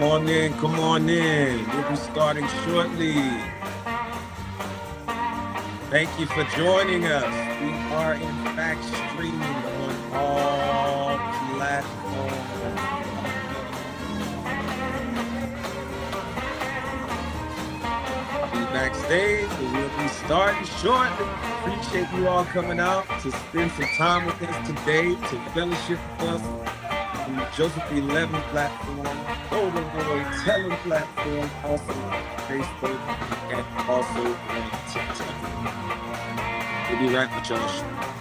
Come on in, come on in. We'll be starting shortly. Thank you for joining us. We are in fact streaming on all platforms. I'll be backstage, but we'll be starting shortly. Appreciate you all coming out to spend some time with us today, to fellowship with us on the Joseph 11 platform, Golden Boy Telling platform, also on Facebook, and also on TikTok. We'll be right with y'all.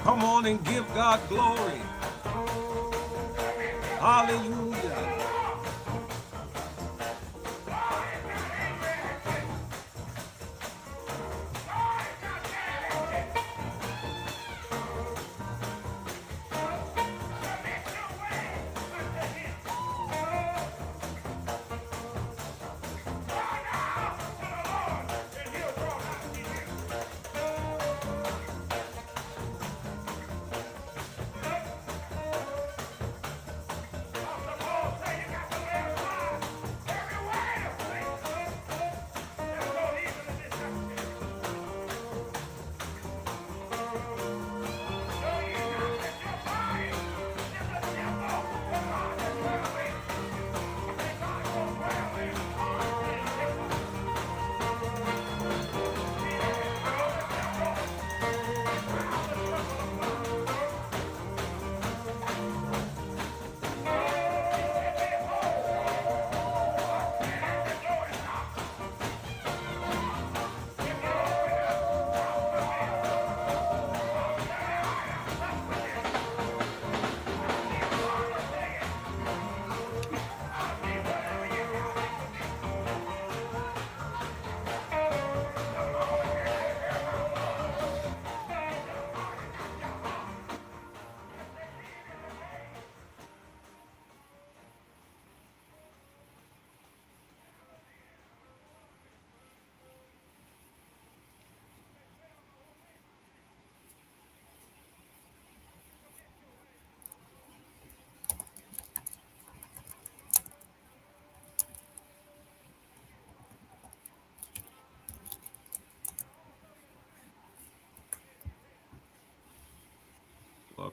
Come on and give God glory. Hallelujah.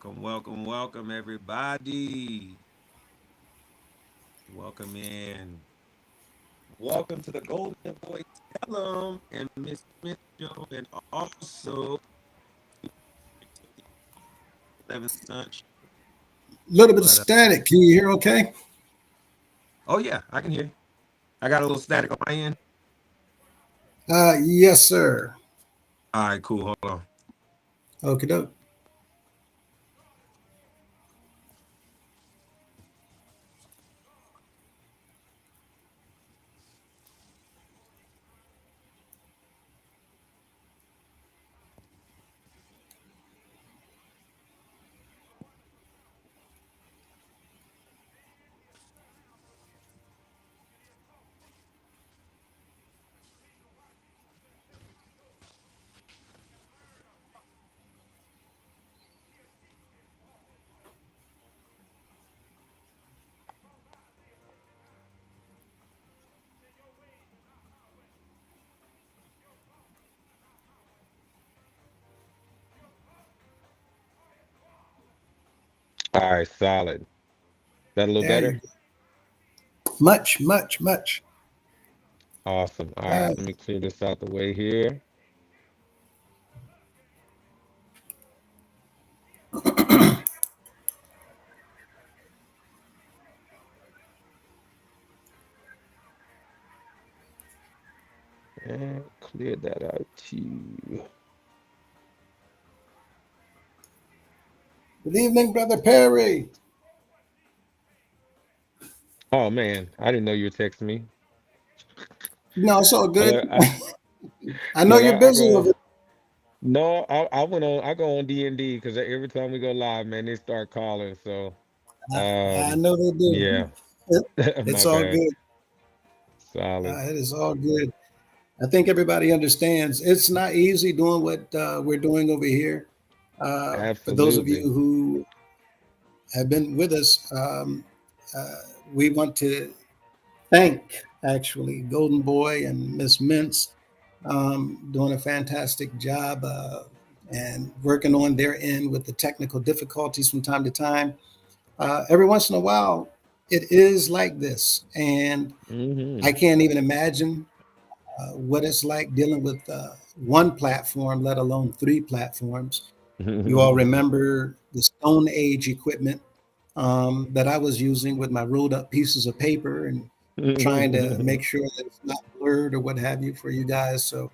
Welcome, welcome, welcome, everybody. Welcome in. Welcome to the Golden Boy Tellum and Miss Mitchell, and also 11 Sunch. A little bit of But static. Can you hear okay? oh yeah, I can hear you. I got a little static on my end. Yes, sir. All right, cool. Hold on. Okie doke. All right, solid. That a little There you better? go. Much, much, much. Awesome. All right, Uh, let me clear this out the way here. And clear that out too. Good evening, Brother Perry. Oh man, I didn't know you were texting me. No, it's all I good. look, I, I know look, you're I busy go. over. No, I went on. I go on D&D because every time we go live, man, they start calling. So, I um, know they do. yeah, It- my It's all bad. good. Solid. It is all good. I think everybody understands it's not easy doing what we're doing over here. For those of Absolutely. you who have been with us, uh, we want to thank actually Golden Boy and Miss Mintz doing a fantastic job and working on their end with the technical difficulties from time to time. Every once in a while, it is like this, and Mm-hmm. I can't even imagine what it's like dealing with one platform, let alone three platforms. You all remember the Stone Age equipment that I was using with my rolled up pieces of paper and trying to make sure that it's not blurred or what have you for you guys. So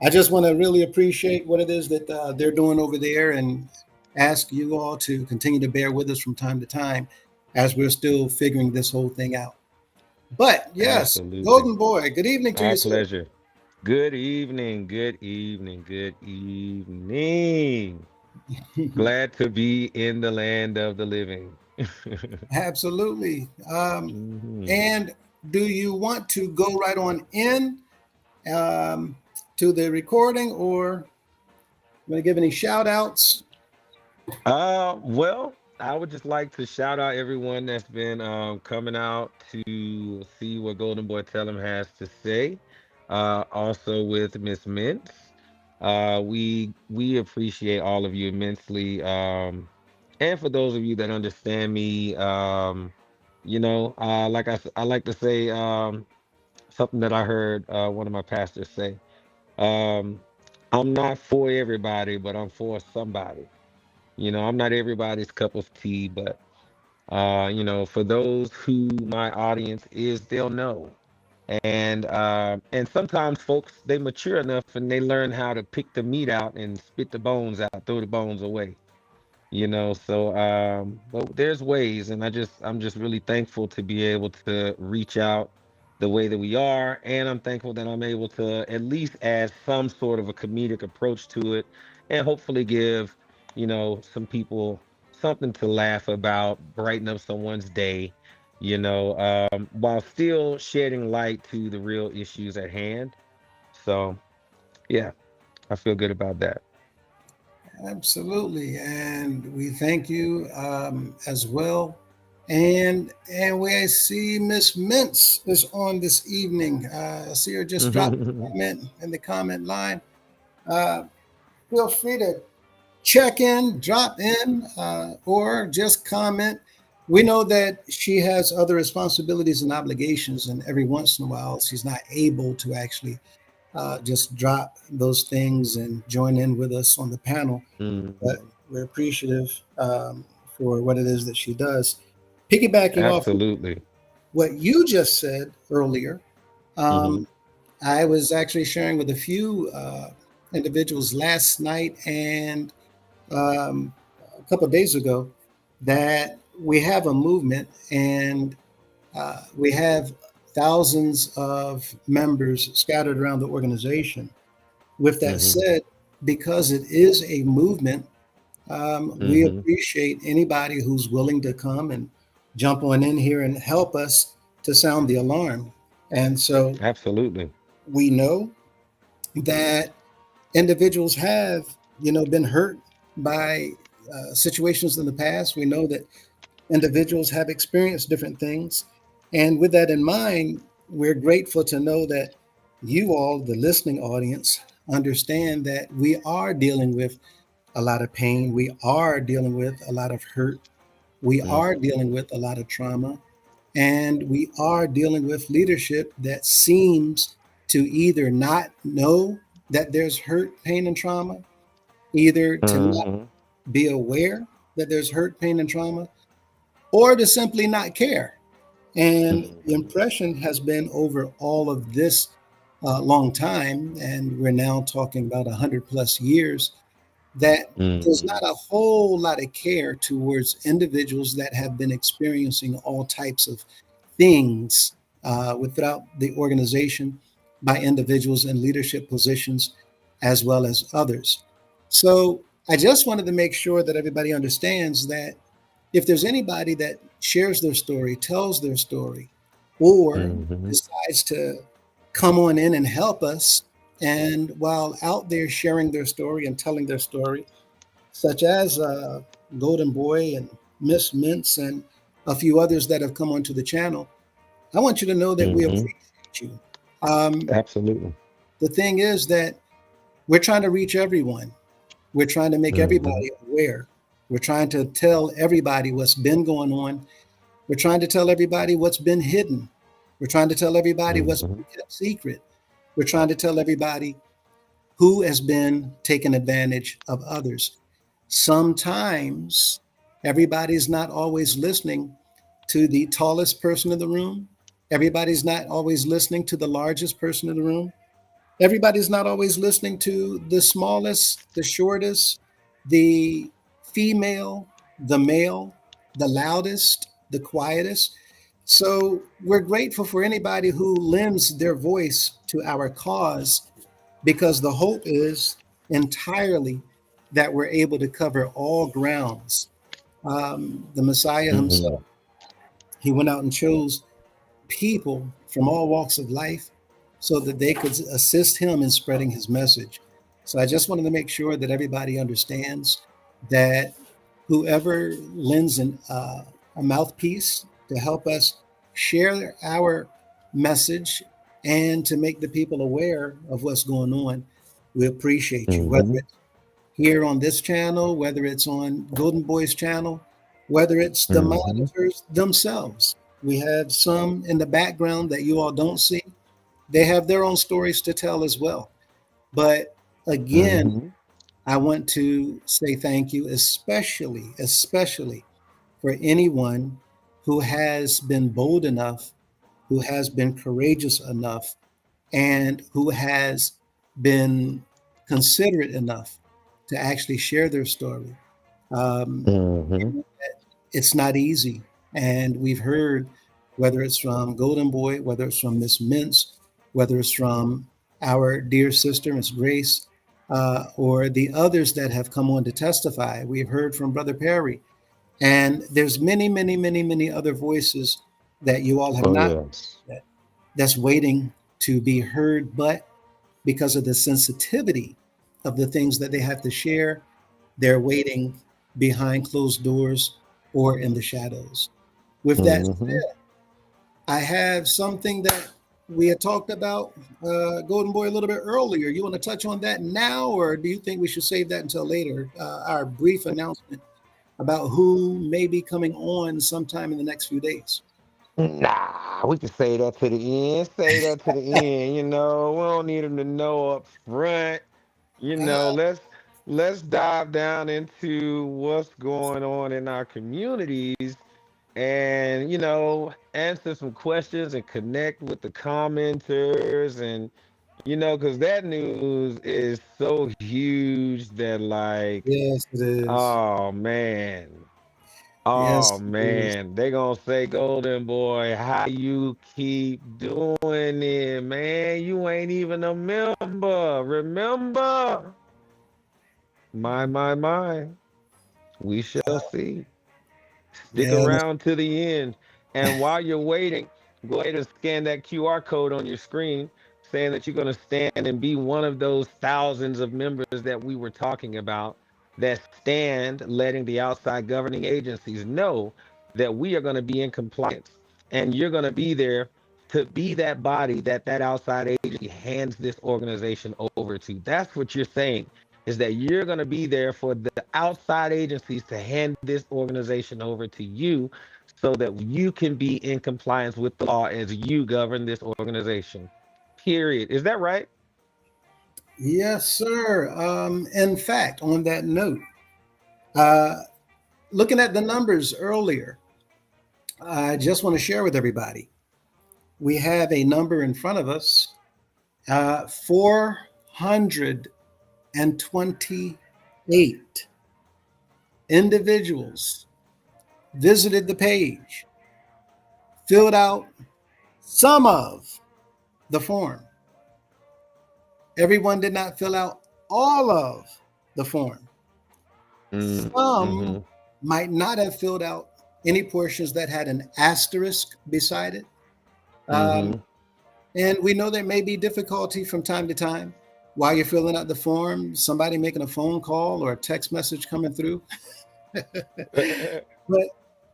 I just want to really appreciate what it is that they're doing over there. And ask you all to continue to bear with us from time to time as we're still figuring this whole thing out. But yes, Absolutely. Golden Boy, good evening to My you, sir. pleasure. Good evening. Good evening. Good evening. Glad to be in the land of the living. Absolutely. Mhm. And do you want to go right on in um, to the recording, or want to give any shout outs? Well, I would just like to shout out everyone that's been coming out to see what Golden Boy Tellum has to say. Also with Miss Mintz. We appreciate all of you immensely. And for those of you that understand me, I like to say something that I heard one of my pastors say. Um, I'm not for everybody, but I'm for somebody. I'm not everybody's cup of tea, but for those who my audience is, they'll know. And sometimes folks they mature enough and they learn how to pick the meat out and spit the bones out, throw the bones away. But there's ways, and I'm just really thankful to be able to reach out the way that we are, and I'm thankful that I'm able to at least add some sort of a comedic approach to it, and hopefully give some people something to laugh about, brighten up someone's day, while still shedding light to the real issues at hand. So yeah, I feel good about that. Absolutely, and we thank you as well. And we see Miss Mintz is on this evening. I see her just drop a comment in the comment line. Uh, Feel free to check in, drop in, or just comment. We know that she has other responsibilities and obligations, and every once in a while she's not able to actually just drop those things and join in with us on the panel. But Mhm. we're appreciative for what it is that she does. Piggybacking off Absolutely. what you just said earlier, Hmm. um, I was actually sharing with a few individuals last night and um, a couple of days ago that we have a movement and we have thousands of members scattered around the organization. With that Hmm. said, because it is a movement, we Hmm. appreciate anybody who's willing to come and jump on in here and help us to sound the alarm. And so Absolutely. we know that individuals have, been hurt by situations in the past. We know that individuals have experienced different things. And with that in mind, we're grateful to know that you all, the listening audience, understand that we are dealing with a lot of pain. We are dealing with a lot of hurt. We are Hmm. dealing with a lot of trauma. And we are dealing with leadership that seems to either not know that there's hurt, pain, and trauma, either to not Hmm. be aware that there's hurt, pain, and trauma, or to simply not care. And the Hmm. impression has been over all of this long time, and we're now talking about 100 plus years, that there's Hmm. not a whole lot of care towards individuals that have been experiencing all types of things without the organization by individuals in leadership positions as well as others. So I just wanted to make sure that everybody understands that if there's anybody that shares their story, tells their story, or Hmm. decides to come on in and help us, and while out there sharing their story and telling their story, such as Golden Boy and Miss Mintz and a few others that have come onto the channel, I want you to know that we Hmm. appreciate you. Um, Absolutely. the thing is that we're trying to reach everyone. We're trying to make Hmm. everybody aware. We're trying to tell everybody what's been going on. We're trying to tell everybody what's been hidden. We're trying to tell everybody what's Hmm. been kept secret. We're trying to tell everybody who has been taking advantage of others. Sometimes everybody's not always listening to the tallest person in the room. Everybody's not always listening to the largest person in the room. Everybody's not always listening to the smallest, the shortest, the female, the male, the loudest, the quietest. So we're grateful for anybody who lends their voice to our cause, because the hope is entirely that we're able to cover all grounds. The Messiah himself, Mhm. he went out and chose people from all walks of life so that they could assist him in spreading his message. So I just wanted to make sure that everybody understands that whoever lends a mouthpiece to help us share our message and to make the people aware of what's going on, we appreciate you. Whether Mhm. it's here on this channel, whether it's on Golden Boy's channel, whether it's the Mhm. monitors themselves. We have some in the background that you all don't see. They have their own stories to tell as well. But again, Mhm. I want to say thank you, especially for anyone who has been bold enough, who has been courageous enough, and who has been considerate enough to actually share their story. Um, Mhm. it's not easy. And we've heard, whether it's from Golden Boy, whether it's from Miss Mintz, whether it's from our dear sister, Miss Grace, or the others that have come on to testify. We've heard from Brother Perry. And there's many other voices that you all have Oh not yes. heard that's waiting to be heard, but because of the sensitivity of the things that they have to share, they're waiting behind closed doors or in the shadows. With that Mhm. said, I have something that we had talked about, Golden Boy, a little bit earlier. You want to touch on that now, or do you think we should save that until later? Our brief announcement about who may be coming on sometime in the next few days. Nah, we can say that to the end. Say that to the end. We don't need them to know up front. Uh, Let's dive down into what's going on in our communities, and answer some questions and connect with the commenters, and because that news is so huge that, like, yes, it is. oh man. Oh Yes, it is. man, they gonna say, Golden Boy, how you keep doing it, man? You ain't even a member. Remember? My. We shall see. Stick Yes, around to the end. And while you're waiting, go ahead and scan that QR code on your screen saying that you're going to stand and be one of those thousands of members that we were talking about that stand letting the outside governing agencies know that we are going to be in compliance. And you're going to be there to be that body that outside agency hands this organization over to. That's what you're saying, is that you're going to be there for the outside agencies to hand this organization over to you so that you can be in compliance with the law as you govern this organization. Period. Is that right? yes, sir. In fact, on that note, uh, looking at the numbers earlier, I just want to share with everybody. We have a number in front of us, 428 individuals visited the page, filled out some of the form. Everyone did not fill out all of the form. Some Mm-hmm. might not have filled out any portions that had an asterisk beside it. Um, Mm-hmm. and we know there may be difficulty from time to time while you're filling out the form, somebody making a phone call or a text message coming through. But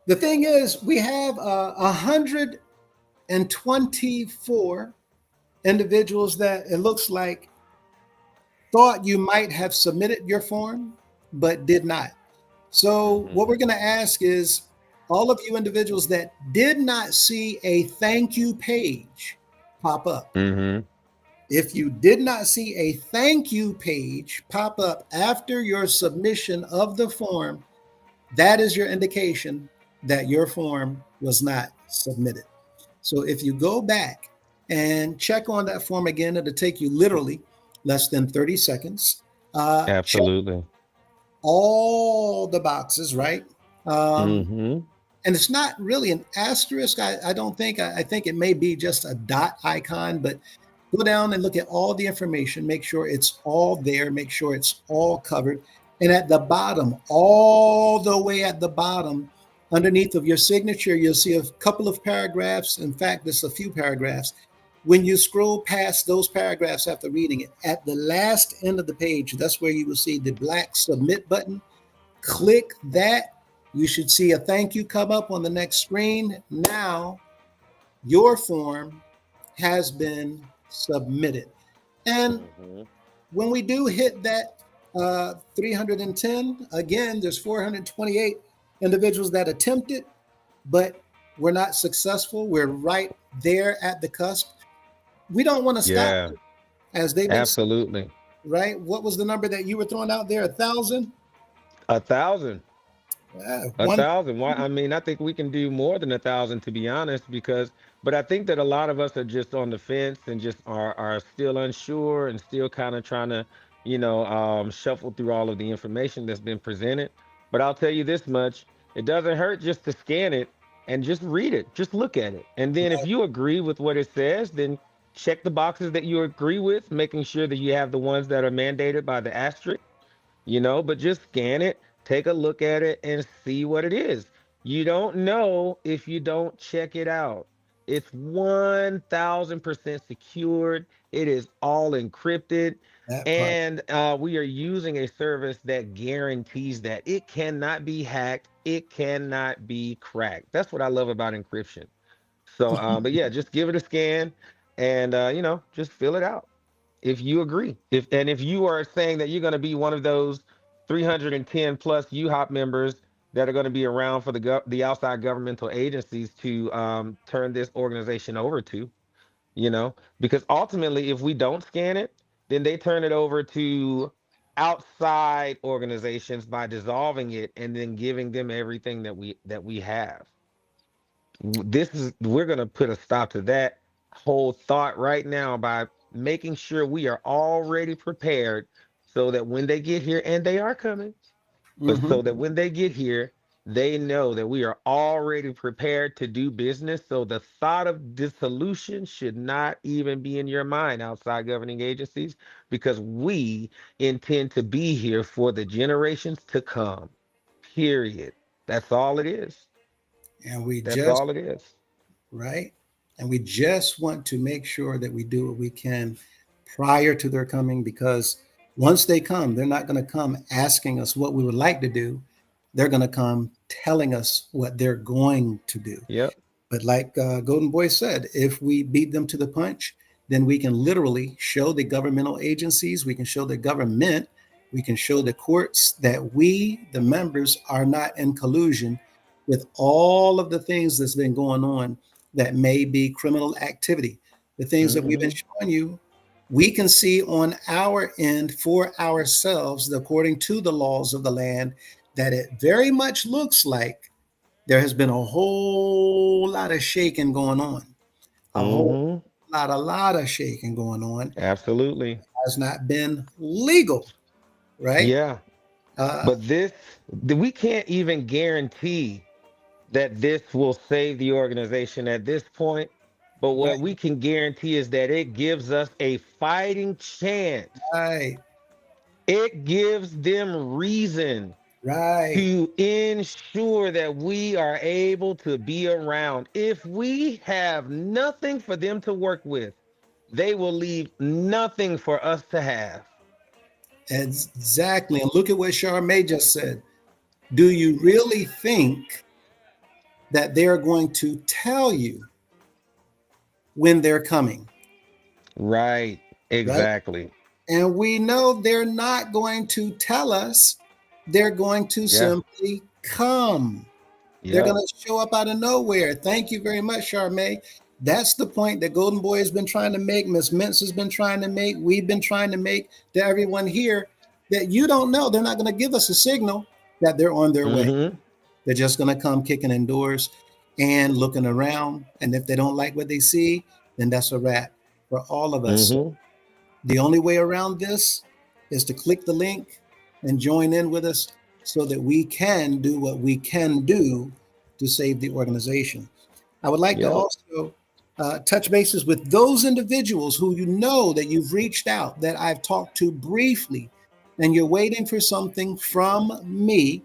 the thing is, we have 124 individuals that it looks like thought you might have submitted your form, but did not. So, what Mm-hmm. we're going to ask is all of you individuals that did not see a thank you page pop up. Mm-hmm. If you did not see a thank you page pop up after your submission of the form, that is your indication that your form was not submitted. So if you go back and check on that form again, it'll take you literally less than 30 seconds. Check Absolutely. all the boxes, right? Mm-hmm. And it's not really an asterisk. I don't think. I think it may be just a dot icon, but go down and look at all the information. Make sure it's all there. Make sure it's all covered. And at the bottom, all the way at the bottom, underneath of your signature, you'll see a couple of paragraphs. In fact, there's a few paragraphs. When you scroll past those paragraphs after reading it, at the last end of the page, that's where you will see the black submit button. Click that. You should see a thank you come up on the next screen. Now, your form has been submitted. And when we do hit that 310, again, there's 428 individuals that attempted, but we're not successful. We're right there at the cusp. We don't want to stop. Yeah, As they absolutely. Right? What was the number that you were throwing out there? 1,000? 1,000. Yeah, 1,000. Why? I mean, I think we can do more than 1,000, to be honest, but I think that a lot of us are just on the fence and just are still unsure and still kind of trying to, shuffle through all of the information that's been presented. But I'll tell you this much: it doesn't hurt just to scan it and just read it, just look at it, and then if you agree with what it says, then check the boxes that you agree with, making sure that you have the ones that are mandated by the asterisk. But just scan it, take a look at it, and see what it is. You don't know if you don't check it out. It's 1,000% secured. It is all encrypted. that part. And we are using a service that guarantees that it cannot be hacked. It cannot be cracked. That's what I love about encryption. So, but yeah, just give it a scan and, just fill it out if you agree. If you are saying that you're going to be one of those 310 plus UHOP members that are going to be around for the outside governmental agencies to turn this organization over to, because ultimately, if we don't scan it, then they turn it over to outside organizations by dissolving it and then giving them everything that we have. We're going to put a stop to that whole thought right now by making sure we are already prepared so that when they get here, and they are coming, but so that when they get here, they know that we are already prepared to do business. So the thought of dissolution should not even be in your mind, outside governing agencies, because we intend to be here for the generations to come. Period. That's all it is. And we That's just, all it is. right? And we just want to make sure that we do what we can prior to their coming, because once they come, they're not going to come asking us what we would like to do. They're going to come telling us what they're going to do. Yep. But like Golden Boy said, if we beat them to the punch, then we can literally show the governmental agencies, we can show the government, we can show the courts that we, the members, are not in collusion with all of the things that's been going on that may be criminal activity. The things that we've been showing you, we can see on our end for ourselves, according to the laws of the land, that it very much looks like there has been a whole lot of shaking going on. A whole lot of shaking going on. Absolutely. Has not been legal, right? Yeah. But we can't even guarantee that this will save the organization at this point. But what we can guarantee is that it gives us a fighting chance. Right. It gives them reason to ensure that we are able to be around. If we have nothing for them to work with, they will leave nothing for us to have. Exactly. And look at what Charmaine just said. Do you really think that they're going to tell you when they're coming? Right. Exactly. Right? And we know they're not going to tell us. They're going to simply come. They're going to show up out of nowhere. Thank you very much, Charmaine. That's the point that Golden Boy has been trying to make, Miss Mintz has been trying to make, we've been trying to make to everyone here, that you don't know. They're not going to give us a signal that they're on their way. They're just going to come kicking in doors and looking around. And if they don't like what they see, then that's a wrap for all of us. The only way around this is to click the link, and join in with us so that we can do what we can do to save the organization. I would like to Yep. also touch bases with those individuals who you know that you've reached out, that I've talked to briefly, and you're waiting for something from me.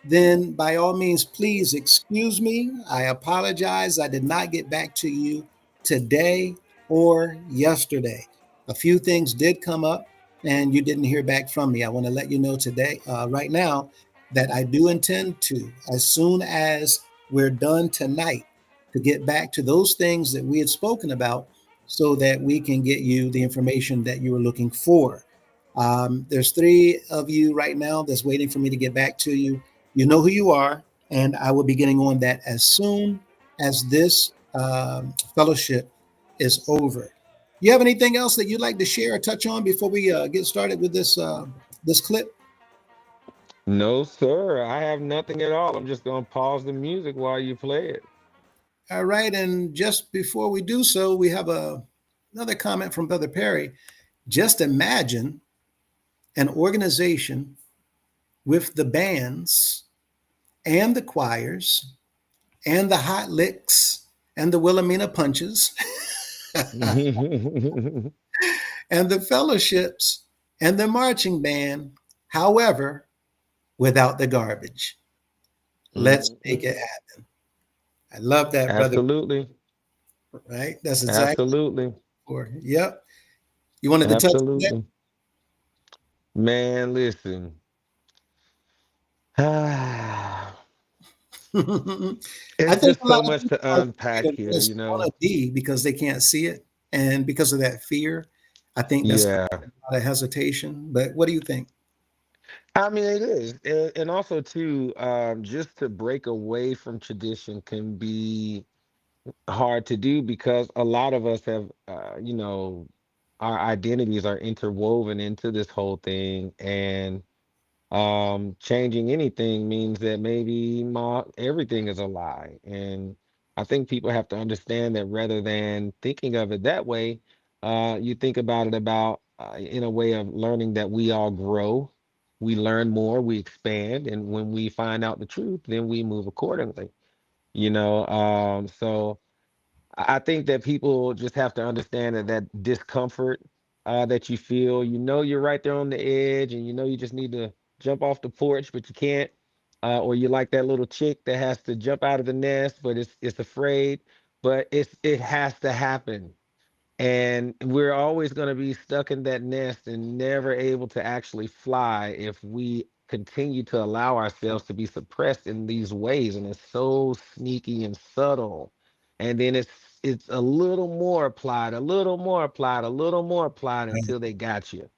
Then by all means, please excuse me. I apologize. I did not get back to you today or yesterday. A few things did come up and you didn't hear back from me. I want to let you know today, right now, that I do intend to, as soon as we're done tonight, to get back to those things that we had spoken about so that we can get you the information that you were looking for. There's three of you right now that's waiting for me to get back to you. You know who you are, and I will be getting on that as soon as this fellowship is over. You have anything else that you'd like to share or touch on before we get started with this clip? No, sir. I have nothing at all. I'm just gonna pause the music while you play it. All right, and just before we do so, we have another comment from Brother Perry. Just imagine an organization with the bands and the choirs and the hot licks and the Wilhelmina punches and the fellowships and the marching band. However, without the garbage. Let's make it happen. I love that, brother. Absolutely. Right? That's exactly Absolutely. for. Yep. You wanted to touch on that? Absolutely. Man, listen. I It's think just a lot so of much people to are afraid unpack of here, just want to be because they can't see it. And because of that fear, I think that's Yeah. a lot of hesitation. But what do you think? I mean, it is. And also, too, just to break away from tradition can be hard to do because a lot of us have, our identities are interwoven into this whole thing. And changing anything means that maybe everything is a lie. And I think people have to understand that rather than thinking of it that way, you think about it in a way of learning that we all grow, we learn more, we expand, and when we find out the truth, then we move accordingly. So I think that people just have to understand that discomfort that you feel, you're right there on the edge and you just need to jump off the porch, but you can't. Or you like that little chick that has to jump out of the nest, but it's afraid, but it has to happen. And we're always going to be stuck in that nest and never able to actually fly if we continue to allow ourselves to be suppressed in these ways. And it's so sneaky and subtle. And then it's a little more applied, a little more applied, a little more applied Right. until they got you.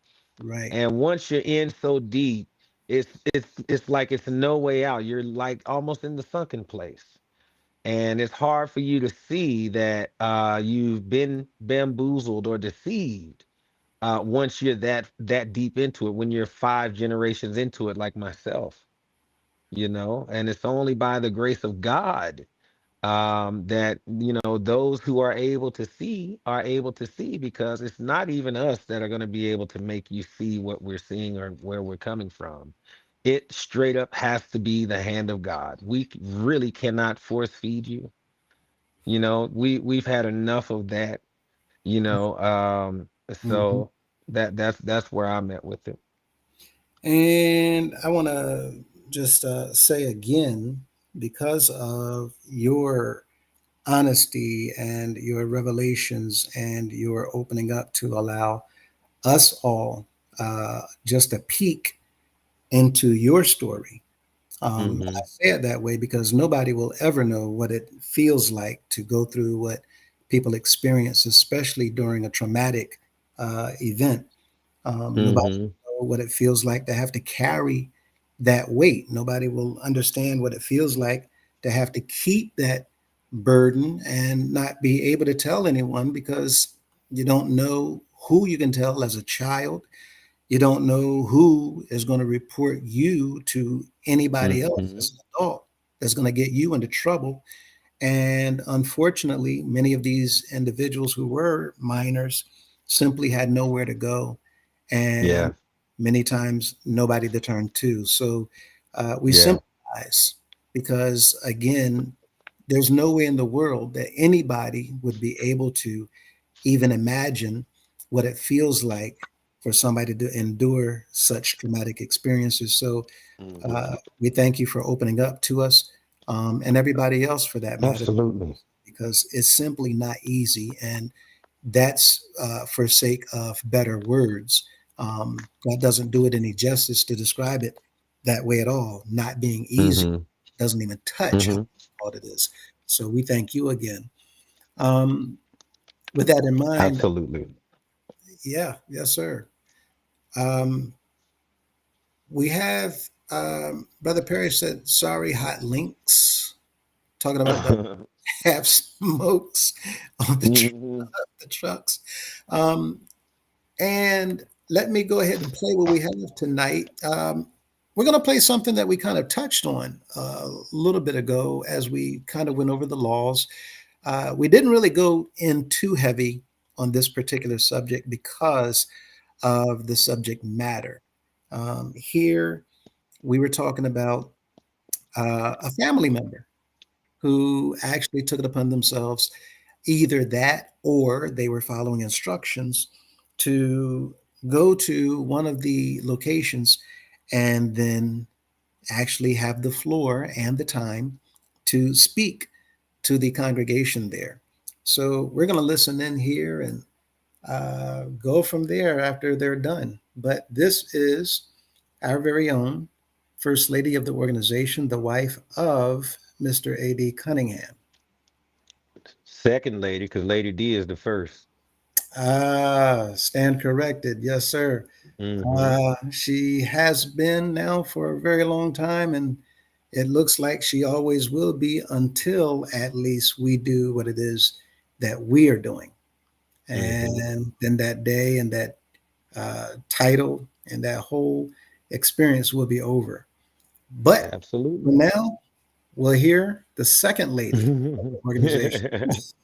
Right. And once you're in so deep, it's like it's no way out. You're like almost in the sunken place, and it's hard for you to see that you've been bamboozled or deceived once you're that deep into it, when you're 5 generations into it like myself. And it's only by the grace of God that those who are able to see, because it's not even us that are going to be able to make you see what we're seeing or where we're coming from. It straight up has to be the hand of God. We really cannot force feed you. We've had enough of that. you know um Mhm. so that's where I'm at with it. And I want to just say again, because of your honesty and your revelations and your opening up to allow us all just a peek into your story. I Hmm. say it that way because nobody will ever know what it feels like to go through what people experience, especially during a traumatic event. Nobody Hmm. will know what it feels like to have to carry that weight. Nobody will understand what it feels like to have to keep that burden and not be able to tell anyone because you don't know who you can tell as a child. You don't know who is going to report you to anybody else Hmm. as an adult that's going to get you into trouble. And unfortunately, many of these individuals who were minors simply had nowhere to go. And Yeah. many times nobody to turn to. So we Yeah. sympathize because, again, there's no way in the world that anybody would be able to even imagine what it feels like for somebody to endure such traumatic experiences. So Mhm. we thank you for opening up to us, and everybody else for that matter, Absolutely. because it's simply not easy. And that's for sake of better words. God doesn't do it any justice to describe it that way at all. Not being easy Hmm. doesn't even touch how Hmm. hard it is. So we thank you again. Um, with that in mind, Absolutely. yeah, yes, sir. Um, we have Brother Perry said, "Sorry, hot links," talking about the half smokes on Mhm. the trucks. Um, And let me go ahead and play what we have tonight. We're going to play something that we kind of touched on a little bit ago as we kind of went over the laws. We didn't really go in too heavy on this particular subject because of the subject matter. Here, we were talking about a family member who actually took it upon themselves, either that or they were following instructions to go to one of the locations and then actually have the floor and the time to speak to the congregation there. So we're going to listen in here and go from there after they're done. But this is our very own First Lady of the organization, the wife of Mr. A.D. Cunningham. Second lady, because Lady D is the first. Stand corrected. Yes, sir. Hmm. She has been now for a very long time, and it looks like she always will be until at least we do what it is that we are doing. Hmm. And then that day and that title and that whole experience will be over. But for Absolutely. now, we'll hear the second lady of the organization. First,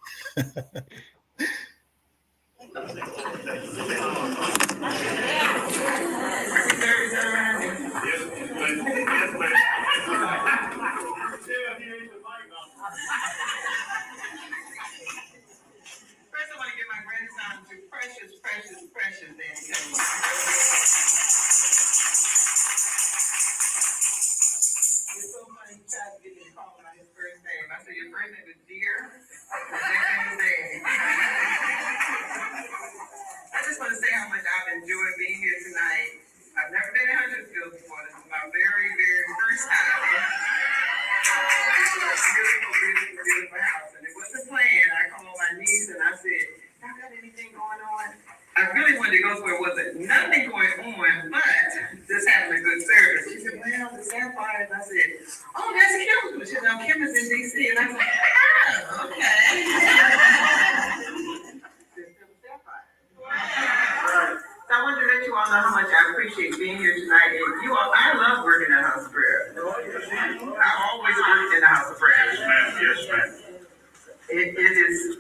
I want to give my grandson to precious, precious, precious Danny Cunningham. It's so funny, he tried to get me to call him by his first name. I said, your first name is Dear. The second name is Danny. I just want to say how much I've enjoyed being here tonight. I've never been in Huntersville before. This is my very, very first time. This is a beautiful, beautiful, beautiful house. And it wasn't planned. I called my niece and I said, y'all got anything going on? I really wanted to go where it wasn't nothing going on, but just having a good service. She said, well, the Sapphires. I said, oh, that's Kim. She said, no, Kim is in D.C. And I said, oh, okay. So I wanted to let you all know how much I appreciate being here tonight. And you all, I love working in the house of prayer. I always worked in the house of prayer. Yes, ma'am. Yes, ma'am. It is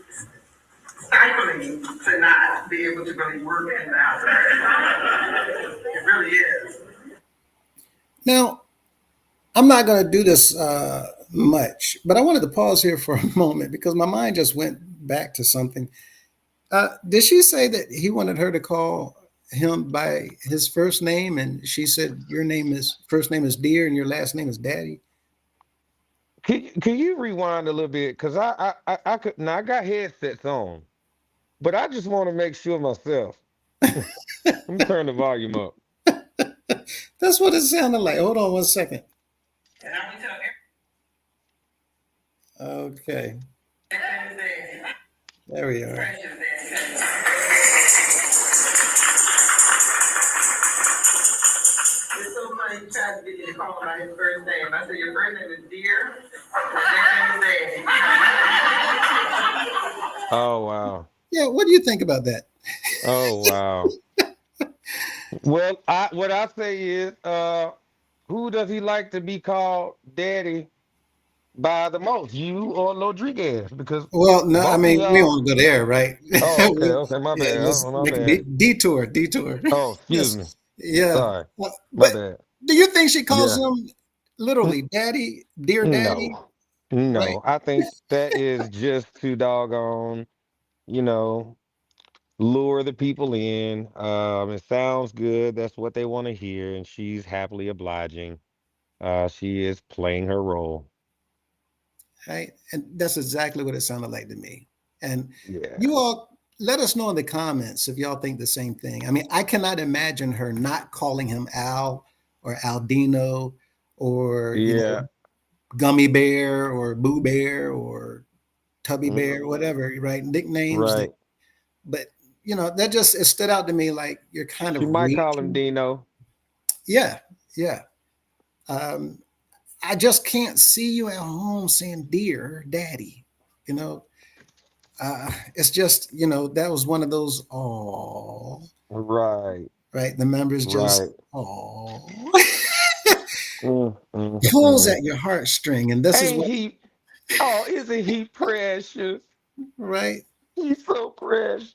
stifling to not be able to really work in the house of prayer. It really is. Now, I'm not going to do this much, but I wanted to pause here for a moment because my mind just went back to something. Did she say that he wanted her to call him by his first name, and she said your name is first name is Dear and your last name is Daddy? Can you rewind a little bit? Because I could now I got headsets on, but I just want to make sure myself. Let me turn the volume up. That's what it sounded like. Hold on one second. And I'm going to tell Okay, everything. there we are. Precious Danny. It's so funny, he tried to get me to call him by his first name. I said, your first name is Dear. The second name is Danny. Oh wow. Yeah, what do you think about that? Oh wow. Well, what I say is, who does he like to be called daddy by the most? You or Rodriguez? Because Well, no, I both of mean we y'all. won't go there, right? Oh, okay, okay, my Yeah, bad, let's my make a bad. detour. Oh, excuse Yes, me. Yeah. Sorry, my But bad. do you think she calls Yeah. him literally daddy, dear daddy? No, Right? no. I think that is just too doggone, you know, lure the people in. It sounds good. That's what they want to hear, and she's happily obliging. She is playing her role. Right. And that's exactly what it sounded like to me. And Yeah. you all let us know in the comments if y'all think the same thing. I mean, I cannot imagine her not calling him Al or Aldino or, Yeah. Gummy Bear or Boo Bear or Tubby Bear, Mhm. whatever, right? Nicknames that, Right. but that just it stood out to me like you're kind She of might call him reaching. Dino. Yeah, yeah. Um, I just can't see you at home saying dear daddy. You know, it's just, that was one of those, oh, Right. right. The members just, Right. oh, Mm, mm, pulls mm. at your heartstring. And this is Ain't what, he? Oh, isn't he precious? right, He's so precious.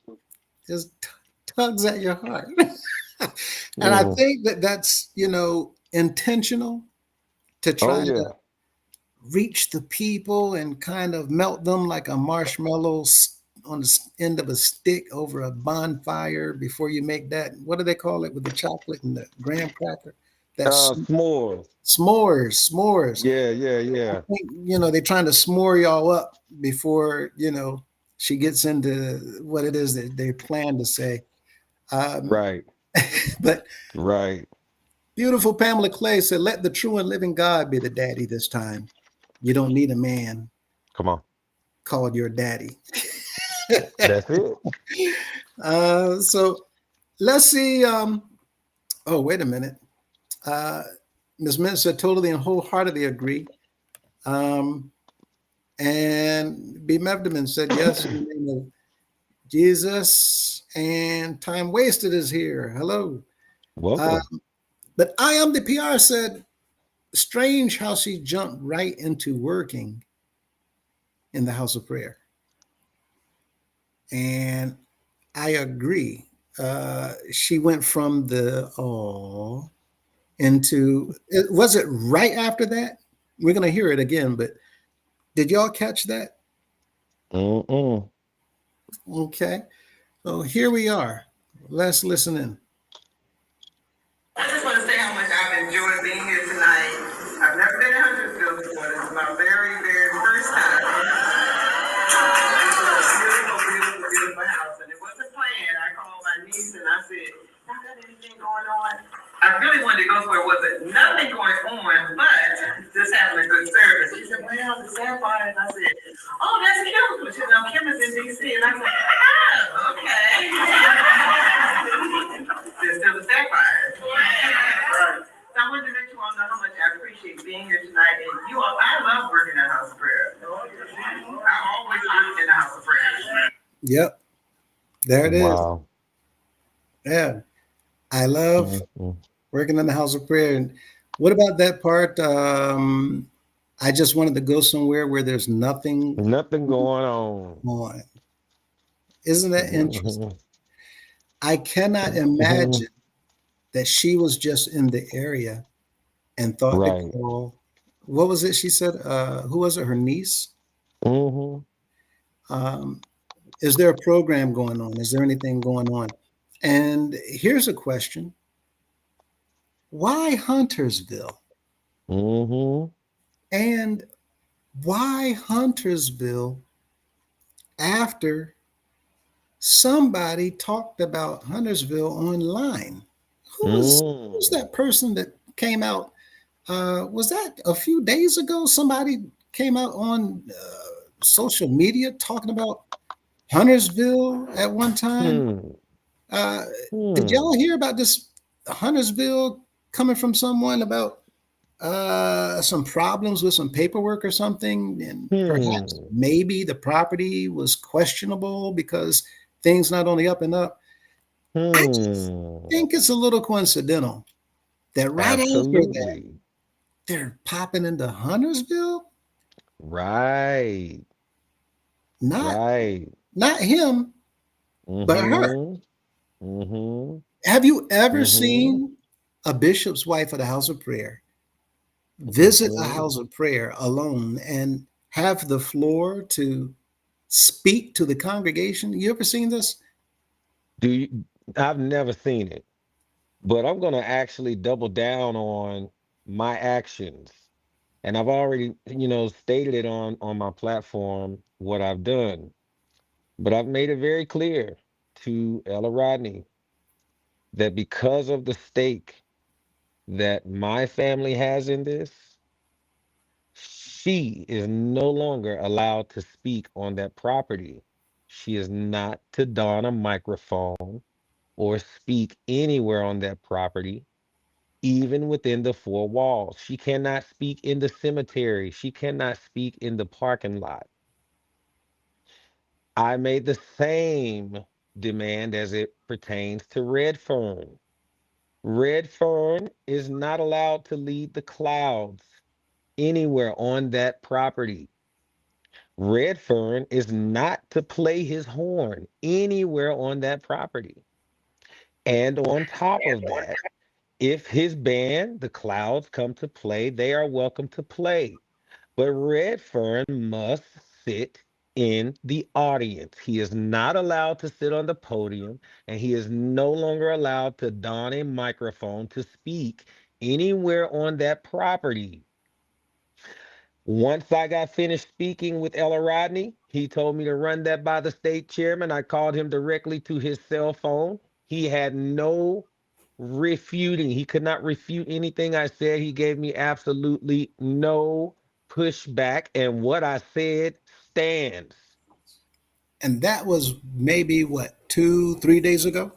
just tugs at your heart. And I Mm. think that that's, intentional to Oh try to yeah. reach the people and kind of melt them like a marshmallow on the end of a stick over a bonfire before you make that. What do they call it with the chocolate and the graham cracker? That's S'mores. s'mores. Yeah, yeah, I yeah. think, they're trying to s'more y'all up before, she gets into what it is that they plan to say. Um, Right. but Right. beautiful Pamela Clay said, let the true and living God be the daddy this time. You don't need a man Come on. called your daddy. That's it. So let's see. Oh, wait a minute. Uh, Ms. Mintz said totally and wholeheartedly agree. Um, and B. Mevdeman said yes in the name of Jesus. And time wasted is here. Hello. Uh, Welcome. but I am the PR said, strange how she jumped right into working in the house of prayer. And I agree. She went from the into was it right after that? We're gonna hear it again, but did y'all catch that? Mm-mm. Okay, so here we are. Let's listen in. I just want to say how much I've enjoyed being here tonight. I've never been in Huntersville before. This is my very, very first time. It's a beautiful, beautiful, beautiful house. And it wasn't planned. I called my niece and I said, y'all got anything going on? I really wanted to go where it wasn't nothing going on, but just having a good service. She said, well, the Sapphire. And I said, oh, that's Kim. She said, no, Kim is in D.C. And I said, oh, okay. There's still the Sapphire. Right. So I wanted to let you all know how much I appreciate being here tonight. And you all, I love working in a house of prayer. I always work in the house of prayer. Yep, there it is. Wow. Yeah, I love Mm-mm. working in the house of prayer. And what about that part? I just wanted to go somewhere where there's nothing Nothing going on. on. Isn't that interesting? Mhm. I cannot Mhm. imagine that she was just in the area and thought to Right. call. What was it she said? Who was it? Her niece? Mm-hmm. Um, is there a program going on? Is there anything going on? And here's a question. Why Huntersville? Mm-hmm. And why Huntersville after somebody talked about Huntersville online? Who's Mm. that person that came out? Was that a few days ago? Somebody came out on social media talking about Huntersville at one time. Hmm. Uh, did Hmm. y'all hear about this Huntersville coming from someone about some problems with some paperwork or something? And perhaps Hmm. maybe the property was questionable because things not only up and up. I just Hmm. think it's a little coincidental that right after that, Absolutely. they're popping into Huntersville. Right. Not Right. not him, but her. Mm-hmm. Mm-hmm. Have you ever Mm-hmm. seen a bishop's wife at a house of prayer visit a Mhm. house of prayer alone and have the floor to speak to the congregation? You ever seen this? Do you? I've never seen it, but I'm gonna actually double down on my actions, and I've already, stated it on my platform what I've done. But I've made it very clear to Ella Rodney that because of the stake that my family has in this, she is no longer allowed to speak on that property. She is not to don a microphone or speak anywhere on that property, even within the four walls. She cannot speak in the cemetery. She cannot speak in the parking lot. I made the same demand as it pertains to Redfern. Redfern is not allowed to lead the clouds anywhere on that property. Redfern is not to play his horn anywhere on that property. And on top of that, if his band, the Clouds, come to play, they are welcome to play. But Redfern must sit in the audience. He is not allowed to sit on the podium, and he is no longer allowed to don a microphone to speak anywhere on that property. Once I got finished speaking with Ella Rodney, he told me to run that by the state chairman. I called him directly to his cell phone. He had no refuting. He could not refute anything I said. He gave me absolutely no pushback, and what I said stands. And that was maybe what, 2, 3 days ago?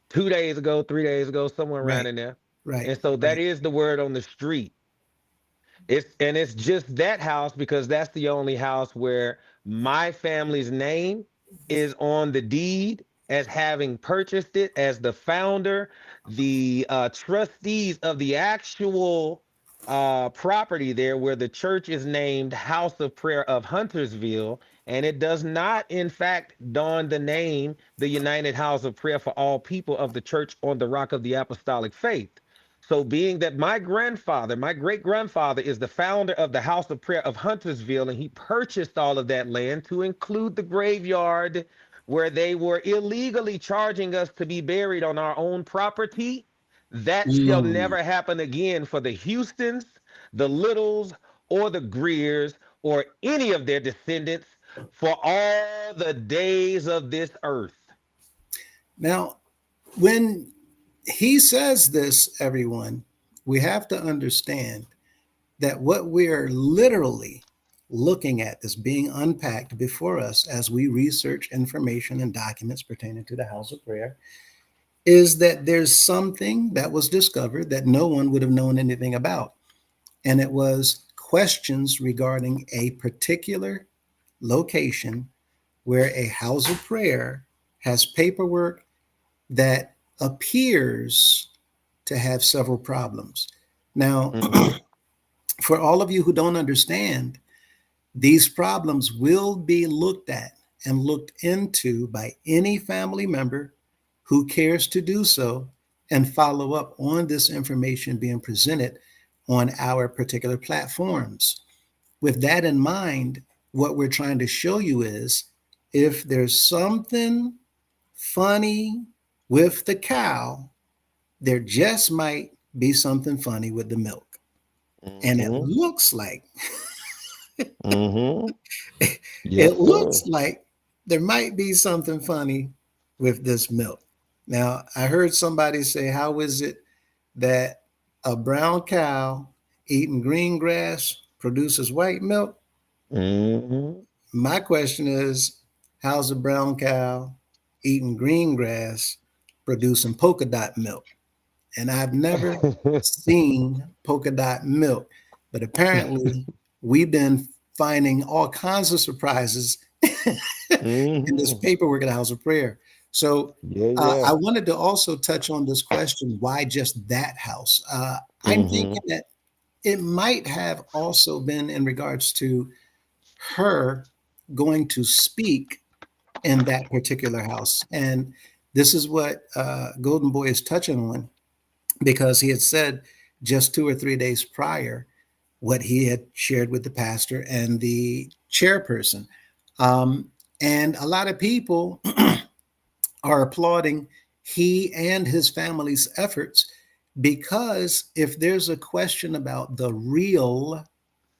2 days ago, 3 days ago, somewhere around Right, in there. right, And so that right. is the word on the street. It's just that house because that's the only house where my family's name is on the deed as having purchased it as the founder. The trustees of the actual property there where the church is named House of Prayer of Huntersville, and it does not in fact don the name the United House of Prayer for All People of the Church on the Rock of the Apostolic Faith. So, being that my grandfather, my great grandfather, is the founder of the House of Prayer of Huntersville, and he purchased all of that land to include the graveyard where they were illegally charging us to be buried on our own property, that shall Mm. never happen again for the Houstons, the Littles, or the Greers, or any of their descendants for all the days of this earth. Now, when he says this, everyone, we have to understand that what we are literally looking at is being unpacked before us as we research information and documents pertaining to the house of prayer is that there's something that was discovered that no one would have known anything about. And it was questions regarding a particular location where a house of prayer has paperwork that appears to have several problems. Now, Mhm. for all of you who don't understand, these problems will be looked at and looked into by any family member who cares to do so and follow up on this information being presented on our particular platforms. With that in mind, what we're trying to show you is if there's something funny with the cow, there just might be something funny with the milk. And it Mhm. looks like Mhm. it Yes, sir. looks like there might be something funny with this milk. Now, I heard somebody say, how is it that a brown cow eating green grass produces white milk? Mhm. My question is, how's a brown cow eating green grass producing polka dot milk? And I've never seen polka dot milk, but apparently we've been finding all kinds of surprises in this Mhm. paperwork at the House of Prayer. So Yeah, I yeah. wanted to also touch on this question: why just that house? I'm thinking Mhm. that it might have also been in regards to her going to speak in that particular house, and this is what Golden Boy is touching on. because he had said just 2 or 3 days prior what he had shared with the pastor and the chairperson. Um, and a lot of people are applauding he and his family's efforts, because if there's a question about the real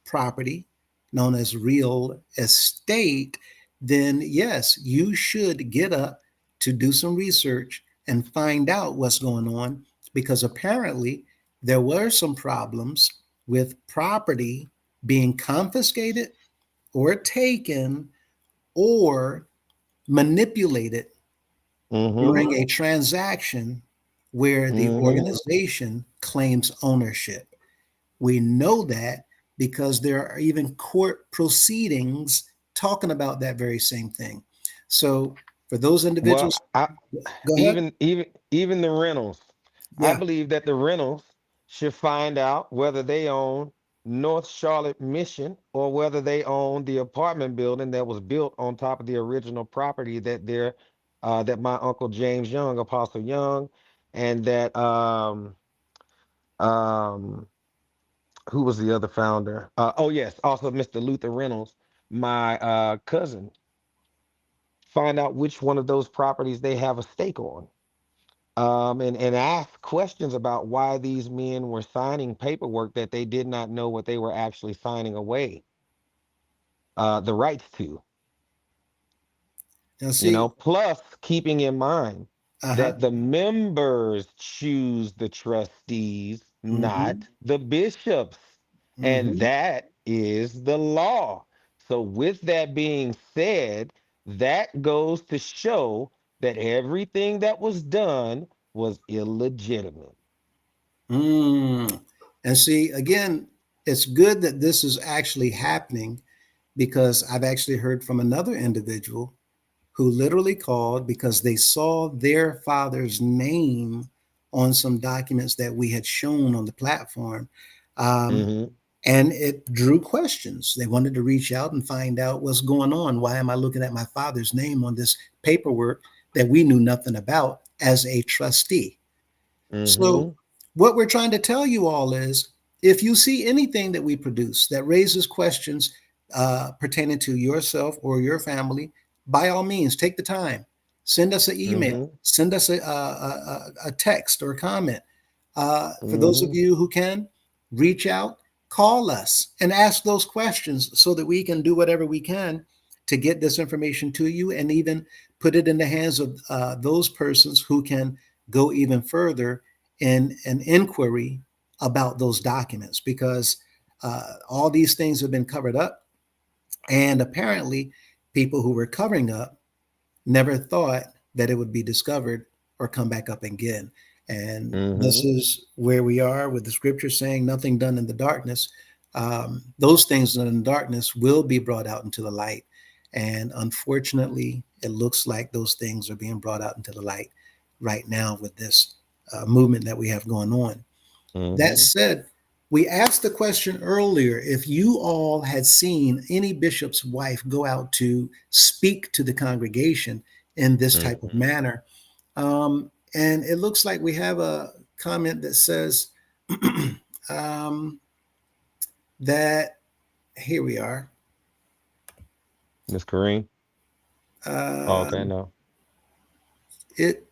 property known as real estate, then yes, you should get up to do some research and find out what's going on, because apparently there were some problems with property being confiscated or taken or manipulated Mm-hmm. during a transaction where the Mm-hmm. organization claims ownership. We know that because there are even court proceedings talking about that very same thing. So for those Well, individuals, I go ahead. even the rentals. I Yeah. believe that the rentals should find out whether they own North Charlotte Mission or whether they own the apartment building that was built on top of the original property that my uncle James Young, Apostle Young, and that um who was the other founder? Oh yes, also Mr. Luther Reynolds, my cousin, find out which one of those properties they have a stake on. And ask questions about why these men were signing paperwork that they did not know what they were actually signing away the rights to. Now see, Plus keeping in mind uh-huh. that the members choose the trustees, Hmm. not the bishops, and Hmm. that is the law. So, with that being said, that goes to show that everything that was done was illegitimate. Mm. And see, again, it's good that this is actually happening, because I've actually heard from another individual who literally called because they saw their father's name on some documents that we had shown on the platform. Um, Hmm. and it drew questions. They wanted to reach out and find out what's going on. Why am I looking at my father's name on this paperwork that we knew nothing about as a trustee? So, Hmm. what we're trying to tell you all is, if you see anything that we produce that raises questions pertaining to yourself or your family, by all means, take the time. Send us an email, Hmm. send us a text or a comment. For those of Hmm. you who can, reach out, call us, and ask those questions so that we can do whatever we can to get this information to you, and even put it in the hands of those persons who can go even further in an inquiry about those documents, because all these things have been covered up. And apparently, people who were covering up never thought that it would be discovered or come back up again. And this Hmm. is where we are with the scripture saying, nothing done in the darkness. Those things done in darkness will be brought out into the light. And unfortunately, it looks like those things are being brought out into the light right now with this movement that we have going on. That Hmm. said, we asked the question earlier if you all had seen any bishop's wife go out to speak to the congregation in this type of Hmm. manner. And it looks like we have a comment that says um, that, here we are. Miss Kareem. Oh, okay, Um, no. it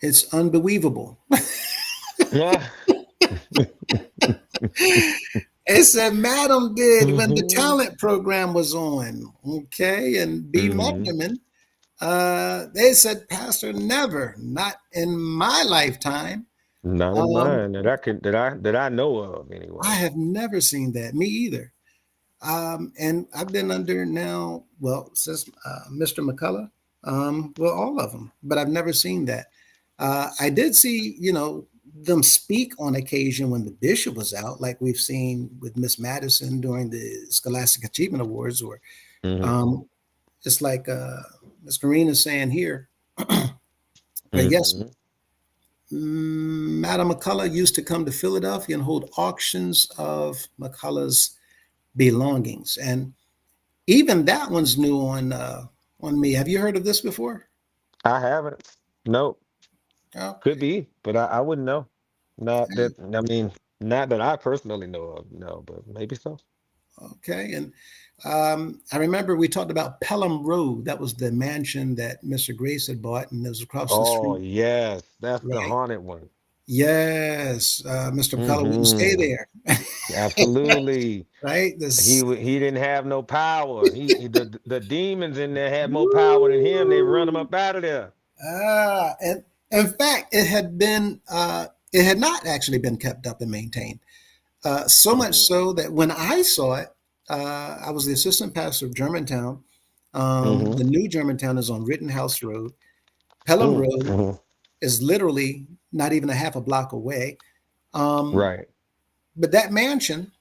it's unbelievable. Yeah. It said Madam did when the Hmm. talent program was on. Okay, and B. Hmm. McNamara, they said, Pastor, never, not in my lifetime. Not in Um, mine that I know of I anyway. have never seen that. Me either. And I've been under now, well, since Mr. McCullough, well, all of them, but I've never seen that. I did see, them speak on occasion when the bishop was out, like we've seen with Miss Madison during the Scholastic Achievement Awards, or Hmm. um, it's like Miss Karina is saying here. But yes, Hmm. Madam McCullough used to come to Philadelphia and hold auctions of McCullough's belongings, and even that one's new on me. Have you heard of this before? I haven't. Nope. Oh, Could be, but I wouldn't know. Not that I mean, not that I personally know of, no, but maybe so. Okay. And I remember we talked about Pelham Road. That was the mansion that Mr. Grace had bought, and it was across the Oh street. yes, that's the Right. haunted one. Yes. Mr. Pelham wouldn't stay Hmm. there. Absolutely. Right. This. He didn't have no power. The demons in there had more power than him. They run him up out of there. And in fact, it had not actually been kept up and maintained. So much Hmm. so that when I saw it, I was the assistant pastor of Germantown. Hmm. The new Germantown is on Rittenhouse Road. Pelham Road Hmm. is literally not even a half a block away. Um, Right. but that mansion,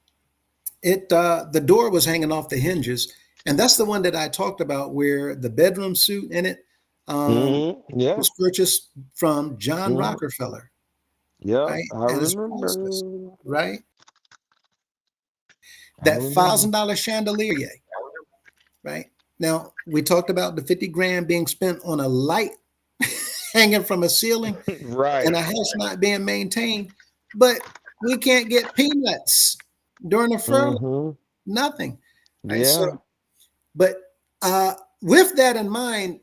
the door was hanging off the hinges, and that's the one that I talked about, where the bedroom suite in it Hmm. Yeah. was purchased from John Hmm. Rockefeller, Yep. right? I And it's priceless, remember. right? I That remember. $1,000 chandelier, right? Now we talked about the 50 grand being spent on a light hanging from a ceiling and Right. a house not being maintained, but we can't get peanuts during a furlough, Hmm. nothing. Right. So, Yeah. but with that in mind,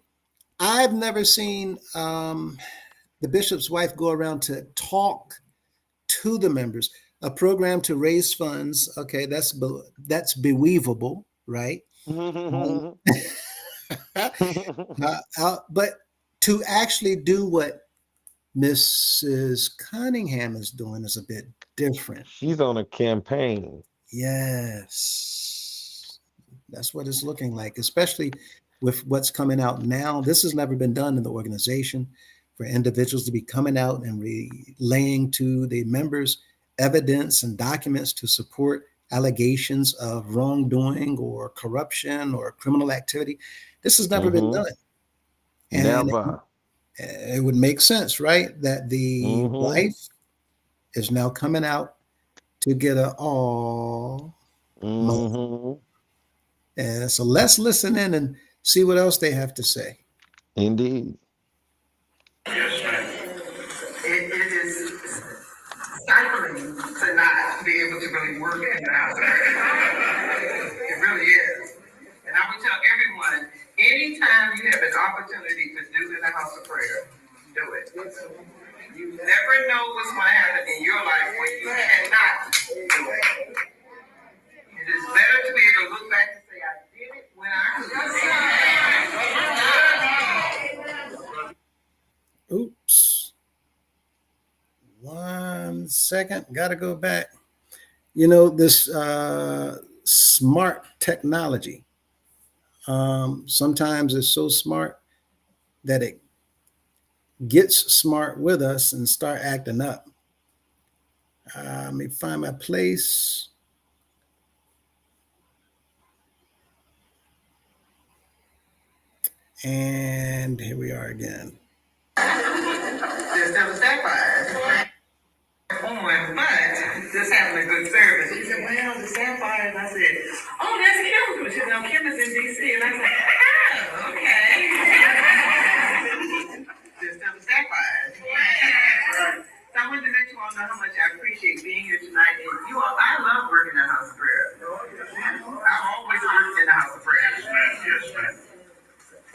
I've never seen the bishop's wife go around to talk to the members. A program to raise funds. Okay, that's beweavable, right? Um, but to actually do what Mrs. Cunningham is doing is a bit different. She's on a campaign. Yes, that's what it's looking like, especially with what's coming out now. This has never been done in the organization, for individuals to be coming out and relaying to the members evidence and documents to support allegations of wrongdoing or corruption or criminal activity. This has never been Hmm. done. And Never. it would make sense, right? That the Hmm. wife is now coming out to get a all moment. Hmm. And so let's listen in and see what else they have to say. Indeed. It is stifling to not be able to really work in the house. It really is. And I would tell everyone, anytime you have an opportunity to do in the house of prayer, do it. You never know what's going to happen in your life when you cannot do it. It is better to be able to look back and say, I did it when I could. Oops. 1 second. Got to go back. You know, this smart technology, sometimes it's so smart that it gets smart with us and start acting up. Let me find my place. And here we are again. There's still a sapphire on, but just having a good service. She said, well, the sapphire. And I said, oh, that's Kim. She said, no, Kim is in D.C. And I said, oh, okay. There's still a sapphire. So I wanted to let you all know how much I appreciate being here tonight. And you all, I love working in the house of prayer. I've always worked in the house of prayer.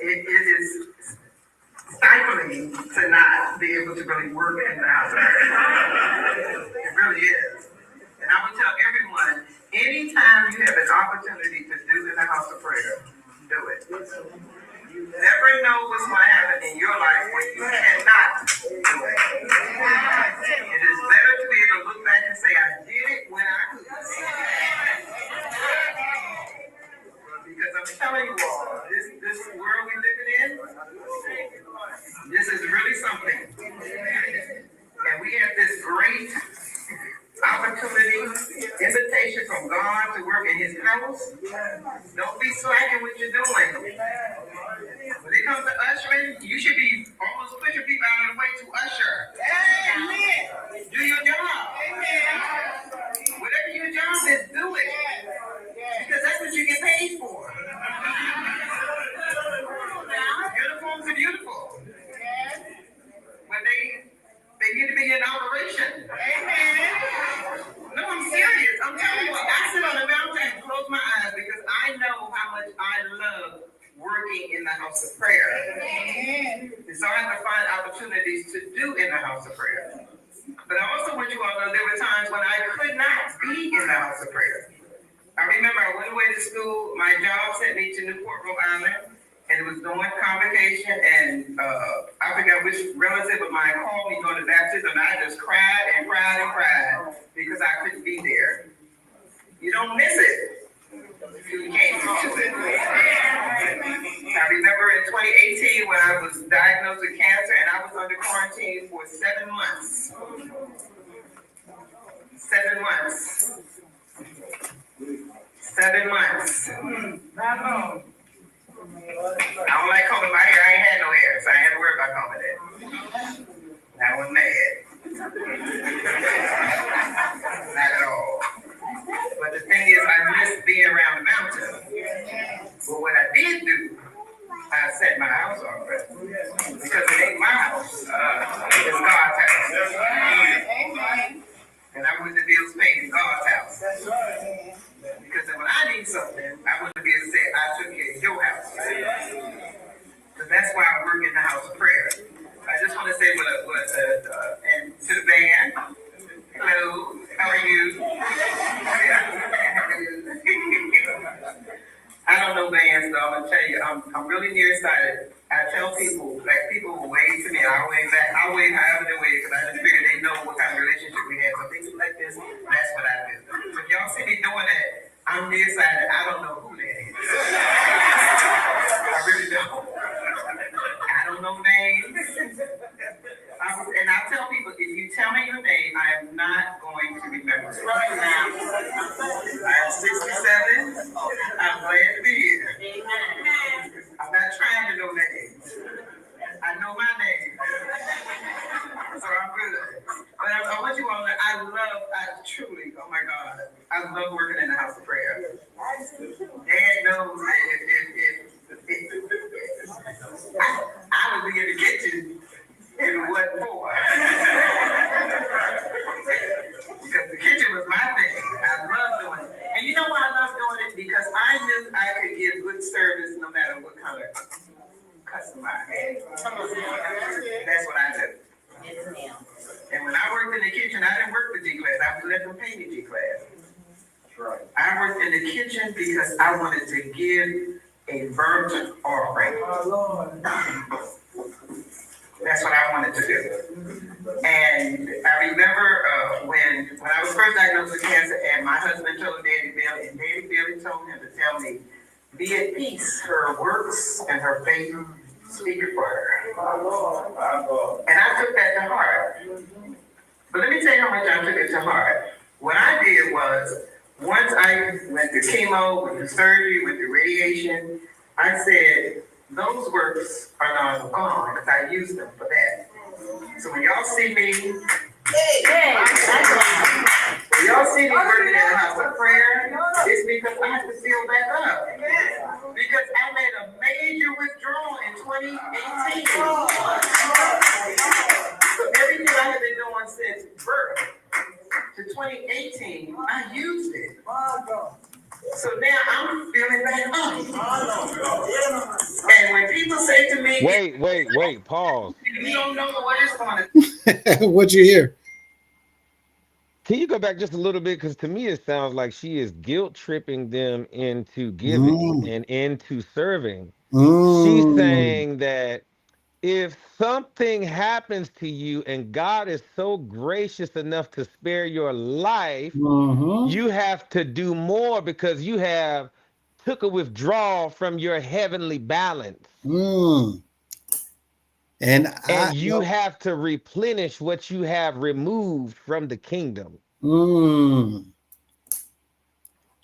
It is stifling to not be able to really work in the house. It really is. And I would tell everyone, anytime you have an opportunity to do in the house of prayer, do it. You never know what's going to happen in your life when you cannot do it. It is better to be able to look back and say, I did it when I could. Because I'm telling you all, this world we live in, this is really something. And we have this great opportunity, invitation from God to work in his house. Don't be slacking what you're doing. When it comes to ushering, you should be almost pushing people out of the way to usher. Amen. Do your job. Amen. Whatever your job is, do it. Because that's what you get paid for. Uniforms are beautiful. But they need to be in operation. find opportunities to do in the house of prayer. But I also want you all to know there were times when I could not be in the house of prayer. I remember I went away to school. My job sent me to Newport, Rhode Island, and it was during convocation. And I forgot which relative of mine called me during the baptism. And I just cried and cried and cried because I couldn't be there. You don't miss it. You can't miss it. I remember in 2018 when I was diagnosed with cancer and I was under quarantine for 7 months. 7 months. 7 months. Not long. I don't like combing my hair. I ain't had no hair, so I ain't had to worry about combing it. I was mad. Not at all. But the thing is, I missed being around the mountain. But what I did do, I set my house on fire. Because it ain't my house. It's God's house. And I wouldn't be able to stay in God's house. Because when I need something, I wouldn't be able to say, I took care of your house. Because that's why I work in the house of prayer. I just want to say and to the band, hello, how are you? I don't know bands, though. I'm going to tell you, I'm really nearsighted. I tell people, like, people will wave to me, I'll wave back. I'll wave however they wave, because I just figure they know what kind of relationship we have. So things like this, that's what I do. So if y'all see me doing that, I'm nearsighted. I don't know who that is. I really don't. I don't know names. And I tell people, if you tell me your name, I am not going to remember it. Right now, I'm 67. I'm glad to be here. I'm not trying to know names. I know my name. So I'm good. But I want you all to know, I truly, oh my God, I love working in the house of prayer. Dad knows I would be in the kitchen if it wasn't for. Because the kitchen was my thing. I love doing it. And you know why I love doing it? Because I knew I could give good service no matter what color customer I had. That's what I do. And when I worked in the kitchen, I didn't work for G-Class. I would let them pay me G-Class. Right. I worked in the kitchen because I wanted to give a burnt offering. That's what I wanted to do. And I remember when I was first diagnosed with cancer, and my husband told Daddy Billy, and Daddy Billy told him to tell me, be at peace, her works and her faith speak for her. And I took that to heart. But let me tell you how much I took it to heart. What I did was, once I went through chemo, with the surgery, with the radiation, I said, those works are not gone because I used them for that. So when y'all see me, working in the house of prayer, it's because I have to fill that up. Because I made a major withdrawal in 2018. So everything I have been doing since birth to 2018, I used it. So now I'm feeling back up. And when people say to me, Wait, pause. You don't know what it's going to do. What'd you hear? Can you go back just a little bit? Because to me, it sounds like she is guilt tripping them into giving and into serving. She's saying that if something happens to you and God is so gracious enough to spare your life, you have to do more because you have took a withdrawal from your heavenly balance. And you have to replenish what you have removed from the kingdom.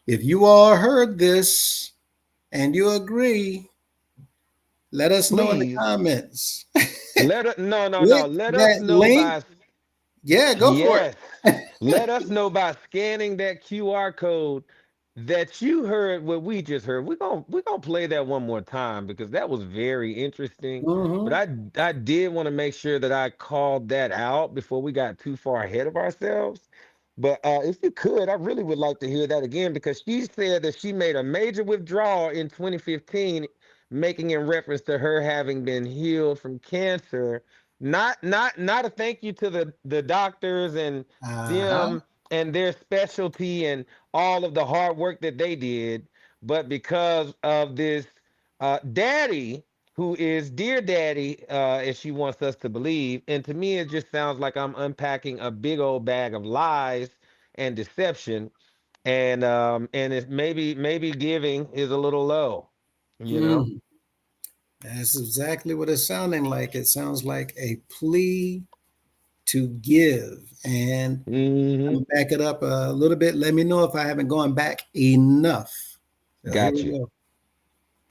If you all heard this and you agree, let us know in the comments. Let us Let us know link. Go for it. Let us know by scanning that QR code that you heard what we just heard. We're gonna play that one more time because that was very interesting. But I did want to make sure that I called that out before we got too far ahead of ourselves. But if you could, I really would like to hear that again because she said that she made a major withdrawal in 2015, making in reference to her having been healed from cancer not a thank you to the doctors and Uh-huh. them and their specialty and all of the hard work that they did, but because of this daddy who is dear daddy, as she wants us to believe. And to me, it just sounds like I'm unpacking a big old bag of lies and deception, and it's maybe giving is a little low, you know. Mm. That's exactly what it's sounding like. It sounds like a plea to give. And Hmm. I'm back it up a little bit. Let me know if I haven't gone back enough. So here Got we you. go.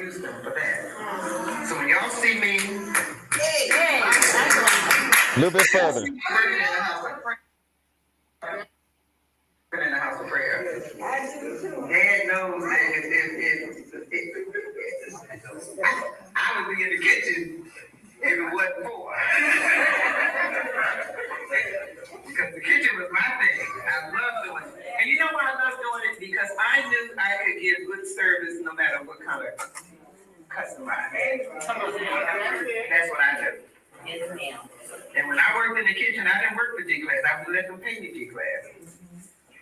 Use them for that. So when y'all see me, A little bit further. working in the house of prayer, working in the house of prayer, Dad knows that I would be in the kitchen if it wasn't for. Because the kitchen was my thing. I love doing it. And you know why I love doing it? Because I knew I could give good service no matter what color customer I had. That's what I do. And when I worked in the kitchen, I didn't work for G Class. I would let them pay me G Class.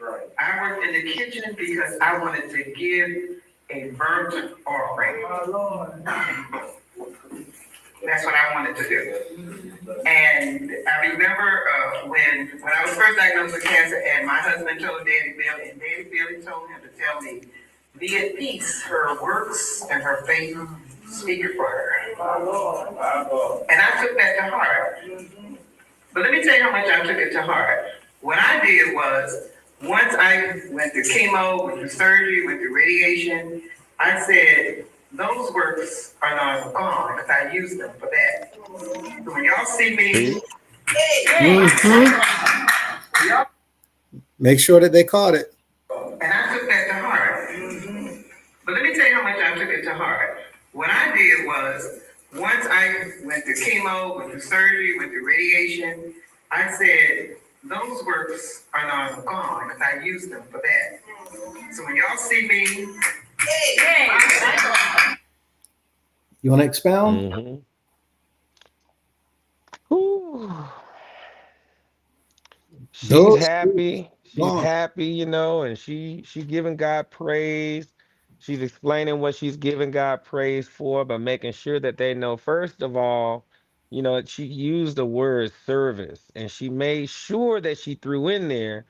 Right. I worked in the kitchen because I wanted to give a burnt offering. That's what I wanted to do. And I remember when I was first diagnosed with cancer, and my husband told Daddy Billy, and Daddy Billy told him to tell me, "Be at peace. Her works and her faith speak for her." And I took that to heart. But let me tell you how much I took it to heart. What I did was, once I went through chemo, went through surgery, went through radiation, I said, those works are not gone because I used them for that. So when y'all see me, Mhm. y'all, Make sure that they caught it. and I took that to heart. But let me tell you how much I took it to heart. What I did was, once I went through chemo, went through surgery, went through radiation, I said, those works are not gone because I used them for that. So when y'all see me, You want to expound? Mm-hmm. Whew. She's Those happy. She's gone. happy, you know, and she giving God praise. She's explaining what she's giving God praise for, but making sure that they know, first of all, you know, she used the word service, and she made sure that she threw in there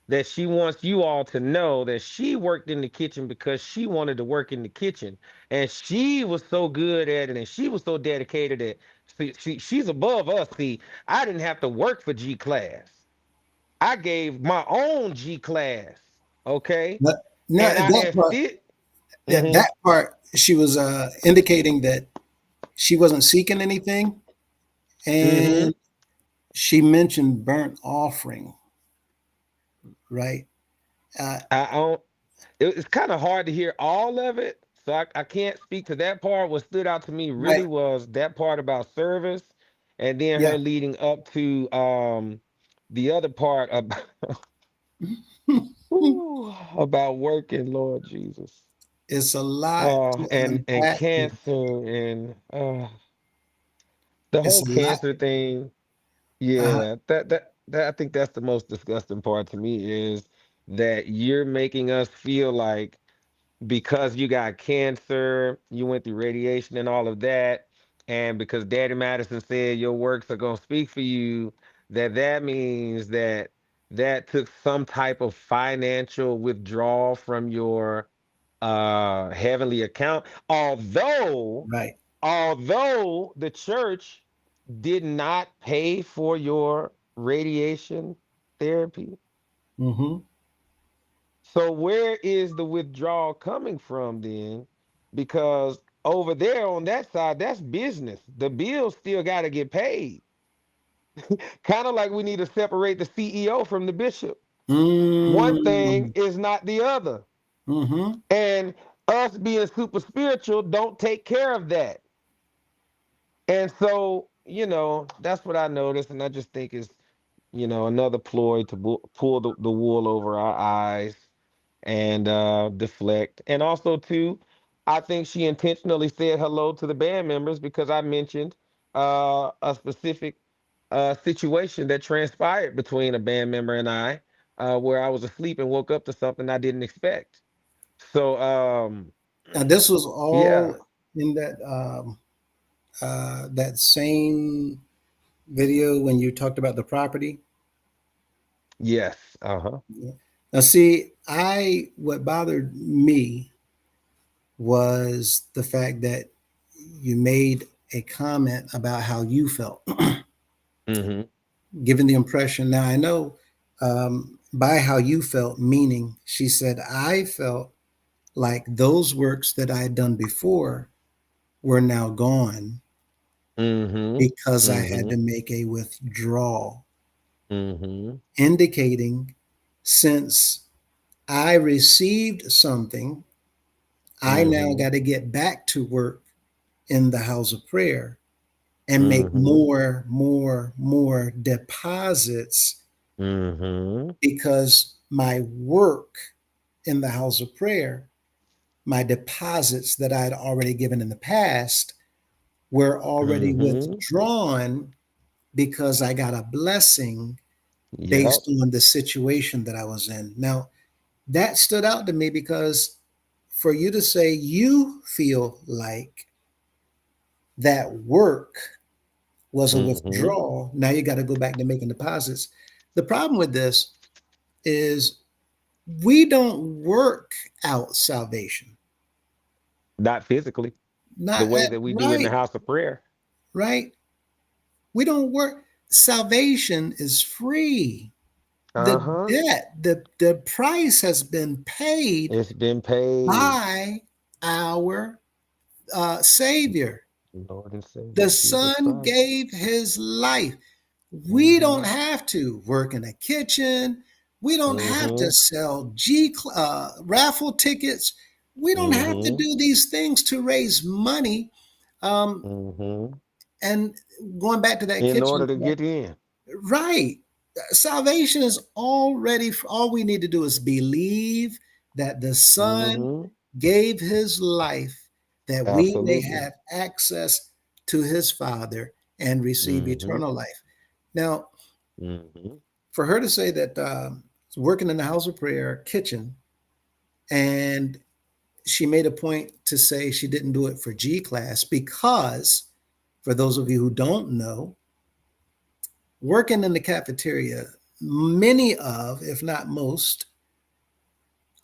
that she wants you all to know that she worked in the kitchen because she wanted to work in the kitchen. And she was so good at it, and she was so dedicated that she's above us. See, I didn't have to work for G Class. I gave my own G Class, okay? But no, And I that have part, still, hmm that part, she was indicating that she wasn't seeking anything, hmm and she mentioned burnt offering, right? Uh, I don't. It's kind of hard to hear all of it, so I can't speak to that part. What stood out to me right. really was that part about service, and then Yeah. her leading up to the other part about about working, Lord Jesus, It's a lot to and unpack here. cancer and the It's whole a lot. cancer thing. Uh, Yeah, that I think that's the most disgusting part to me is that you're making us feel like because you got cancer, you went through radiation and all of that, and because Daddy Madison said your works are gonna speak for you, that means that that took some type of financial withdrawal from your heavenly account. right. Although the church did not pay for your radiation therapy. Hmm. So where is the withdrawal coming from then? Because over there on that side, that's business. The bills still got to get paid. Kind of like we need to separate the CEO from the bishop. One thing Mm-hmm. is not the other. Mm-hmm. And us being super spiritual don't take care of that. And so, you know, that's what I noticed. And I just think it's, you know, another ploy to pull the wool over our eyes and deflect. And also, too, I think she intentionally said hello to the band members because I mentioned a specific situation that transpired between a band member and I, where I was asleep and woke up to something I didn't expect. So, Now, this was yeah, all in that same video when you talked about the property. yes, uh-huh. Now, see, what bothered me was the fact that you made a comment about how you felt, Mm-hmm. giving the impression. Now, I know by how you felt, meaning she said, I felt like those works that I had done before were now gone Mm-hmm. because I had Mm-hmm. to make a withdrawal, Mm-hmm. indicating since I received something, I now Mm-hmm. got to get back to work in the house of prayer and make Mm-hmm. more deposits Mm-hmm. because my work in the house of prayer, my deposits that I had already given in the past were already Mm-hmm. withdrawn because I got a blessing Yep. based on the situation that I was in. Now, that stood out to me because for you to say you feel like that work was a Mm-hmm. withdrawal, now you got to go back to making deposits. The problem with this is we don't work out salvation. Not physically, the Not way that we do in the right, house of prayer. right. We don't work. Salvation is free. The Uh-huh. debt, the price has been paid It's been paid. by our Savior. Lord and Savior The Jesus Son Christ. gave his life. We don't Mm-hmm. have to work in a kitchen. We don't have Mm-hmm. to sell raffle tickets. We don't have to Mm-hmm. do these things to raise money. Um, Mm-hmm. and going back to that In kitchen, order to get in. right? Salvation is already, all we need to do is believe that the Son Mm-hmm. gave his life that we may Absolutely. have access to his Father and receive Mm-hmm. eternal life. Now, Mm-hmm. for her to say that working in the house of prayer kitchen, and she made a point to say she didn't do it for G class because, for those of you who don't know, working in the cafeteria, many of, if not most,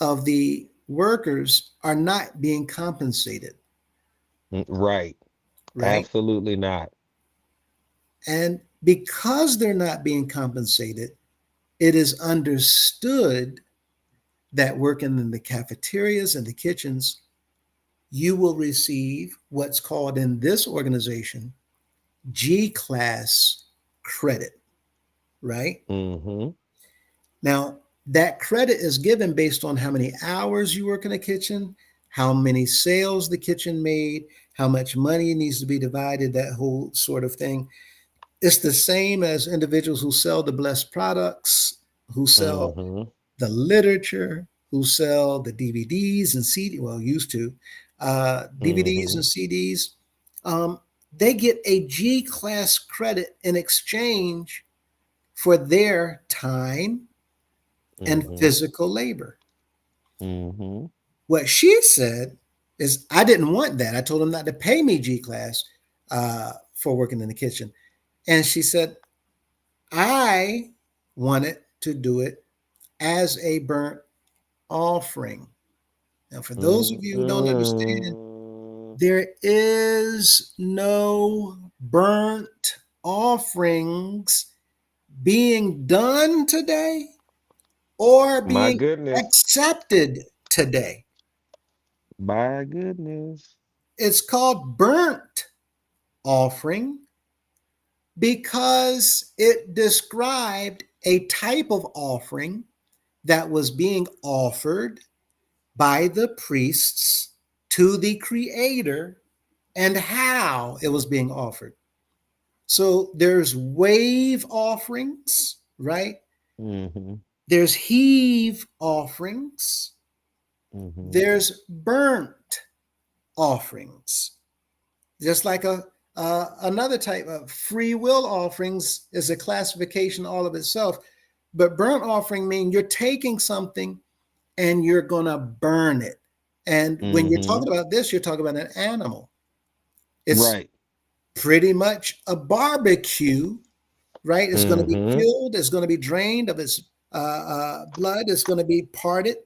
of the workers are not being compensated, Right. right? Absolutely not. And because they're not being compensated, it is understood that working in the cafeterias and the kitchens, you will receive what's called in this organization G class credit, right? Mm-hmm. Now, that credit is given based on how many hours you work in a kitchen, how many sales the kitchen made, how much money needs to be divided, that whole sort of thing. It's the same as individuals who sell the blessed products, who sell Mm-hmm. the literature, who sell the DVDs and CD, well, used to DVDs Mm-hmm. and CDs. Um, they get a G class credit in exchange for their time and Mm-hmm. physical labor. Mm-hmm. What she said is, I didn't want that. I told them not to pay me G class for working in the kitchen. And she said, I wanted to do it as a burnt offering. Now, for those of you who don't understand, Mm-hmm. there is no burnt offerings being done today or My being goodness. accepted today. My goodness. It's called burnt offering because it described a type of offering that was being offered by the priests to the creator and how it was being offered. So there's wave offerings, right? Mm-hmm. There's heave offerings. Mm-hmm. There's burnt offerings. Just like Another type of free will offerings is a classification all of itself. But burnt offering means you're taking something and you're going to burn it. And when you're Mm-hmm. talking about this, you're talking about an animal. It's Right. pretty much a barbecue, right? It's going to be Mm-hmm. killed. It's going to be drained of its blood. It's going to be parted,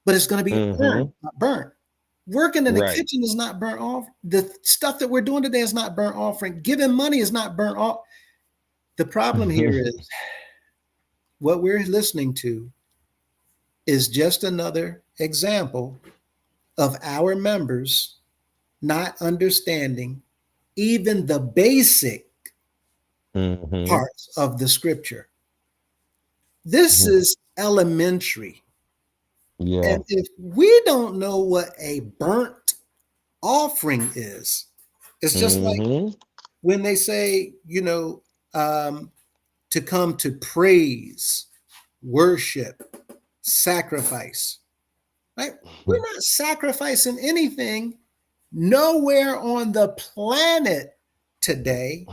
but it's going to be Mm-hmm. burnt. Working in the Right. kitchen is not burnt off. The stuff that we're doing today is not burnt offering. Giving money is not burnt off. The problem here is what we're listening to is just another example of our members not understanding even the basic Mm-hmm. parts of the scripture. This is elementary. Yeah. And if we don't know what a burnt offering is, it's just like Mm-hmm. when they say, to come to praise, worship, sacrifice, right? We're not sacrificing anything nowhere on the planet today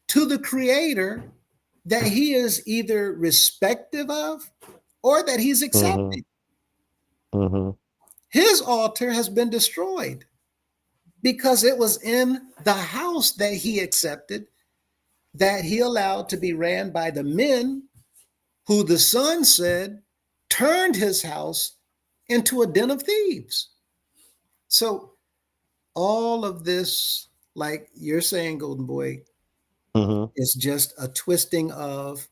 to the creator that he is either respective of or that he's accepting. Mm-hmm. His altar has been destroyed because it was in the house that he accepted, that he allowed to be ran by the men who the son said turned his house into a den of thieves. So all of this, like you're saying, Golden Boy, Mm-hmm. is just a twisting of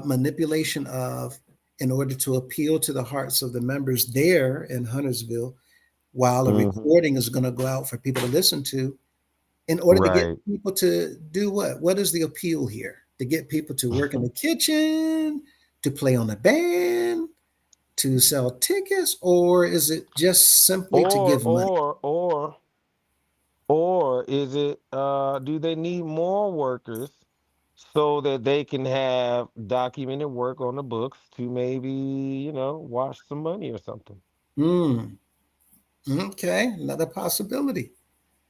manipulation of, in order to appeal to the hearts of the members there in Huntersville, while a Mm-hmm. recording is going to go out for people to listen to, in order to get Right. people to do what? What is the appeal here? To get people to work in the kitchen, to play on a band, to sell tickets, or is it just simply to Or give money? or is it do they need more workers so that they can have documented work on the books to maybe, wash some money or something? Hmm. Okay, another possibility.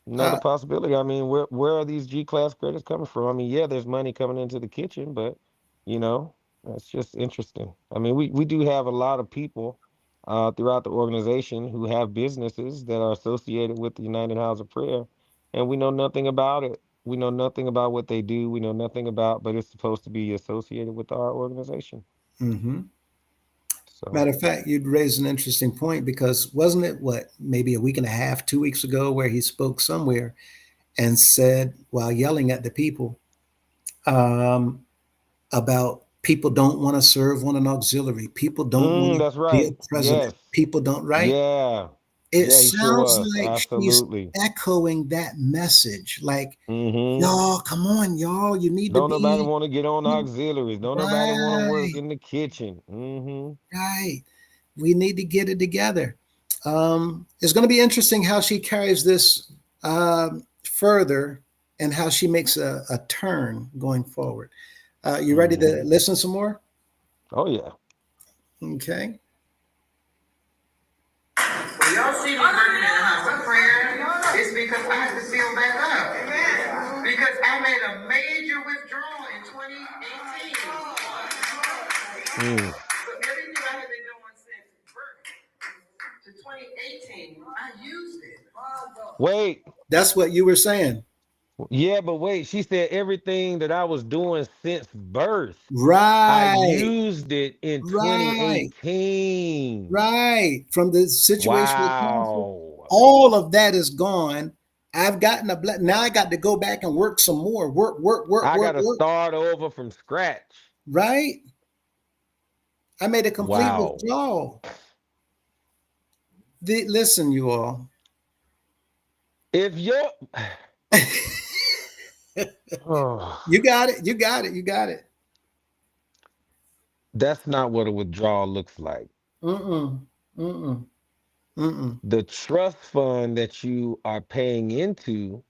Another Uh, possibility. I mean, where are these G class credits coming from? I mean, yeah, there's money coming into the kitchen, but you know, that's just interesting. I mean, we do have a lot of people throughout the organization who have businesses that are associated with the United House of Prayer, and we know nothing about it. We know nothing about what they do. We know nothing about, but it's supposed to be associated with our organization. mhm. So, Matter of fact, you'd raise an interesting point because wasn't it what, maybe a week and a half, 2 weeks ago, where he spoke somewhere and said, while yelling at the people, um, about people don't want to serve on an auxiliary, people don't want to that's be right. a president, Yes. people don't, right? Yeah. It Yeah, he sure sounds was. like she's Absolutely. echoing that message, like, Mm-hmm. y'all, come on, y'all, you need to Don't nobody be want to get on auxiliaries. Don't nobody want to work right, in the kitchen. Mm-hmm. right. We need to get it together. It's going to be interesting how she carries this further and how she makes a turn going forward. You ready Mm-hmm. to listen some more? Oh yeah. Okay. When y'all see me working in the house of prayer, it's because I have to fill back up. Because I made a major withdrawal in 2018. Mm. So everything I have been doing since birth to 2018, I used it. Wait. That's what you were saying. Yeah, but wait. She said everything that I was doing since birth, I Right, used it in right, 2018. right. From the situation with cancer, Wow. all of that is gone. I've gotten now I got to go back and work some more. Work, work, work, I work, gotta work. start over from scratch. Right? I made a complete Wow. withdrawal. Listen, you all. If you're oh, You got it. You got it. You got it. that's not what a withdrawal looks like. Mm-mm. Mm-mm. Mm-mm. The trust fund that you are paying into,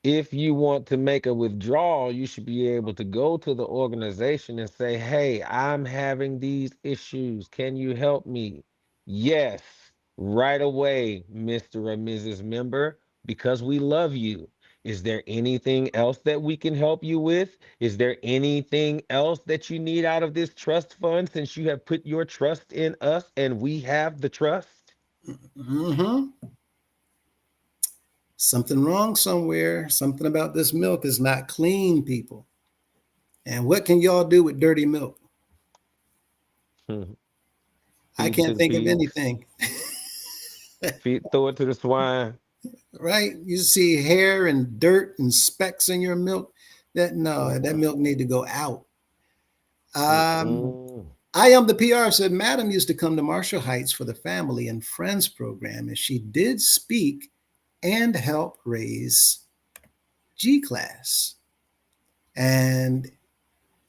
if you want to make a withdrawal, you should be able to go to the organization and say, hey, I'm having these issues. Can you help me? Yes, right away, Mr. or Mrs. Member, because we love you. Is there anything else that we can help you with? Is there anything else that you need out of this trust fund since you have put your trust in us and we have the trust? Mm-hmm. Something wrong somewhere. Something about this milk is not clean, people. And what can y'all do with dirty milk? I Feed it to can't the think of pigs, anything. throw it to the swine. Right? You see hair and dirt and specks in your milk. That milk need to go out. Mm-mm. I am the PR said, Madam used to come to Marshall Heights for the Family and Friends program, and she did speak and help raise G class. And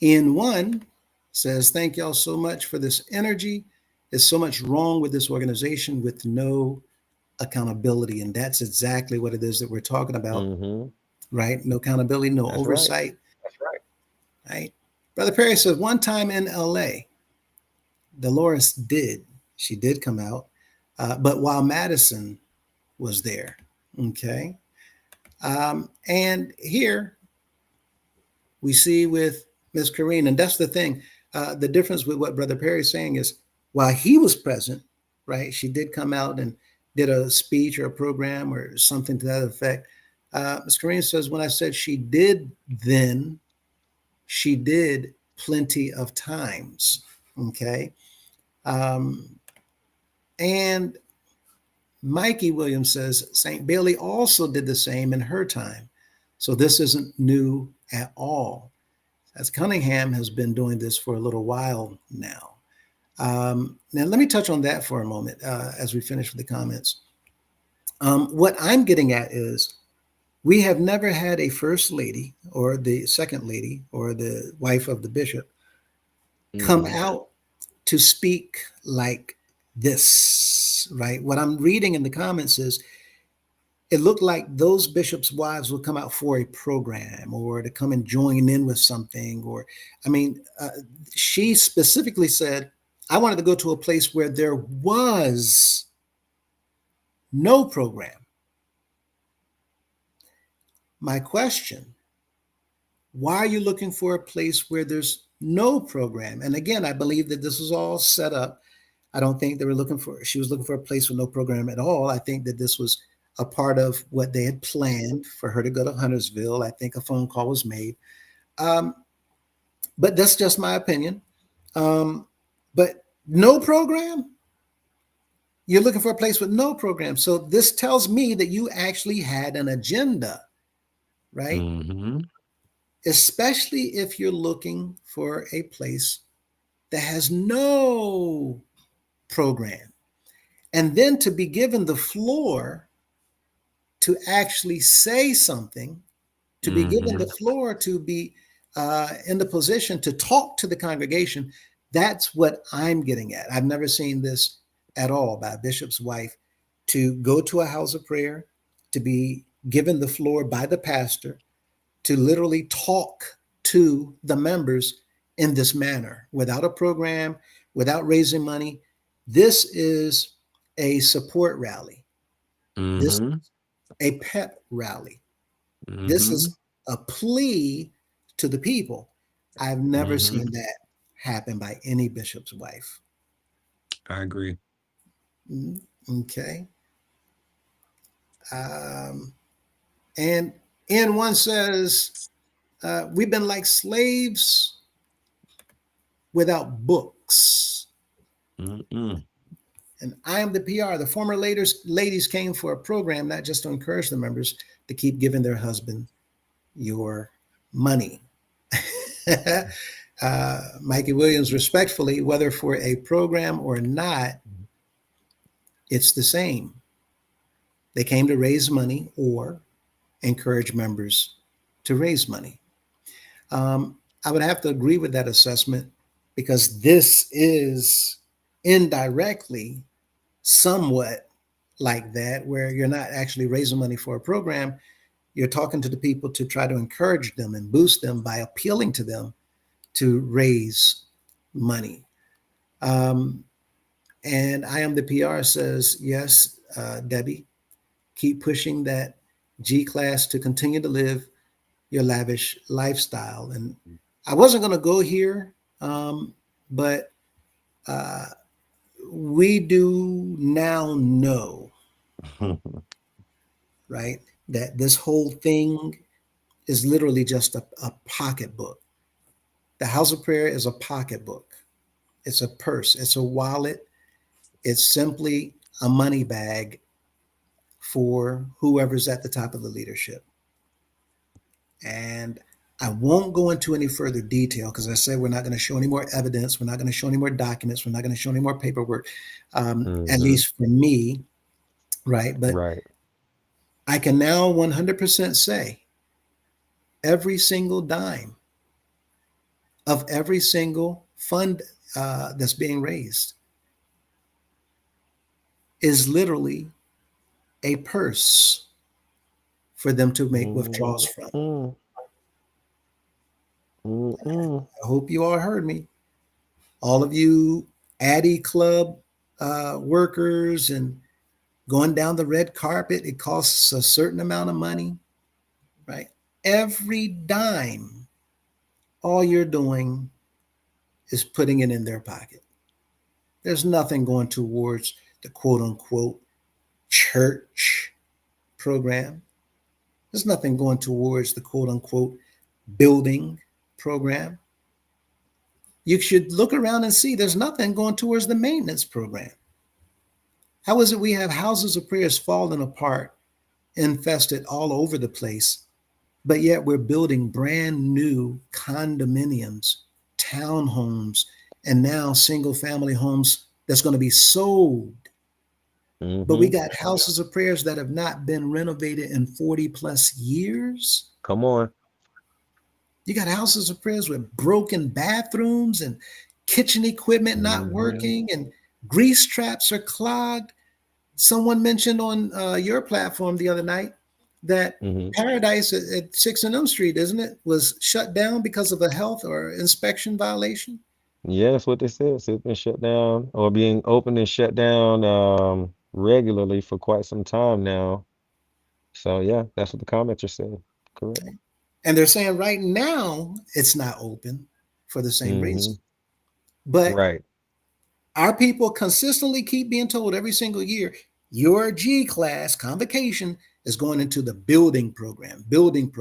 Ian One says, thank y'all so much for this energy. There's so much wrong with this organization with no accountability. And that's exactly what it is that we're talking about, Mm-hmm. right? No accountability, no That's right. oversight. That's right. Brother Perry says, one time in LA, Dolores she did come out, but while Madison was there. Okay. And here we see with Miss Kareen, and that's the thing. The difference with what Brother Perry is saying is while he was present, right, she did come out and did a speech or a program or something to that effect. Miss Kareen says, when I said she did then, she did plenty of times. Okay. And Mikey Williams says St. Bailey also did the same in her time. So this isn't new at all. As Cunningham has been doing this for a little while now. Now, let me touch on that for a moment as we finish with the comments. What I'm getting at is we have never had a first lady or the second lady or the wife of the bishop come out to speak like this, right? What I'm reading in the comments is it looked like those bishops' wives would come out for a program or to come and join in with something. Or, I mean, she specifically said, I wanted to go to a place where there was no program. My question, why are you looking for a place where there's no program? And again, I believe that this was all set up. I don't think she was looking for a place with no program at all. I think that this was a part of what they had planned for her to go to Huntersville. I think a phone call was made. But that's just my opinion. But no program? You're looking for a place with no program. So this tells me that you actually had an agenda, right? Mm-hmm. Especially if you're looking for a place that has no program. And then to be given the floor to actually say something, to be given the floor to be in the position to talk to the congregation, that's what I'm getting at. I've never seen this at all by a bishop's wife to go to a house of prayer, to be given the floor by the pastor, to literally talk to the members in this manner, without a program, without raising money. This is a support rally. This is a pep rally. This is a plea to the people. I've never seen that happen by any bishop's wife. I agree. Okay. And N1 says, we've been like slaves without books. And I am the PR. The former ladies came for a program, not just to encourage the members to keep giving their husband your money. Mikey Williams, respectfully, whether for a program or not, it's the same. They came to raise money or encourage members to raise money. I would have to agree with that assessment because this is indirectly somewhat like that, where you're not actually raising money for a program. You're talking to the people to try to encourage them and boost them by appealing to them to raise money. And I am the PR says, yes, Debbie, keep pushing that G Class to continue to live your lavish lifestyle. And I wasn't going to go here, but uh, we do now know, right, that this whole thing is literally just a pocketbook. The House of Prayer is a pocketbook. It's a purse. It's a wallet. It's simply a money bag for whoever's at the top of the leadership. And I won't go into any further detail because I said we're not going to show any more evidence. We're not going to show any more documents. We're not going to show any more paperwork, at least for me, right? But Right. I can now 100% say every single dime of every single fund that's being raised is literally a purse for them to make withdrawals from. I hope you all heard me. All of you Addy Club workers and going down the red carpet, it costs a certain amount of money, right? Every dime, all you're doing is putting it in their pocket. There's nothing going towards the quote unquote church program. There's nothing going towards the quote unquote building program. You should look around and see there's nothing going towards the maintenance program. How is it we have houses of prayers falling apart, infested all over the place, but yet we're building brand new condominiums, townhomes, and now single family homes that's going to be sold. But we got houses of prayers that have not been renovated in 40 plus years. Come on. You got houses of prayers with broken bathrooms and kitchen equipment not working and grease traps are clogged. Someone mentioned on your platform the other night that Paradise at 6th and M Street, isn't it, was shut down because of a health or inspection violation? Yeah, that's what they said. So it's been shut down or being opened and shut down regularly for quite some time now. So yeah, that's what the comments are saying. Correct. And they're saying right now it's not open for the same reason. But Right. our people consistently keep being told every single year, your G class convocation is going into the building program, building.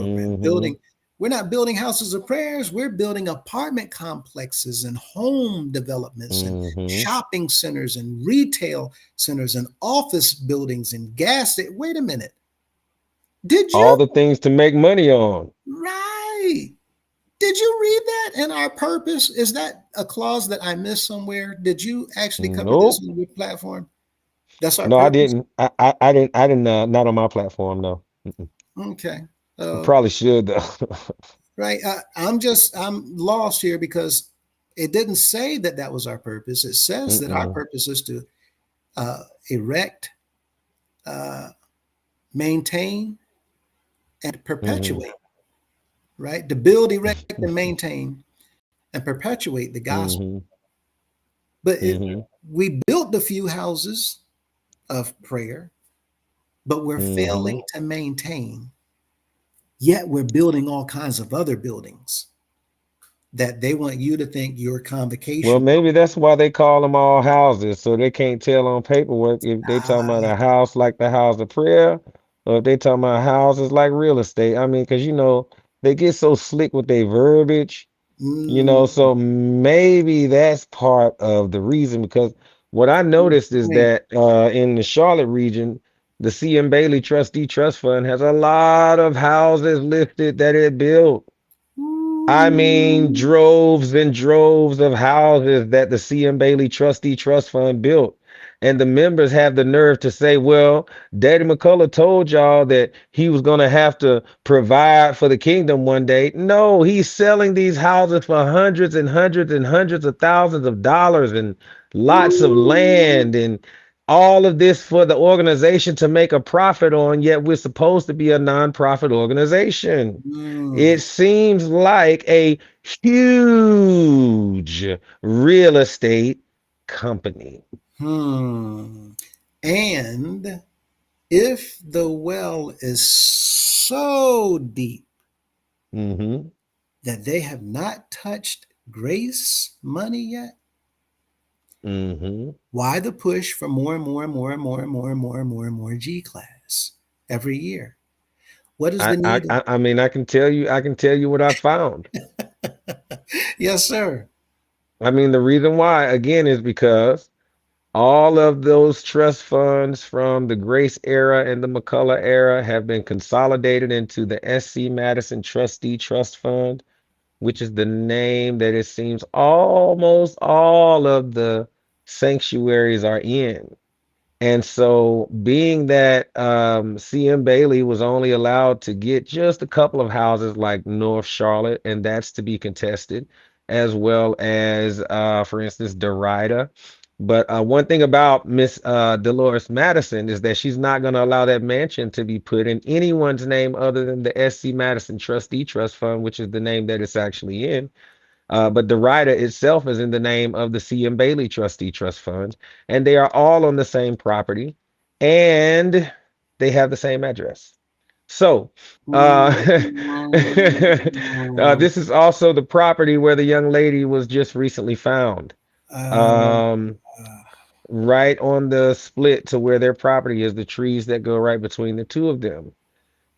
We're not building houses of prayers. We're building apartment complexes and home developments and shopping centers and retail centers and office buildings and gas. Wait a minute. Did you? All the things to make money on. Right. Did you read that in our purpose? Is that a clause that I missed somewhere? Did you actually cover this on your platform? That's our No, purpose? I didn't. I didn't. Not on my platform. No. Okay. Probably should though. Right. I'm lost here because it didn't say that that was our purpose. It says that our purpose is to erect, maintain, and perpetuate. Right? To build, erect, and maintain, and perpetuate the gospel. But we built a few houses of prayer, but we're failing to maintain. Yet we're building all kinds of other buildings that they want you to think your convocation. Well, maybe that's why they call them all houses, so they can't tell on paperwork if they talking about a house like the house of prayer, or if they talking about houses like real estate. I mean, because they get so slick with their verbiage, so maybe that's part of the reason. Because what I noticed is that in the Charlotte region, the C.M. Bailey Trustee Trust Fund has a lot of houses listed that it built. I mean, droves and droves of houses that the C.M. Bailey Trustee Trust Fund built. And the members have the nerve to say, well, Daddy McCullough told y'all that he was going to have to provide for the kingdom one day. No, he's selling these houses for hundreds and hundreds and hundreds of thousands of dollars and lots of land and all of this for the organization to make a profit on, yet we're supposed to be a nonprofit organization. It seems like a huge real estate company. And if the well is so deep Mm-hmm. that they have not touched grace money yet, Mm-hmm. why the push for more and more and more and more and more and more and more and more G class every year? What is the need? I mean, I can tell you what I found. Yes, sir. I mean, the reason why, again, is because all of those trust funds from the Grace era and the McCullough era have been consolidated into the SC Madison Trustee Trust Fund, which is the name that it seems almost all of the sanctuaries are in. And so, being that CM Bailey was only allowed to get just a couple of houses like North Charlotte, and that's to be contested, as well as, for instance, Derrida. But one thing about Miss Dolores Madison is that she's not going to allow that mansion to be put in anyone's name other than the SC Madison Trustee Trust Fund, which is the name that it's actually in. But the rider itself is in the name of the C.M. Bailey Trustee Trust Fund, and they are all on the same property, and they have the same address. So, this is also the property where the young lady was just recently found. Uh, Um, right on the split to where their property is, the trees that go right between the two of them.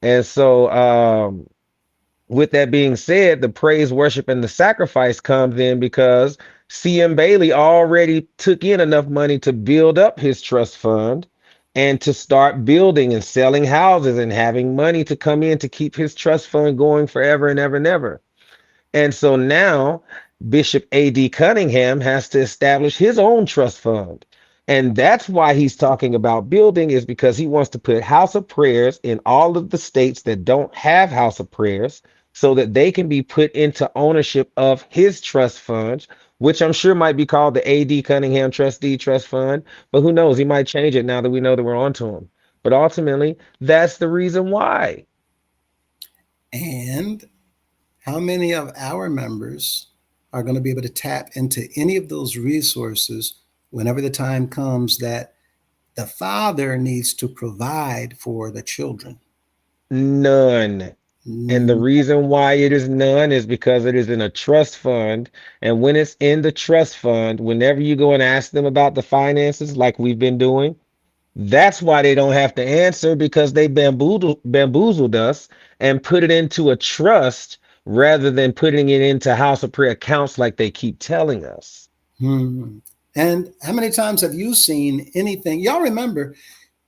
And so, with that being said, the praise, worship, and the sacrifice comes in because CM Bailey already took in enough money to build up his trust fund and to start building and selling houses and having money to come in to keep his trust fund going forever and ever and ever. And so now Bishop A.D. Cunningham has to establish his own trust fund. And that's why he's talking about building, is because he wants to put house of prayers in all of the states that don't have house of prayers so that they can be put into ownership of his trust funds, which I'm sure might be called the A.D. Cunningham Trustee Trust Fund. But who knows? He might change it now that we know that we're onto him. But ultimately, that's the reason why. and how many of our members are going to be able to tap into any of those resources whenever the time comes that the father needs to provide for the children? None. And the Mm, reason why it is none is because it is in a trust fund. And when it's in the trust fund, whenever you go and ask them about the finances, like we've been doing, that's why they don't have to answer, because they bamboozled us and put it into a trust rather than putting it into House of Prayer accounts like they keep telling us. hmm. And how many times have you seen anything? Y'all remember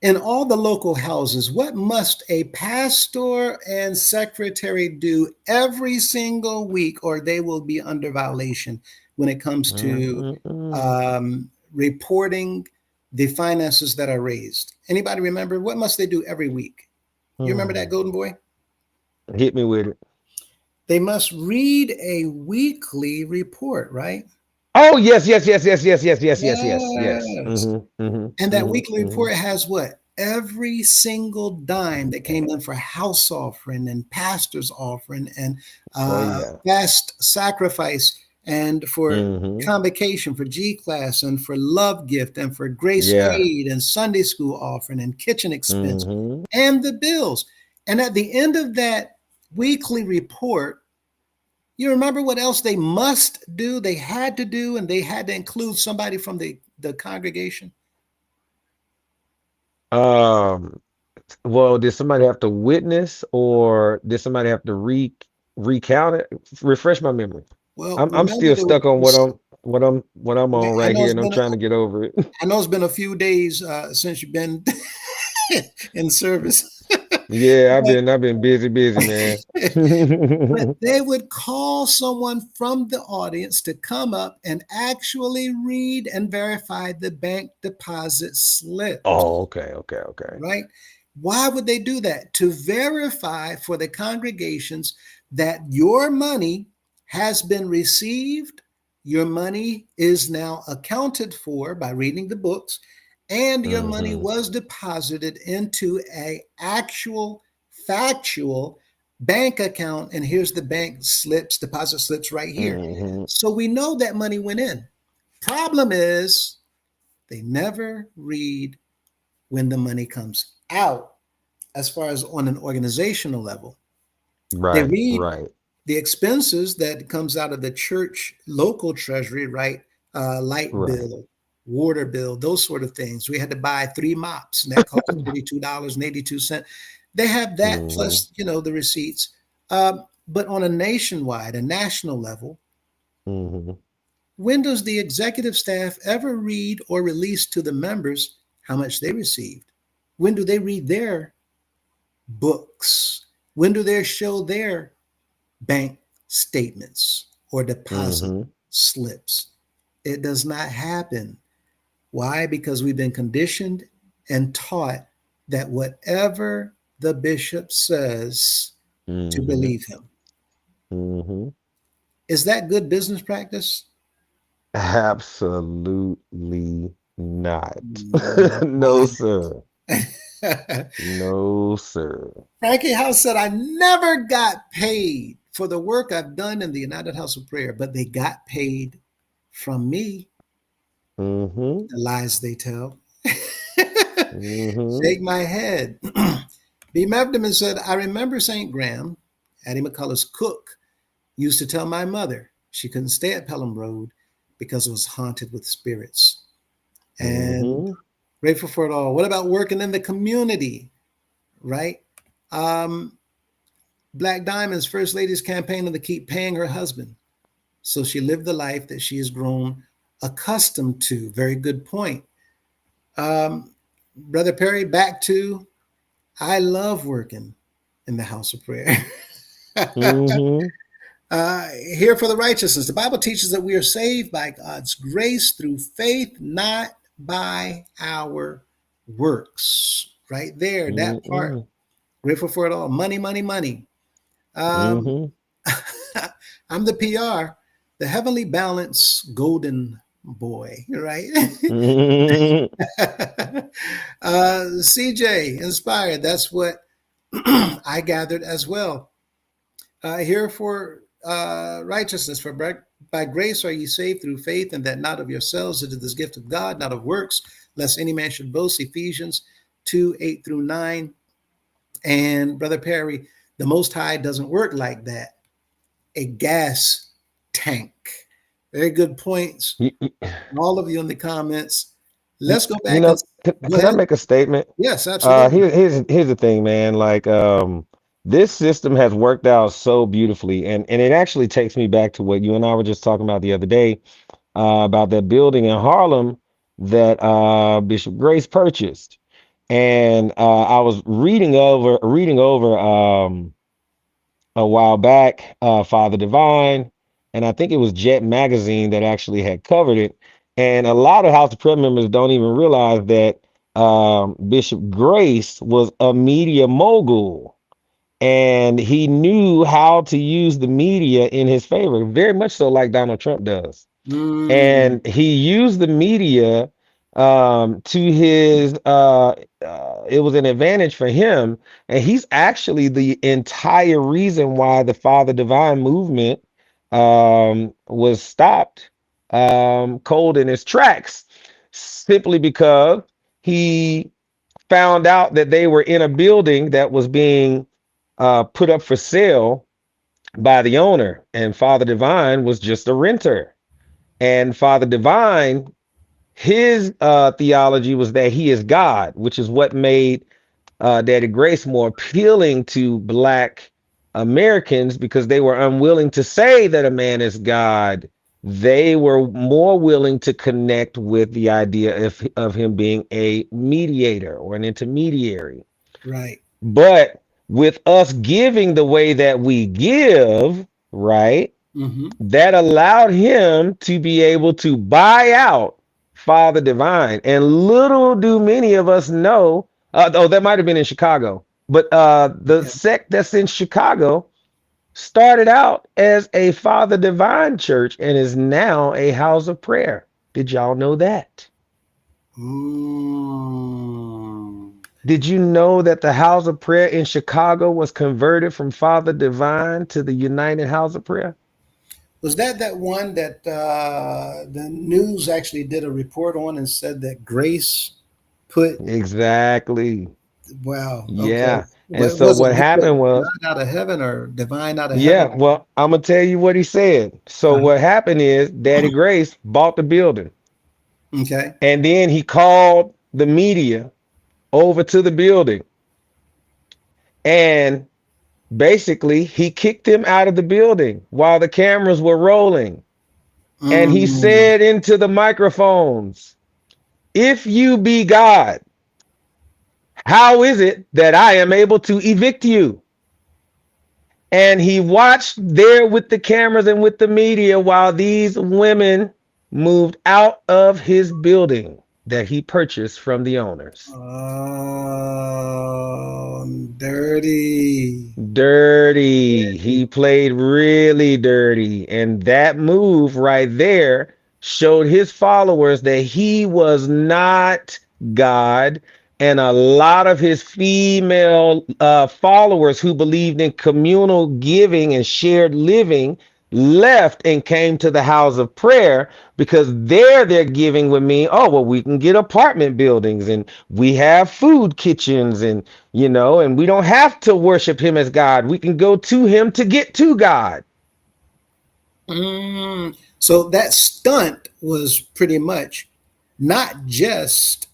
in all the local houses, what must a pastor and secretary do every single week, or they will be under violation when it comes to Mm-mm-mm. reporting the finances that are raised? Anybody remember what must they do every week? You remember that, Hmm. Golden Boy? Hit me with it. They must read a weekly report, right? Oh, yes, yes, yes, yes, yes, yes, yes, yes, yes, yes. Yes. Mm-hmm, And mm-hmm, that mm-hmm, weekly mm-hmm. report has what? Every single dime that came in for house offering and pastor's offering and Oh, yeah. fast sacrifice and for Mm-hmm. convocation, for G class and for love gift and for grace Yeah. aid and Sunday school offering and kitchen expense Mm-hmm. and the bills. And at the end of that weekly report, you remember what else they must do, they had to do, and they had to include somebody from the congregation? Um, well, did somebody have to witness, or did somebody have to recount it? Refresh my memory. Well, I'm remember still there stuck on was, what I'm on I right know here, it's and I'm been trying to get over it. I know it's been a few days since you've been in service, Yeah, but, I've been busy, man. but they would call someone from the audience to come up and actually read and verify the bank deposit slips, Oh, okay, okay, okay. right? Why would they do that? To verify for the congregations that your money has been received, your money is now accounted for by reading the books, and your money Mm-hmm. was deposited into a actual factual bank account. And here's the bank slips, deposit slips right here. Mm-hmm. So we know that money went in. Problem is they never read when the money comes out as far as on an organizational level. They Right, read right, the expenses that comes out of the church local treasury, right? Light right. bill, water bill, those sort of things. We had to buy 3 mops, and that cost $32.82. They have that Mm-hmm. plus, the receipts. But on a nationwide, a national level, Mm-hmm. when does the executive staff ever read or release to the members how much they received? When do they read their books? When do they show their bank statements or deposit Mm-hmm. slips? It does not happen. Why? Because we've been conditioned and taught that whatever the bishop says, to Mm-hmm. believe him. Mm-hmm. Is that good business practice? Absolutely not. No, Mm. sir. No, sir. Frankie House said, I never got paid for the work I've done in the United House of Prayer, but they got paid from me. Mm-hmm. The lies they tell. Mm-hmm. Shake my head. B. Mevdeman said, I remember St. Graham, Addie McCullough's cook, used to tell my mother she couldn't stay at Pelham Road because it was haunted with spirits. And Mm-hmm. grateful for it all. What about working in the community, right? Um, Black Diamond's First Lady's campaign to keep paying her husband. So she lived the life that she has grown accustomed to. Very good point. Brother Perry, back to I love working in the house of prayer. Mm-hmm. Here for the righteousness. The Bible teaches that we are saved by God's grace through faith, not by our works. Right there, that part. Mm-hmm. Grateful for it all. Money, money, money. Um, Mm-hmm. I'm the PR, the heavenly balance golden boy, right? Mm-hmm. CJ, inspired. That's what I gathered as well. Here for righteousness, for by grace are ye saved through faith, and that not of yourselves, it is the gift of God, not of works, lest any man should boast. Ephesians 2:8-9. And Brother Perry, the Most High doesn't work like that. A gas tank. Very good points. You, All of you in the comments. you, Let's go you back and know, go can I ahead. make a statement? Yes, absolutely. Here's the thing, man. Like, this system has worked out so beautifully, and it actually takes me back to what you and I were just talking about the other day, about that building in Harlem that Bishop Grace purchased. And I was reading over a while back, Father Divine, and I think it was Jet Magazine that actually had covered it. And a lot of House of Prayer members don't even realize that Bishop Grace was a media mogul, and he knew how to use the media in his favor, very much so like Donald Trump does. Mm, And he used the media to his it was an advantage for him, and he's actually the entire reason why the Father Divine movement was stopped cold in his tracks, simply because he found out that they were in a building that was being put up for sale by the owner, and Father Divine was just a renter. And Father Divine, his theology was that he is God, which is what made Daddy Grace more appealing to Black Americans, because they were unwilling to say that a man is God. They were more willing to connect with the idea of him being a mediator or an intermediary. right. But with us giving the way that we give, right? Mm-hmm. That allowed him to be able to buy out Father Divine. And little do many of us know, oh, that might have been in Chicago, but the Okay. sect that's in Chicago started out as a Father Divine church and is now a house of prayer. Did y'all know that? Mm. Did you know that the house of prayer in Chicago was converted from Father Divine to the United House of Prayer? Was that one that the news actually did a report on and said that Grace put Exactly. Wow. Okay. Yeah. And so Was it what happened was, God out of heaven or divine out of yeah, heaven? well, I'm gonna tell you what he said. So Uh, what happened is Daddy Grace bought the building, okay. and then he called the media over to the building, and basically he kicked him out of the building while the cameras were rolling. And he Mm. said into the microphones, "If you be God, how is it that I am able to evict you?" And he watched there with the cameras and with the media while these women moved out of his building that he purchased from the owners. Dirty. Dirty. He played really dirty. And that move right there showed his followers that he was not God. And a lot of his female followers who believed in communal giving and shared living left and came to the house of prayer because there they're giving with me. Oh, well, we can get apartment buildings and we have food kitchens and and we don't have to worship him as God. We can go to him to get to God. So that stunt was pretty much not just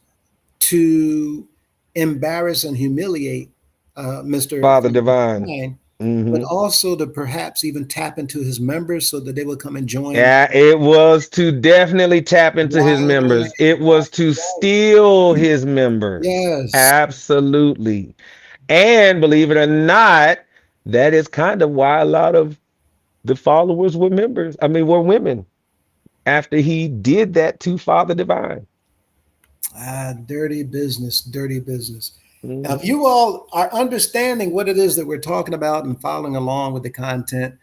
to embarrass and humiliate Mr. Father Divine. Divine, but Mm-hmm. also to perhaps even tap into his members so that they would come and join. Yeah, it was to definitely tap into his Right, members. It was to steal his members. yes. Absolutely. And believe it or not, that is kind of why a lot of the followers were members. I mean, were women after he did that to Father Divine. Dirty business, dirty business. Now, if Mm-hmm. you all are understanding what it is that we're talking about and following along with the content,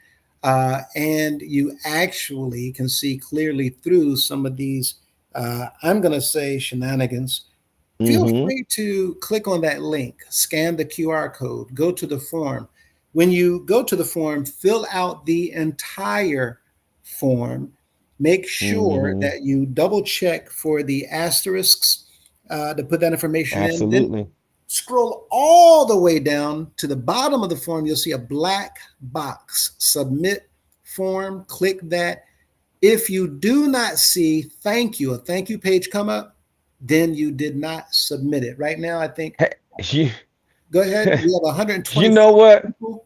and you actually can see clearly through some of these, I'm going to say shenanigans, feel Mm-hmm. free to click on that link, scan the QR code, go to the form. When you go to the form, fill out the entire form. Make sure Mm-hmm. that you double check for the asterisks to put that information in. Then Absolutely. scroll all the way down to the bottom of the form. You'll see a black box, submit form. Click that. If you do not see a thank you page come up, then you did not submit it. Right now, I think, Hey, you, go ahead. We have you 124 know what? people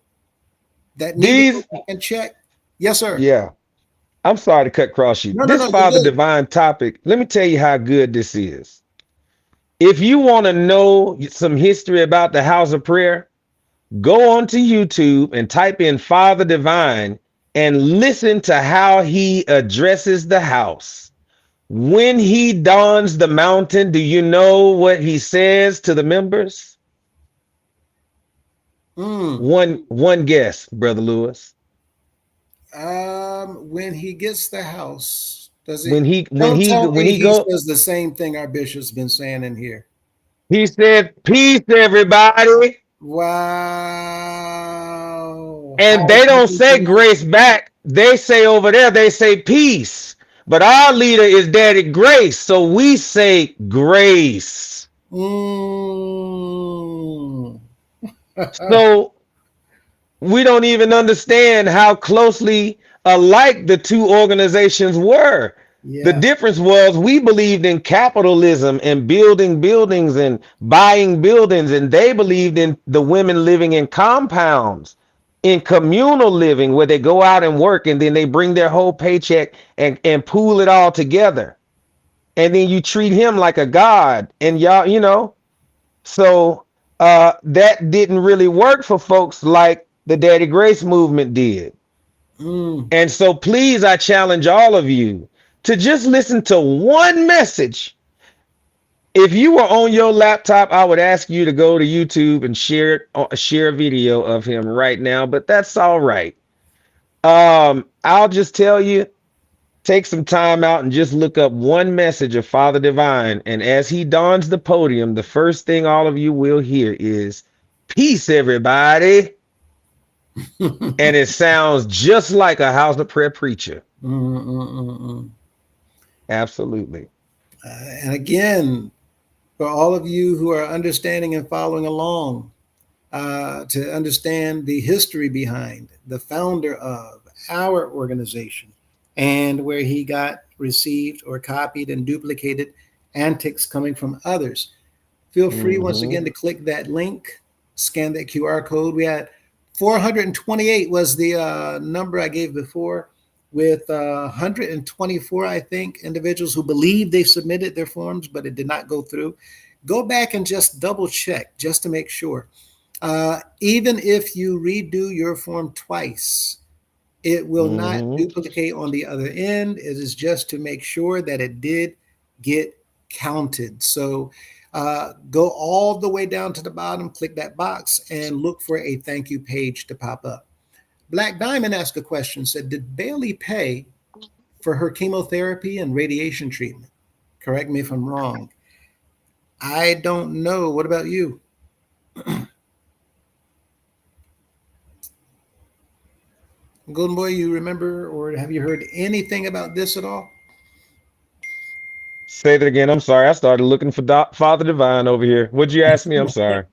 that need to go These, back and check. Yes, sir. yeah. I'm sorry to cut across you. No, no, This no, you're Father good. Divine topic, let me tell you how good this is. If you want to know some history about the house of prayer, go onto YouTube and type in Father Divine and listen to how he addresses the house. When he dons the mountain, do you know what he says to the members? Mm. One guess, Brother Lewis. When he gets the house, does he? When he when Don't he tell when me he he go, says the same thing our bishop's been saying in here. he said, "Peace, everybody." Wow. And they don't say grace back. They say over there, they say peace. But our leader is Daddy Grace, so we say grace. Mm. So we don't even understand how closely alike the two organizations were. The Yeah. difference was we believed in capitalism and building buildings and buying buildings, and they believed in the women living in compounds, in communal living where they go out and work and then they bring their whole paycheck and pool it all together. And then you treat him like a god. And y'all. So that didn't really work for folks like the Daddy Grace movement did. Mm. And so please, I challenge all of you to just listen to one message. If you were on your laptop, I would ask you to go to YouTube and share a video of him right now, but that's all right. I'll just tell you, take some time out and just look up one message of Father Divine. And as he dons the podium, the first thing all of you will hear is peace, everybody. And it sounds just like a house of prayer preacher. Mm. Absolutely. And again, For all of you who are understanding and following along, to understand the history behind the founder of our organization and where he got received or copied and duplicated antics coming from others. Feel free once Mm-hmm. again to click that link, scan that QR code. We had 428 was the number I gave before, with 124, I think, individuals who believe they submitted their forms, but it did not go through. Go back and just double check just to make sure. Even if you redo your form twice, it will not Mm-hmm. duplicate on the other end. It is just to make sure that it did get counted. So go all the way down to the bottom, click that box, and look for a thank you page to pop up. Black Diamond asked a question, said, did Bailey pay for her chemotherapy and radiation treatment? Correct me if I'm wrong. I don't know. What about you? Golden Boy, you remember or have you heard anything about this at all? Say that again. I'm sorry. I started looking for Father Divine over here. What'd you ask me? I'm sorry.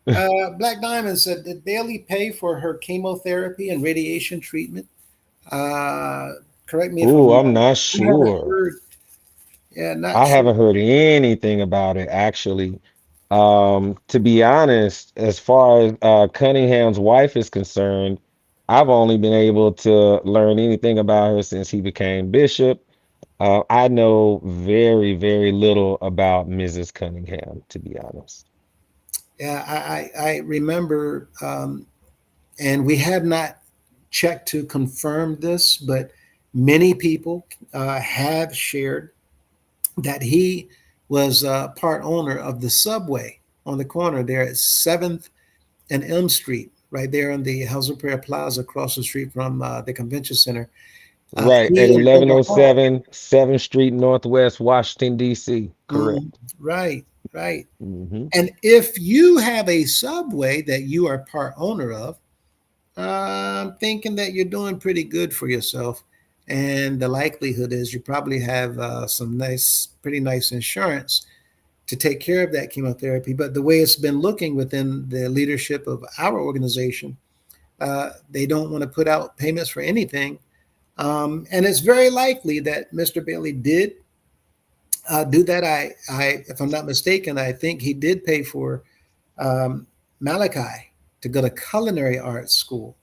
Black Diamond said, did Bailey pay for her chemotherapy and radiation treatment? Uh, Correct me if I'm Ooh, I'm wrong. not I haven't sure. heard. Yeah, not I sure. haven't heard anything about it actually. To be honest, as far as Cunningham's wife is concerned, I've only been able to learn anything about her since he became bishop. I know very, very little about Mrs. Cunningham, to be honest. Yeah, I remember, and we have not checked to confirm this, but many people have shared that he was part owner of the subway on the corner there at 7th and Elm Street, right there on the House of Prayer Plaza across the street from the convention center. Right, He at and Omaha. 1107 7th Street Northwest, Washington, D.C. Mhm. Correct. Right, right. Hmm. And if you have a subway that you are part owner of, I'm thinking that you're doing pretty good for yourself. And the likelihood is you probably have some nice, pretty nice insurance to take care of that chemotherapy. But the way it's been looking within the leadership of our organization, they don't want to put out payments for anything. And it's very likely that Mr. Bailey did do that. If I'm not mistaken, I think he did pay for Malachi to go to culinary arts school.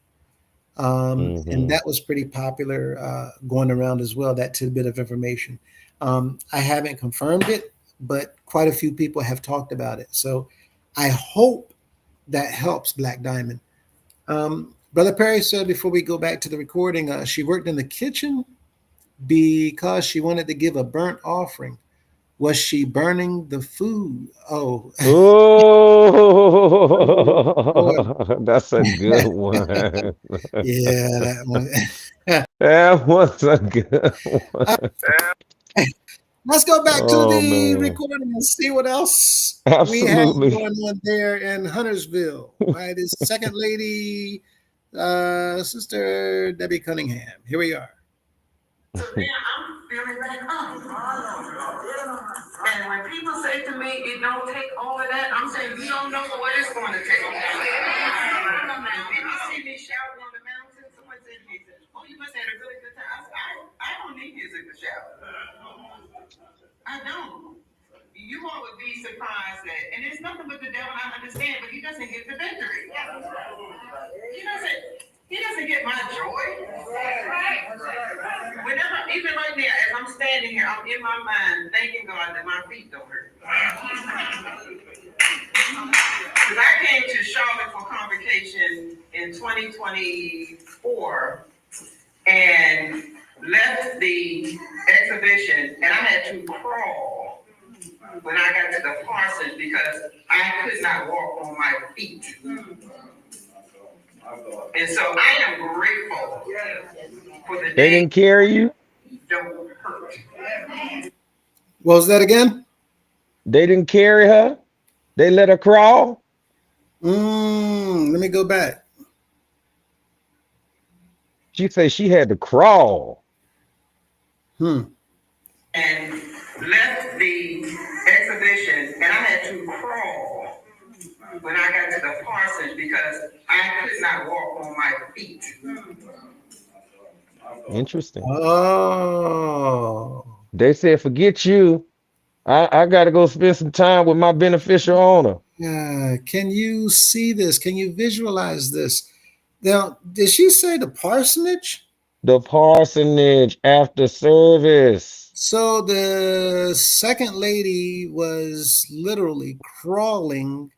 And Hmm. that was pretty popular going around as well, that tidbit of information. I haven't confirmed it, but quite a few people have talked about it. So I hope that helps Black Diamond. Brother Perry said before we go back to the recording, she worked in the kitchen because she wanted to give a burnt offering. Was she burning the food? Oh, boy. Oh, that's a good one. Yeah, that one. That was a good Uh, one. Let's go back to Oh the man, recording and see what else we have absolutely. going on there in Huntersville. Right, is Second Lady, Sister Debbie Cunningham. Here we are. So now I'm feeling back up. And when people say to me, it don't take all of that, I'm saying, you don't know what it's going to take. People see me shouting on the mountain, someone said to me, oh, you must have had a really good time. I said, I don't need music to shout. I don't. You all would be surprised that, and it's nothing but the devil, I understand, but he doesn't get the victory. He doesn't get my joy. Whenever, even right now, as I'm standing here, I'm in my mind thanking God that my feet don't hurt. Because I came to Charlotte for convocation in 2024 and left the exhibition, and I had to crawl when I got to the Parsons because I could not walk on my feet. And so I am grateful for the They day didn't carry you. don't hurt. What was that again? They didn't carry her. They let her crawl. Let me go back. She said she had to crawl. Hmm. And left the exhibition. exhibition, and I had to crawl when I got to the parsonage because I could not walk on my feet. Interesting. Oh, They said, forget you. I got to go spend some time with my beneficial owner. yeah. Can you see this? Can you visualize this? Now, did she say the parsonage? The parsonage after service. So the second lady was literally crawling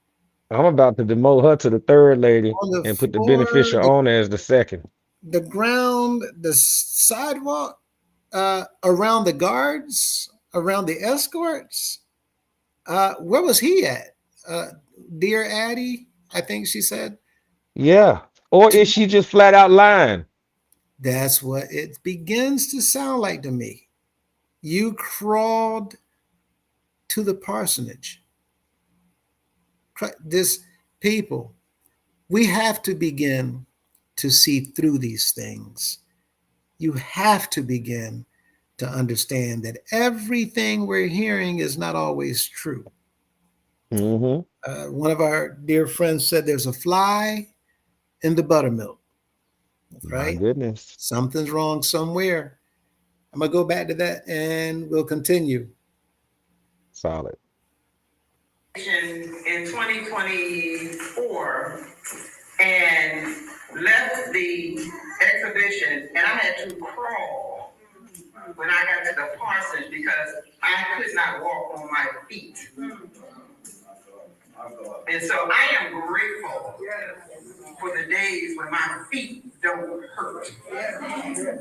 I'm about to demote her to the third lady on the and put the floor, beneficial owner as the second. the ground, the sidewalk, around the guards, around the escorts. Where was he at? Dear Addie, I think she said. Yeah. Or is she just flat out lying? That's what it begins to sound like to me. You crawled to the parsonage. This people, we have to begin to see through these things. You have to begin to understand that everything we're hearing is not always true. Mm-hmm. One of our dear friends said there's a fly in the buttermilk, right? My goodness. Something's wrong somewhere. I'm going to go back to that and we'll continue. Solid. In 2024 and left the exhibition, and I had to crawl when I got to the parsonage because I could not walk on my feet. And so I am grateful for the days when my feet don't hurt. Grateful.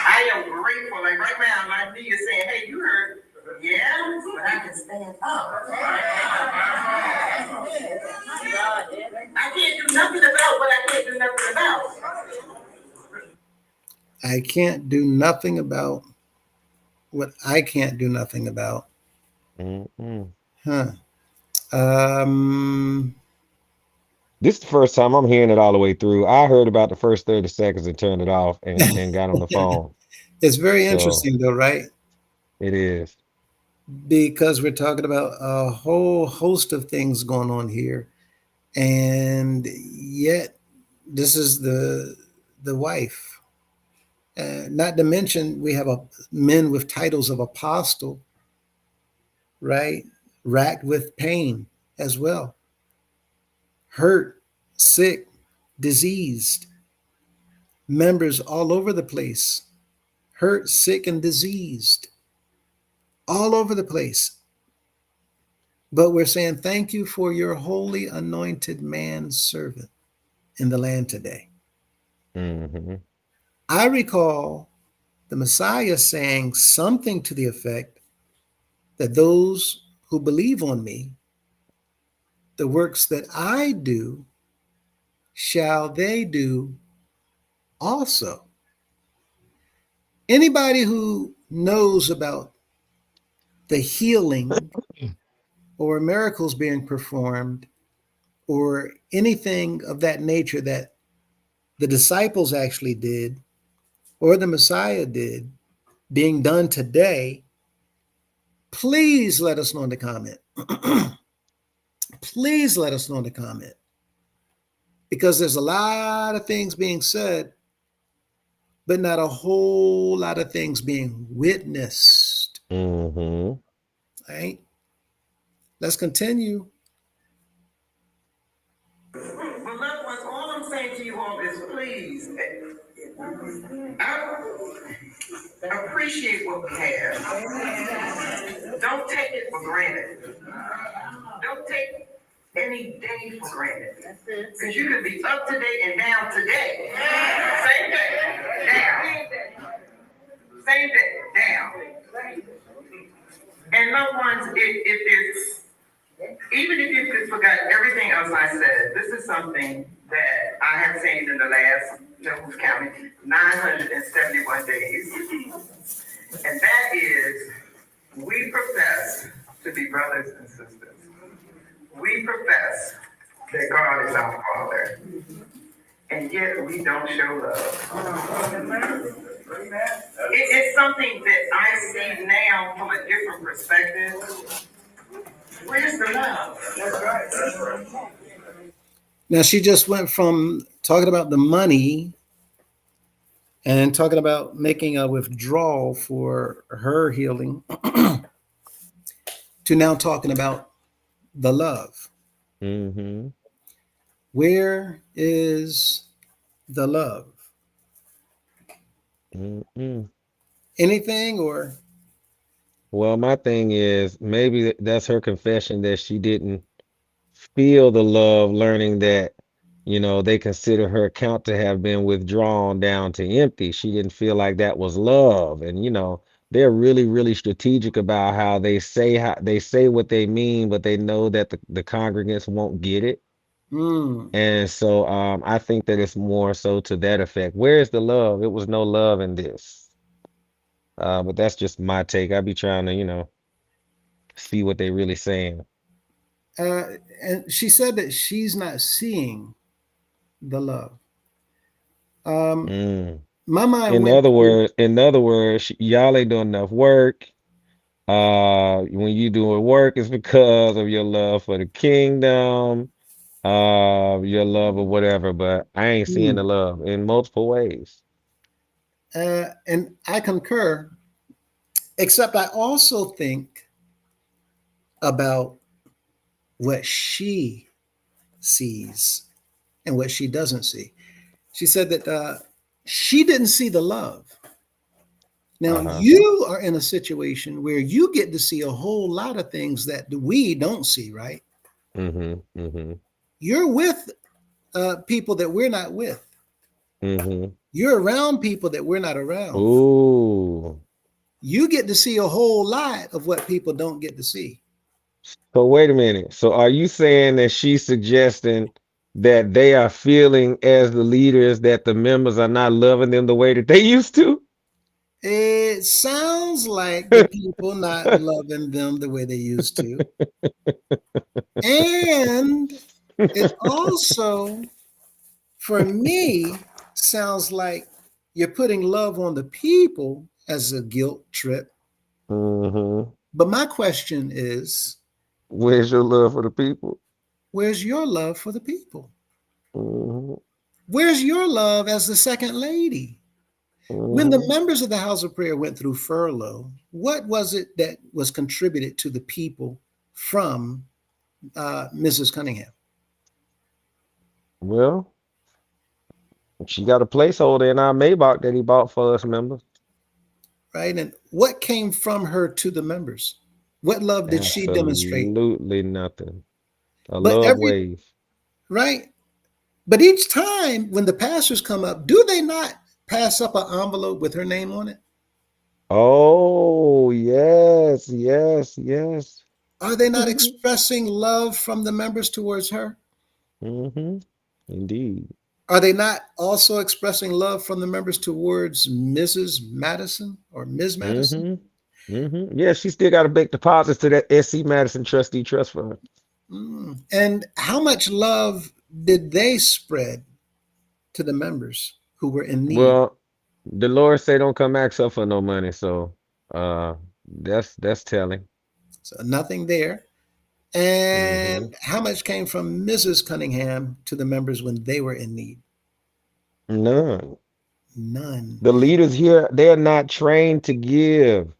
I am grateful. Like right now, my knee is saying, hey, you hurt. Yeah, but I can stand up. I can't do nothing about what I can't do nothing about. I can't do nothing about what I can't do nothing about. Mm-mm. Huh. This is the first time I'm hearing it all the way through. I heard about the first 30 seconds and turned it off and got on the phone. It's very So- interesting though, right? It is. Because we're talking about a whole host of things going on here. And yet this is the wife. Not to mention we have men with titles of apostle, right? Racked with pain as well. Hurt, sick, diseased. Members all over the place. Hurt, sick, and diseased. All over the place. But we're saying thank you for your holy anointed man servant in the land today. Mm-hmm. I recall the Messiah saying something to the effect that those who believe on me, the works that I do, shall they do also. Anybody who knows about the healing or miracles being performed or anything of that nature that the disciples actually did or the Messiah did being done today, please let us know in the comment. Please let us know in the comment. Because there's a lot of things being said, but not a whole lot of things being witnessed. Mm-hmm. Right? Let's continue. Beloved ones, all I'm saying to you all is please appreciate what we have. Don't take it for granted. Don't take any day for granted. Because you could be up to date and down today. Same day, down. Same day, down. And loved ones, if there's, even if you forgot everything else I said, this is something that I have seen in the last, who's counting, 971 days. And that is, we profess to be brothers and sisters. We profess that God is our Father. And yet we don't show love. It's something that I see come from a different perspective. Where's the love? That's right. That's right. Now, she just went from talking about the money and talking about making a withdrawal for her healing to now talking about the love. Mm-hmm. Where is the love? Mm-mm. Anything or? Well, my thing is maybe that's her confession that she didn't feel the love, learning that, they consider her account to have been withdrawn down to empty. She didn't feel like that was love. And, they're really, really strategic about how they say what they mean, but they know that the congregants won't get it. Mm, And so I think that it's more so to that effect. Where's the love? It was no love in this. But that's just my take. I'd be trying to, see what they really saying. uh, and she said that she's not seeing the love. Um, Mm. my mind In went other to, words, y'all ain't doing enough work. When you doing work, it's because of your love for the kingdom, your love or whatever. But I ain't seeing the mm, love in multiple ways. and I concur, except I also think about what she sees and what she doesn't see. She said that she didn't see the love. Now, Uh-huh. you are in a situation where you get to see a whole lot of things that we don't see, right? Mm-hmm. Mm-hmm. You're with people that we're not with. Mm-hmm. You're around people that we're not around. Ooh. You get to see a whole lot of what people don't get to see. So wait a minute. So are you saying that she's suggesting that they are feeling as the leaders that the members are not loving them the way that they used to? It sounds like the people not loving them the way they used to. And it also, for me, sounds like you're putting love on the people as a guilt trip. Mm-hmm. But my question is, Where's your love for the people? where's your love for the people? Mm-hmm. Where's your love as the second lady? When the Mm-hmm. members of the House of Prayer went through furlough, what was it that was contributed to the people from Mrs. Cunningham? Well, she got a placeholder in our Maybach that he bought for us members. Right? And what came from her to the members? What love did she demonstrate? Absolutely nothing. A But love every wave. right, but each time when the pastors come up, do they not pass up an envelope with her name on it? Oh, yes, yes, yes. Are they not expressing love from the members towards her? Mm-hmm. Indeed. Are they not also expressing love from the members towards Mrs. Madison or Ms. Madison? Mm-hmm. Mm-hmm. Yeah, she still got to make deposits to that SC Madison Trustee Trust Fund. And how much love did they spread to the members who were in need? Well, the Lord say don't come ask her for no money, so uh that's telling. So nothing there. And Mm-hmm. how much came from Mrs. Cunningham to the members when they were in need? None. None. The leaders here, they're not trained to give.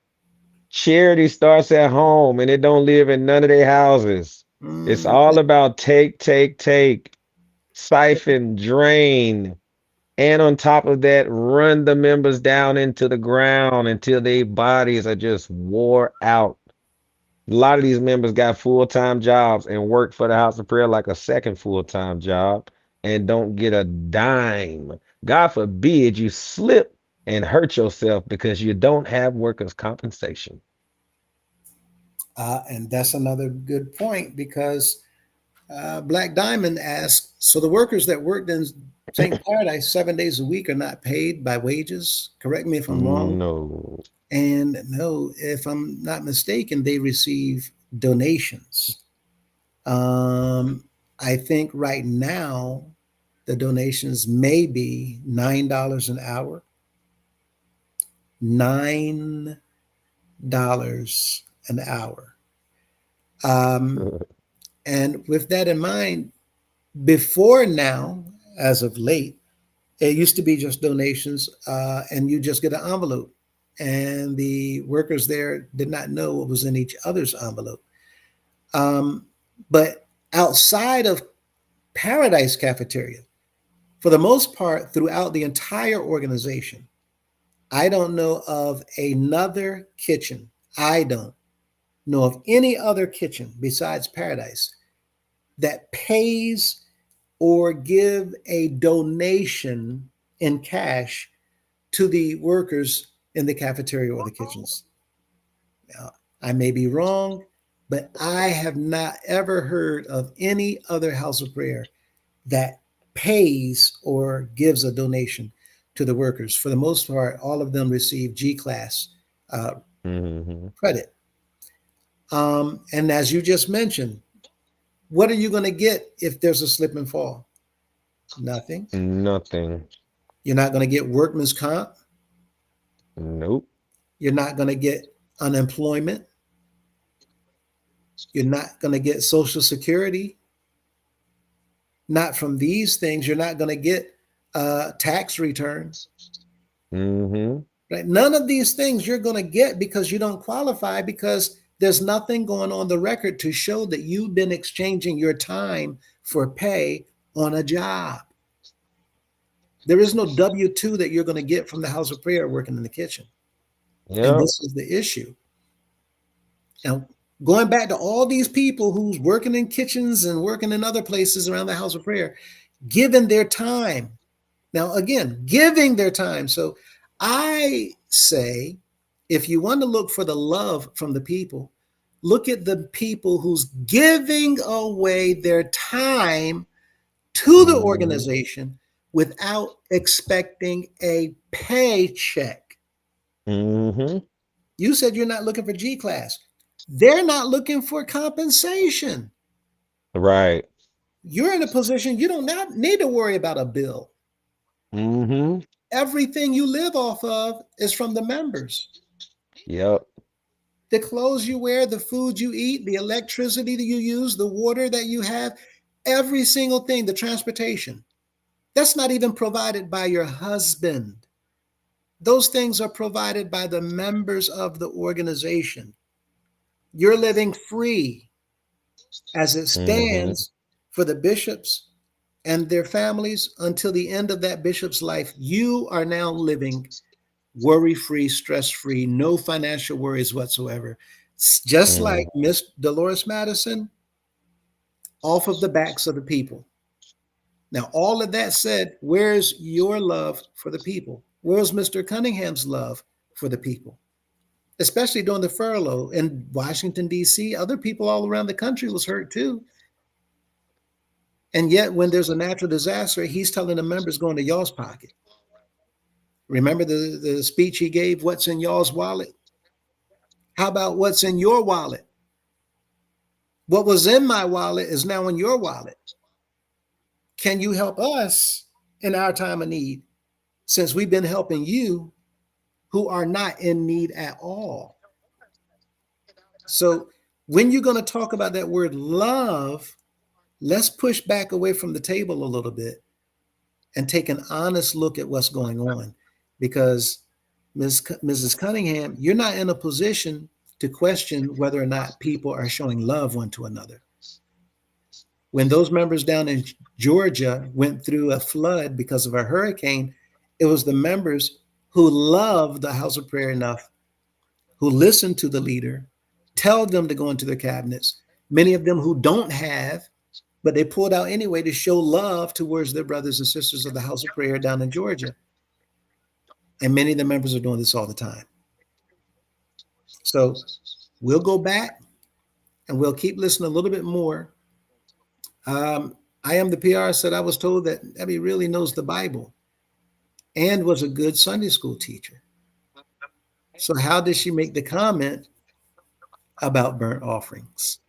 Charity starts at home and it don't live in none of their houses. It's Mm, all about take, take, take, siphon, drain. And on top of that, run the members down into the ground until their bodies are just wore out. A lot of these members got full-time jobs and work for the House of Prayer like a second full-time job and don't get a dime. God forbid you slip and hurt yourself because you don't have workers' compensation. and that's another good point because Black Diamond asked, so the workers that worked in St. Paradise 7 days a week are not paid by wages? Correct me if I'm wrong. No. And no, if I'm not mistaken, they receive donations. I think right now the donations may be $9 an hour. $9 an hour. Um, and with that in mind, before now, as of late, it used to be just donations, and you just get an envelope. And the workers there did not know what was in each other's envelope. But outside of Paradise Cafeteria, for the most part, throughout the entire organization, I don't know of another kitchen. I don't know of any other kitchen besides Paradise that pays or give a donation in cash to the workers in the cafeteria or the kitchens. Now, I may be wrong, but I have not ever heard of any other house of prayer that pays or gives a donation to the workers. For the most part, all of them receive G class credit. And as you just mentioned, what are you going to get if there's a slip and fall? Nothing. Nothing. You're not going to get workman's comp. Nope. You're not going to get unemployment. You're not going to get Social Security. Not from these things. You're not going to get tax returns. Right? None of these things you're going to get because you don't qualify, because there's nothing going on the record to show that you've been exchanging your time for pay on a job. There is no W-2 that you're going to get from the house of prayer working in the kitchen. Yeah. And this is the issue. Now, going back to all these people who's working in kitchens and working in other places around the house of prayer, giving their time. Now, again, giving their time. So I say, if you want to look for the love from the people, look at the people who's giving away their time to the organization without expecting a paycheck. You said you're not looking for G class. They're not looking for compensation. Right. You're in a position you don't need to worry about a bill. Everything you live off of is from the members. Yep. The clothes you wear, the food you eat, the electricity that you use, the water that you have, every single thing, the transportation. That's not even provided by your husband. Those things are provided by the members of the organization. You're living free as it stands for the bishops and their families until the end of that bishop's life. You are now living worry-free, stress-free, no financial worries whatsoever. Just like Miss Dolores Madison, off of the backs of the people. Now, all of that said, where's your love for the people? Where's Mr. Cunningham's love for the people? Especially during the furlough in Washington, D.C., other people all around the country was hurt too. And yet, when there's a natural disaster, he's telling the members go into y'all's pocket. Remember the speech he gave, what's in y'all's wallet? How about what's in your wallet? What was in my wallet is now in your wallet. Can you help us in our time of need, since we've been helping you who are not in need at all? So when you're going to talk about that word love, let's push back away from the table a little bit and take an honest look at what's going on. Because Mrs. Cunningham, you're not in a position to question whether or not people are showing love one to another. When those members down in Georgia went through a flood because of a hurricane, it was the members who loved the house of prayer enough, who listened to the leader, tell them to go into their cabinets, many of them who don't have, but they pulled out anyway to show love towards their brothers and sisters of the house of prayer down in Georgia. And many of the members are doing this all the time. So we'll go back and we'll keep listening a little bit more. I am the PR said I was told that Abby really knows the Bible and was a good Sunday school teacher. So how did she make the comment about burnt offerings?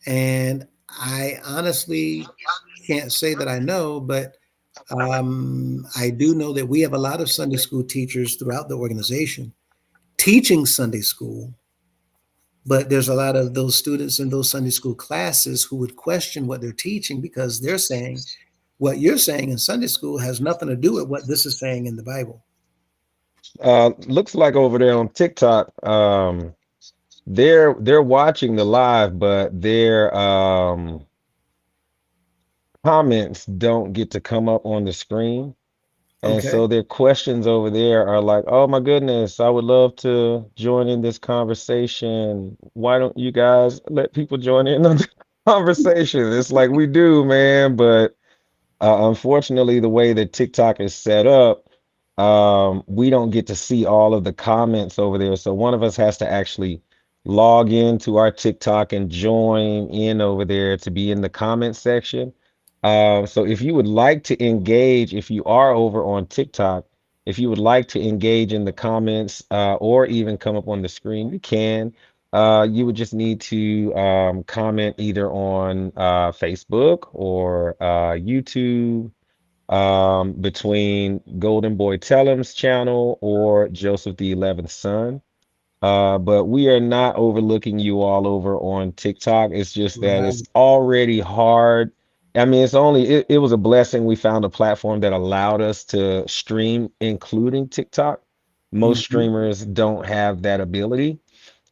And I honestly can't say that I know, but I do know that we have a lot of Sunday school teachers throughout the organization teaching Sunday school, but there's a lot of those students in those Sunday school classes who would question what they're teaching because they're saying what you're saying in Sunday school has nothing to do with what this is saying in the Bible. Looks like over there on TikTok, they're watching the live, but their comments don't get to come up on the screen. And Okay. so their questions over there are like, oh my goodness, I would love to join in this conversation. Why don't you guys let people join in on the conversation? It's like we do, man, but unfortunately, the way that TikTok is set up, we don't get to see all of the comments over there. So one of us has to actually log into our TikTok and join in over there to be in the comment section. So if you would like to engage, if you are over on TikTok, if you would like to engage in the comments or even come up on the screen, you can. You would just need to comment either on Facebook or YouTube between Golden Boy Tellum's channel or Joseph the 11th Son. But we are not overlooking you all over on TikTok. It's just that Right. it's already hard. I mean, it was a blessing we found a platform that allowed us to stream, including TikTok. Most Mhm. streamers don't have that ability.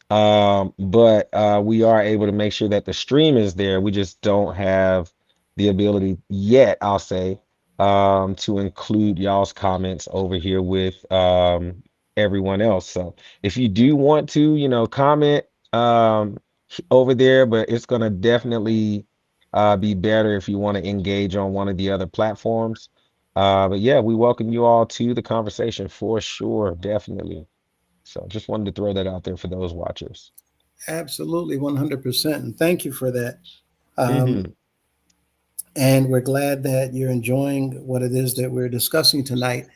But we are able to make sure that the stream is there. We just don't have the ability yet, I'll say, to include y'all's comments over here with everyone else. So if you do want to, comment over there, but it's gonna definitely be better if you want to engage on one of the other platforms. But yeah, we welcome you all to the conversation for sure, definitely. So just wanted to throw that out there for those watchers. Absolutely, 100%. And thank you for that. Hmm. And we're glad that you're enjoying what it is that we're discussing tonight.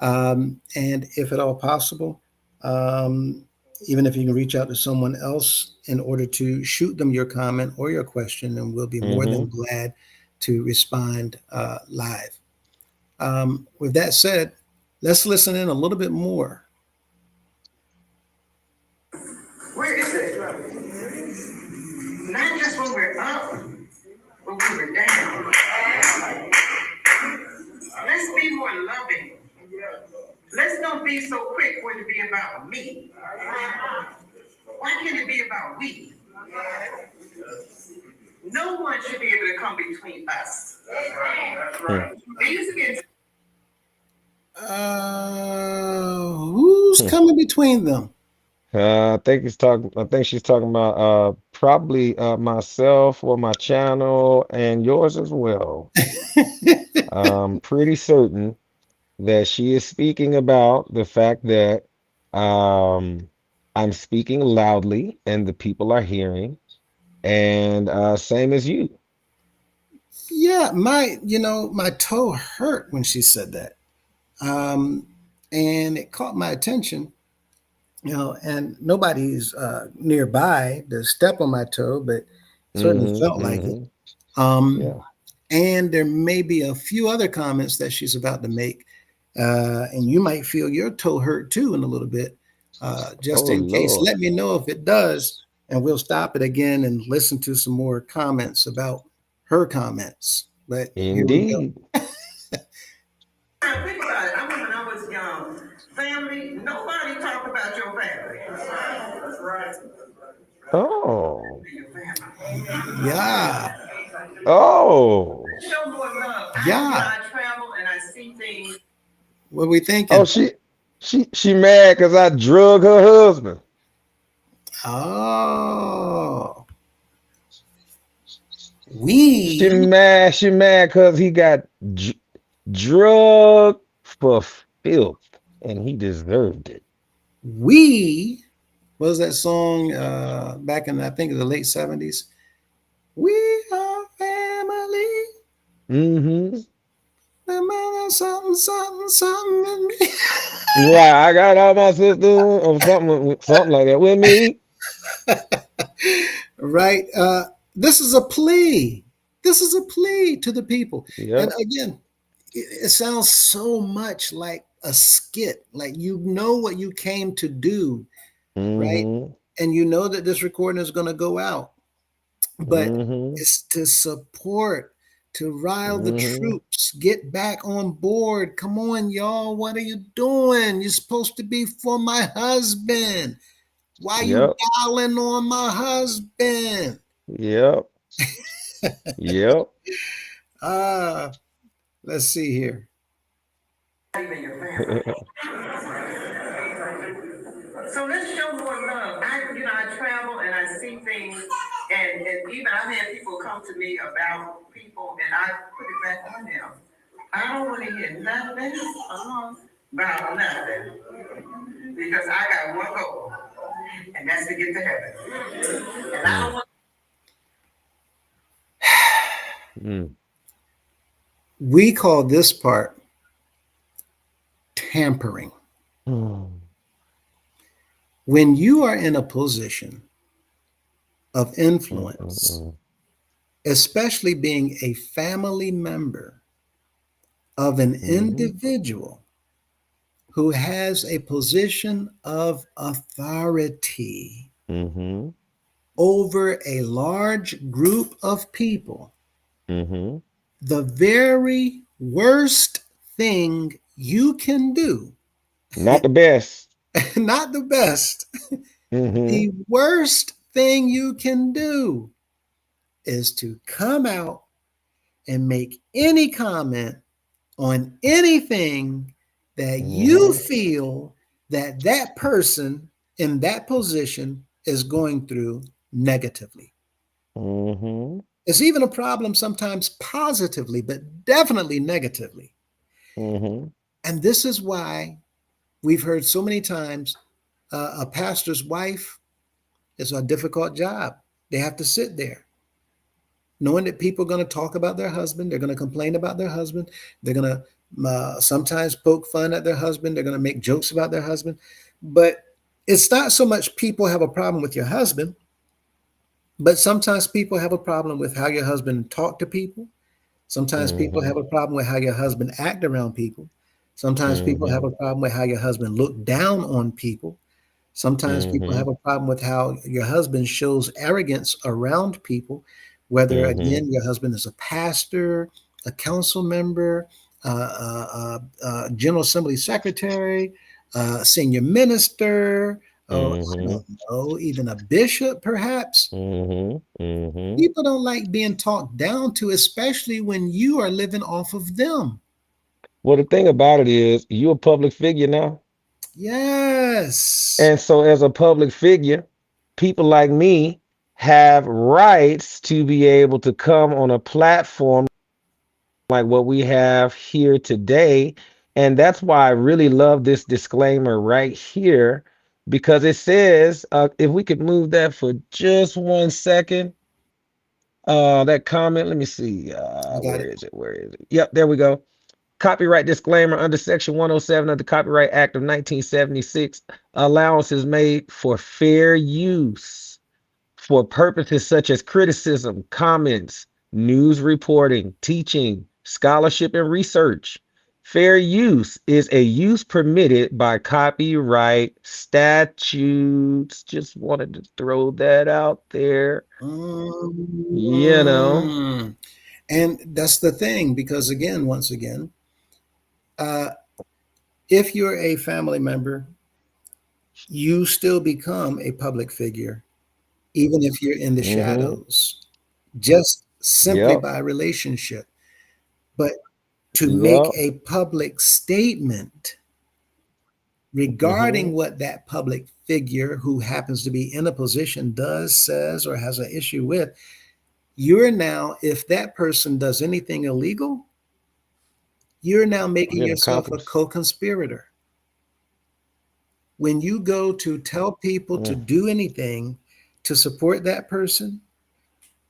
And if at all possible, um, even if you can reach out to someone else in order to shoot them your comment or your question, and we'll be more than Hmm. glad to respond live. With that said, let's listen in a little bit more. Where is it? Not just when we're up, but when we're down. Let's be more loving. Let's not be so quick for it to be about me. Why can't it be about we? No one should be able to come between us. There used to be Who's coming between them? I think she's talking about probably myself or my channel and yours as well. I'm pretty certain that she is speaking about the fact that I'm speaking loudly and the people are hearing, and same as you. Yeah, my toe hurt when she said that. And it caught my attention, and nobody's nearby to step on my toe, but certainly Hmm. felt like it. Hmm. Um, Yeah. and there may be a few other comments that she's about to make, and you might feel your toe hurt too in a little bit. Just Oh in case, Lord. let me know if it does, and we'll stop it again and listen to some more comments about her comments. But here we go. Indeed. think about it. I remember when I was young, family, nobody talked about your family. That's right. Oh. Your family. Yeah, Oh. Show more love. yeah. I travel and I see things. What we Oh, thinking? she mad because I drug her husband. Oh, She mad because he got drugged for filth and he deserved it. we what was that song back in I think the late 70s? We are family. Mm-hmm. Something, something, something in me. Right, I got all my sisters or something like that with me. Right. This is a plea. This is a plea to the people. And Yep. again, it sounds so much like a skit, like you know what you came to do, right? Mm-hmm. And you know that this recording is going to go out, but Mm-hmm. it's to support, to rile the Mm-hmm. troops, get back on board. Come on, y'all. What are you doing? You're supposed to be for my husband. Why you Yep. dialing on my husband? Yep. Yep. Uh, let's see here. Even your family. So let's show more love. I travel and I see things, and even I've had people come to me about people, and I put it back on them. I don't want to hear nothing about nothing, because I got one goal, and that's to get to heaven. And I don't want. Mm. We call this part tampering. Mm. When you are in a position of influence, Mm. especially being a family member of an Mm. individual who has a position of authority Mm. over a large group of people, Mm. the very worst thing you can do, Not the best. not the best, Mm. the worst thing you can do is to come out and make any comment on anything that you Mm. feel that that person in that position is going through negatively. Mm. It's even a problem sometimes positively, but definitely negatively. Mm. And this is why we've heard so many times a pastor's wife is a difficult job. They have to sit there knowing that people are going to talk about their husband. They're going to complain about their husband. They're going to sometimes poke fun at their husband. They're going to make jokes about their husband. But it's not so much people have a problem with your husband, but sometimes people have a problem with how your husband talk to people. Sometimes people have Mm. a problem with how your husband act around people. Sometimes people have Mm. a problem with how your husband look down on people. Sometimes people Mm. have a problem with how your husband shows arrogance around people, whether Mm. again your husband is a pastor, a council member, General Assembly secretary, senior minister, or I Mm. don't know, even a bishop perhaps. Mm. Mm. People don't like being talked down to, especially when you are living off of them. Well, the thing about it is, you're a public figure now. Yes. And so, as a public figure, people like me have rights to be able to come on a platform like what we have here today. And that's why I really love this disclaimer right here, because it says, if we could move that for just 1 second, that comment, let me see, I got where it. is it? Where is it? Yep, there we go. Copyright disclaimer under Section 107 of the Copyright Act of 1976, allowance is made for fair use for purposes such as criticism, comments, news reporting, teaching, scholarship, and research. Fair use is a use permitted by copyright statutes. Just wanted to throw that out there. You know. Mm. And that's the thing, because again, once again, uh, if you're a family member, you still become a public figure, even if you're in the Mm-hmm. shadows, just simply Yep. by relationship. But to make Yep. a public statement regarding Mm-hmm. what that public figure who happens to be in a position does, says, or has an issue with, you're now, if that person does anything illegal, you're now making You're an yourself a accomplice. co-conspirator. When you go to tell people to Mm. do anything to support that person,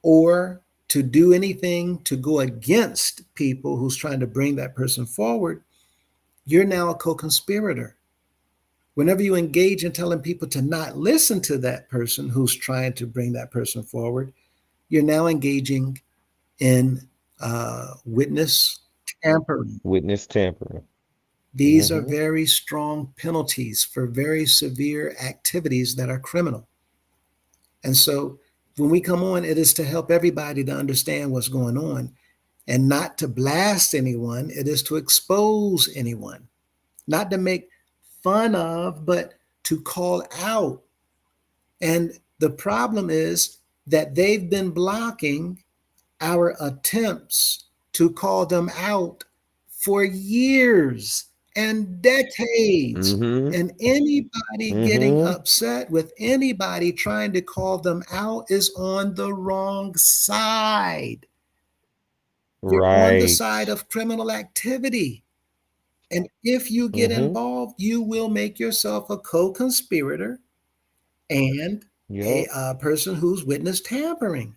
or to do anything to go against people who's trying to bring that person forward, you're now a co-conspirator. Whenever you engage in telling people to not listen to that person who's trying to bring that person forward, you're now engaging in witness tampering. Witness tampering. These are very strong penalties for very severe activities that are criminal. And so when we come on, it is to help everybody to understand what's going on and not to blast anyone. It is to expose anyone, not to make fun of, but to call out. And the problem is that they've been blocking our attempts to call them out for years and decades. And anybody getting upset with anybody trying to call them out is on the wrong side. You're on the side of criminal activity. And if you get involved, you will make yourself a co-conspirator and a person who's witness tampering.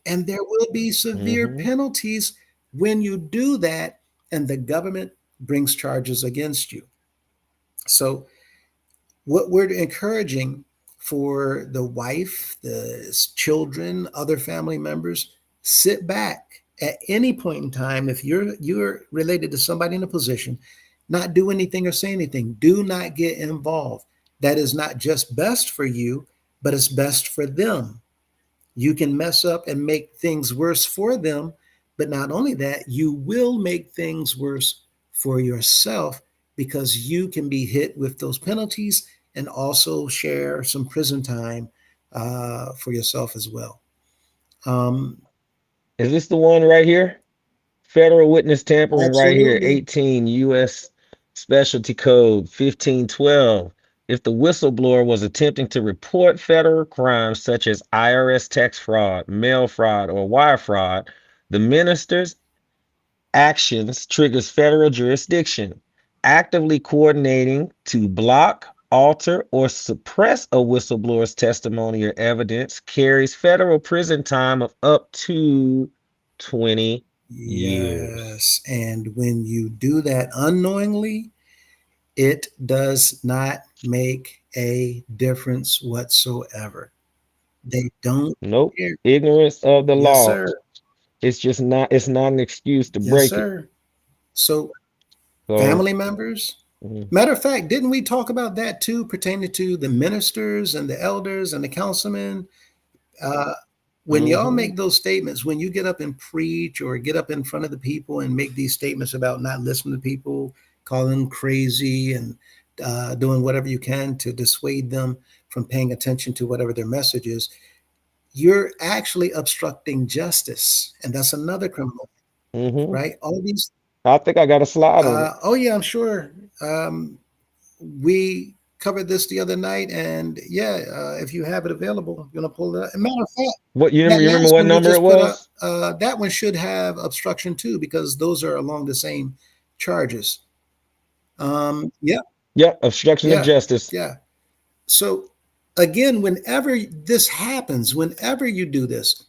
And there will be severe penalties when you do that, and the government brings charges against you. So what we're encouraging for the wife, the children, other family members, sit back at any point in time. If you're related to somebody in a position, not do anything or say anything. Do not get involved. That is not just best for you, but it's best for them. You can mess up and make things worse for them, but not only that, you will make things worse for yourself because you can be hit with those penalties and also share some prison time for yourself as well. Is this the one right here? Federal witness tampering right here, Absolutely. 18 U.S. Specialty Code 1512. If the whistleblower was attempting to report federal crimes such as IRS tax fraud, mail fraud, or wire fraud, the minister's actions triggers federal jurisdiction. Actively coordinating to block, alter, or suppress a whistleblower's testimony or evidence carries federal prison time of up to 20 years. Yes. And when you do that unknowingly, it does not make a difference whatsoever. They don't Nope. care. Ignorance of the Yes, law. sir. It's just not, it's not an excuse to Yes, break it. sir. So So, family members, matter of fact, didn't we talk about that too, pertaining to the ministers and the elders and the councilmen? When y'all make those statements, when you get up and preach or get up in front of the people and make these statements about not listening to people, calling them crazy and doing whatever you can to dissuade them from paying attention to whatever their message is, you're actually obstructing justice. And that's another criminal, right? All these. I think I got a slide on it. Oh, yeah, I'm sure. We covered this the other night, and if you have it available, I'm gonna pull it up. As a matter of fact, What you that remember last what one you number just it put was? up, that one should have obstruction too, because those are along the same charges. Yep, obstruction of justice. Yeah. So again, whenever this happens, whenever you do this,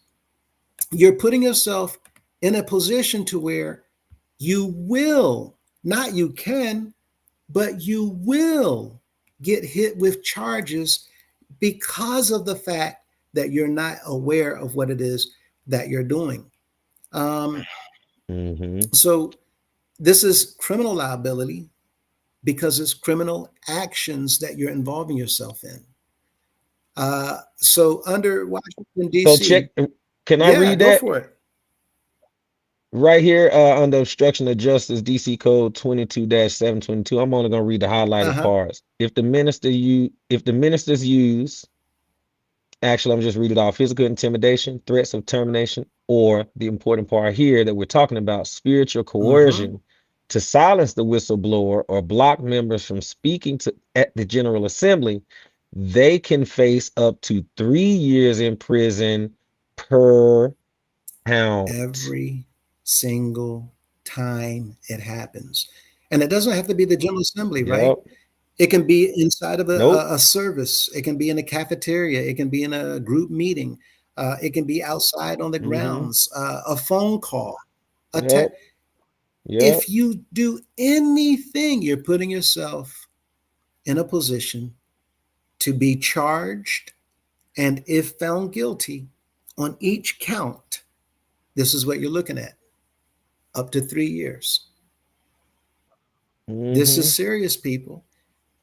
you're putting yourself in a position to where you will, not you can, but you will get hit with charges because of the fact that you're not aware of what it is that you're doing. So this is criminal liability because it's criminal actions that you're involving yourself in. So under Washington, D.C. So check, can I read go that? for it. Right here under obstruction of justice, DC Code 22-722. I'm only gonna read the highlighted parts. If the ministers use, actually, I'm just read it off: physical intimidation, threats of termination, or the important part here that we're talking about, spiritual coercion to silence the whistleblower or block members from speaking at the General Assembly, they can face up to 3 years in prison per count. Every single time it happens. And it doesn't have to be the General Assembly, right? It can be inside of a service. It can be in a cafeteria. It can be in a group meeting. It can be outside on the grounds, a phone call, a text. If you do anything, you're putting yourself in a position to be charged. And if found guilty on each count, this is what you're looking at. Up to 3 years. This Mm-hmm. is serious, people.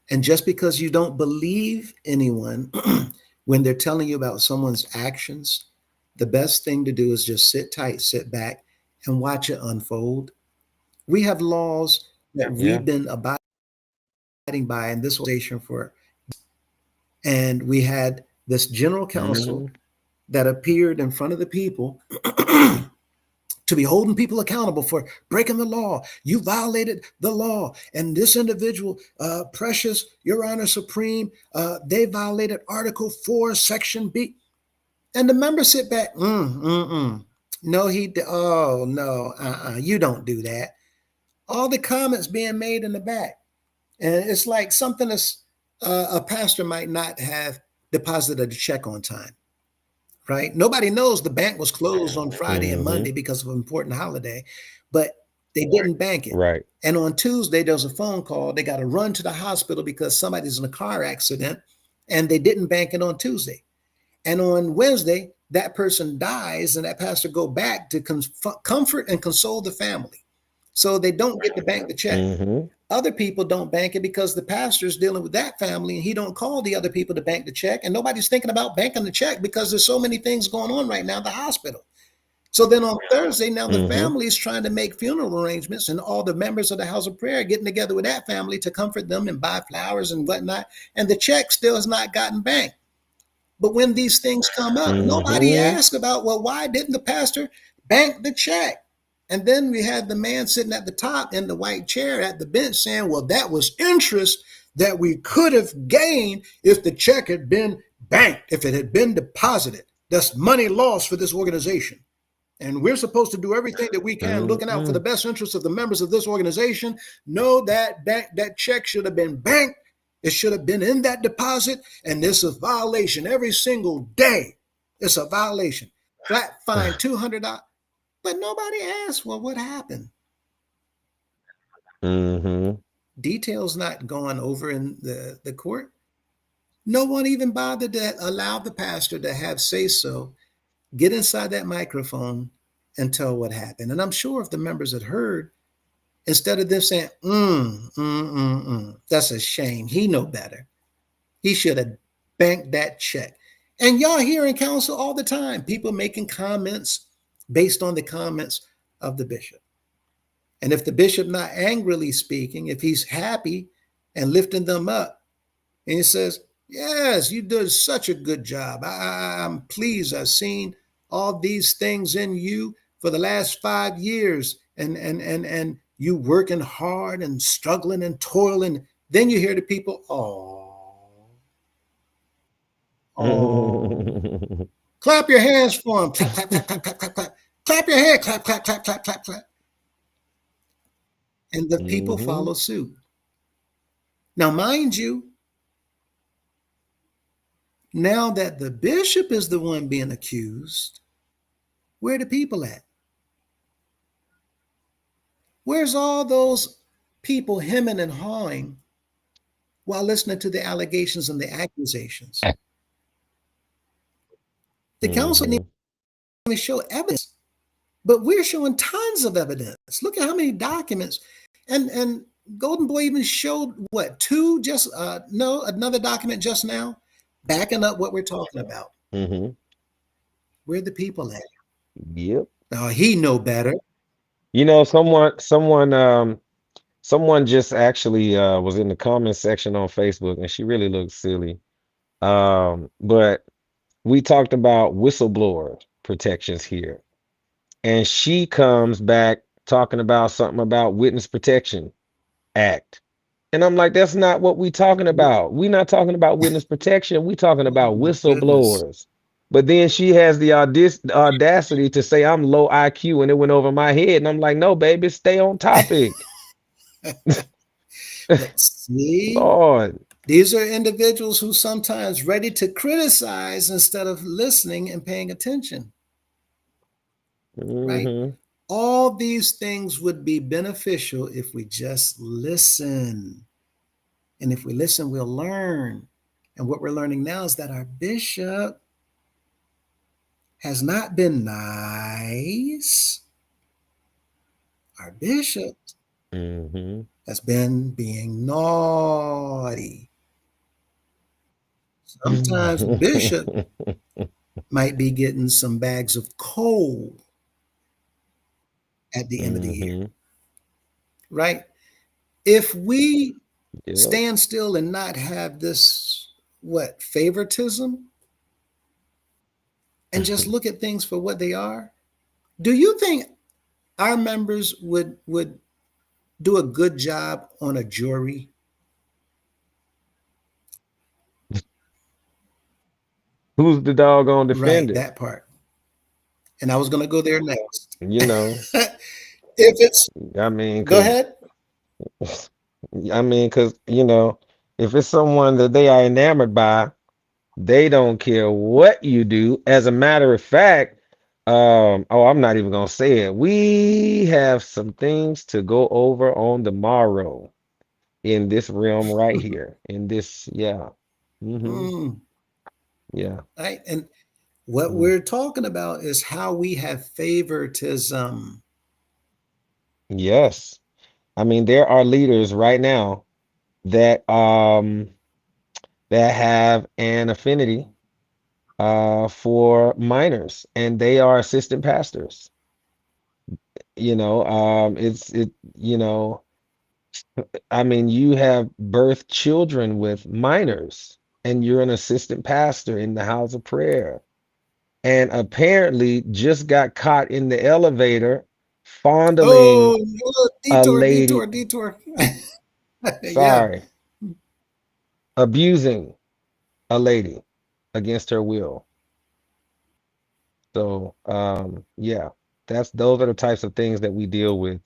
And just because you don't believe anyone when they're telling you about someone's actions, the best thing to do is just sit tight, sit back, and watch it unfold. We have laws that Yeah. we've been abiding by in this organization for, and we had this general counsel Mm-hmm. that appeared in front of the people to be holding people accountable for breaking the law. You violated the law. And this individual, Precious, Your Honor Supreme, they violated Article 4, Section B. And the members sit back, No, oh, no, you don't do that. All the comments being made in the back. And it's like something that's a pastor might not have deposited a check on time, right? Nobody knows the bank was closed on Friday and Mm-hmm. Monday because of an important holiday, but they didn't bank it. Right. And on Tuesday, there was a phone call. They got to run to the hospital because somebody's in a car accident, and they didn't bank it on Tuesday. And on Wednesday, that person dies, and that pastor go back to comfort and console the family. So they don't get to bank the check. Mm-hmm. Other people don't bank it because the pastor's dealing with that family and he don't call the other people to bank the check. And nobody's thinking about banking the check because there's so many things going on right now at the hospital. So then on Thursday, now the Mm-hmm. family is trying to make funeral arrangements, and all the members of the house of prayer are getting together with that family to comfort them and buy flowers and whatnot. And the check still has not gotten banked. But when these things come up, nobody Mm-hmm. asks about, well, why didn't the pastor bank the check? And then we had the man sitting at the top in the white chair at the bench saying, well, that was interest that we could have gained if the check had been banked, if it had been deposited. That's money lost for this organization. And we're supposed to do everything that we can, looking out for Mm-hmm. the best interests of the members of this organization. Know that that check should have been banked. It should have been in that deposit. And this is a violation every single day. It's a violation. Flat fine, $200. But nobody asked, well, what happened? Mm-hmm. Details not gone over in the court. No one even bothered to allow the pastor to have say so, get inside that microphone and tell what happened. And I'm sure if the members had heard, instead of them saying, that's a shame. He know better. He should have banked that check. And y'all hear in council all the time, people making comments based on the comments of the bishop. And if the bishop not angrily speaking, if he's happy and lifting them up, and he says, yes, you did such a good job. I'm pleased. I've seen all these things in you for the last 5 years, and you working hard and struggling and toiling. Then you hear the people, oh, clap your hands for him. Clap, clap, clap, clap, clap, clap, clap. Clap your hand. Clap, clap, clap, clap, clap, clap. And the people Mm-hmm. follow suit. Now, mind you, now that the bishop is the one being accused, where are the people at? Where's all those people hemming and hawing while listening to the allegations and the accusations? The council didn't Mm-hmm. even show evidence, but we're showing tons of evidence. Look at how many documents. And Golden Boy even showed what, two, just no, another document just now, backing up what we're talking about. Mm-hmm. Where are the people at? Yep. Oh, he know better. You know, someone just actually was in the comment section on Facebook, and she really looked silly. But we talked about whistleblower protections here, and she comes back talking about something about Witness Protection Act. And I'm like, that's not what we talking about. We're not talking about witness protection. We talking Oh about my goodness. whistleblowers. But then she has the audacity to say I'm low IQ and it went over my head. And I'm like, no, baby, stay on topic. But see, Lord. these are individuals who sometimes ready to criticize instead of listening and paying attention, right? Hmm. All these things would be beneficial if we just listen. And if we listen, we'll learn. And what we're learning now is that our bishop has not been nice. Our bishop Mm-hmm. That's been being naughty. Sometimes Bishop might be getting some bags of coal at the end of the year, Mm-hmm. right? If we Yep. stand still and not have this, what, favoritism, and just look at things for what they are, do you think our members would do a good job on a jury? Who's the doggone Right, defendant? that part. And I was going to go there next. You know, If it's, I mean, go because ahead. you know, if it's someone that they are enamored by, they don't care what you do. As a matter of fact, oh, I'm not even gonna say it. We have some things to go over on tomorrow in this realm right here. In this, yeah. Mm-hmm. Mm, Yeah. right. And what Mm. we're talking about is how we have favoritism. Yes. I mean, there are leaders right now that that have an affinity for minors, and they are assistant pastors. You know, I mean, you have birthed children with minors, and you're an assistant pastor in the house of prayer, and apparently just got caught in the elevator fondling Oh, a detour, lady, detour, detour. Yeah. sorry, abusing a lady against her will. So, yeah, those are the types of things that we deal with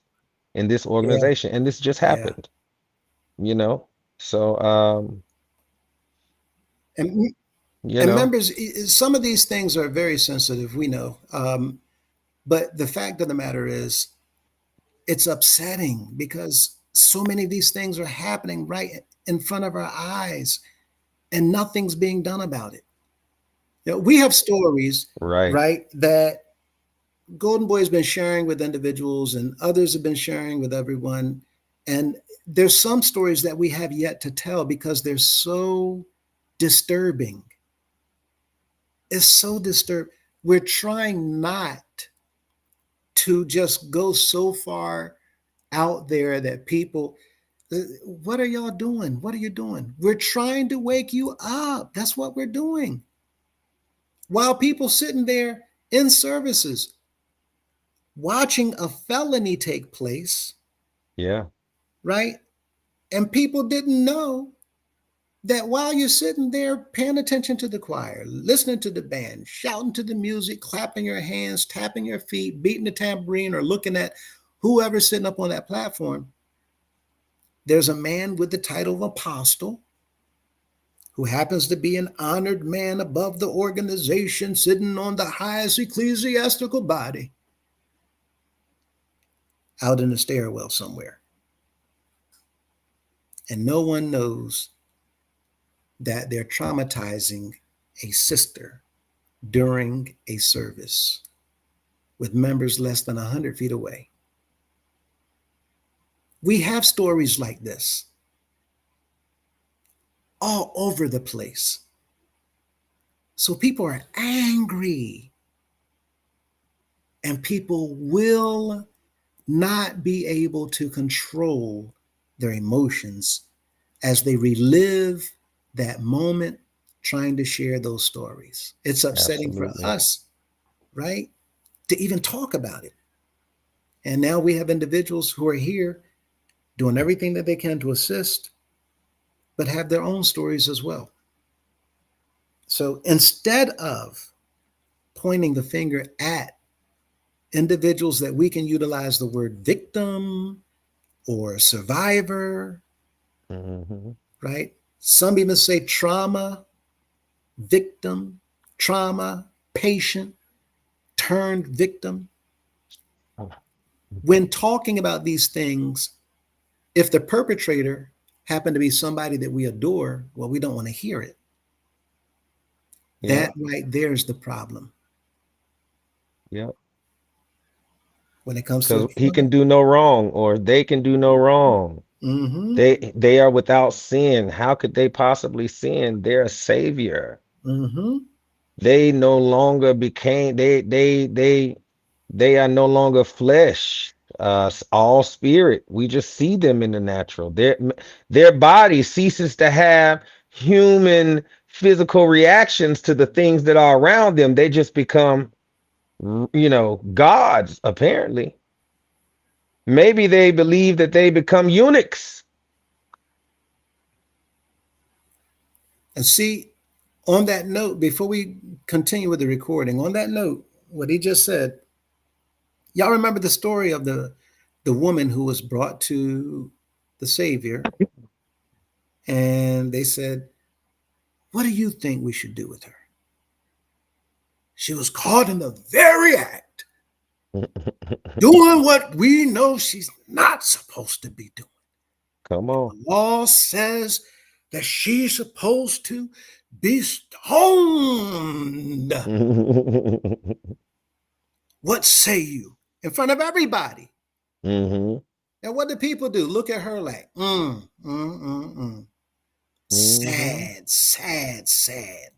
in this Yeah. organization, and this just Yeah. happened, you know. So, And you and know, members, some of these things are very sensitive, we know. But the fact of the matter is, it's upsetting because so many of these things are happening right in front of our eyes and nothing's being done about it. You know, we have stories, right, right, that Golden Boy has been sharing with individuals and others have been sharing with everyone. And there's some stories that we have yet to tell because they're so disturbing. It's so disturbing. We're trying not to just go so far out there that people, what are y'all doing? What are you doing? We're trying to wake you up. That's what we're doing. While people sitting there in services watching a felony take place, yeah, right? And people didn't know that while you're sitting there paying attention to the choir, listening to the band, shouting to the music, clapping your hands, tapping your feet, beating the tambourine, or looking at whoever's sitting up on that platform, there's a man with the title of apostle who happens to be an honored man above the organization, sitting on the highest ecclesiastical body out in the stairwell somewhere. And no one knows that they're traumatizing a sister during a service with members less than 100 feet away. We have stories like this all over the place. So people are angry and people will not be able to control their emotions as they relive that moment trying to share those stories. It's upsetting for absolutely. us, right? To even talk about it. And now we have individuals who are here doing everything that they can to assist, but have their own stories as well. So instead of pointing the finger at individuals that we can utilize the word victim or survivor, Hmm. right? Some even say trauma, victim, trauma, patient turned victim. When talking about these things, if the perpetrator happened to be somebody that we adore, well, we don't want to hear it. Yeah, That right there is the problem. yeah. when it comes to Because he can do no wrong, or they can do no wrong. mm-hmm, They are without sin. How could they possibly sin? They're a savior. mm-hmm. They no longer became they are no longer flesh, all spirit. We just see them in the natural. Their body ceases to have human physical reactions to the things that are around them. They just become, gods, apparently. Maybe they believe that they become eunuchs. And see, on that note, before we continue with the recording, on that note, what he just said, y'all remember the story of the woman who was brought to the Savior, and they said, "What do you think we should do with her?" She was caught in the very act, doing what we know she's not supposed to be doing. Come on. The law says that she's supposed to be stoned. What say you? In front of everybody. Mm-hmm. And what do people do? Look at her like, sad, sad, sad.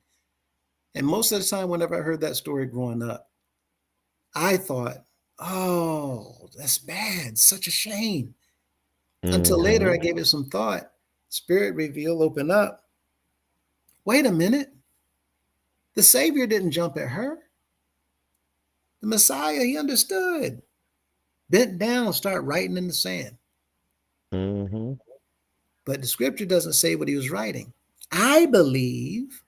And most of the time, whenever I heard that story growing up, I thought, oh, that's bad. Such a shame. Until later, I gave it some thought. Spirit reveal, open up. Wait a minute. The Savior didn't jump at her. The Messiah, he understood. Bent down, start writing in the sand. Mm-hmm. But the scripture doesn't say what he was writing. I believe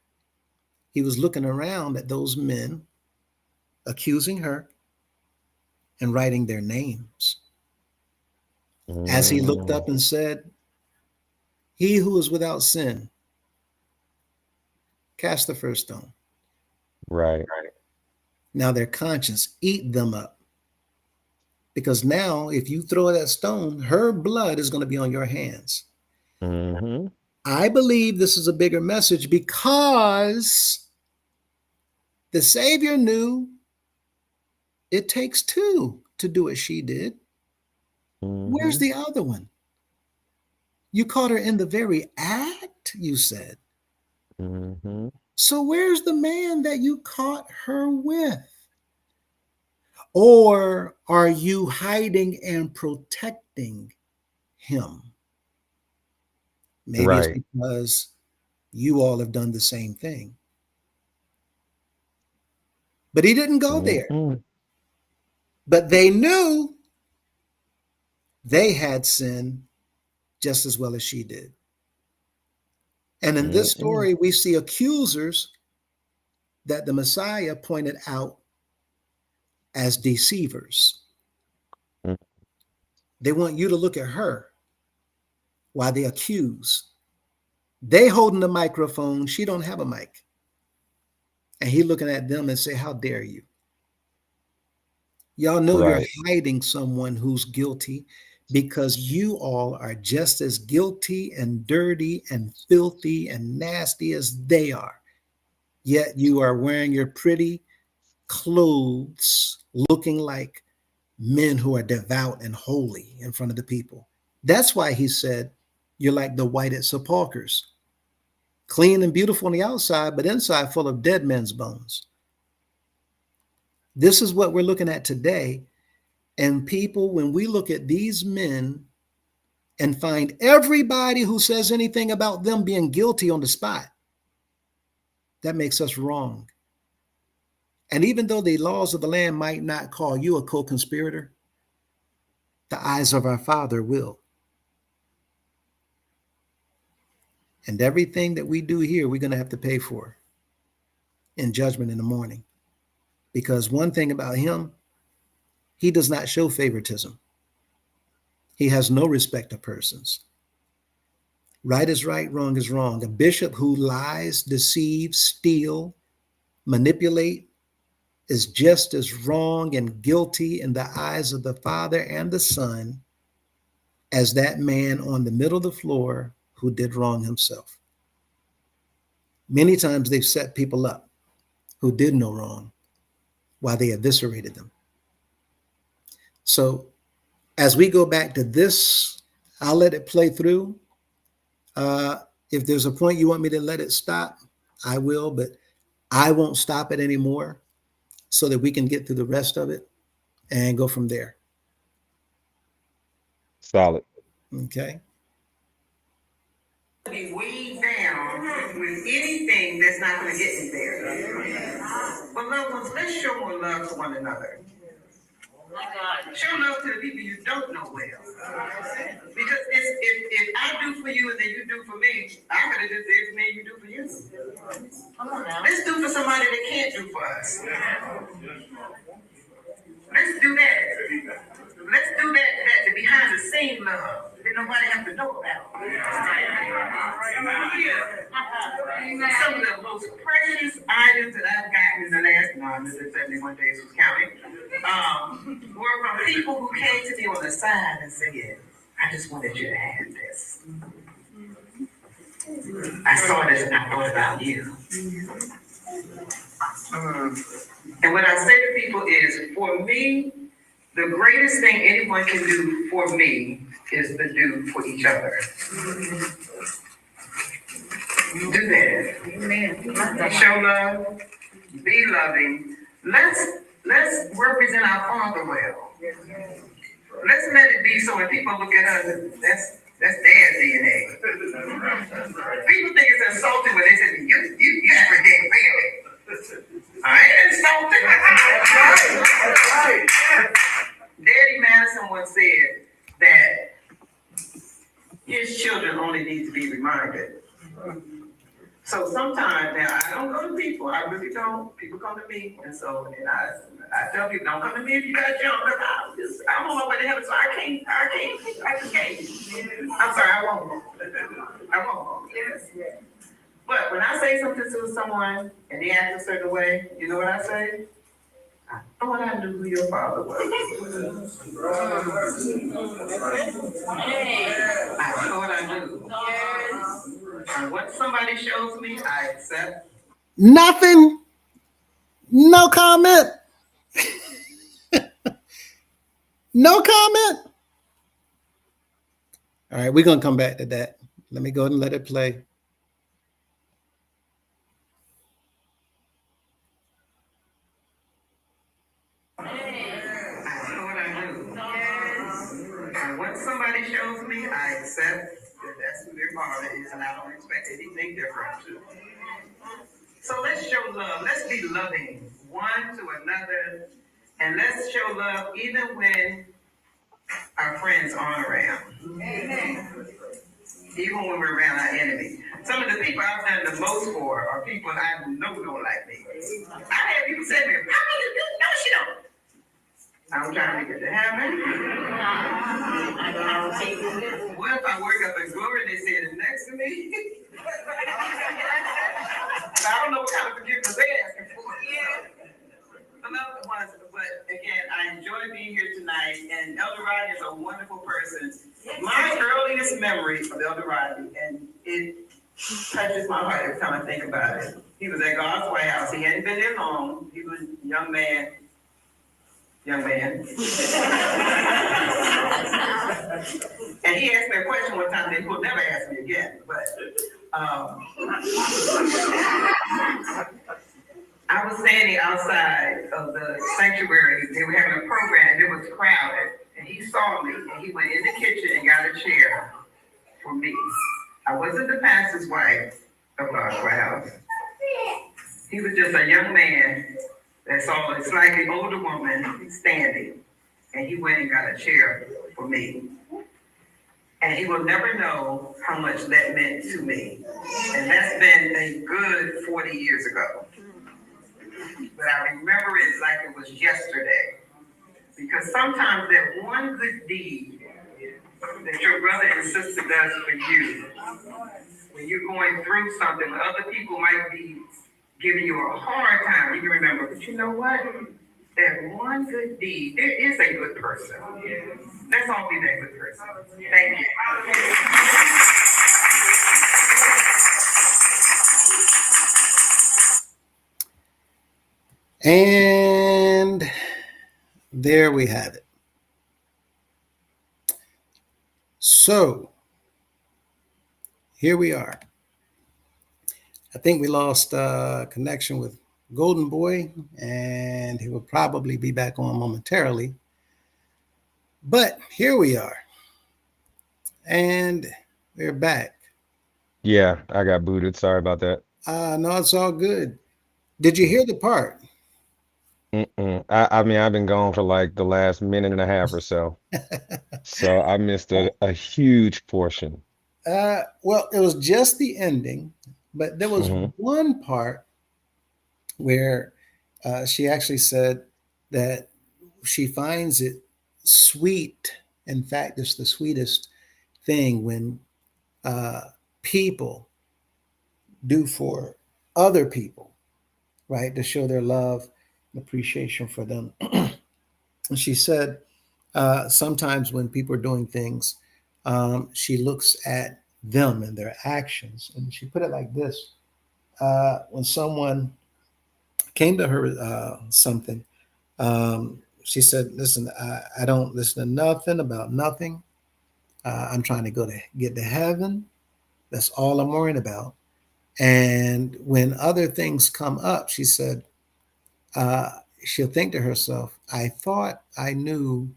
he was looking around at those men accusing her and writing their names. As he looked up and said, "He who is without sin, cast the first stone." Right. Now their conscience, eat them up. Because now if you throw that stone, her blood is going to be on your hands. Mm-hmm. I believe this is a bigger message because the Savior knew it takes two to do what she did. Mm-hmm. Where's the other one? You caught her in the very act, you said. Mm-hmm. So where's the man that you caught her with? Or are you hiding and protecting him? Maybe Right. it's because you all have done the same thing. But he didn't go there. Mm-hmm. But they knew they had sinned just as well as she did. And in this story, we see accusers that the Messiah pointed out as deceivers. Mm-hmm. They want you to look at her while they accuse. They holding the microphone. She don't have a mic. And he looking at them and say, how dare you? Y'all know Right. you're hiding someone who's guilty because you all are just as guilty and dirty and filthy and nasty as they are. Yet you are wearing your pretty clothes, looking like men who are devout and holy in front of the people. That's why he said, you're like the whited sepulchres, clean and beautiful on the outside, but inside full of dead men's bones. This is what we're looking at today. And people, when we look at these men and find everybody who says anything about them being guilty on the spot, that makes us wrong. And even though the laws of the land might not call you a co-conspirator, the eyes of our Father will. And everything that we do here, we're going to have to pay for in judgment in the morning. Because one thing about him, he does not show favoritism. He has no respect of persons. Right is right, wrong is wrong. A bishop who lies, deceives, steals, manipulate is just as wrong and guilty in the eyes of the Father and the Son as that man on the middle of the floor who did wrong himself. Many times they've set people up who did no wrong while they eviscerated them. So as we go back to this, I'll let it play through. If there's a point you want me to let it stop, I will, but I won't stop it anymore so that we can get through the rest of it and go from there. Solid. Okay. Be weighed down with anything that's not going to get me there. But loved ones, let's show more love to one another. Show love to the people you don't know well. Because if I do for you and then you do for me, I gotta do the same thing you do for you. Come on now. Let's do for somebody that can't do for us. Let's do that. Let's do that behind the scene love that nobody have to know about. Some of the most precious items that I've gotten in the last 171 days was counting, were from people who came to me on the side and said, I just wanted you to have this. I saw this and I thought about you. And what I say to people is, for me, the greatest thing anyone can do for me is to do for each other. Do that. Amen. Show love. Be loving. Let's represent our Father well. Let's let it be so when people look at us, that's their DNA. People think it's insulting when they say, you have a dead family. I ain't insulted. Daddy Madison once said that his children only need to be reminded. So sometimes now I don't go to people, I really don't. People come to me, and I tell people, don't come to me if you got junk. I'm on my way to heaven, so I just can't. I'm sorry, I won't. Yes. But when I say something to someone and they act a certain way, you know what I say? I thought I knew who your father was. I thought I knew. And what somebody shows me, I accept. Nothing. No comment. No comment. All right, we're going to come back to that. Let me go ahead and let it play. Somebody shows me, I accept that that's who their father is, and I don't expect anything different. So let's show love. Let's be loving one to another, and let's show love even when our friends aren't around. Amen. Even when we're around our enemy. Some of the people I've done the most for are people I know don't like me. I had people say to me, how can you do? No, she don't. I'm trying to get to heaven. What if I work up in glory and they say it's next to me? I don't know what kind of forgiveness they're asking for. Beloved ones, but again, I enjoy being here tonight, and Elder Rodney is a wonderful person. My earliest memory of Elder Rodney, and it touches my heart every time I think about it. He was at God's White House. He hadn't been there long. He was a young man. And he asked me a question one time that he will never ask me again. But I was standing outside of the sanctuary. They were having a program, and it was crowded. And he saw me, and he went in the kitchen and got a chair for me. I wasn't the pastor's wife of God's White House. He was just a young man that saw a slightly older woman standing, and he went and got a chair for me. And he will never know how much that meant to me. And that's been a good 40 years ago. But I remember it like it was yesterday. Because sometimes that one good deed that your brother and sister does for you, when you're going through something, when other people might be giving you a hard time, you can remember, but you know what? That one good deed, there is a good person. Let's all be that good person. Thank you. And there we have it. So here we are. I think we lost connection with Golden Boy, and he will probably be back on momentarily. But here we are, and we're back. Yeah, I got booted. Sorry about that. No, it's all good. Did you hear the part? I mean, I've been gone for like the last minute and a half or so. So I missed a huge portion. Well, it was just the ending, but there was Hmm. one part where she actually said that she finds it sweet. In fact, it's the sweetest thing when uh, people do for other people, right? To show their love and appreciation for them. And she said sometimes when people are doing things, she looks at them and their actions. And she put it like this: when someone came to her something, she said, "Listen, I don't listen to nothing about nothing. I'm trying to get to heaven. That's all I'm worrying about." And when other things come up, she said, uh, she'll think to herself, "I thought I knew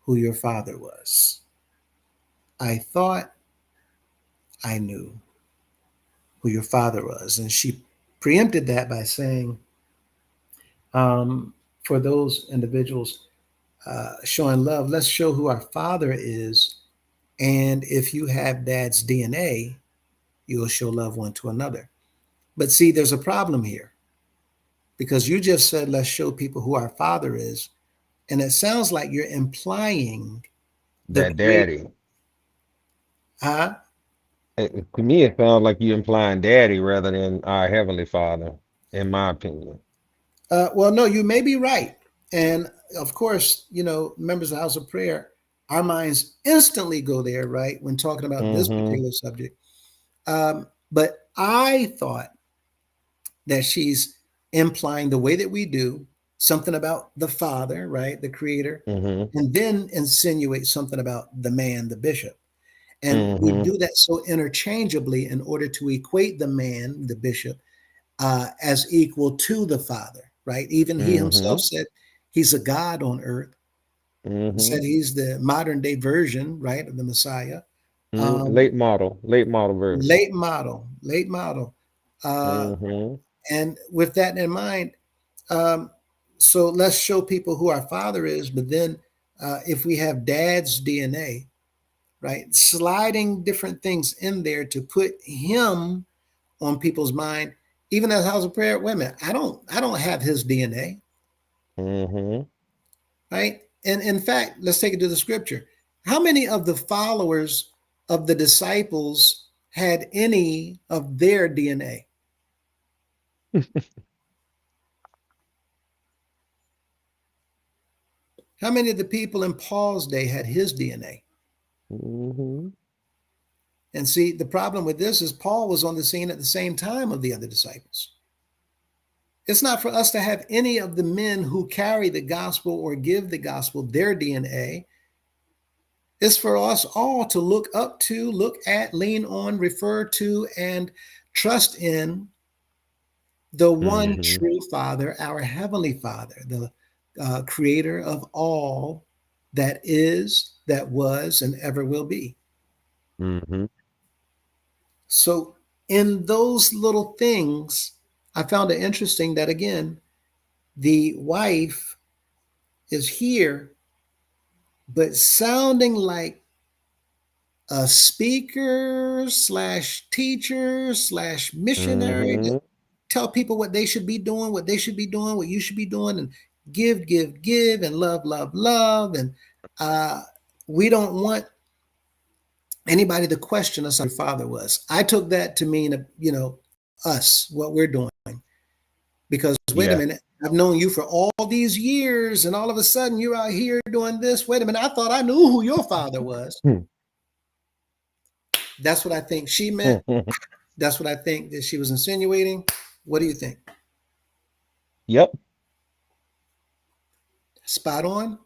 who your father was. I thought I knew who your father was." And she preempted that by saying, um, for those individuals showing love, let's show who our father is. And if you have dad's DNA, you will show love one to another. But see, there's a problem here because you just said, let's show people who our father is. And it sounds like you're implying the That great, daddy. huh? To me, it sounds like you implying daddy rather than our Heavenly Father, in my opinion. Well, no, you may be right. And of course, members of the House of Prayer, our minds instantly go there, right, when talking about this Hmm. particular subject. But I thought that she's implying the way that we do something about the Father, right, the Creator, Hmm. and then insinuate something about the man, the bishop. And we Hmm. do that so interchangeably in order to equate the man, the bishop, as equal to the Father, right? Even he himself Hmm. said he's a God on earth. He Hmm. said he's the modern day version, right, of the Messiah. Um, Late model version. late model, late model. Uh, Hmm. and with that in mind, um, so let's show people who our Father is. But then, if we have Dad's DNA, right, sliding different things in there to put him on people's mind, even as House of Prayer women. I don't have his DNA, Hmm. right? And in fact, let's take it to the scripture. How many of the followers of the disciples had any of their DNA? How many of the people in Paul's day had his DNA? Hmm. And see, the problem with this is Paul was on the scene at the same time of the other disciples. It's not for us to have any of the men who carry the gospel or give the gospel their DNA. It's for us all to look up to, look at, lean on, refer to, and trust in the one Hmm. true Father, our Heavenly Father, the creator of all that is, that was, and ever will be. Hmm. So, in those little things, I found it interesting that again, the wife is here, but sounding like a speaker slash teacher slash missionary to Hmm. tell people what they should be doing, what they should be doing, what you should be doing, and give, give, give, and love, love, love. And uh, we don't want anybody to question us. Our father was. I took that to mean, us, what we're doing. Because wait a Yeah. minute, I've known you for all these years, and all of a sudden you're out here doing this. Wait a minute, I thought I knew who your father was. That's what I think she meant. That's what I think that she was insinuating. What do you think? Yep. Spot on?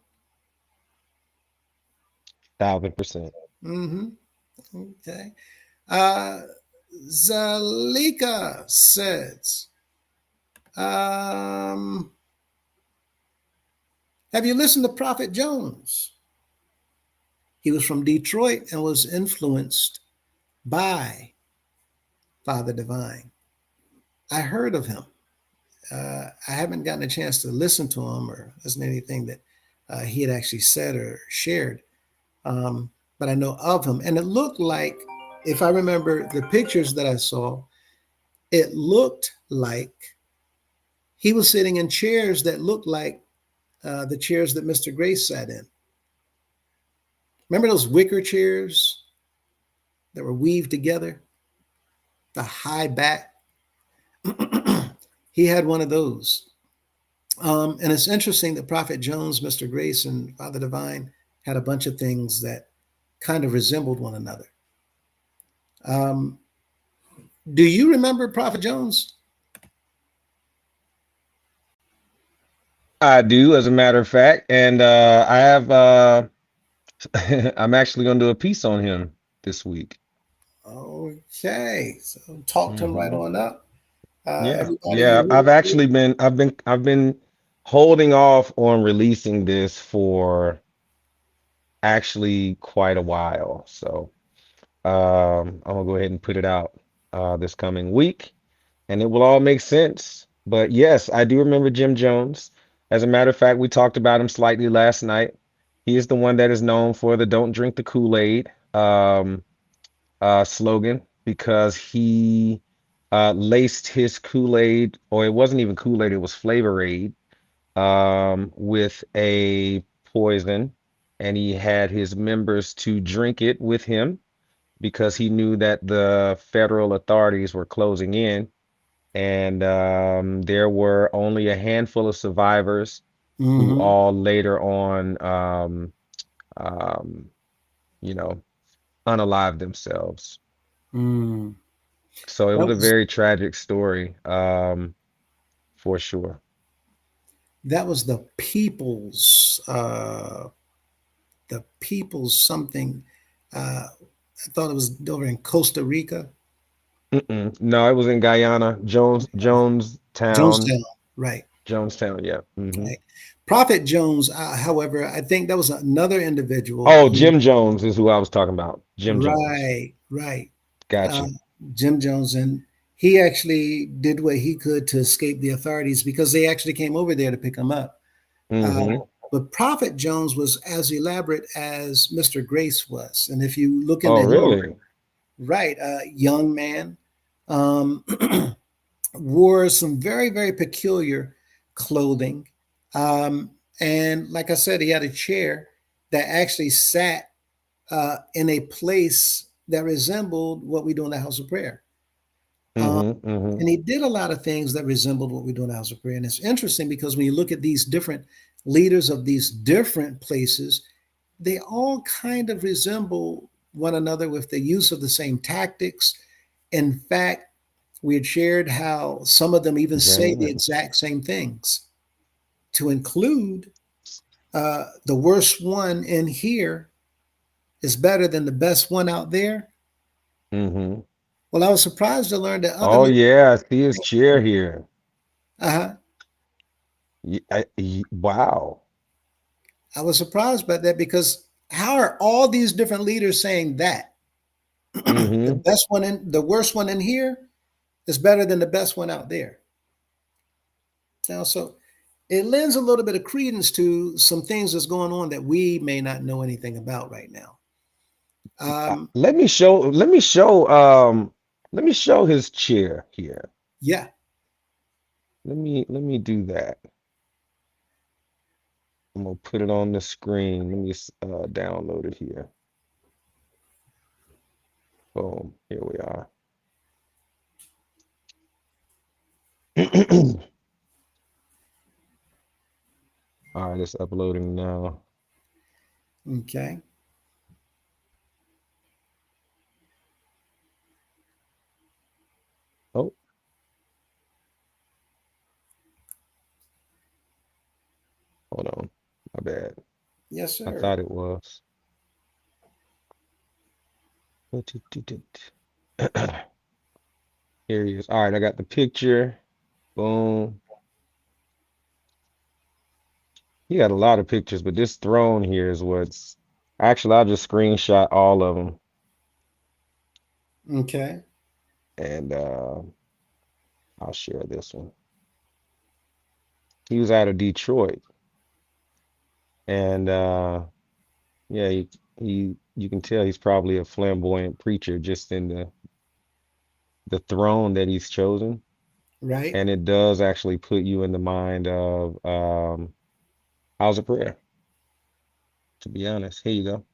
1000%. Mm-hmm. Okay. Uh, Zalika says, um, have you listened to Prophet Jones? He was from Detroit and was influenced by Father Divine. I heard of him. I haven't gotten a chance to listen to him or listen to anything that he had actually said or shared, but I know of him. And it looked like, if I remember the pictures that I saw, it looked like he was sitting in chairs that looked like the chairs that Mr. Grace sat in. Remember those wicker chairs that were weaved together, the high back? He had one of those. And it's interesting that Prophet Jones, Mr. Grace, and Father Divine had a bunch of things that kind of resembled one another. Um, do you remember Prophet Jones? I do, as a matter of fact, and I have. I'm actually going to do a piece on him this week. Okay, so talk to him right Hmm. on up. Yeah, Everybody, yeah. you I've actually been, I've been holding off on releasing this for actually quite a while. So I'm gonna go ahead and put it out this coming week, and it will all make sense. But yes, I do remember Jim Jones. As a matter of fact, we talked about him slightly last night. He is the one that is known for the "Don't drink the Kool-Aid" slogan because he laced his Kool-Aid, or it wasn't even Kool-Aid, it was Flavor-Aid, with a poison, and he had his members to drink it with him because he knew that the federal authorities were closing in, and there were only a handful of survivors who mm-hmm, all later on, um, you know, unalived themselves. mm. So it that was a was very tragic story, for sure. that was the people's something. I thought it was over in Costa Rica, Mm-mm. No, it was in Guyana, Jonestown, Jonestown, right? Jonestown. Yeah. Hmm. Right. Prophet Jones, however, I think that was another individual Oh, who, Jim Jones is who I was talking about. Jim Jones. right, right, Got uh, you. Jim Jones, and he actually did what he could to escape the authorities because they actually came over there to pick him up. Uh, Hmm. but Prophet Jones was as elaborate as Mr. Grace was, and if you look into Oh, him, really? right, young man, um, wore some very, very peculiar clothing. Um, and like I said, he had a chair that actually sat in a place that resembled what we do in the house of prayer. Um, Hmm. Hmm. and he did a lot of things that resembled what we do in the house of prayer. And it's interesting because when you look at these different leaders of these different places, they all kind of resemble one another with the use of the same tactics. In fact, we had shared how some of them even say the James. exact same things, to include the worst one in here is better than the best one out there. Hmm. Well, I was surprised to learn that other Oh, leaders. yeah. I see his chair here. Uh-huh. Wow. I was surprised by that because how are all these different leaders saying that the Hmm. best one in the worst one in here is better than the best one out there? Now, so it lends a little bit of credence to some things that's going on that we may not know anything about right now. Um, Let me show. Let me show his chair here. yeah, Let me do that. I'm gonna put it on the screen. Let me download it here. Boom. Here we are. All right, it's uploading now. okay. Oh, hold on. My bad. Yes, I sir. thought it was. Here he is. All right, I got the picture. Boom. He got a lot of pictures, but this throne here is what's actually I'll just screenshot all of them Okay. and I'll share this one. He was out of Detroit, and yeah, he you can tell he's probably a flamboyant preacher just in the throne that he's chosen, Right. and it does actually put you in the mind of how's a prayer, to be honest. Here you go.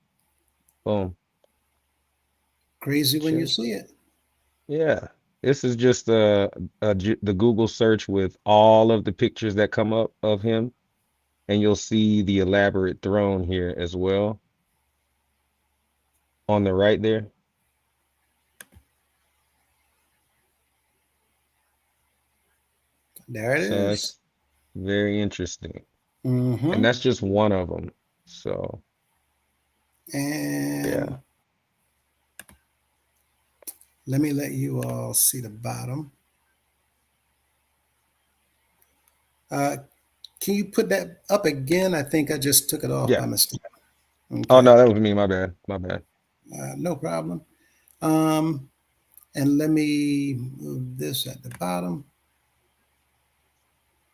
Boom. Crazy when you Sure. see it. Yeah. This is just the Google search with all of the pictures that come up of him, and you'll see the elaborate throne here as well on the right there. There it So is. it's very interesting. And Mm-hmm. that's just one of them. So And yeah. let me let you all see the bottom. Uh, can you put that up again? I think I just took it off by Yeah. mistake. Oh Okay. no, that was me. My bad. My bad. No problem. Um, and let me move this at the bottom.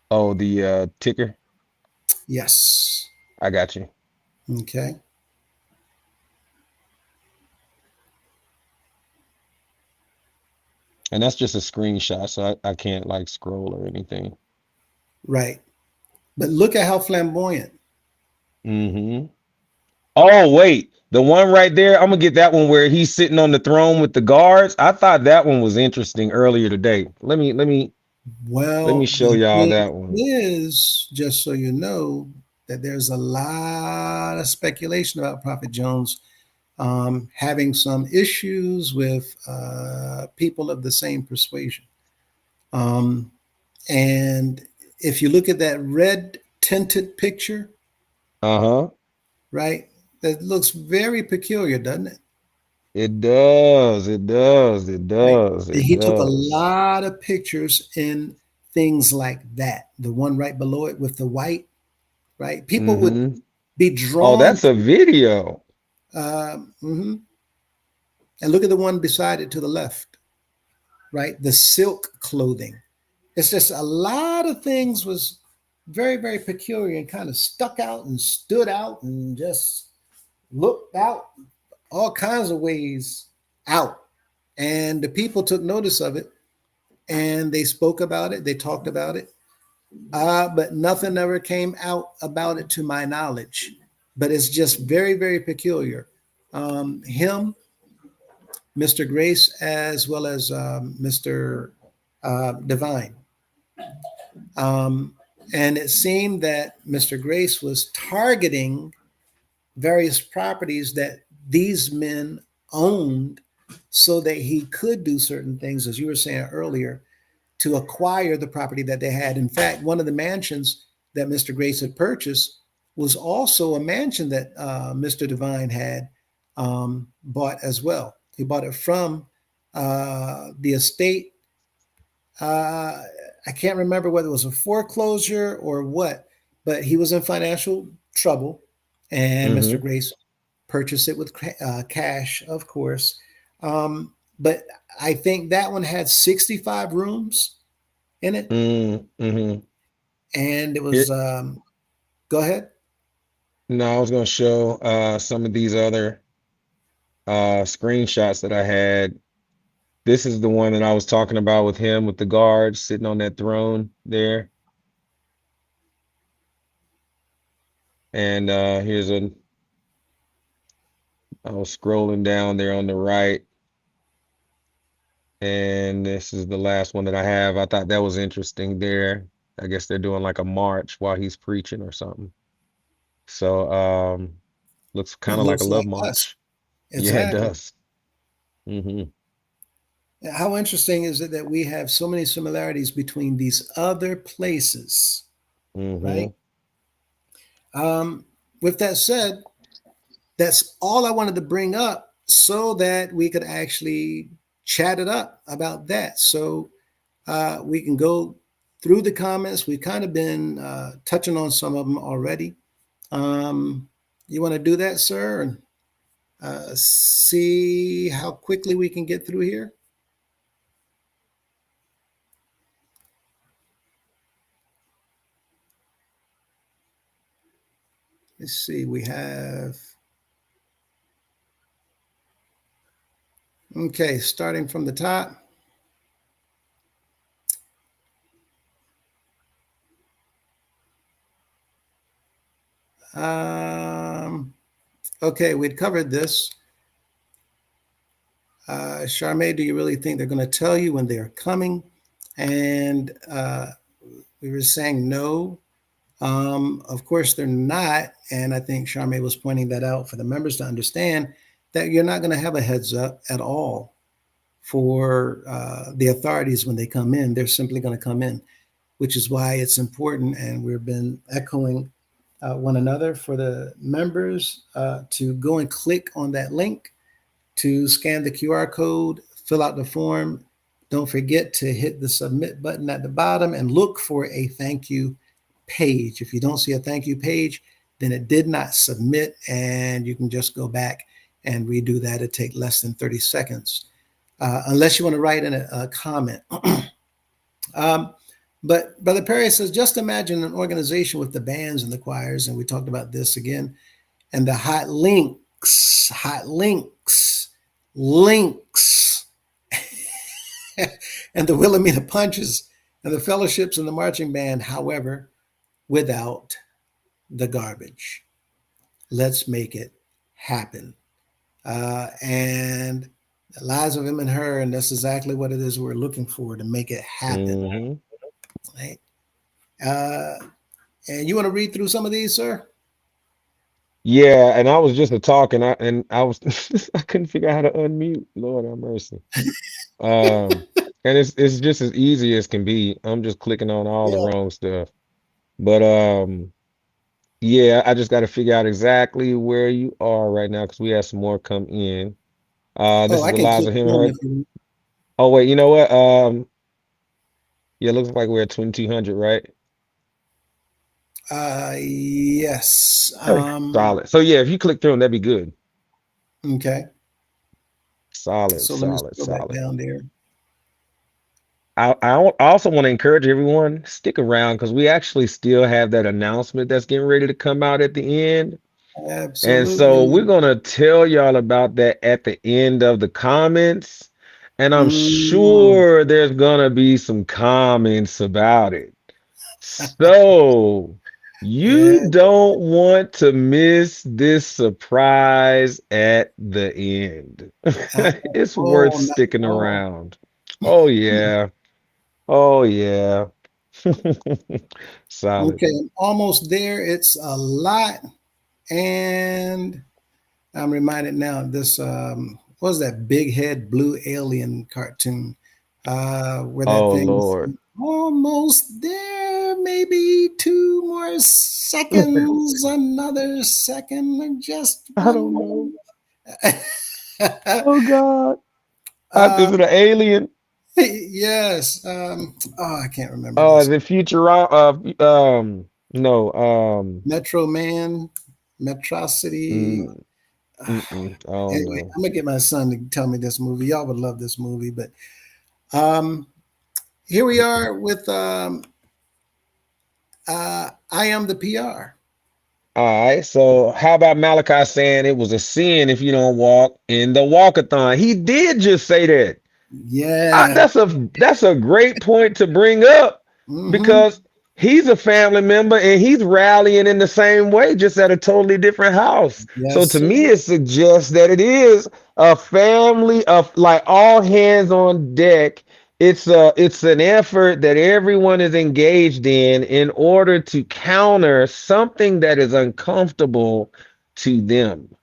Oh, the ticker. Yes. I got you. Okay. And that's just a screenshot, so I can't like scroll or anything. Right. But look at how flamboyant. Mm-hmm. Oh, wait. The one right there, I'm gonna get that one where he's sitting on the throne with the guards. I thought that one was interesting earlier today. Let me Well, show the y'all thing that one. is, just so you know, that there's a lot of speculation about Prophet Jones having some issues with people of the same persuasion. Um, and if you look at that red tinted picture, Uh-huh. right, that looks very peculiar, doesn't it? It does. It does. It Right. does. It He took a does. lot of pictures in things like that. The one right below it with the white, right? People would Mm-hmm. be Oh, drawn that's a video. mhm. And look at the one beside it to the left, right? The silk clothing. It's just a lot of things was very, very peculiar and kind of stuck out and stood out and just looked out all kinds of ways out. And the people took notice of it and they spoke about it, they talked about it, but nothing ever came out about it to my knowledge. But it's just very, very peculiar. Him, Mr. Grace, as well as Mr. Divine. Um, and it seemed that Mr. Grace was targeting various properties that these men owned so that he could do certain things, as you were saying earlier, to acquire the property that they had. In fact, one of the mansions that Mr. Grace had purchased was also a mansion that Mr. Divine had bought as well. He bought it from the estate. Uh, I can't remember whether it was a foreclosure or what, but he was in financial trouble, and Mr. Mm-hmm. Grace purchased it with cash, of course. But I think that one had 65 rooms in it, Mm-hmm. and it was. Here, Go ahead. no, I was gonna show some of these other screenshots that I had. This is the one that I was talking about with him with the guards sitting on that throne there. And I was scrolling down there on the right, and this is the last one that I have. I thought that was interesting there. I guess they're doing like a march while he's preaching or something. So looks It kind of like a looks love like us. march. Yeah, it Exactly. does. Mm-hmm. How interesting is it that we have so many similarities between these other places, Mm-hmm. right? With that said, that's all I wanted to bring up so that we could actually chat it up about that. So we can go through the comments. We've kind of been touching on some of them already. You want to do that, sir? And see how quickly we can get through here? Let's see, we have, okay, starting from the top. Okay, we'd covered this. Charmaine, do you really think they're going to tell you when they're coming? And we were saying no. Of course, they're not. And I think Charmaine was pointing that out for the members to understand that you're not going to have a heads up at all for the authorities when they come in. They're simply going to come in, which is why it's important. And we've been echoing one another for the members to go and click on that link to scan the QR code, fill out the form. Don't forget to hit the submit button at the bottom and look for a thank you page. If you don't see a thank you page, then it did not submit, and you can just go back and redo that. It'd take less than 30 seconds, unless you want to write in a comment. But Brother Perry says, just imagine an organization with the bands and the choirs, and we talked about this again, and the hot links, and the Wilhelmina punches, and the fellowships and the marching band, however, without the garbage. Let's make it happen. And the lives of him and her, and that's exactly what it is we're looking for, to make it happen. Right? And you want to read through some of these, sir? Yeah, and I was just talking, I was I couldn't figure out how to unmute. Lord have mercy. And it's just as easy as can be. I'm just clicking on all the wrong stuff. But yeah, I just got to figure out exactly where you are right now because we have some more come in. This is Eliza him and her. Oh wait, you know what? Yeah, it looks like we're at 2200, right? Yes. Solid. So yeah, if you click through them, that'd be good. Okay. Solid. So let me go back down there. I also want to encourage everyone, stick around because we actually still have that announcement that's getting ready to come out at the end. Absolutely. And so we're going to tell y'all about that at the end of the comments. And I'm sure there's going to be some comments about it. So you don't want to miss this surprise at the end. It's worth sticking around. Oh, yeah. Oh, yeah. Solid. Okay, I'm almost there. It's a lot. And I'm reminded now of this, what was that Big Head Blue Alien cartoon? Where that thing Lord. Almost there, maybe 2 more seconds, another second, and just I don't know. Oh God. Is it an alien? Yes. I can't remember. Oh, is it Futurama? No. Metro Man, Metrocity. Anyway, I'm gonna get my son to tell me this movie. Y'all would love this movie, but here we are with I Am the PR. All right, so how about Malachi saying it was a sin if you don't walk in the walkathon? He did just say that. Yeah, that's a great point to bring up because he's a family member and he's rallying in the same way, just at a totally different house. Yes, so to me, it suggests that it is a family of like all hands on deck. It's an effort that everyone is engaged in order to counter something that is uncomfortable to them.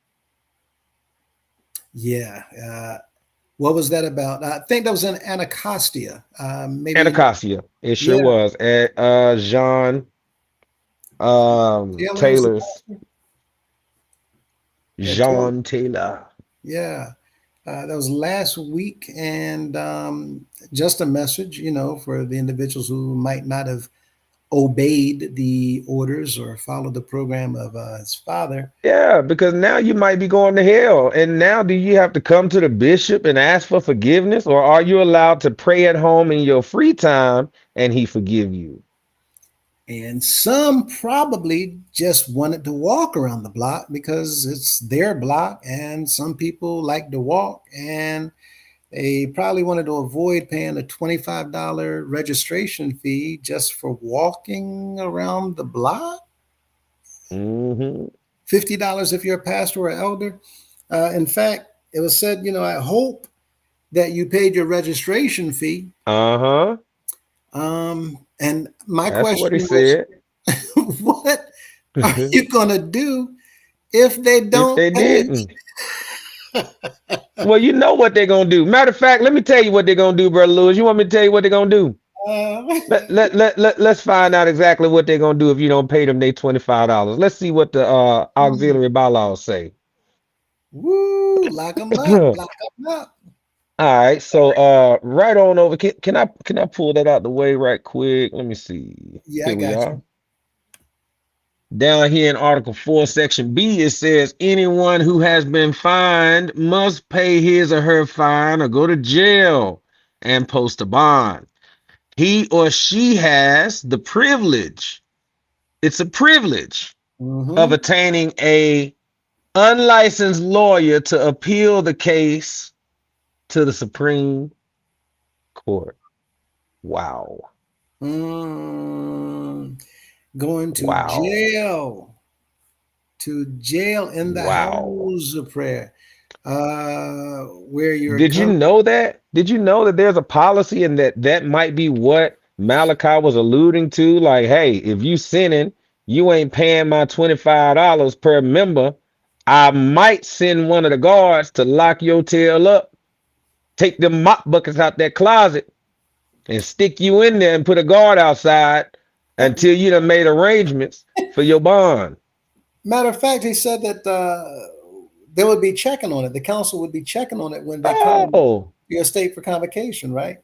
Yeah. What was that about? I think that was in Anacostia. Maybe Anacostia. It sure was at John Taylor's. John Taylor. Yeah. That was last week, and just a message, for the individuals who might not have obeyed the orders or followed the program of his father. Yeah, because now you might be going to hell. And now do you have to come to the bishop and ask for forgiveness, or are you allowed to pray at home in your free time and he forgive you? And some probably just wanted to walk around the block because it's their block, and some people like to walk, and they probably wanted to avoid paying a $25 registration fee just for walking around the block. Hmm. $50 if you're a pastor or elder. In fact, it was said, I hope that you paid your registration fee. Uh-huh. And my That's what he question was, said. what are you going to do if they If don't they pay? didn't. Well, you know what they're gonna do. Matter of fact, let me tell you what they're gonna do, Brother Lewis. You want me to tell you what they're gonna do? Uh, Let's find out exactly what they're gonna do if you don't pay them their $25. Let's see what the auxiliary bylaws say. woo, lock them up, lock them up. All right, so right on over. Can I pull that out the way right quick? Let me see. Yeah, I Here we got are. you. Down here in Article 4, Section B, it says anyone who has been fined must pay his or her fine or go to jail and post a bond. He or she has the privilege, it's a privilege of Mm-hmm. attaining a unlicensed lawyer to appeal the case to the Supreme Court. Wow. Mm, going Wow. to jail in the Wow. house of prayer, where you're Did you coming. know that? Did you know that there's a policy and that might be what Malachi was alluding to? Like, hey, if you sinning, you ain't paying my $25 per member. I might send one of the guards to lock your tail up, take them mop buckets out that closet, and stick you in there and put a guard outside until you done made arrangements for your bond. Matter of fact, he said that they would be checking on it. The council would be checking on it when they come to Oh, your state for convocation, right?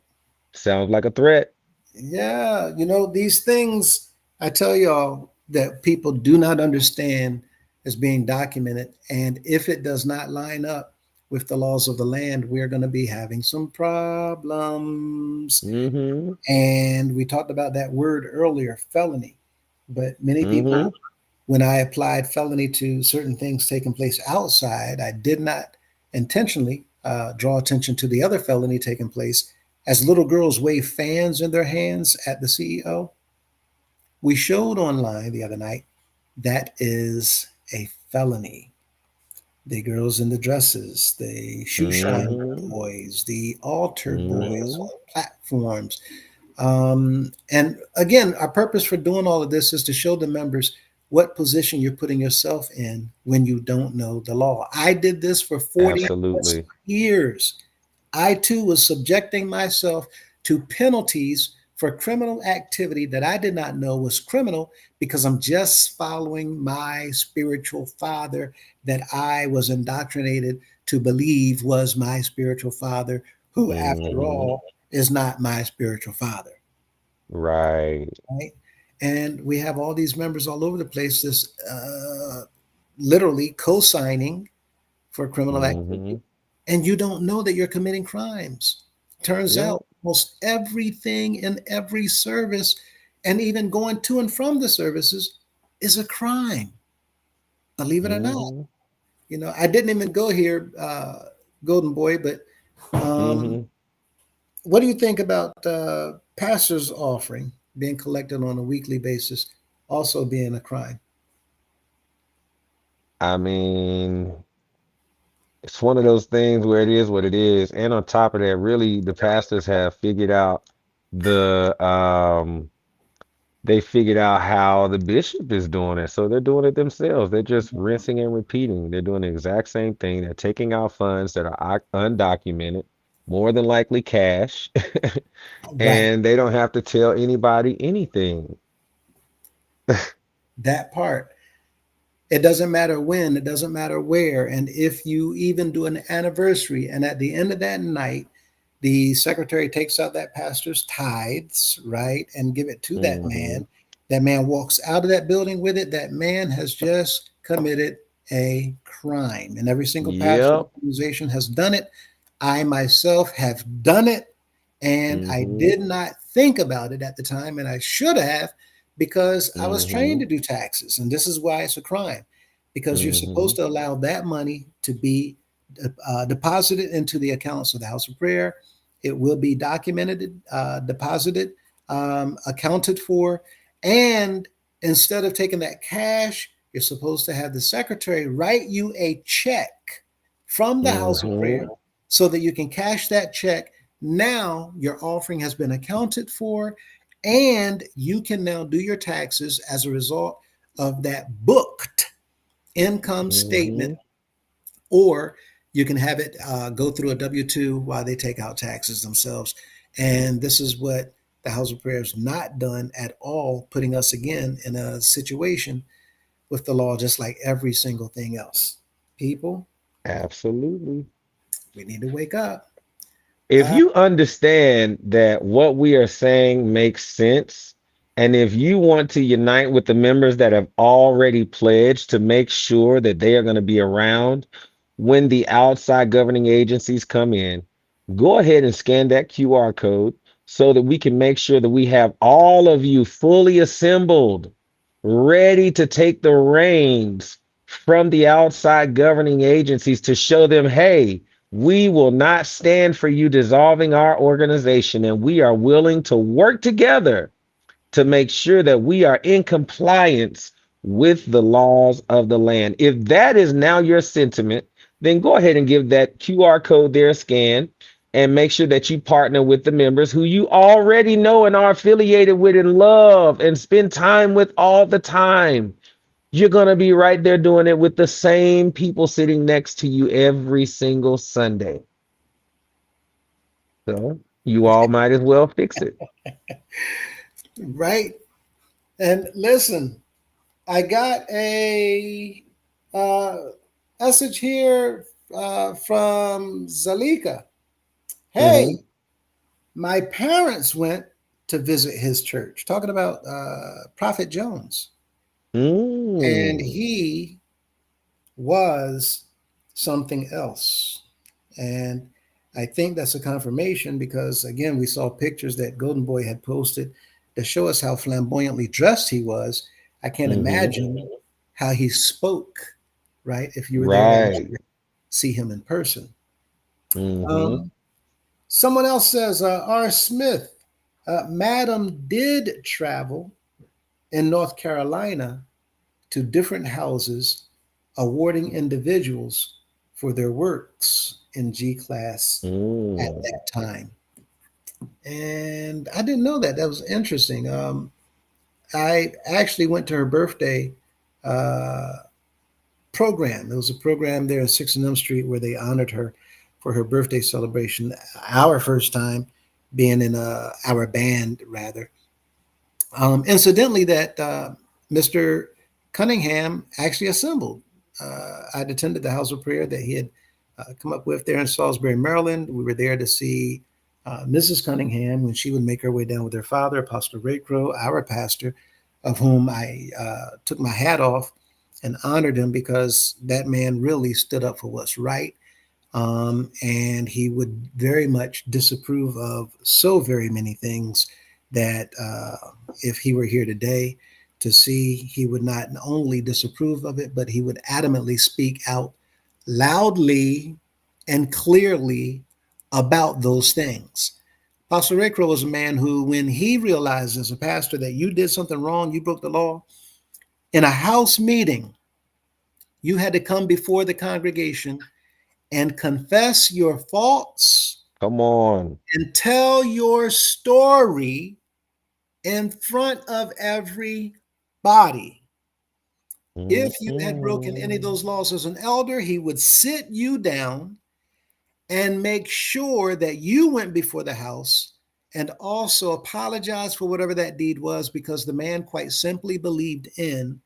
sounds like a threat. Yeah, these things I tell y'all that people do not understand is being documented. And if it does not line up with the laws of the land, we're going to be having some problems. Mm-hmm. And we talked about that word earlier, felony. But many Mm-hmm. people, when I applied felony to certain things taking place outside, I did not intentionally draw attention to the other felony taking place. As little girls wave fans in their hands at the CEO, we showed online the other night that is a felony. The girls in the dresses, the shoe shine Mm-hmm. boys, the altar boys Mm-hmm. on platforms. And again, our purpose for doing all of this is to show the members what position you're putting yourself in when you don't know the law. I did this for 40 plus Absolutely. years. I too was subjecting myself to penalties for criminal activity that I did not know was criminal because I'm just following my spiritual father that I was indoctrinated to believe was my spiritual father, who, after Mm-hmm. all, is not my spiritual father. Right. Right. And we have all these members all over the place, this literally co signing for criminal Mm-hmm. activity, and you don't know that you're committing crimes. Turns Yep. out most everything in every service, and even going to and from the services, is a crime, believe it or not. Mm-hmm. I didn't even go here, Golden Boy, but um, Mm-hmm. what do you think about pastors' offering being collected on a weekly basis also being a crime? I mean, it's one of those things where it is what it is. And on top of that, really the pastors have figured out the they figured out how the bishop is doing it. So they're doing it themselves. They're just rinsing and repeating. They're doing the exact same thing. They're taking out funds that are undocumented, more than likely cash, Right. and they don't have to tell anybody anything. That part. It doesn't matter when, it doesn't matter where. And if you even do an anniversary, and at the end of that night, the secretary takes out that pastor's tithes, right, and give it to that Mm-hmm. man. That man walks out of that building with it. That man has just committed a crime. And every single pastor Yep. organization has done it. I myself have done it. And I Mm-hmm. did not think about it at the time, and I should have, because I was trained Mm-hmm. to do taxes. And this is why it's a crime, because you're Mm-hmm. supposed to allow that money to be deposited into the accounts of the house of prayer. It will be documented, deposited, accounted for. And instead of taking that cash, you're supposed to have the secretary write you a check from the house of prayer Mm-hmm. so that you can cash that check. Now your offering has been accounted for, and you can now do your taxes as a result of that booked income statement, Mm-hmm. or you can have it go through a W 2 while they take out taxes themselves. And this is what the House of Prayer has not done at all, putting us again in a situation with the law, just like every single thing else. People, Absolutely. we need to wake up. If Uh, you understand that what we are saying makes sense, and if you want to unite with the members that have already pledged to make sure that they are going to be around when the outside governing agencies come in, go ahead and scan that QR code so that we can make sure that we have all of you fully assembled, ready to take the reins from the outside governing agencies to show them, hey, we will not stand for you dissolving our organization, and we are willing to work together to make sure that we are in compliance with the laws of the land. If that is now your sentiment, then go ahead and give that QR code there a scan and make sure that you partner with the members who you already know and are affiliated with and love and spend time with all the time. You're going to be right there doing it with the same people sitting next to you every single Sunday. So you all might as well fix it. right. And listen, I got a uh, message here from Zalika. Mm-hmm. Hey, my parents went to visit his church, talking about Prophet Jones. And Mm. he was something else. And I think that's a confirmation because, again, we saw pictures that Golden Boy had posted to show us how flamboyantly dressed he was. I can't Mm-hmm. imagine how he spoke, right? If you were there to Right. actually see him in person. Mm-hmm. Um, Someone else says, R. Smith, Madam did travel in North Carolina to different houses awarding individuals for their works in G class at Mm. that time. And I didn't know that. That was interesting. I actually went to her birthday uh, program. It was a program there in 6th and M Street where they honored her for her birthday celebration. Our first time being in our band, rather. Incidentally, that Mr. Cunningham actually assembled. I'd attended the house of prayer that he had come up with there in Salisbury, Maryland. We were there to see Mrs. Cunningham when she would make her way down with her father, Apostle Ray Crow, our pastor, of whom I took my hat off and honored him because that man really stood up for what's right. And he would very much disapprove of so very many things that if he were here today to see, he would not only disapprove of it, but he would adamantly speak out loudly and clearly about those things. Apostle Ray Crow was a man who, when he realized as a pastor that you did something wrong, you broke the law, in a house meeting, you had to come before the congregation and confess your faults Come on. and tell your story in front of everybody. If you had broken any of Mm-hmm. those laws as an elder, he would sit you down and make sure that you went before the house and also apologize for whatever that deed was, because the man quite simply believed in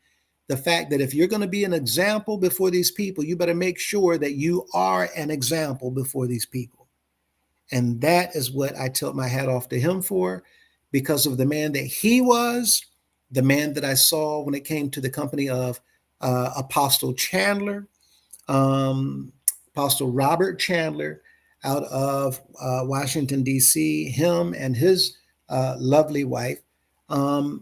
the fact that if you're going to be an example before these people, you better make sure that you are an example before these people. And that is what I tilt my hat off to him for, because of the man that he was, the man that I saw when it came to the company of Apostle Chandler, Apostle Robert Chandler out of Washington, D.C., him and his lovely wife,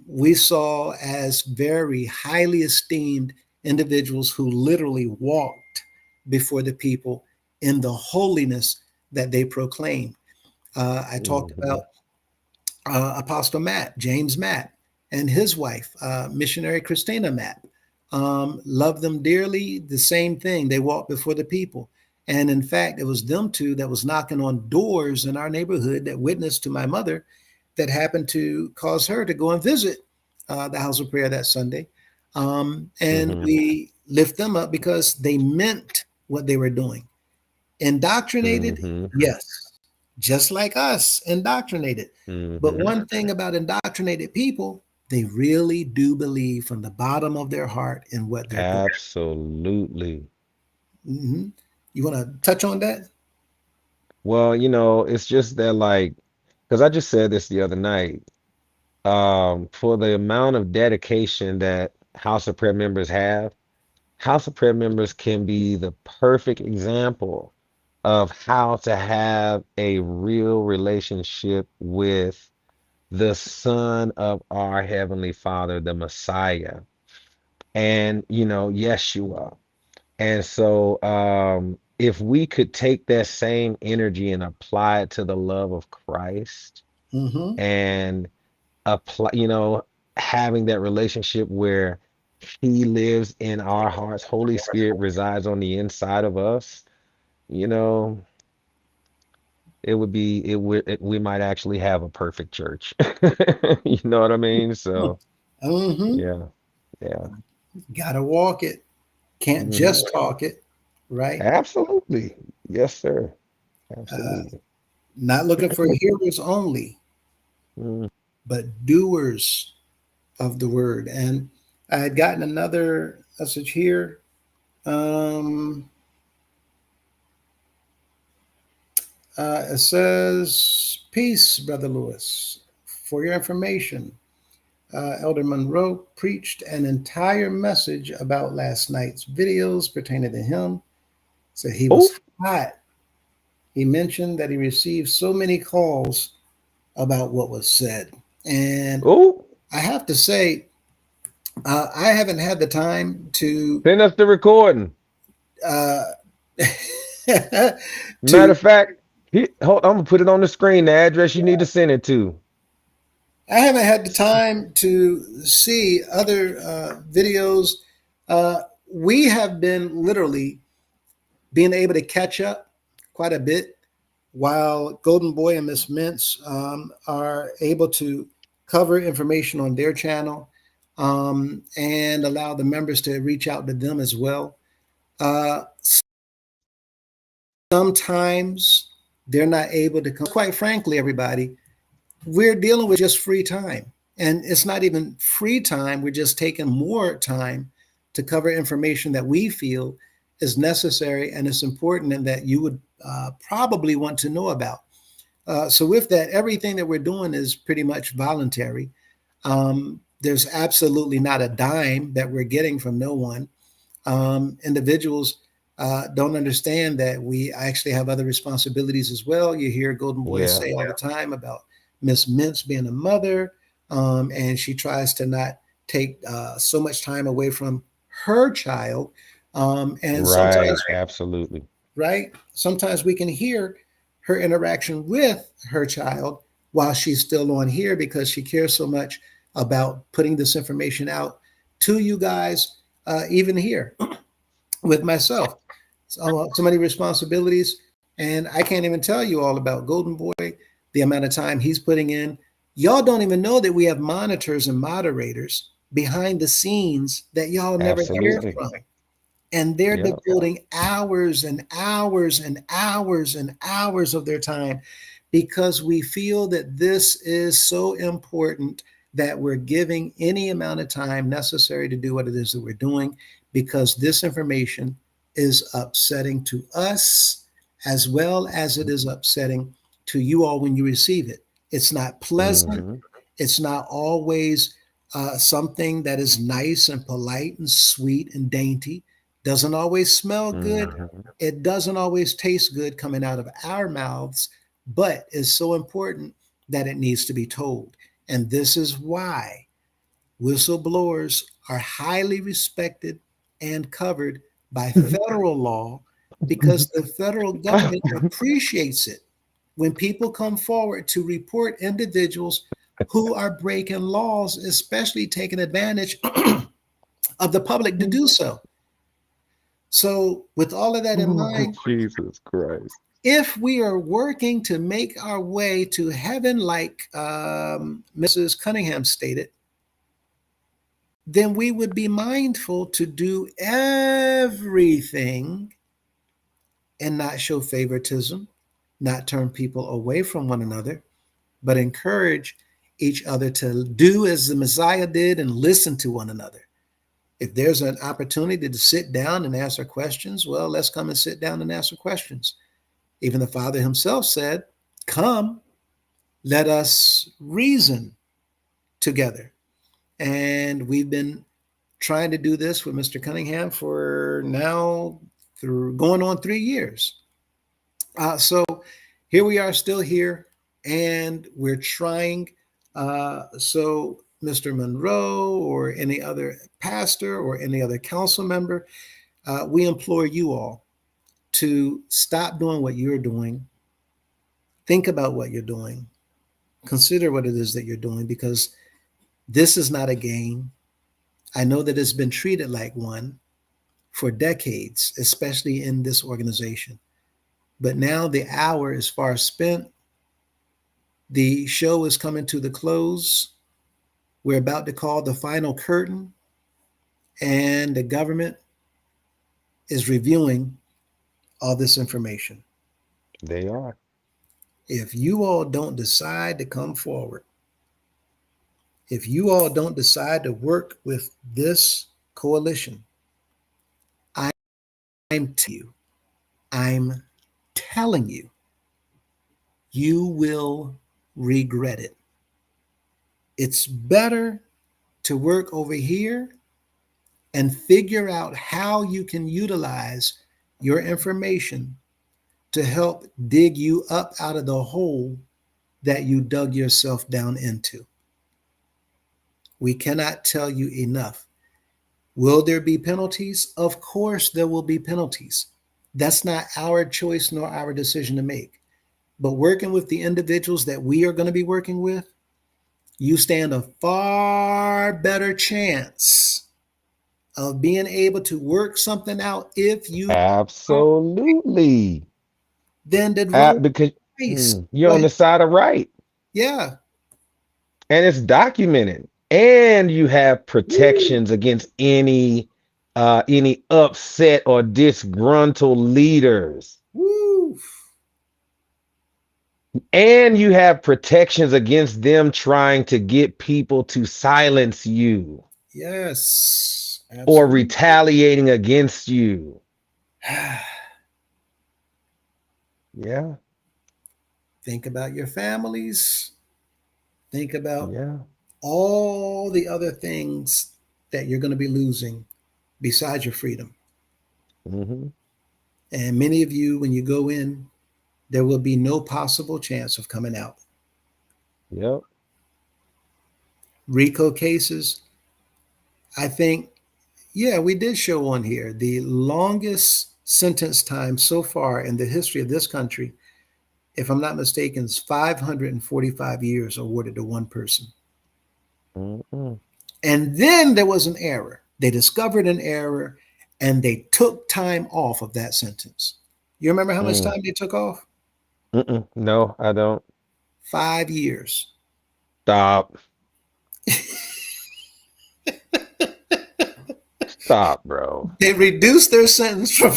we saw as very highly esteemed individuals who literally walked before the people in the holiness that they proclaimed. I talked about Apostle Matt, James Matt, and his wife, missionary Christina Matt. Love them dearly. The same thing. They walked before the people. And in fact, it was them two that was knocking on doors in our neighborhood that witnessed to my mother that happened to cause her to go and visit the house of prayer that Sunday. And we lift them up because they meant what they were doing. Indoctrinated, yes, just like us, indoctrinated. But one thing about indoctrinated people, they really do believe from the bottom of their heart in what they're doing. Absolutely. You want to touch on that? Well, it's just that, like, because I just said this the other night, for the amount of dedication that House of Prayer members have, House of Prayer members can be the perfect example of how to have a real relationship with the Son of our Heavenly Father, the Messiah, and Yeshua. And so if we could take that same energy and apply it to the love of Christ and apply, having that relationship where he lives in our hearts, Holy Spirit resides on the inside of us, we might actually have a perfect church. You know what I mean? So yeah. Gotta walk it. Can't just talk it, right? Absolutely. Yes, sir. Absolutely. Not looking for hearers only, but doers of the word. And I had gotten another message here. It says, "Peace, Brother Lewis. For your information, Elder Monroe preached an entire message about last night's videos pertaining to him. So he was hot. He mentioned that he received so many calls about what was said. And I have to say, I haven't had the time to send us the recording. Matter of fact, I'm gonna put it on the screen, the address you need to send it to. I haven't had the time to see other videos. We have been literally being able to catch up quite a bit while Golden Boy and Miss Mintz are able to cover information on their channel and allow the members to reach out to them as well. Sometimes they're not able to come. Quite frankly, everybody, we're dealing with just free time. And it's not even free time. We're just taking more time to cover information that we feel is necessary and it's important and that you would probably want to know about. So with that, everything that we're doing is pretty much voluntary. There's absolutely not a dime that we're getting from no one. Individuals don't understand that we actually have other responsibilities as well. You hear Golden Boy say all the time about Miss Mintz being a mother, and she tries to not take so much time away from her child. And sometimes, absolutely. Right? Sometimes we can hear her interaction with her child while she's still on here because she cares so much about putting this information out to you guys, even here with myself. So many responsibilities, and I can't even tell you all about Golden Boy, the amount of time he's putting in. Y'all don't even know that we have monitors and moderators behind the scenes that y'all never hear from. And they're devoting hours and hours and hours and hours of their time because we feel that this is so important that we're giving any amount of time necessary to do what it is that we're doing, because this information is upsetting to us as well as it is upsetting to you all when you receive it. It's not pleasant. Mhm. It's not always something that is nice and polite and sweet and dainty. Doesn't always smell good. Mhm. It doesn't always taste good coming out of our mouths, but it's so important that it needs to be told. And this is why whistleblowers are highly respected and covered by federal law, because the federal government appreciates it when people come forward to report individuals who are breaking laws, especially taking advantage of the public to do so. So, with all of that in mind, Jesus Christ. if we are working to make our way to heaven, like Mrs. Cunningham stated, then we would be mindful to do everything and not show favoritism, not turn people away from one another, but encourage each other to do as the Messiah did and listen to one another. If there's an opportunity to sit down and answer questions, well, let's come and sit down and answer questions. Even the Father himself said, come, let us reason together. And we've been trying to do this with Mr. Cunningham for now through going on 3 years. So here we are, still here, and we're trying. So Mr. Monroe or any other pastor or any other council member, we implore you all to stop doing what you're doing. Think about what you're doing. Consider what it is that you're doing, because this is not a game. I know that it's been treated like one for decades, especially in this organization. But now the hour is far spent. The show is coming to the close. We're about to call the final curtain, and the government is reviewing all this information. They are. If you all don't decide to come forward, if you all don't decide to work with this coalition, I'm telling you, you will regret it. It's better to work over here and figure out how you can utilize your information to help dig you up out of the hole that you dug yourself down into. We cannot tell you enough. Will there be penalties? Of course, there will be penalties. That's not our choice nor our decision to make. But working with the individuals that we are going to be working with, you stand a far better chance of being able to work something out if you Absolutely. then did roll Because dice. you're Go on the ahead. side of right. Yeah. And it's documented. And you have protections against any upset or disgruntled leaders. Woo. And you have protections against them trying to get people to silence you Yes. or Absolutely. retaliating against you. Yeah. Think about your families. Think about Yeah. all the other things that you're going to be losing besides your freedom. Mm-hmm. And many of you, when you go in, there will be no possible chance of coming out. Yep. RICO cases, I think, yeah, we did show on here the longest sentence time so far in the history of this country, if I'm not mistaken, is 545 years awarded to one person. Mm-mm. And then there was an error. They discovered an error and they took time off of that sentence. You remember how much time they took off? Mm-mm. No, I don't. 5 years. Stop. Stop, bro. They reduced their sentence from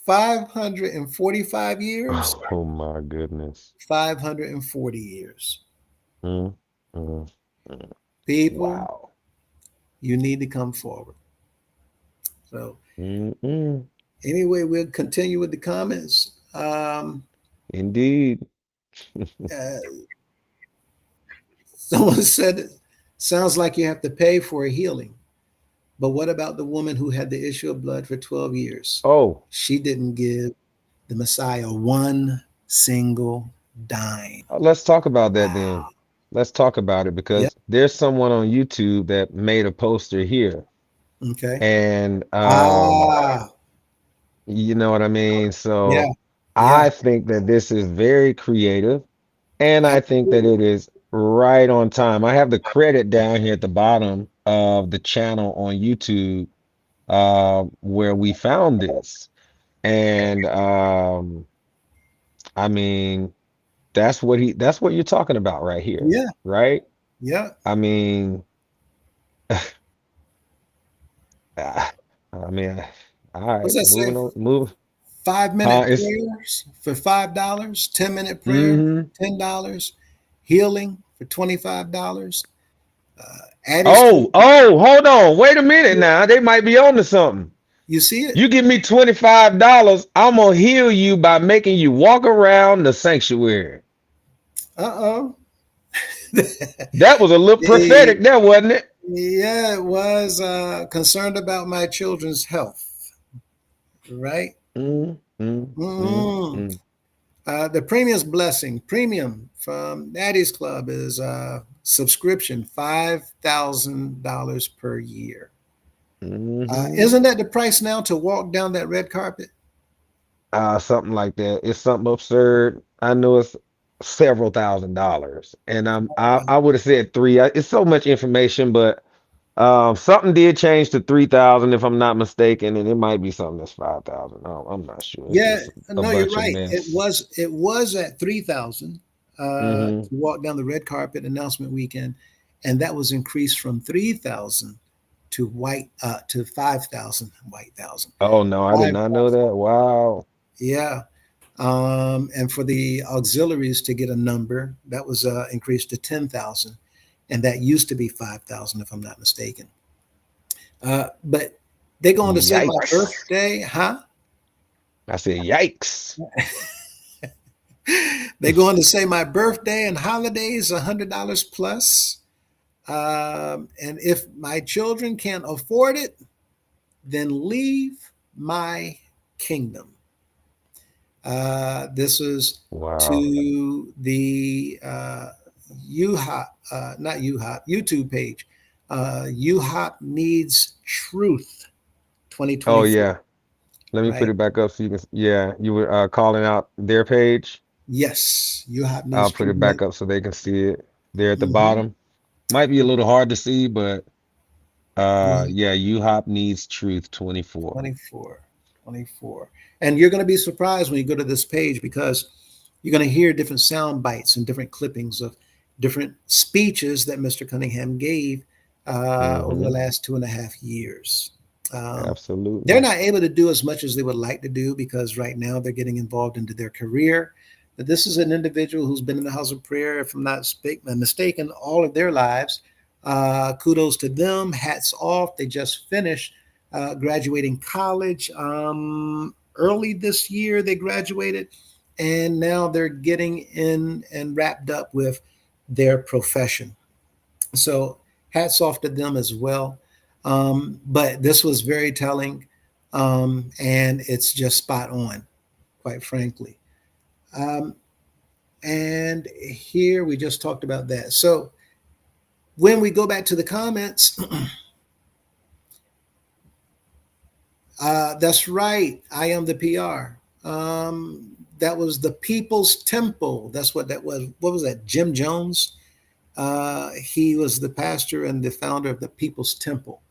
545 years, Oh my goodness. 540 years. Mm, mm. People, Wow. you need to come forward. So Mm-mm. anyway, we'll continue with the comments. Indeed. Uh, someone said, sounds like you have to pay for a healing. But what about the woman who had the issue of blood for 12 years? Oh, She didn't give the Messiah one single dime. let's talk about that then. Wow. Let's talk about it Yeah. because there's someone on YouTube that made a poster here. Okay. And Ah, you know what I mean? yeah. So Yeah. I think that this is very creative and I think that Absolutely. it is right on time. I have the credit down here at the bottom of the channel on YouTube where we found this. And I mean, that's what you're talking about right here, Yeah. right? Yeah. I mean, I mean, all What's right, that say? moving on, move. 5 minute It's prayers for $5, 10-minute prayer, mm-hmm. $10, healing for $25. Addis Oh, Close. hold on. Wait a minute now. They might be on to something. You see it? You give me $25, I'm gonna heal you by making you walk around the sanctuary. Uh-oh. That was a little Eh, prophetic there, wasn't it? yeah, it was concerned about my children's health, right? Mm, mm, mm, Mm. mm, The premium's blessing. Premium from Daddy's Club is subscription, $5,000 per year. mm-hmm. Isn't that the price now to walk down that red carpet? Something like that. It's something absurd. I know it's several $1,000s, and I would have said three. It's so much information, but something did change to 3,000 if I'm not mistaken, and it might be something that's 5,000. Oh, I'm not sure. It's Yeah, just a no, you're bunch of right. It mess. was it was at 3,000 to Hmm. walk down the red carpet announcement weekend, and that was increased from 3,000 to 5,000 white thousand. Oh no, I did not know 5,000. that. Wow. Yeah. And for the auxiliaries to get a number, that was increased to 10,000. And that used to be 5,000, if I'm not mistaken. But they go on to say my Yikes. birthday, huh? I said yikes. They go on to say my birthday and holidays, $100 plus. And if my children can't afford it, then leave my kingdom. This is Wow. to the UHOP, not UHOP, YouTube page. UHOP Needs Truth Oh 2024, yeah. Let me put right? it back up so you can. Yeah, you were calling out their page. Yes, UHOP I'll Needs put Truth. it back up so they can see it there at the Mhm. bottom. Might be a little hard to see, but Yeah, yeah, UHOP needs truth 24. 24, 24. And you're going to be surprised when you go to this page because you're going to hear different sound bites and different clippings of different speeches that Mr. Cunningham gave over the Hmm. last 2.5 years. They're Absolutely. not able to do as much as they would like to do because right now they're getting involved into their career. But this is an individual who's been in the house of prayer, if I'm not mistaken, all of their lives. Kudos to them. Hats off. They just finished graduating college early this year. They graduated, and now they're getting in and wrapped up with their profession. So hats off to them as well. But this was very telling, and it's just spot on, quite frankly. Um, and here we just talked about that. So when we go back to the comments, that's right. I am the PR. That was the People's Temple. That's what that was. What was that? Jim Jones. He was the pastor and the founder of the People's Temple.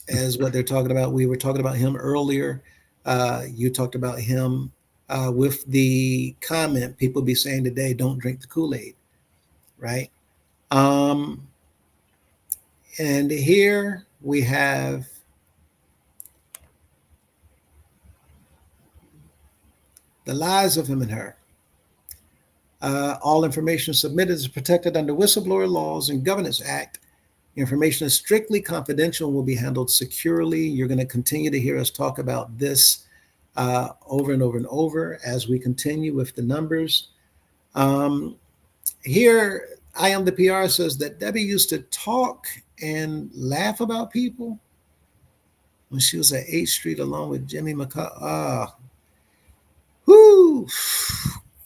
As what they're talking about. We were talking about him earlier. You talked about him with the comment people be saying today, don't drink the Kool-Aid, right? Um, and here we have the lies of him and her. All information submitted is protected under whistleblower laws and Governance Act. Information is strictly confidential and will be handled securely. You're going to continue to hear us talk about this over and over and over as we continue with the numbers. Here, I Am the PR says that Debbie used to talk and laugh about people when she was at 8th Street along with Jimmy McCullough. Whoo!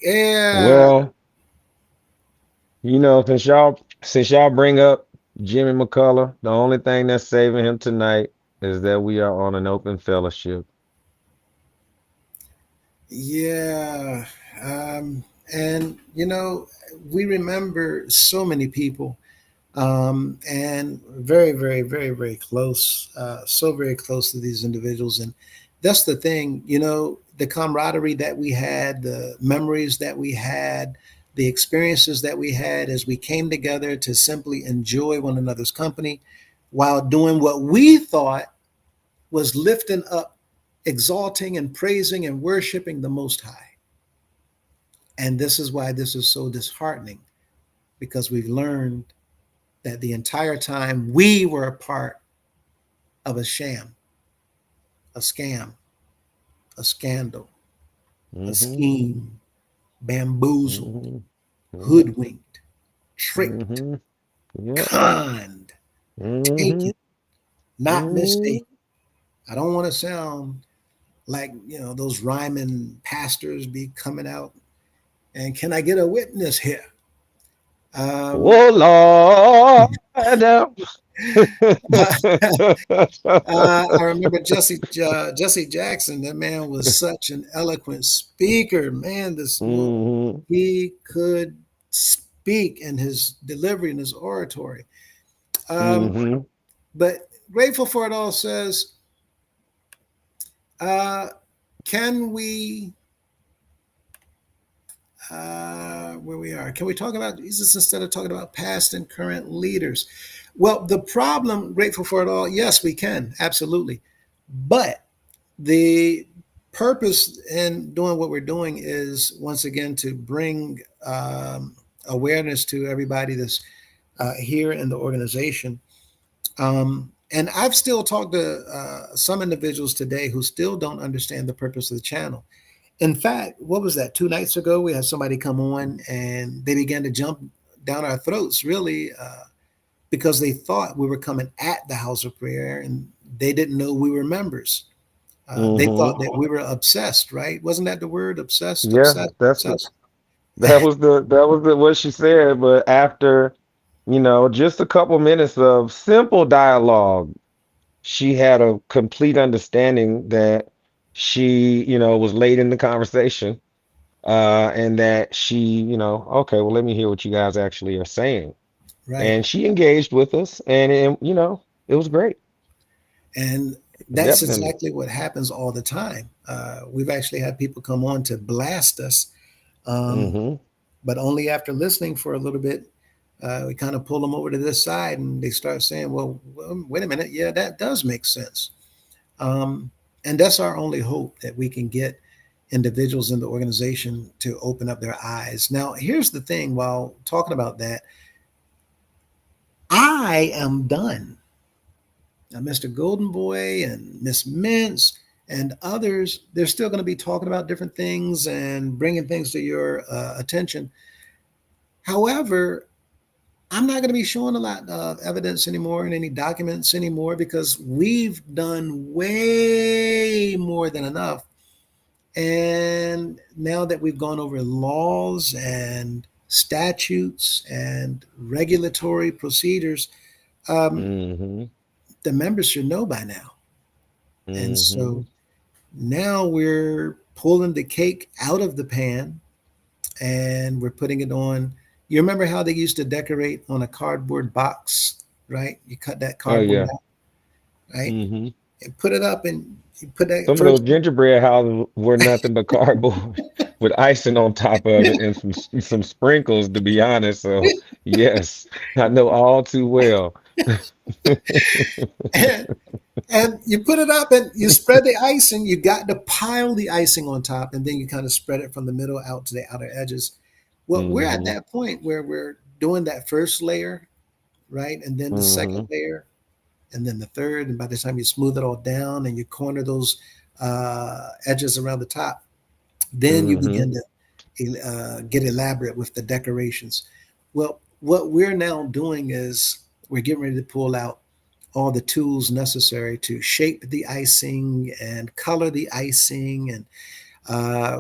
Yeah. Well, you know, since y'all bring up Jimmy McCullough, the only thing that's saving him tonight is that we are on an open fellowship. Yeah. And, you know, we remember so many people and very, very, very, very close, so very close to these individuals. And that's the thing, you know, the camaraderie that we had, the memories that we had, the experiences that we had as we came together to simply enjoy one another's company while doing what we thought was lifting up, exalting and praising and worshiping the Most High. And this is why this is so disheartening, because we've learned that the entire time we were a part of a sham, a scam, a scandal, a scheme, bamboozled, hoodwinked, tricked, conned, taken, not mistaken. I don't want to sound like, you know, those rhyming pastors be coming out. And can I get a witness here? Oh Lord. I remember Jesse Jackson. That man was such an eloquent speaker. Man, he could speak in his delivery and his oratory. But Grateful for It All says, can we, where we are, can we talk about Jesus instead of talking about past and current leaders? Well, the problem, Grateful for It All, yes, we can, absolutely. But the purpose in doing what we're doing is, once again, to bring awareness to everybody that's here in the organization. And I've still talked to some individuals today who still don't understand the purpose of the channel. In fact, what was that? 2 nights ago, we had somebody come on and they began to jump down our throats, really, because they thought we were coming at the House of Prayer and they didn't know we were members. They thought that we were obsessed, right? Wasn't that the word, obsessed? Yeah, Obsessed, that's obsessed? that was the what she said. But after, you know, just a couple minutes of simple dialogue, she had a complete understanding that she, you know, was late in the conversation, and that she, you know, okay, well, let me hear what you guys actually are saying. Right. And she engaged with us, and you know, it was great. And that's Definitely. exactly what happens all the time. We've actually had people come on to blast us, but only after listening for a little bit, we kind of pull them over to this side and they start saying, well, wait a minute. Yeah, that does make sense. And that's our only hope, that we can get individuals in the organization to open up their eyes. Now, here's the thing, while talking about that, I am done. Now, Mr. Golden Boy and Miss Mintz and others, they're still going to be talking about different things and bringing things to your attention. However, I'm not going to be showing a lot of evidence anymore and any documents anymore, because we've done way more than enough. And now that we've gone over laws and statutes and regulatory procedures, the members should know by now. And so now we're pulling the cake out of the pan and we're putting it on. You remember how they used to decorate on a cardboard box, right? You cut that cardboard out, right? And put it up, and you put that. Some of those gingerbread houses were nothing but cardboard with icing on top of it and some sprinkles, to be honest. So yes, I know all too well. And you put it up and you spread the icing. You got to pile the icing on top, and then you kind of spread it from the middle out to the outer edges. Well, we're at Mm-hmm. that point where we're doing that first layer, right? And then the second Mm-hmm. layer, and then the third. And by the time you smooth it all down and you corner those edges around the top, then you Mm-hmm. begin to get elaborate with the decorations. Well, what we're now doing is we're getting ready to pull out all the tools necessary to shape the icing and color the icing, and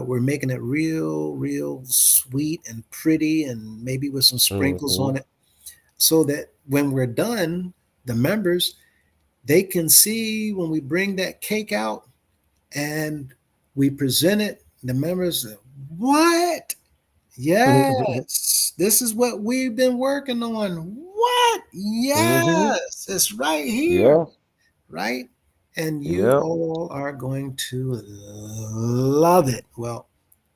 we're making it real sweet and pretty, and maybe with some sprinkles Mm-hmm. on it, so that when we're done, the members, they can see when we bring that cake out and we present it. The members, what? Yes, this is what we've been working on. What? Mm-hmm. Yes, it's right here, Yeah. right? And you Yeah. all are going to love it. Well,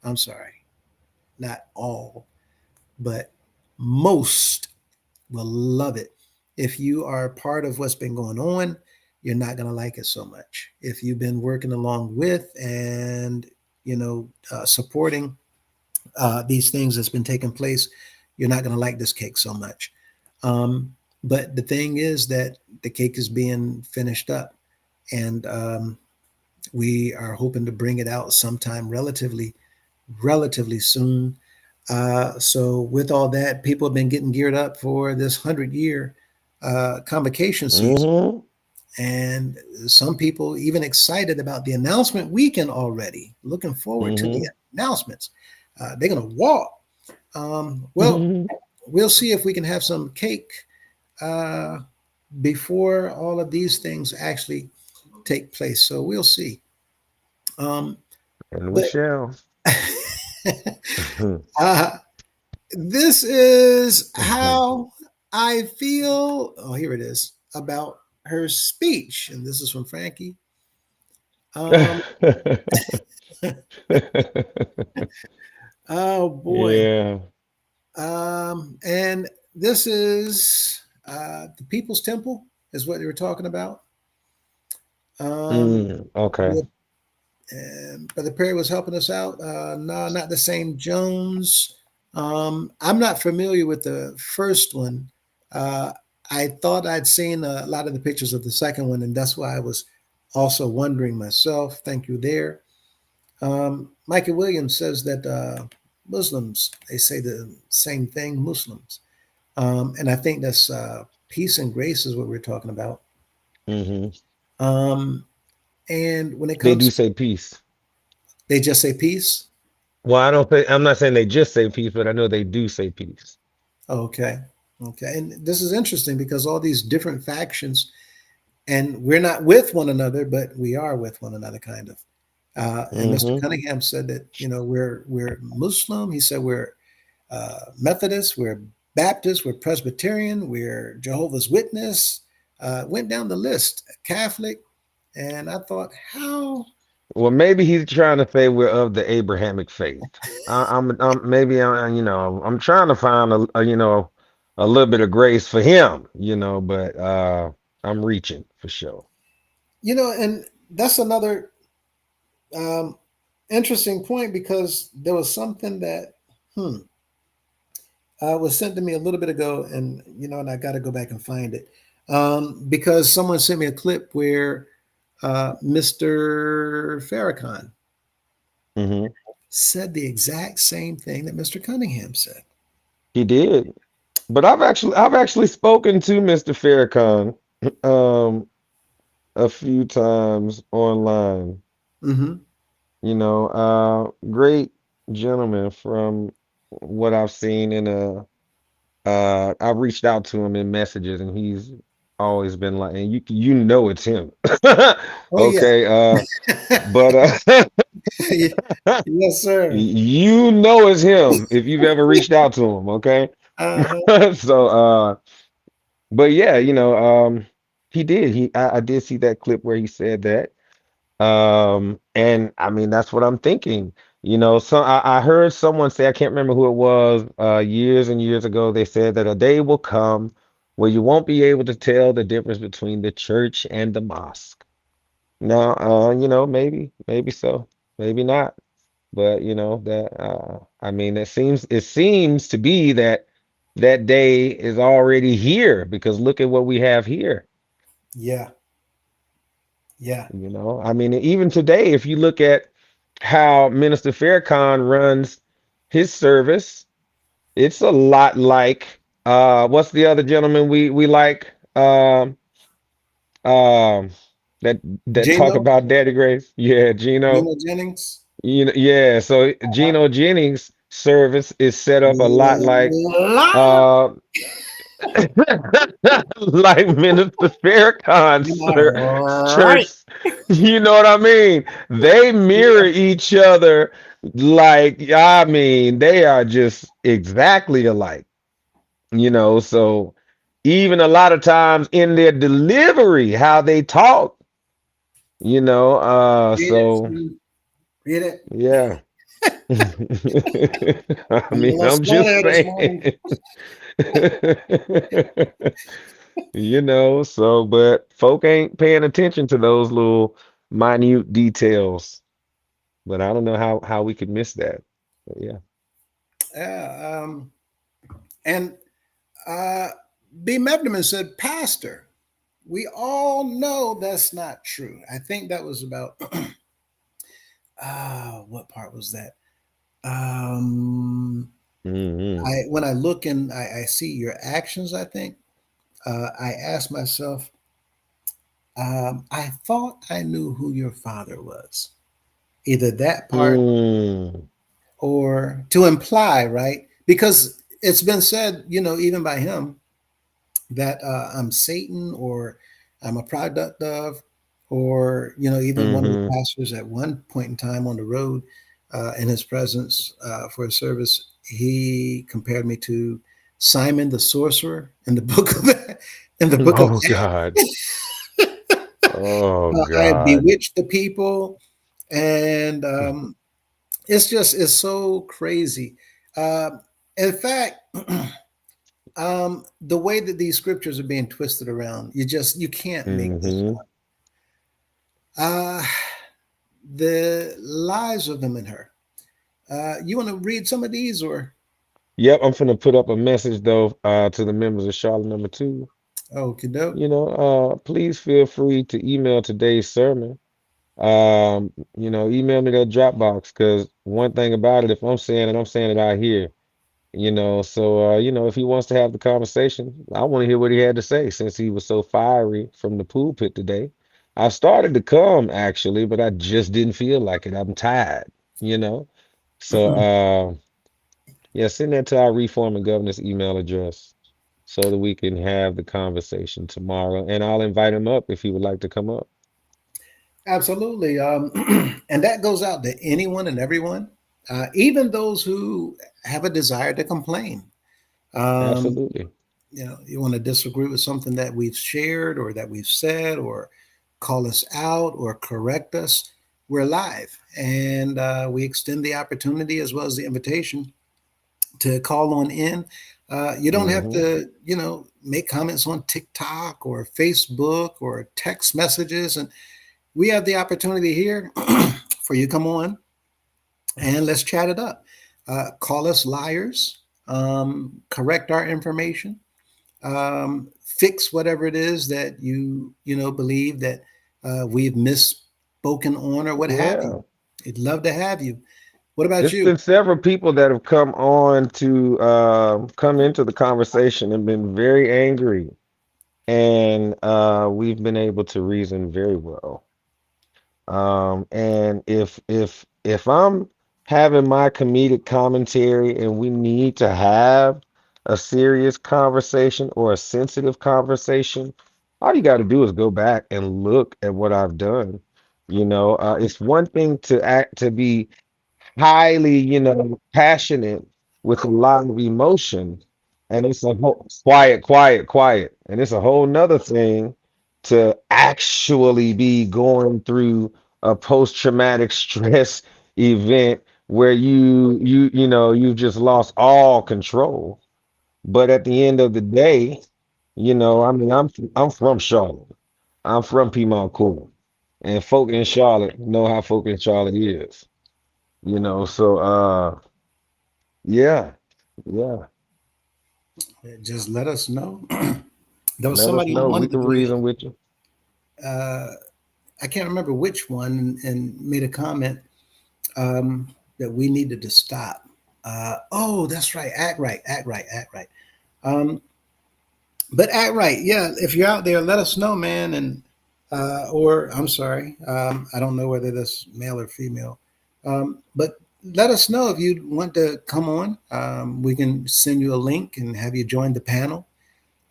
I'm sorry, not all, but most will love it. If you are part of what's been going on, you're not going to like it so much. If you've been working along with and supporting these things that's been taking place, you're not going to like this cake so much. But the thing is that the cake is being finished up, and we are hoping to bring it out sometime relatively soon. So with all that, people have been getting geared up for this 100-year convocation season, Mm-hmm. and some people even excited about the announcement weekend already. Looking forward to the Mm-hmm. announcements. They're going to walk. Well, we'll see if we can have some cake uh, before all of these things actually take place. So we'll see. Um, And we but shall. uh, this is how I feel. Oh, here it is about her speech. And this is from Frankie. Um, oh, boy. Yeah. And this is the People's Temple, is what they were talking about. Um, Okay. with, and Brother Perry was helping us out. No, not the same Jones. I'm not familiar with the first one. Uh, I thought I'd seen a lot of the pictures of the second one, and that's why I was also wondering myself. Thank you there. Michael Williams says that Muslims, they say the same thing, Muslims. And I think that's peace and grace is what we're talking about. Mm-hmm. Um, and when it They do comes, say peace. they just say peace. Well, I don't think I'm not saying they just say peace, but I know they do say peace. Okay. Okay. And this is interesting because all these different factions, and we're not with one another, but we are with one another, kind of. And Mr. Mm-hmm. Cunningham said that we're Muslim. He said we're Methodist, we're Baptist, we're Presbyterian, we're Jehovah's Witness. Went down the list, Catholic, and I thought, how? Well, maybe he's trying to say we're of the Abrahamic faith. I'm maybe I'm trying to find a little bit of grace for him, but I'm reaching for sure. And that's another um, interesting point because there was something that was sent to me a little bit ago, and I got to go back and find it because someone sent me a clip where Mr. Farrakhan Hmm. said the exact same thing that Mr. Cunningham said. He did, but I've actually spoken to Mr. Farrakhan um, a few times online. Hmm. Great gentleman from what I've seen in I've reached out to him in messages and he's always been like, and you know it's him. Oh yeah, Okay, but yes, sir. you know it's him if you've ever reached out to him, okay? Uh-huh. So but yeah, he did. I did see that clip where he said that. And I mean, that's what I'm thinking. I heard someone say, I can't remember who it was, years and years ago, they said that a day will come where you won't be able to tell the difference between the church and the mosque. Now, maybe so, maybe not. But you know that I mean it seems to be that that day is already here because look at what we have here. Yeah. Yeah. You know, I mean, even today, if you look at how Minister Farrakhan runs his service, it's a lot like what's the other gentleman we like um that that talk Gino, about Daddy Grace? Yeah, Gino. Gino Jennings. You know, yeah. So Uh, Gino Jennings' service is set up a lot like liar. uh like Minister Farrakhan's Am I church. right? You know what I mean? They mirror Yeah. each other like, I mean, they are just exactly alike, you know. So even a lot of times in their delivery, how they talk, you know, Read it, so Steve. Read it. yeah. I I'm a mean, little I'm slow just there this morning. saying. You know, so but folk ain't paying attention to those little minute details. But I don't know how we could miss that. But yeah. Yeah. And uh, B. Medlerman said, Pastor, we all know that's not true. I think that was about, what part was that? Um, Hmm. when I look and I see your actions, I think, I ask myself, I thought I knew who your father was. Either that part Mm. or to imply, right? Because it's been said, even by him, that I'm Satan or I'm a product of, or, even one of the Hmm. pastors at one point in time on the road in his presence for a service, he compared me to Simon the sorcerer in the book of Oh God. Oh I have God. bewitched the people, and it's so crazy. In fact, the way that these scriptures are being twisted around, you can't make this Hmm. up. Uh, the lies of him and her. You want to read some of these, or Yep, I'm finna put up a message though to the members of Charlotte number two. okay, dope. You know, please feel free to email today's sermon. You know, email me that Dropbox because one thing about it, if I'm saying it out here. You know, so you know, if he wants to have the conversation, I want to hear what he had to say since he was so fiery from the pulpit today. I started to come actually, but I just didn't feel like it. I'm tired, you know. So yeah, send that to our Reform and Governance email address so that we can have the conversation tomorrow. And I'll invite him up if he would like to come up. Absolutely. And that goes out to anyone and everyone, even those who have a desire to complain. Um, Absolutely. you want to disagree with something that we've shared or that we've said, or call us out or correct us. We're live, and we extend the opportunity as well as the invitation to call on in. You don't have Hmm. to, make comments on TikTok or Facebook or text messages. And we have the opportunity here for you to come on and let's chat it up. Call us liars, correct our information, fix whatever it is that you believe that we've misspoken on or what have you. Yeah. I'd love to have you. What about It's you? been several people that have come on to come into the conversation and been very angry, and we've been able to reason very well. And if I'm having my comedic commentary and we need to have a serious conversation or a sensitive conversation, all you got to do is go back and look at what I've done. You know, it's one thing to act to be highly, you know, passionate with a lot of emotion. And it's a whole quiet, quiet, quiet. And it's a whole nother thing to actually be going through a post-traumatic stress event where you know, you've just lost all control. But at the end of the day, you know, I mean, I'm from Charlotte. I'm from Piedmont Court. And folk in Charlotte know how folk in Charlotte is. You know, so yeah, yeah. Just let us know. There was Let us somebody who know. We wanted to can do it. reason with you. I can't remember which one, and made a comment that we needed to stop. Oh, that's right. Act right. Act right. Act right. Um, but act right. Yeah. If you're out there, let us know, man. And or I'm sorry. I don't know whether that's male or female. But let us know if you want to come on. We can send you a link and have you join the panel.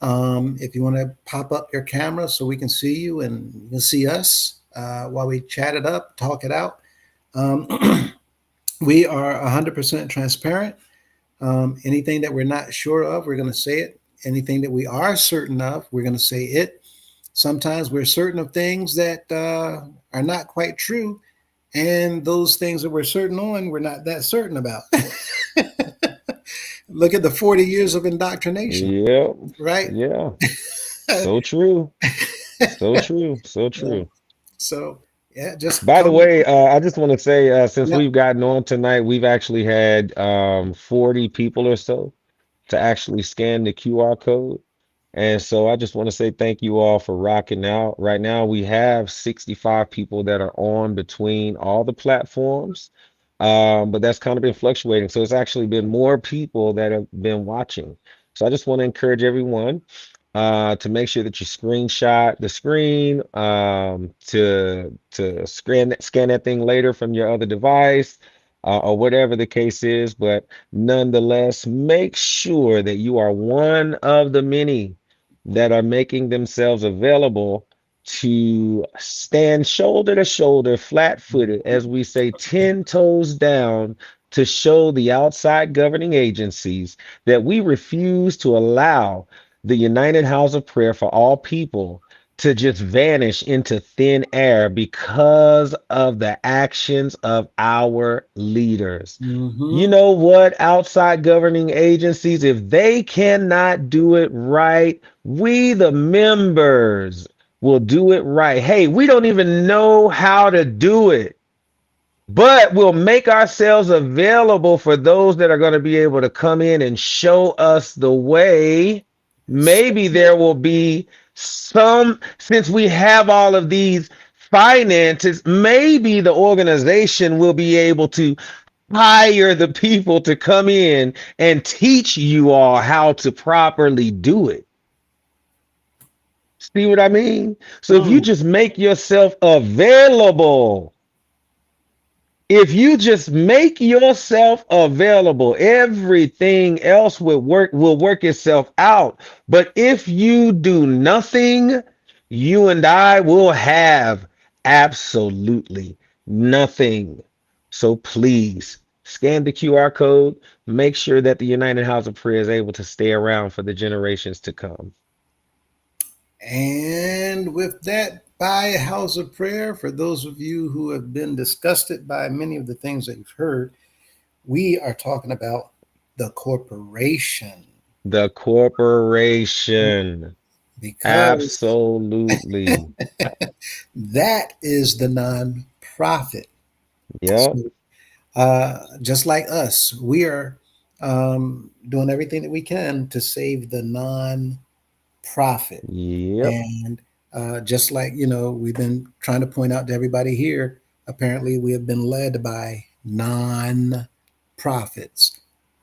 If you want to pop up your camera so we can see you and you can see us while we chat it up, talk it out. Um, we are 100% transparent. Anything that we're not sure of, we're going to say it. Anything that we are certain of, we're going to say it. Sometimes we're certain of things that are not quite true. And those things that we're certain on, we're not that certain about. Look at the 40 years of indoctrination, Yeah, right? yeah. So true. So true. So Yeah. true. So, yeah, just By the come. way, I just want to say, since Yep. we've gotten on tonight, we've actually had 40 people or so to actually scan the QR code. And so I just want to say thank you all for rocking out. Right now, we have 65 people that are on between all the platforms, but that's kind of been fluctuating. So it's actually been more people that have been watching. So I just want to encourage everyone to make sure that you screenshot the screen, to scan that thing later from your other device, or whatever the case is. But nonetheless, make sure that you are one of the many that are making themselves available to stand shoulder to shoulder, flat footed, as we say, 10 toes down, to show the outside governing agencies that we refuse to allow the United House of Prayer for All People to just vanish into thin air because of the actions of our leaders. You Mm-hmm. know what? Outside governing agencies, if they cannot do it right, we, the members, will do it right. Hey, we don't even know how to do it, but we'll make ourselves available for those that are going to be able to come in and show us the way. Maybe there will be some, since we have all of these finances, maybe the organization will be able to hire the people to come in and teach you all how to properly do it. See what I mean? So if you Mm. just make yourself available, if you just make yourself available, everything else will work itself out. But if you do nothing, you and I will have absolutely nothing. So please scan the QR code. Make sure that the United House of Prayer is able to stay around for the generations to come. And with that, by a house of prayer, for those of you who have been disgusted by many of the things that you've heard, we are talking about the corporation The corporation. because Absolutely. that is the nonprofit. Yep. So, just like us, we are doing everything that we can to save the non-profit. Yep. And just like, we've been trying to point out to everybody here, apparently we have been led by non-profits.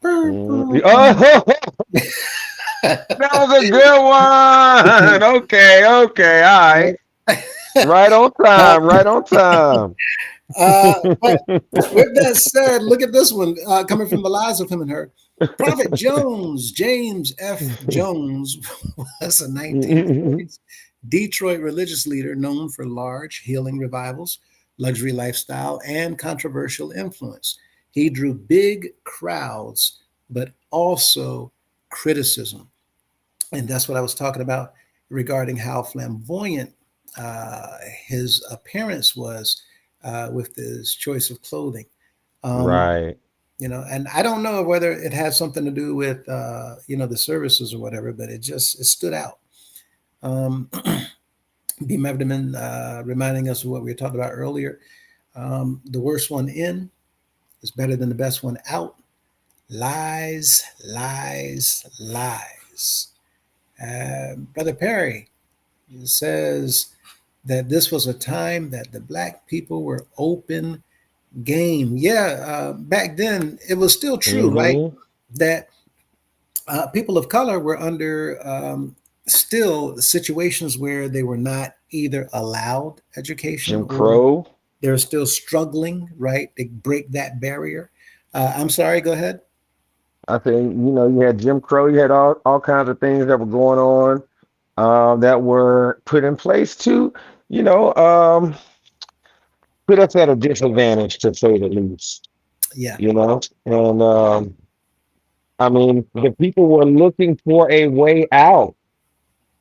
Oh, that was a good one. Okay, okay, all right. Right on time, right on time. But with that said, look at this one coming from the lives of him and her. Prophet Jones, James F. Jones, was a 1940s Detroit religious leader known for large healing revivals, luxury lifestyle, and controversial influence. He drew big crowds, but also criticism. And that's what I was talking about regarding how flamboyant his appearance was with his choice of clothing. Um, Right. and I don't know whether it has something to do with the services or whatever, but it stood out. Um, B. Mevdeman reminding us of what we were talking about earlier. The worst one in is better than the best one out. Lies, lies, lies. Brother Perry says that this was a time that the black people were open game. Yeah, back then it was still true, right? Mm-hmm. That people of color were under still situations where they were not either allowed education Jim or Crow. they're still struggling, right, to break that barrier. I'm sorry, go ahead. I think, you had Jim Crow, you had all kinds of things that were going on that were put in place to, you know, um, put us at a disadvantage, to say the least, Yeah. And I mean, the people were looking for a way out.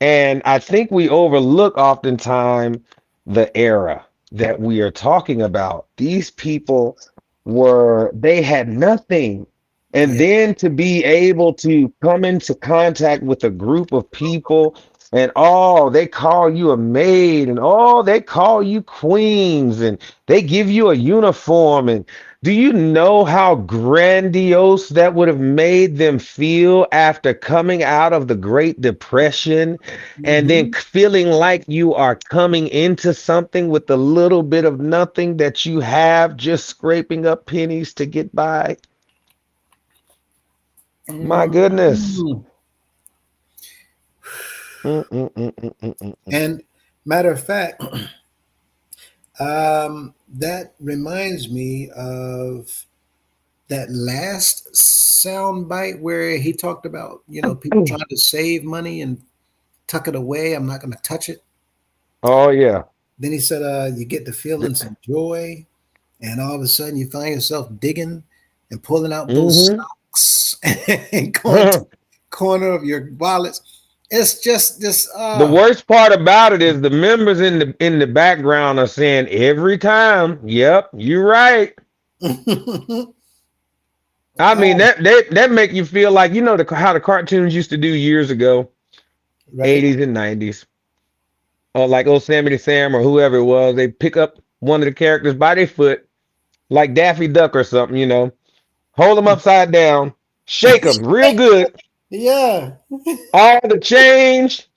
And I think we overlook oftentimes the era that we are talking about. These people they had nothing. And Yeah. then to be able to come into contact with a group of people and oh, they call you a maid and oh, they call you queens and they give you a uniform. And do you know how grandiose that would have made them feel after coming out of the Great Depression and then Hmm. feeling like you are coming into something with a little bit of nothing that you have, just scraping up pennies to get by? My goodness. Mm-mm-mm-mm-mm-mm. And matter of fact, that reminds me of that last sound bite where he talked about, people trying to save money and tuck it away. I'm not going to touch it. Oh yeah. Then he said, you get the feeling some joy, and all of a sudden you find yourself digging and pulling out those Mm-hmm. stocks and going to the corner of your wallets. It's just this. The worst part about it is the members in the background are saying every time, "Yep, you're right." I mean that make you feel like how the cartoons used to do years ago, right. 80s and 90s, or like Yosemite Sam or whoever it was. They pick up one of the characters by their foot, like Daffy Duck or something, hold them upside down, shake them real good, Yeah. all the change,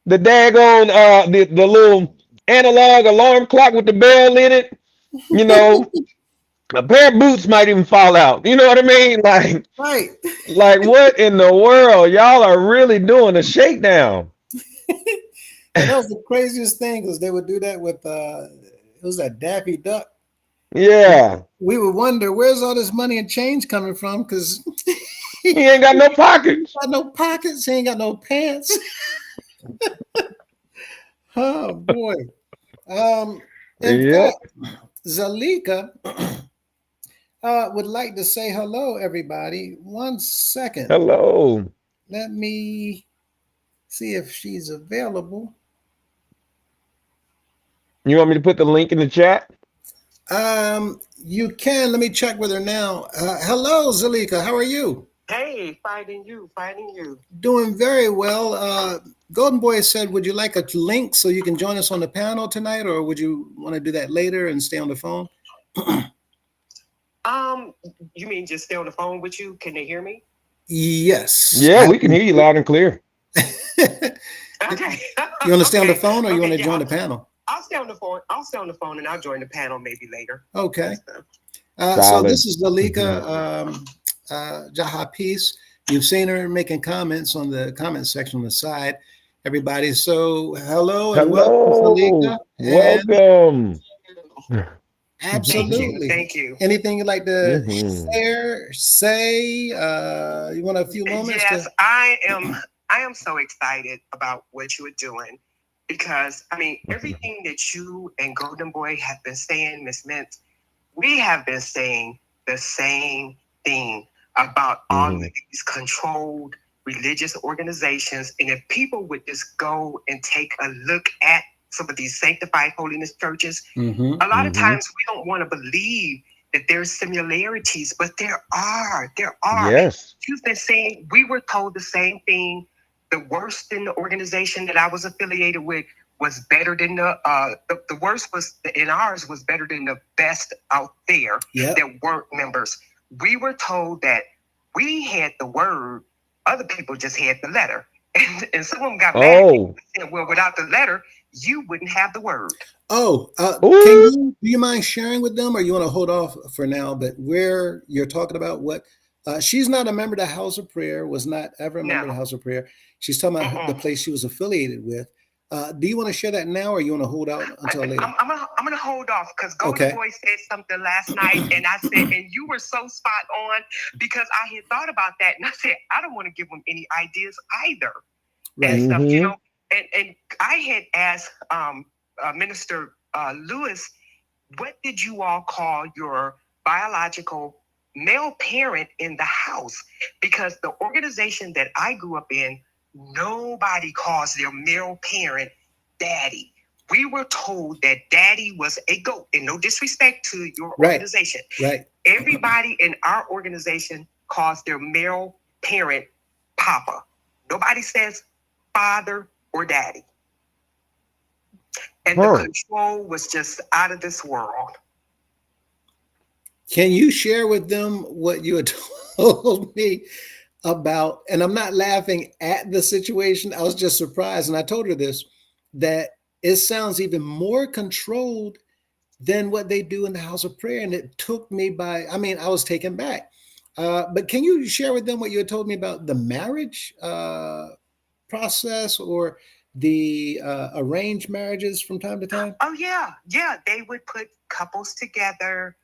the daggone the little analog alarm clock with the bell in it, you know, a pair of boots might even fall out. You know what I mean? Right. Like what in the world? Y'all are really doing a shakedown. And that was the craziest thing because they would do that with it was that Daffy Duck. Yeah. We would wonder where's all this money and change coming from because He he ain't got no pockets. got no pockets, he ain't got no pants. Oh boy. In Yep. fact, Zalika would like to say hello, everybody. 1 second. Hello. Let me see if she's available. You want me to put the link in the chat? You can. Let me check with her now. Hello, Zalika. How are you? Hey, fighting you. Doing very well. Golden Boy said, would you like a link so you can join us on the panel tonight, or would you want to do that later and stay on the phone? You mean just stay on the phone with you? Can they hear me? Yes. Yeah, we can hear you loud and clear. Okay. You want to stay on the phone, or you Okay, want to yeah, join the panel? I'll stay on the phone. I'll stay on the phone and I'll join the panel maybe later. Okay. So Solid. this is Zalika Jaha Peace. You've seen her making comments on the comment section on the side, everybody. So hello and welcome, Zalika. And Welcome. absolutely. Thank you. Anything you'd like to Mhm. share, say? You want a few moments? Yes, I am so excited about what you are doing because I mean everything that you and Golden Boy have been saying, Miss Mintz, we have been saying the same thing about all of these controlled religious organizations. And if people would just go and take a look at some of these sanctified holiness churches, Mm-hmm. a lot of times we don't want to believe that there's similarities, but there are. Yes. You've been saying, we were told the same thing. The worst in the organization that I was affiliated with was better than the worst was in ours was better than the best out there that weren't members. We were told that we had the word, other people just had the letter. And some of them got mad and said, well, without the letter, you wouldn't have the word. Do you mind sharing with them, or you want to hold off for now? But where you're talking about what she's not a member of the House of Prayer, was not ever a member of the House of Prayer. She's talking about the place she was affiliated with. Do you want to share that now, or you want to hold out until later? I'm gonna hold off because Golden Boy said something last night, and I said, and you were so spot on because I had thought about that, and I said I don't want to give them any ideas either. Right. And stuff, you know. And I had asked Minister Lewis, what did you all call your biological male parent in the house? Because the organization that I grew up in, nobody calls their male parent daddy. We were told that daddy was a goat, and no disrespect to your organization. Right. Everybody in our organization calls their male parent papa. Nobody says father or daddy. And the control was just out of this world. Can you share with them what you had told me about, and I'm not laughing at the situation, I was just surprised, and I told her this, that it sounds even more controlled than what they do in the House of Prayer, and it took me by, I mean, I was taken back. But can you share with them what you had told me about the marriage process or the arranged marriages from time to time? Oh, yeah. They would put couples together.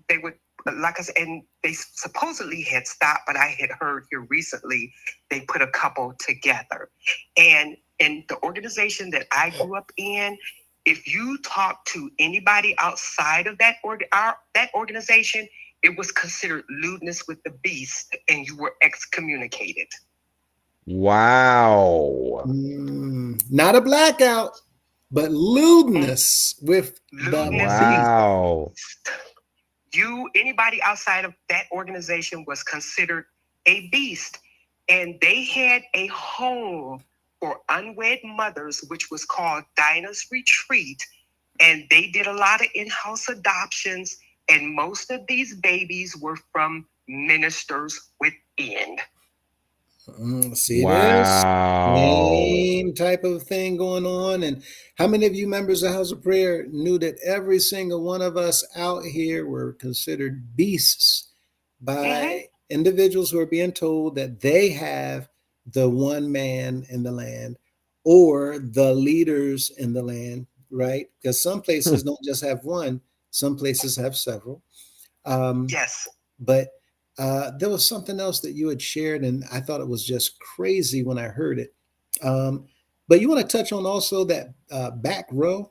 They would, like I said, and they supposedly had stopped, but I had heard here recently they put a couple together. And in the organization that I grew up in, if you talk to anybody outside of that organization, it was considered lewdness with the beast, and you were excommunicated. Wow. Not a blackout, but lewdness with the wow. Anybody outside of that organization was considered a beast. And they had a home for unwed mothers, which was called Dinah's Retreat. And they did a lot of in-house adoptions. And most of these babies were from ministers within. See this same type of thing going on. And how many of you members of House of Prayer knew that every single one of us out here were considered beasts by individuals who are being told that they have the one man in the land or the leaders in the land, right? Because some places don't just have one, some places have several. Yes. But there was something else that you had shared, and I thought it was just crazy when I heard it. But you want to touch on also that back row?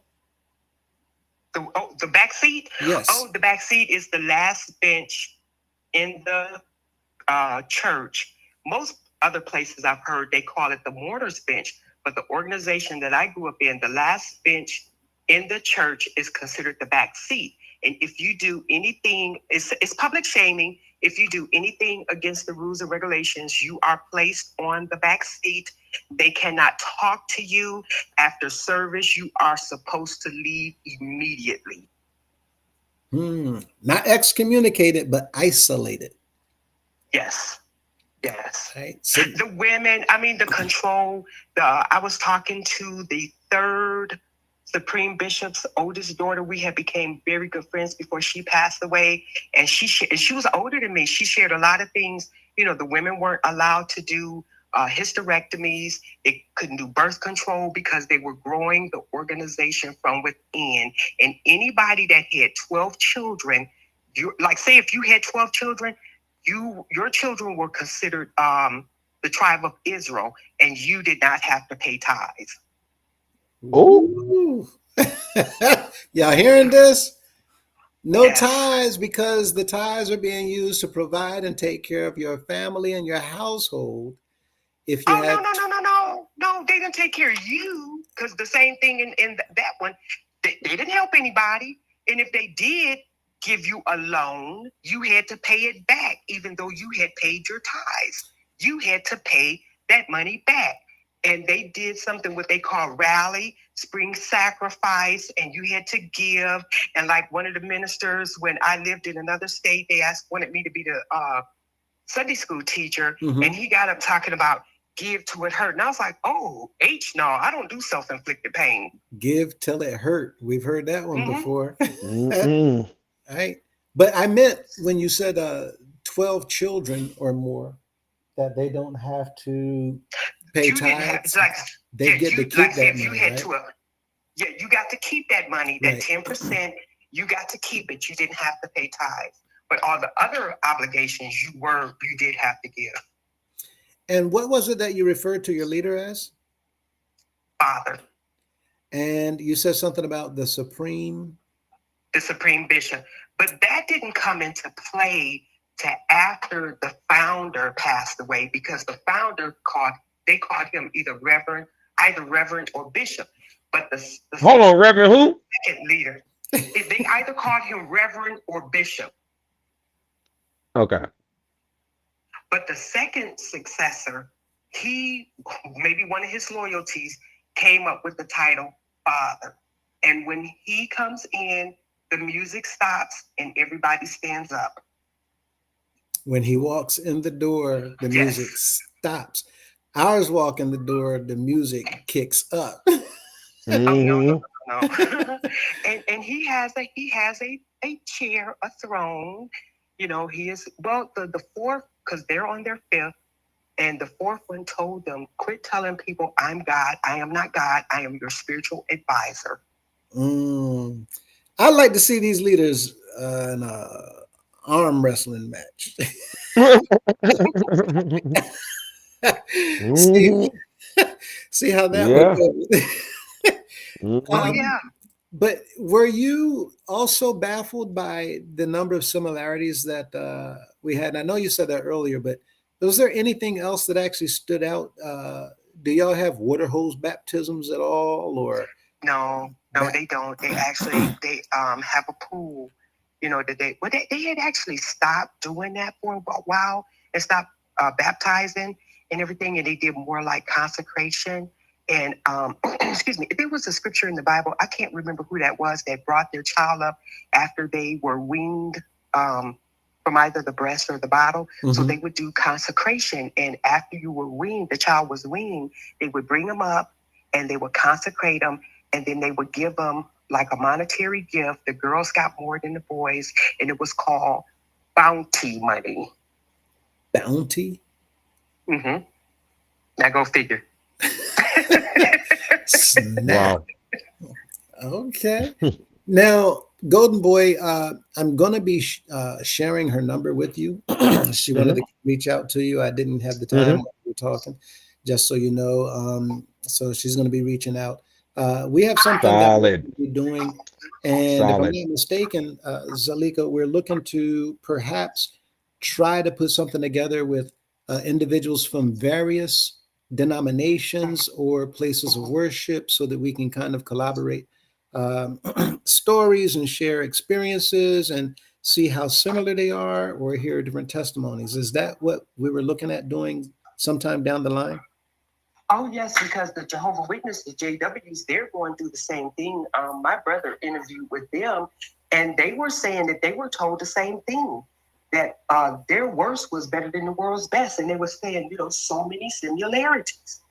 The back seat? Yes. Oh, the back seat is the last bench in the church. Most other places I've heard, they call it the mourner's bench. But the organization that I grew up in, the last bench in the church is considered the back seat. And if you do anything, it's public shaming. If you do anything against the rules and regulations, you are placed on the back seat. They cannot talk to you after service. You are supposed to leave immediately. Not excommunicated, but isolated. Yes. Right. So the women, I mean, the control. I was talking to the third Supreme Bishop's oldest daughter. We had became very good friends before she passed away, and she was older than me. She shared a lot of things. You know, the women weren't allowed to do hysterectomies. They couldn't do birth control because they were growing the organization from within. And anybody that had 12 children, say if you had 12 children, your children were considered the tribe of Israel, and you did not have to pay tithes. Ooh. Y'all hearing this? No tithes, because the tithes are being used to provide and take care of your family and your household. If you No, they didn't take care of you, because the same thing in that one, they didn't help anybody. And if they did give you a loan, you had to pay it back, even though you had paid your tithes. You had to pay that money back. and they did something what they call rally, spring sacrifice, and you had to give. And like one of the ministers, when I lived in another state, they wanted me to be the Sunday school teacher, and he got up talking about give till it hurt. And I was like, oh, no, I don't do self-inflicted pain. Give till it hurt. We've heard that one before. Mm-mm. Right. But I meant when you said 12 children or more, that they don't have to pay You didn't have, tithes. it's like, They get to keep that if you money, had right? you got to keep that money, that Right. 10%, you got to keep it. You didn't have to pay tithes. But all the other obligations you did have to give. And what was it that you referred to your leader as? Father, And you said something about the supreme. the supreme bishop. But that didn't come into play till after the founder passed away, because the founder called him either reverend or bishop. But the Hold on, Reverend who? second leader, they either called him reverend or bishop. Okay. But the second successor, maybe one of his loyalties came up with the title Father. And when he comes in, the music stops and everybody stands up. When he walks in the door, the Yes. music stops. Ours walk in the door, the music kicks up. Mhm. No. and he has a chair, a throne. You know, he is the fourth, because they're on their fifth, and the fourth one told them, quit telling people I'm God. I am not God. I am your spiritual advisor. I'd like to see these leaders in an arm wrestling match. Mhm. see how that Yeah. would go. Mhm. Oh yeah. But were you also baffled by the number of similarities that we had? I know you said that earlier, but was there anything else that actually stood out? Do y'all have water hose baptisms at all, or No, they don't. They actually have a pool. You know, that they had actually stopped doing that for a while and stopped baptizing and everything, and they did more like consecration. And excuse me, there was a scripture in the Bible, I can't remember who that was, that brought their child up after they were weaned from either the breast or the bottle. So they would do consecration. And after you were weaned, the child was weaned, they would bring them up and they would consecrate them. And then they would give them like a monetary gift. The girls got more than the boys, and it was called bounty money. bounty? Now go figure. Snap. Wow. Okay. Now, Golden Boy, I'm going to be sharing her number with you. She wanted to reach out to you. I didn't have the time while we were talking, just so you know. So she's going to be reaching out. We have something that we're going to be doing. And if I'm not mistaken, Zalika, we're looking to perhaps try to put something together with individuals from various denominations or places of worship so that we can kind of collaborate stories and share experiences and see how similar they are or hear different testimonies. Is that what we were looking at doing sometime down the line? Oh, yes, because the Jehovah's Witnesses, JWs, they're going through the same thing. My brother interviewed with them, and they were saying that they were told the same thing, that their worst was better than the world's best. And they were saying, so many similarities.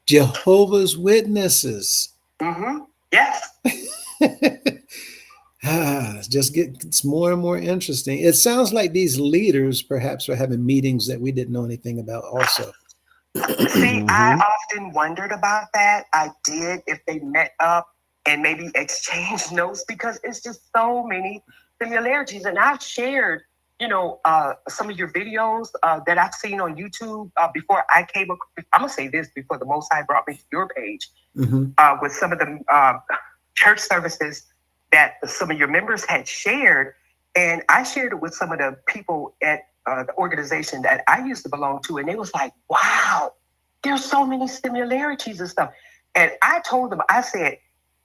Jehovah's Witnesses. Yes. Just gets more and more interesting. It sounds like these leaders perhaps are having meetings that we didn't know anything about also. See, I often wondered about that. I did, if they met up and maybe exchanged notes, because it's just so many similarities. And I've shared, some of your videos that I've seen on YouTube before I came. I'm going to say this before the Most High brought me to your page with some of the church services that some of your members had shared. And I shared it with some of the people at the organization that I used to belong to. And they was like, wow, there's so many similarities and stuff. And I told them, I said,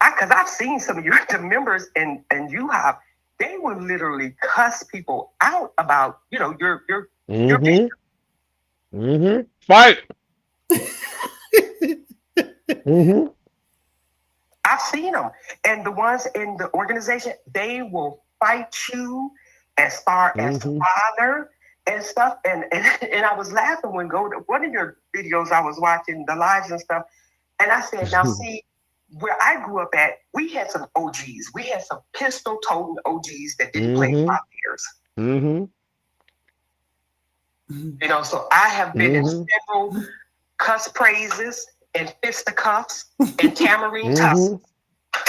because I've seen some of the members and you have, they would literally cuss people out about, your picture. Fight. Mm-hmm. I've seen them, and the ones in the organization, they will fight you as far as Mm-hmm. father and stuff. And I was laughing when one of your videos I was watching the lives and stuff, and I said, now see, where I grew up at, we had some OGs. We had some pistol toting OGs that didn't play Mm-hmm. by theirs. Mm-hmm. You know, so I have been in Mm-hmm. several cuss praises and fisticuffs and tambourine Mm-hmm. tussles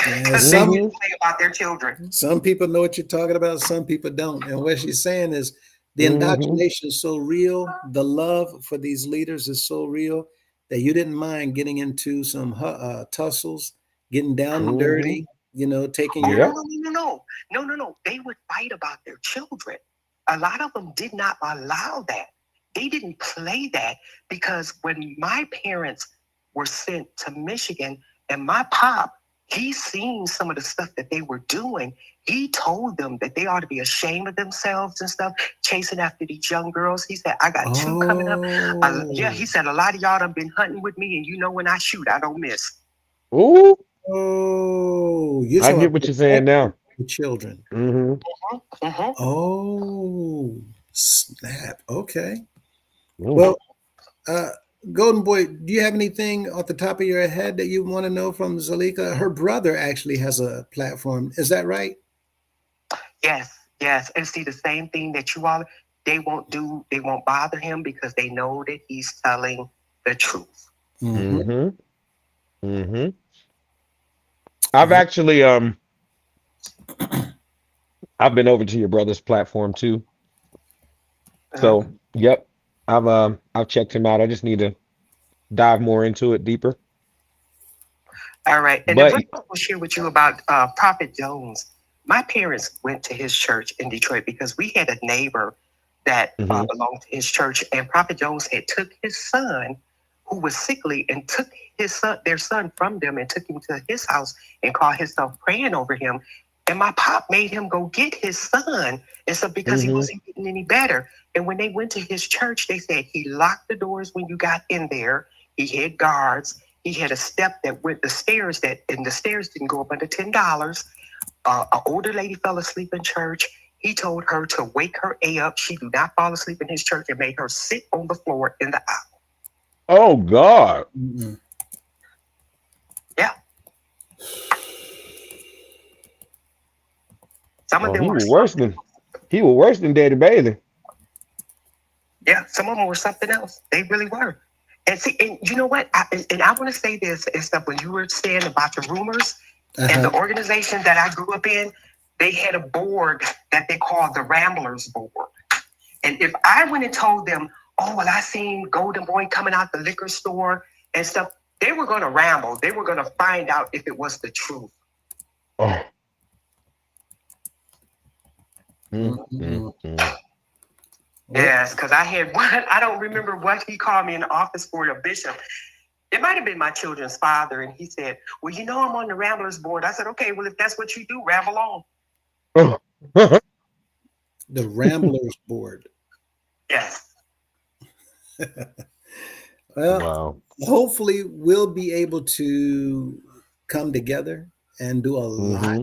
Yeah, because they some didn't play about their children. some people know what you're talking about, some people don't. And what she's saying is the Mm-hmm. indoctrination is so real, the love for these leaders is so real that you didn't mind getting into some tussles, getting down and Mm-hmm. dirty, taking Oh, your. Yep. no. They would fight about their children. A lot of them did not allow that. They didn't play that because when my parents were sent to Michigan and my pop, he seen some of the stuff that they were doing. He told them that they ought to be ashamed of themselves and stuff, chasing after these young girls. He said, I got two coming up. He said, a lot of y'all done been hunting with me, and you know when I shoot, I don't miss. Ooh. Oh, you're I talking get about what you're saying now. the children. Mm-hmm. Oh, snap. Okay. Ooh. Well, Golden Boy, do you have anything off the top of your head that you want to know from Zalika? Her brother actually has a platform. Is that right? Yes. And see, the same thing that you all, they won't bother him because they know that he's telling the truth. Mm-hmm. Mm-hmm. Mm-hmm. I've actually I've been over to your brother's platform too. So yep. I've checked him out. I just need to dive more into it deeper. All right. And But then what I'll share with you about Prophet Jones. My parents went to his church in Detroit because we had a neighbor that Mhm. belonged to his church, and Prophet Jones had took his son, who was sickly, and took their son from them, and took him to his house and called himself praying over him. And my pop made him go get his son, and so because he Mhm. wasn't getting any better. And when they went to his church, they said he locked the doors when you got in there. He had guards. He had a step that went the stairs and the stairs didn't go up under $10. An older lady fell asleep in church. He told her to wake her up. She did not fall asleep in his church and made her sit on the floor in the aisle. oh God. Mm-mm. Yeah. Some of Oh, them he were was worse than Daddy Bailey. Yeah, some of them were something else. They really were. And see, and you know what? I want to say this and stuff. When you were saying about the rumors and the organization that I grew up in, they had a board that they called the Ramblers Board. And if I went and told them, oh, well, I seen Golden Boy coming out the liquor store and stuff, they were going to ramble. They were going to find out if it was the truth. Oh. Mm-mm. Yes, because I had one, I don't remember what he called me in the office for, a bishop. It might have been my children's father. And he said, well, you know, I'm on the Ramblers Board. I said, okay, well, if that's what you do, ramble on. Oh. The Ramblers Board. Yes. Well, Wow. hopefully we'll be able to come together and do a lot.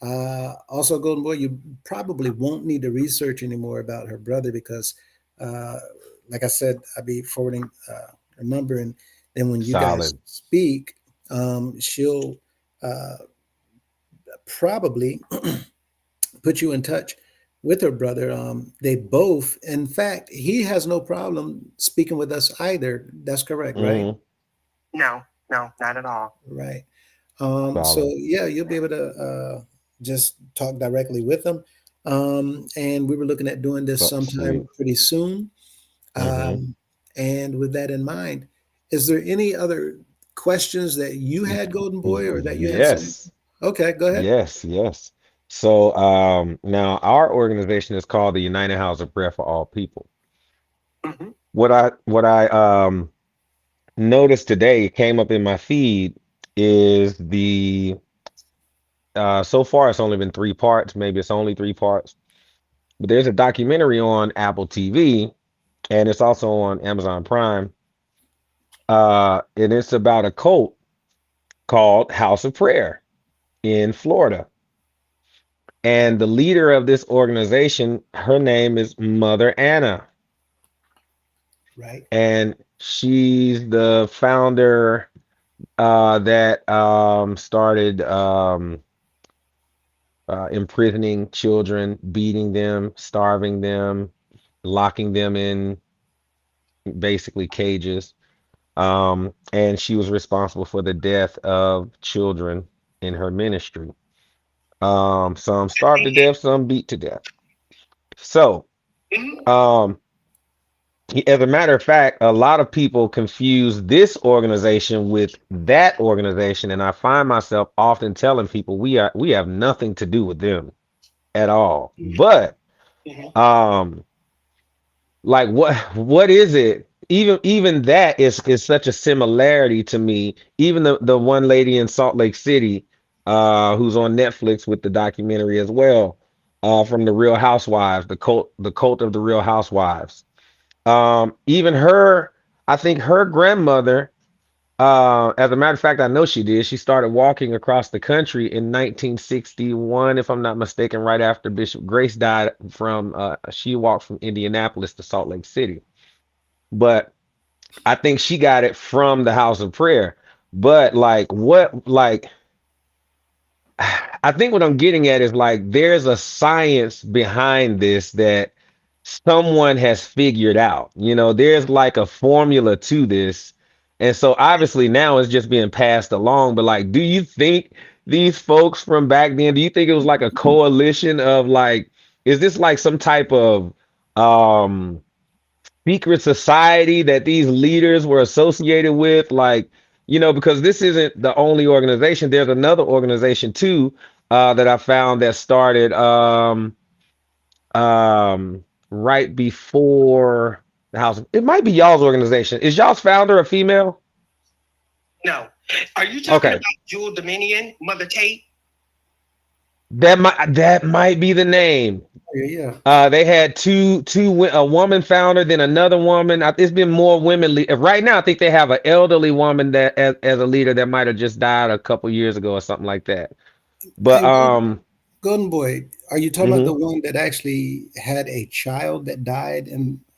Mhm. Also, Golden Boy, you probably won't need to research anymore about her brother because, like I said, I'll be forwarding her number, and then when you guys Solid. speak, she'll probably put you in touch with her brother. They both, in fact, he has no problem speaking with us either. That's correct, right? Mhm. No, not at all. Right. So Solid. yeah, you'll be able to just talk directly with them. And we were looking at doing this sometime Sweet. pretty soon. Mhm. And with that in mind, is there any other questions that you had, Golden Boy, or that you had some? Yes. Okay, go ahead. Yes. So now our organization is called the United House of Prayer for All People. Mhm. What I noticed today came up in my feed is the so far it's only been 3 parts, maybe it's only 3 parts, but there's a documentary on Apple TV and it's also on Amazon Prime. And it's about a cult called House of Prayer in Florida. And the leader of this organization, her name is Mother Anna. Right. And she's the founder that started imprisoning children, beating them, starving them, locking them in basically cages. And she was responsible for the death of children in her ministry. Some starved to death, some beat to death. So, Mhm. as a matter of fact, a lot of people confuse this organization with that organization, and I find myself often telling people we have nothing to do with them at all. But Mhm. like what is it? Even that is such a similarity to me. Even the one lady in Salt Lake City, who's on Netflix with the documentary as well, from the Real Housewives, the cult of the Real Housewives. Even her, I think her grandmother, as a matter of fact, I know she did. She started walking across the country in 1961, if I'm not mistaken, right after Bishop Grace died from, she walked from Indianapolis to Salt Lake City. But I think she got it from the House of Prayer. But I think what I'm getting at is like there's a science behind this that someone has figured out. There's like a formula to this. And so obviously now it's just being passed along. But like, do you think these folks from back then, do you think it was like a coalition of like, is this like some type of um secret society that these leaders were associated with? Like, because this isn't the only organization. There's another organization too, that I found that started right before the house. It might be y'all's organization. Is y'all's founder a female? No. Are you talking Okay. about Jewel Dominion, Mother Tate? That might be the name. Yeah. They had a woman founder, then another woman. It's been more women. Right now, I think they have an elderly woman that as a leader that might have just died a couple years ago or something like that. But And Golden Boy, are you talking about mhm. the one that actually had a child that died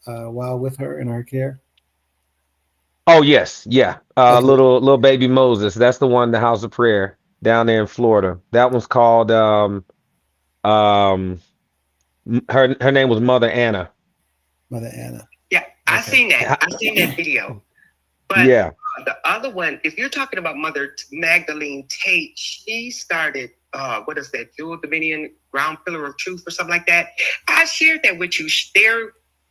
while with her in her care? Oh yes, yeah. Okay. Little baby Moses. That's the one, the House of Prayer down there in Florida. That one's called um her name was Mother Anna. Mother Anna. Yeah, I Okay. seen that. I seen that video. But Yeah. the other one, if you're talking about Mother Magdalene Tate, she started what is that, Jewel Dominion, Ground Pillar of Truth or something like that. I shared that with you.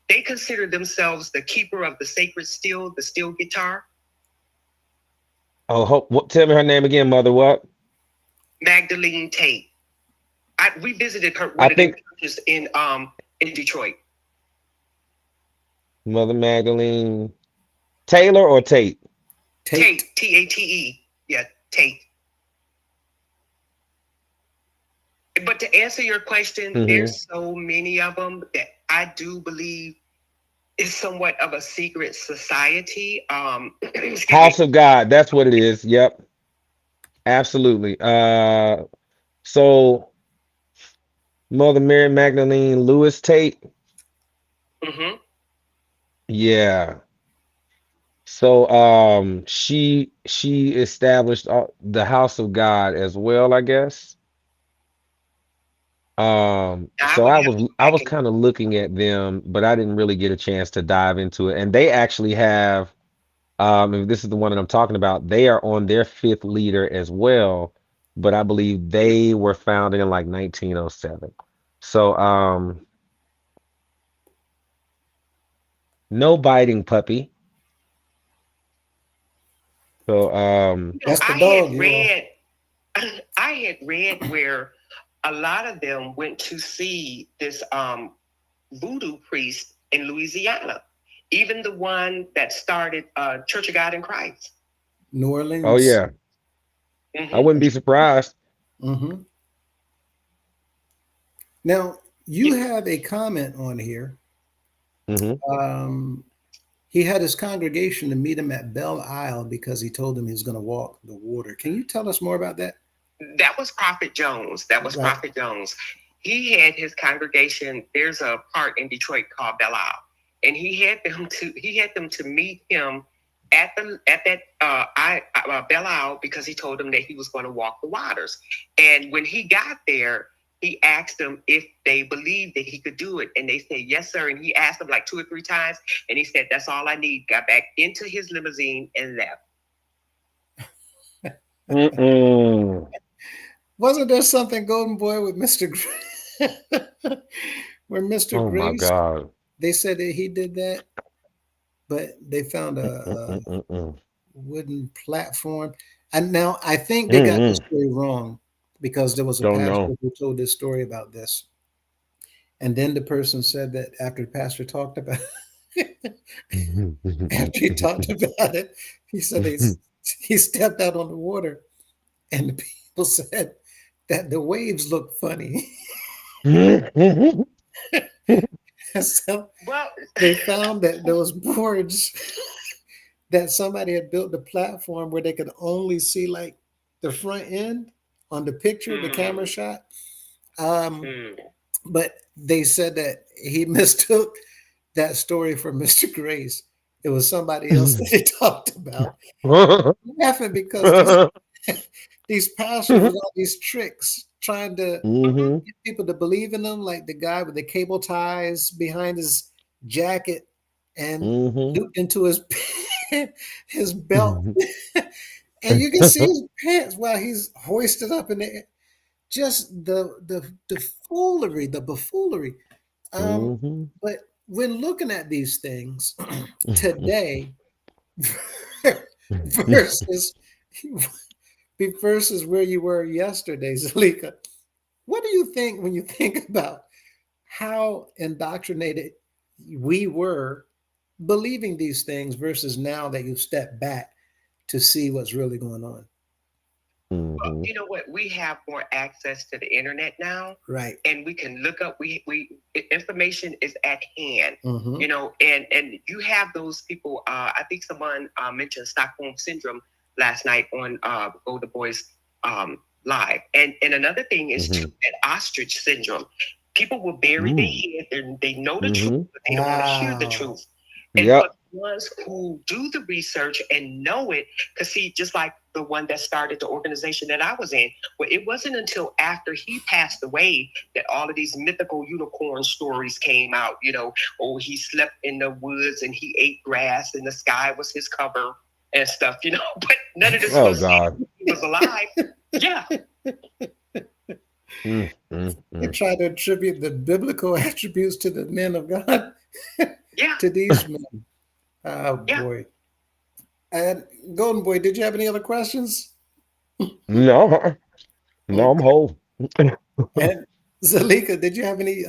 They consider themselves the keeper of the sacred steel, the steel guitar. Oh, tell me her name again, Mother what? Magdalene Tate. We visited her I one of their think churches in Detroit. Mother Magdalene Taylor or Tate. Tate, Tate. Yeah, Tate. But to answer your question, Mhm. there's so many of them that I do believe is somewhat of a secret society. Excuse House me. of God. That's what it is. Yep. Absolutely. So Mother Mary Magdalene Lewis Tate. Mm-hmm. Yeah. So she established the House of God as well, I guess. I So would I have to was go I back was and kind of looking at them, but I didn't really get a chance to dive into it. And they actually have, if this is the one that I'm talking about, they are on their fifth leader as well, but I believe they were founded in like 1907. So no biting puppy. So That's the I dog, had you know. read I had read where a lot of them went to see this voodoo priest in Louisiana. Even the one that started Church of God in Christ. New oh Orleans. yeah, I Mm-hmm. wouldn't be surprised. Hmm. Now, you have a comment on here He had his congregation to meet him at Belle Isle because he told them he was going to walk the water. Can you tell us more about that? That was Prophet Jones. Right. Prophet Jones. He had his congregation. There's a part in Detroit called Belle Isle, and he had them to meet him at that Belle Isle because he told them that he was going to walk the waters. And when he got there, he asked them if they believed that he could do it, and they said yes, sir. And he asked them like 2 or 3 times, and he said, "That's all I need." Got back into his limousine and left. Wasn't there something, Golden Boy, with Mr. where Mr. Grace? Oh my God! They said that he did that, but they found a wooden platform. And now I think they got the story wrong because there was a pastor who told this story about this. And then the person said that after the pastor talked about it, after he talked about it, he said he stepped out on the water and the people said that the waves look funny. So they found that those boards that somebody had built the platform where they could only see like the front end on the picture, the camera shot. But they said that he mistook that story for Mr. Grace. It was somebody else that he talked about. I'm laughing because these pastors with all these tricks trying to get people to believe in them, like the guy with the cable ties behind his jacket and looped into his belt. And you can see his pants while he's hoisted up in the air. Just the foolery, the buffoonery. But when looking at these things today versus where you were yesterday, Zalika, what do you think when you think about how indoctrinated we were believing these things versus now that you've stepped back to see what's really going on? Well, you know what? We have more access to the internet now, right? And we can look up. We information is at hand, you know. And you have those people. I think someone mentioned Stockholm syndrome last night on Golden Boys live. And another thing is too, that ostrich syndrome. People will bury their head and they know the truth, but they don't want to hear the truth. And for the ones who do the research and know it, because see, just like the one that started the organization that I was in, well, it wasn't until after he passed away that all of these mythical unicorn stories came out. You know, oh, he slept in the woods and he ate grass and the sky was his cover and stuff, you know, but none of this was he was alive. Yeah. They try to attribute the biblical attributes to the men of God. To these men. Oh boy. And Golden Boy, did you have any other questions? No, I'm whole. And Zalika, did you have any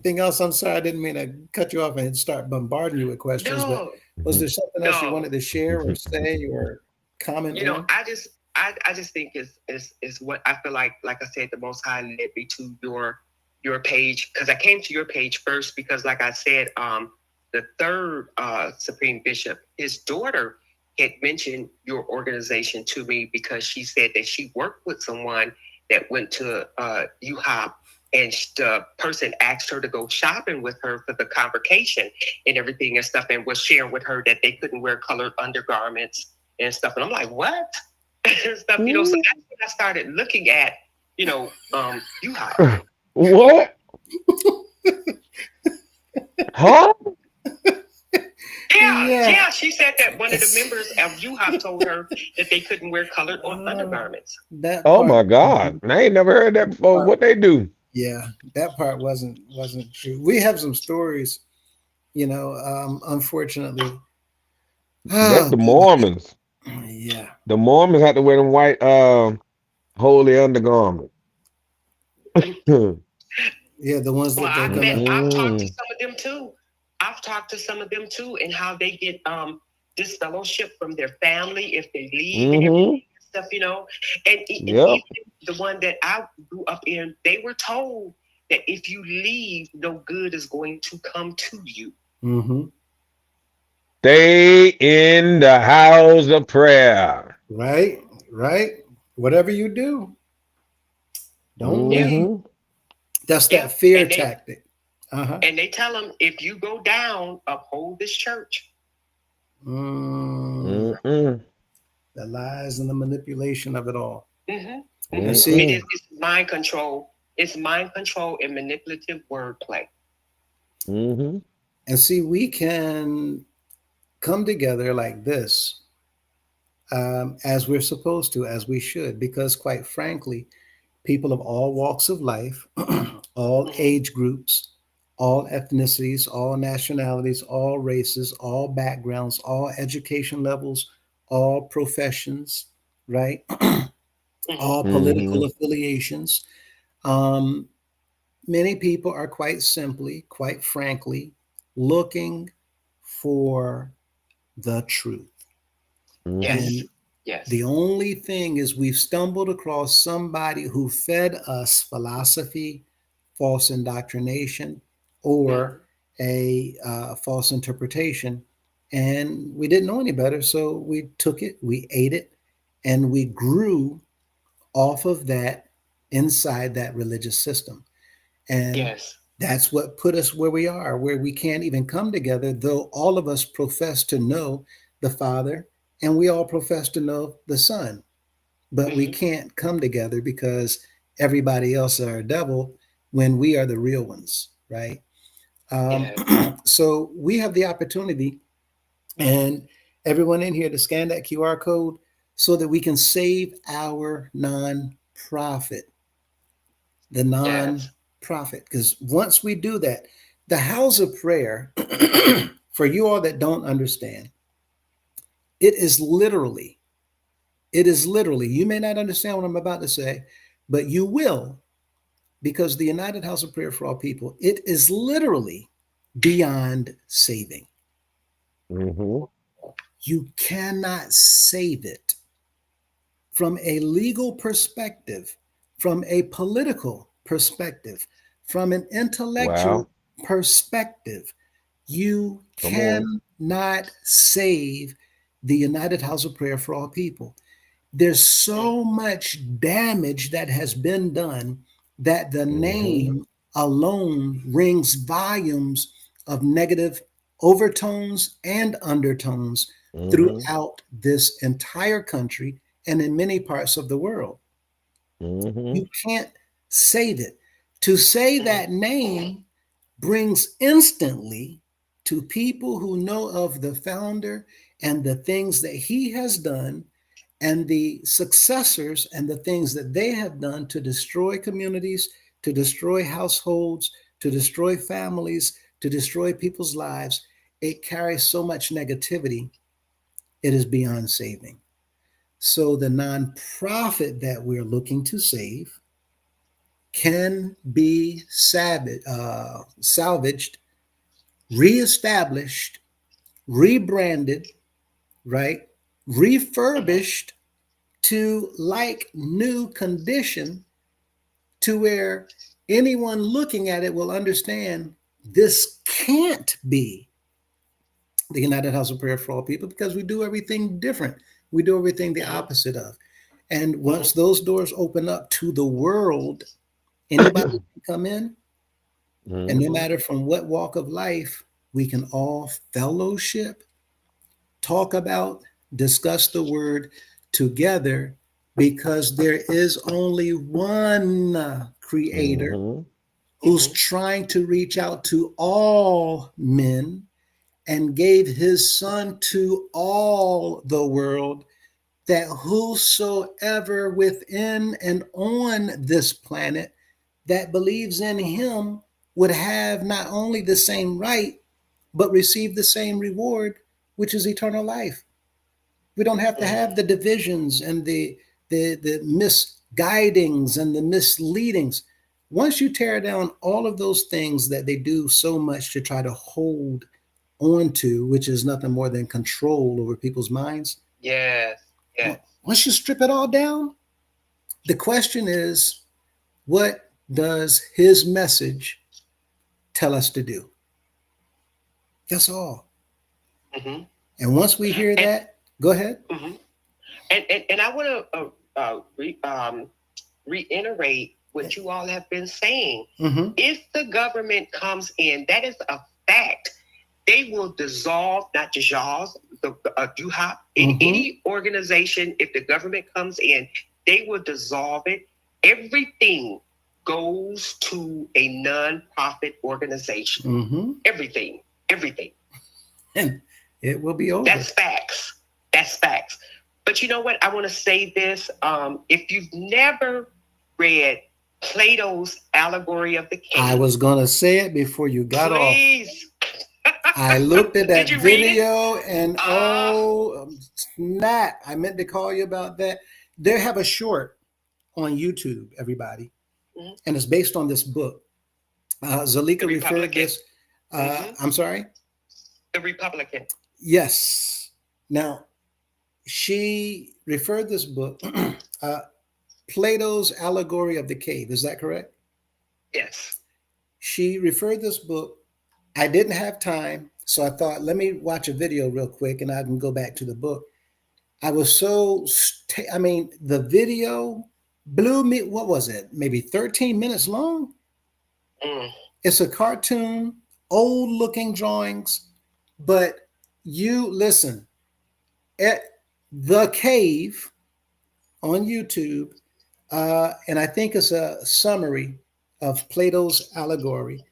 thing else? I'm sorry, I didn't mean to cut you off and start bombarding you with questions, but was there something else you wanted to share or say or comment on? You know, I just think is what I feel like I said, the Most High led me to your page, because I came to your page first because, like I said, the third Supreme Bishop, his daughter had mentioned your organization to me because she said that she worked with someone that went to UHOP, and the person asked her to go shopping with her for the convocation and everything and stuff, and was sharing with her that they couldn't wear colored undergarments and stuff. And I'm like, what? And stuff, you know, so that's when I started looking at, you know, UHOP. What? Huh? Yeah. She said that one of the members of UHOP told her that they couldn't wear colored undergarments. Oh my God! I ain't never heard that before. What they do? Yeah, that part wasn't true. We have some stories, you know. Unfortunately, that's the Mormons. Yeah, the Mormons had to wear them white holy undergarments. Yeah, the ones that I've talked to some of them too. I've talked to some of them too, and how they get disfellowship from their family if they leave and everything, stuff, you know. And even the one that I grew up in, they were told that if you leave, no good is going to come to you. Mm-hmm. Stay in the house of prayer. Right. Right. Whatever you do, don't Yeah, leave. Mm-hmm. That's yeah. that fear And they tactic. Uh-huh. and they tell them, if you go down, uphold this church. Mm, Mm-mm. the lies and the manipulation of it all. Mm-hmm. And Mm-hmm. see, It's mind control. It's mind control and manipulative wordplay. Mm-hmm. we can come together like this, as we're supposed to, as we should, because quite frankly, people of all walks of life, all Mhm. age groups, all ethnicities, all nationalities, all races, all backgrounds, all education levels, all professions, right? All Mm-hmm. political affiliations. Um, Many people are quite simply, quite frankly, looking for the truth. Yes. Mm-hmm. And Yes. the only thing is, we've stumbled across somebody who fed us philosophy, false indoctrination, or a false interpretation. And we didn't know any better. So we took it, we ate it, and we grew off of that inside that religious system. And Yes. that's what put us where we are, where we can't even come together, though all of us profess to know the Father and we all profess to know the Son, but we Mhm. can't come together because everybody else are a devil when we are the real ones, right? Um, Yes. so we have the opportunity, and everyone in here, to scan that QR code so that we can save our non-profit, the Yes. non-profit. Because once we do that, the house of prayer, for you all that don't understand, it is literally, you may not understand what I'm about to say, but you will, because the United House of Prayer for All People, it is literally beyond saving. Mm-hmm. You cannot save it from a legal perspective, from a political perspective, from an intellectual Wow. perspective. You Come on. cannot save the United House of Prayer for All People. There's so much damage that has been done that the Mm-hmm. name alone rings volumes of negative overtones and undertones Mm-hmm. throughout this entire country and in many parts of the world. Mm-hmm. You can't save it. To say Mhm. that name brings instantly, to people who know of the founder and the things that he has done and the successors and the things that they have done to destroy communities, to destroy households, to destroy families, to destroy people's lives. It carries so much negativity, it is beyond saving. So the nonprofit that we're looking to save can be salvaged, reestablished, rebranded, right? Mhm. Refurbished to like new condition, to where anyone looking at it will understand this can't be the United House of Prayer for All People, because we do everything different. We do everything the Mhm. opposite of. And once Mhm. those doors open up to the world, anybody can come in, and no Mm-hmm. matter from what walk of life, we can all fellowship, talk about, discuss the word together, because there is only one creator Mm-hmm. who's Mhm. trying to reach out to all men and gave his son to all the world, that whosoever within and on this planet that believes in him would have not only the same right, but receive the same reward, which is eternal life. We don't have to Mhm. have the divisions and the misguidings and the misleadings. Once you tear down all of those things that they do so much to try to hold on to, which is nothing more than control over people's minds, Yes. Yes. once you strip it all down, the question is, what does his message tell us to do? That's all. Mm-hmm. And once we hear that, go ahead. Mm-hmm. And I want to reiterate what you all have been saying. Mm-hmm. If the government comes in, that is a fact. They will dissolve, not just y'all, the DUHOP, in any organization. If the government comes in, they will dissolve it. Everything goes to a non-profit organization. Mm-hmm. Everything. And it will be over. That's facts. But you know what? I want to say this. If you've never read Plato's Allegory of the Cave, I was going to say it before you got please. I looked at that Did you read video and snap. I meant to call you about that. They have a short on YouTube, everybody. Mhm. And it's based on this book. Zalika referred this. I'm sorry? The Republican. Yes. Now, she referred this book, Plato's Allegory of the Cave. Is that correct? Yes. She referred this book. I didn't have time, so I thought, let me watch a video real quick and I can go back to the book. I was so, the video blew me. What was it? Maybe 13 minutes long? Mm. It's a cartoon, old looking drawings, but you listen at The Cave on YouTube, and I think it's a summary of Plato's Allegory.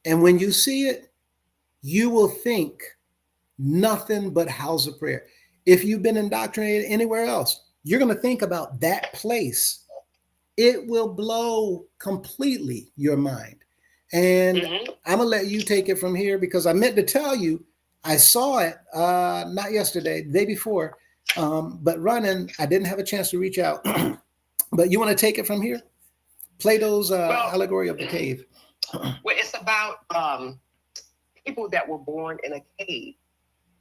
And when you see it, you will think nothing but house of prayer. If you've been indoctrinated anywhere else, you're going to think about that place. It will blow completely your mind. And I'm going to let you take it from here because I meant to tell you, I saw it, not yesterday, the day before, but running, I didn't have a chance to reach out. But you want to take it from here? Plato's Allegory of the Cave. Well, it's about people that were born in a cave.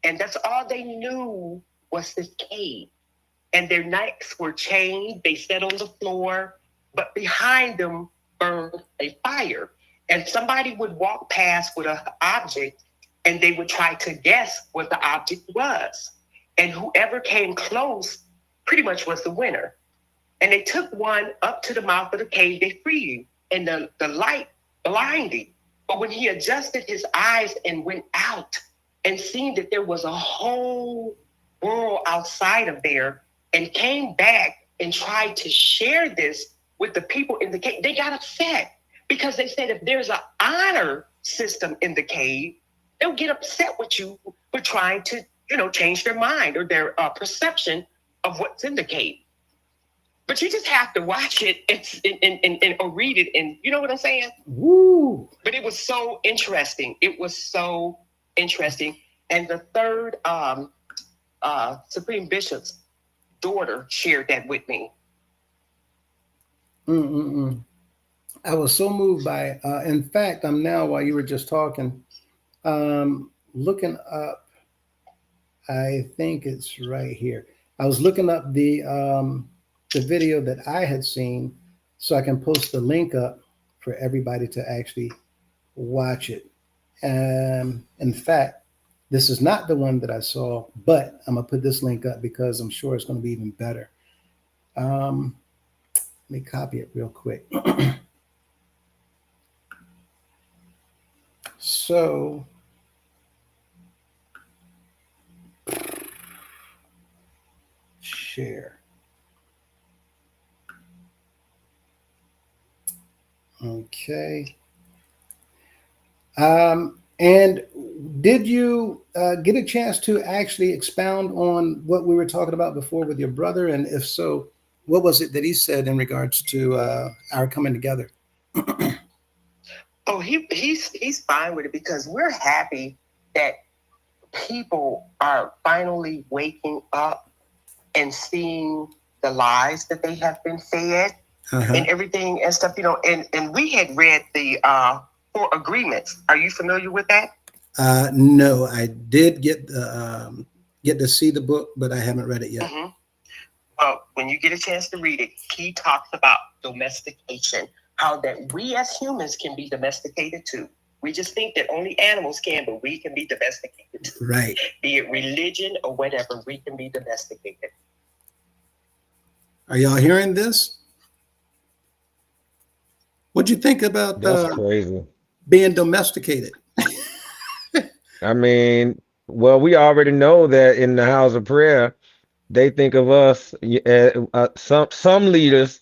And that's all they knew was this cave. And their necks were chained. They sat on the floor. But behind them burned a fire. And somebody would walk past with an object and they would try to guess what the object was. And whoever came close pretty much was the winner. And they took one up to the mouth of the cave. They freed him. And the light blinded. But when he adjusted his eyes and went out and seen that there was a whole world outside of there and came back and tried to share this with the people in the cave, they got upset because they said if there's an honor system in the cave, they'll get upset with you for trying to, change their mind or their perception of what's in the cave. But you just have to watch it or read it, and you know what I'm saying? Woo! But it was so interesting. And the third Supreme Bishop's daughter shared that with me. I was so moved by it. In fact, I'm now, while you were just talking, looking up, I think it's right here. I was looking up the video that I had seen so I can post the link up for everybody to actually watch it. In fact, this is not the one that I saw, but I'm going to put this link up because I'm sure it's going to be even better. Let me copy it real quick. So, share. Okay. And did you get a chance to actually expound on what we were talking about before with your brother? And if so, what was it that he said in regards to our coming together? Oh, he's fine with it because we're happy that people are finally waking up and seeing the lies that they have been fed and everything and stuff, and we had read the 4 agreements. Are you familiar with that? No, I did get to see the book, but I haven't read it yet. Well, when you get a chance to read it, he talks about domestication, how that we as humans can be domesticated too. We just think that only animals can, but we can be domesticated. Right. Be it religion or whatever, we can be domesticated. Are y'all hearing this? What'd you think about That's crazy. being domesticated? I mean, well, we already know that in the house of prayer, they think of us, some leaders,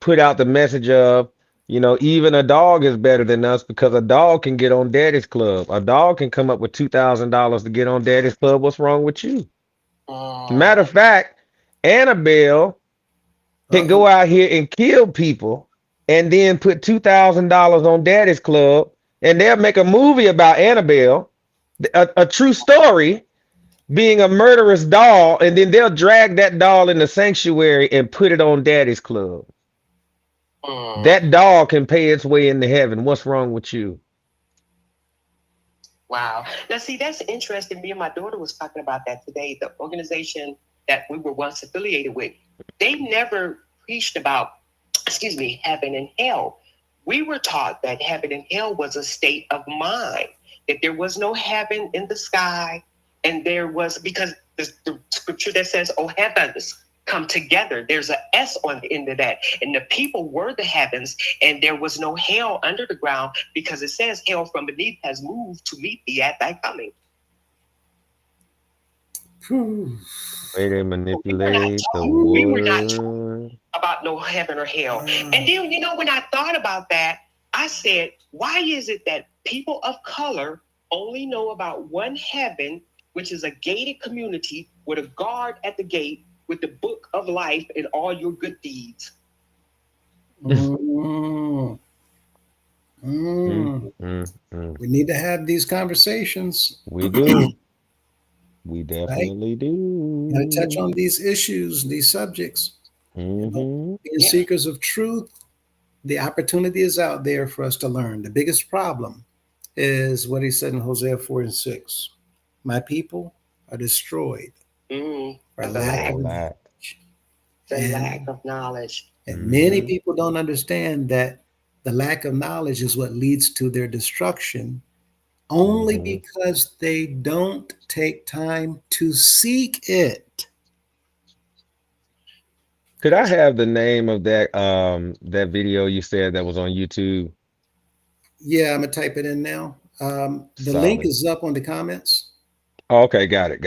put out the message of, even a dog is better than us because a dog can get on Daddy's Club. A dog can come up with $2,000 to get on Daddy's Club. What's wrong with you? Matter of fact, Annabelle can go out here and kill people and then put $2,000 on Daddy's Club, and they'll make a movie about Annabelle, a true story, being a murderous doll, and then they'll drag that doll in the sanctuary and put it on Daddy's Club. That doll can pay its way into heaven. What's wrong with you? Wow. Now, see, that's interesting. Me and my daughter was talking about that today. The organization that we were once affiliated with, they never preached about, heaven and hell. We were taught that heaven and hell was a state of mind, that there was no heaven in the sky, and there was, because the scripture that says, oh, heavens come together, there's an S on the end of that, and the people were the heavens, and there was no hell under the ground, because it says hell from beneath has moved to meet thee at thy coming. Way they manipulate the we were not word. told about no heaven or hell. And then, when I thought about that, I said, why is it that people of color only know about one heaven, which is a gated community with a guard at the gate with the book of life and all your good deeds? We need to have these conversations. We do. We definitely do. Gotta touch on these issues, these subjects. Being seekers of truth, the opportunity is out there for us to learn. The biggest problem is what he said in Hosea 4:6. My people are destroyed for lack of knowledge. Lack of knowledge. And many people don't understand that the lack of knowledge is what leads to their destruction, only because they don't take time to seek it. Could I have the name of that that video you said that was on YouTube? Yeah, I'm gonna type it in now. The Solid. link is up on the comments. Oh, okay, got it.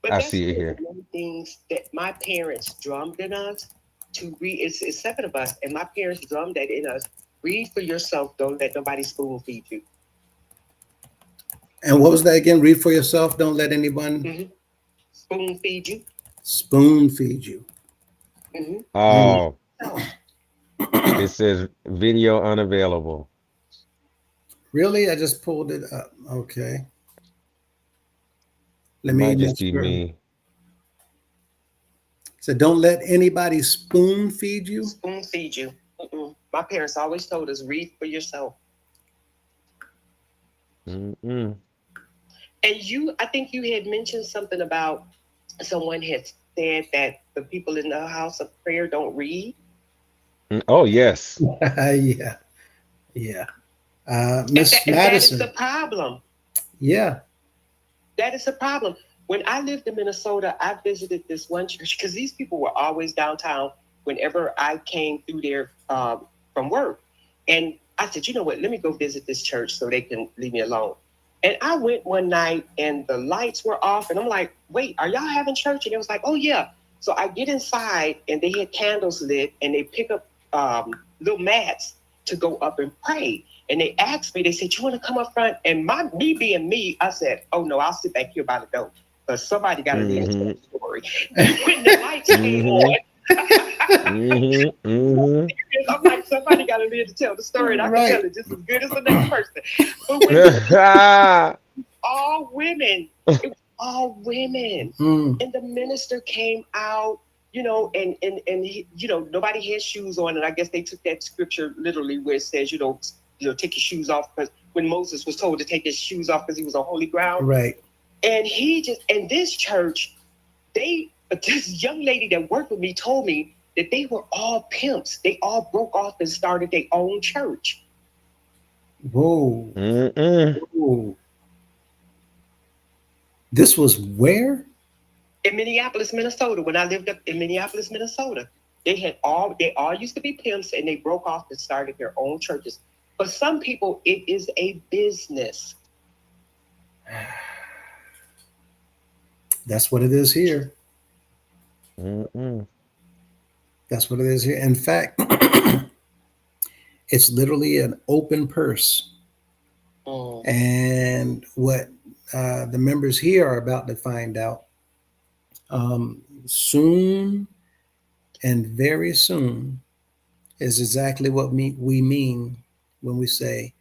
But I that's see it here. One of the things that my parents drummed in us to read. It's 7 of us, and my parents drummed that in us. Read for yourself. Don't let nobody spoon feed you. And what was that again? Read for yourself. Don't let anyone spoon feed you. Spoon feed you. Oh, it says video unavailable. Really? I just pulled it up. Okay. Let Might me just be me. So don't let anybody spoon feed you. Spoon feed you. My parents always told us, read for yourself. And I think you had mentioned something about someone had said that the people in the house of prayer don't read. Oh, yes. Yeah. Miss Madison. That is the problem. Yeah. That is the problem. When I lived in Minnesota, I visited this one church because these people were always downtown whenever I came through there from work. And I said, you know what, let me go visit this church so they can leave me alone. And I went one night and the lights were off. And I'm like, wait, are y'all having church? And it was like, oh, yeah. So I get inside and they had candles lit and they pick up little mats to go up and pray. And they asked me, they said, you want to come up front? And me being me, I said, oh, no, I'll sit back here by the door. Because somebody got to tell the story. And when the lights came on, I'm like, somebody got to live to tell the story. And I can tell it just as good as the next person. But when all women, it was all women. And the minister came out, and he, nobody had shoes on. And I guess they took that scripture literally where it says, take your shoes off, because when Moses was told to take his shoes off because he was on holy ground. Right. And this church, this young lady that worked with me told me that they were all pimps. They all broke off and started their own church. Whoa. Mm-mm. Whoa. This was where? In Minneapolis, Minnesota, when I lived up in Minneapolis, Minnesota. They all used to be pimps, and they broke off and started their own churches. For some people, it is a business. That's what it is here. Mm-mm. That's what it is here. In fact, it's literally an open purse. And what the members here are about to find out soon and very soon is exactly what we mean when we say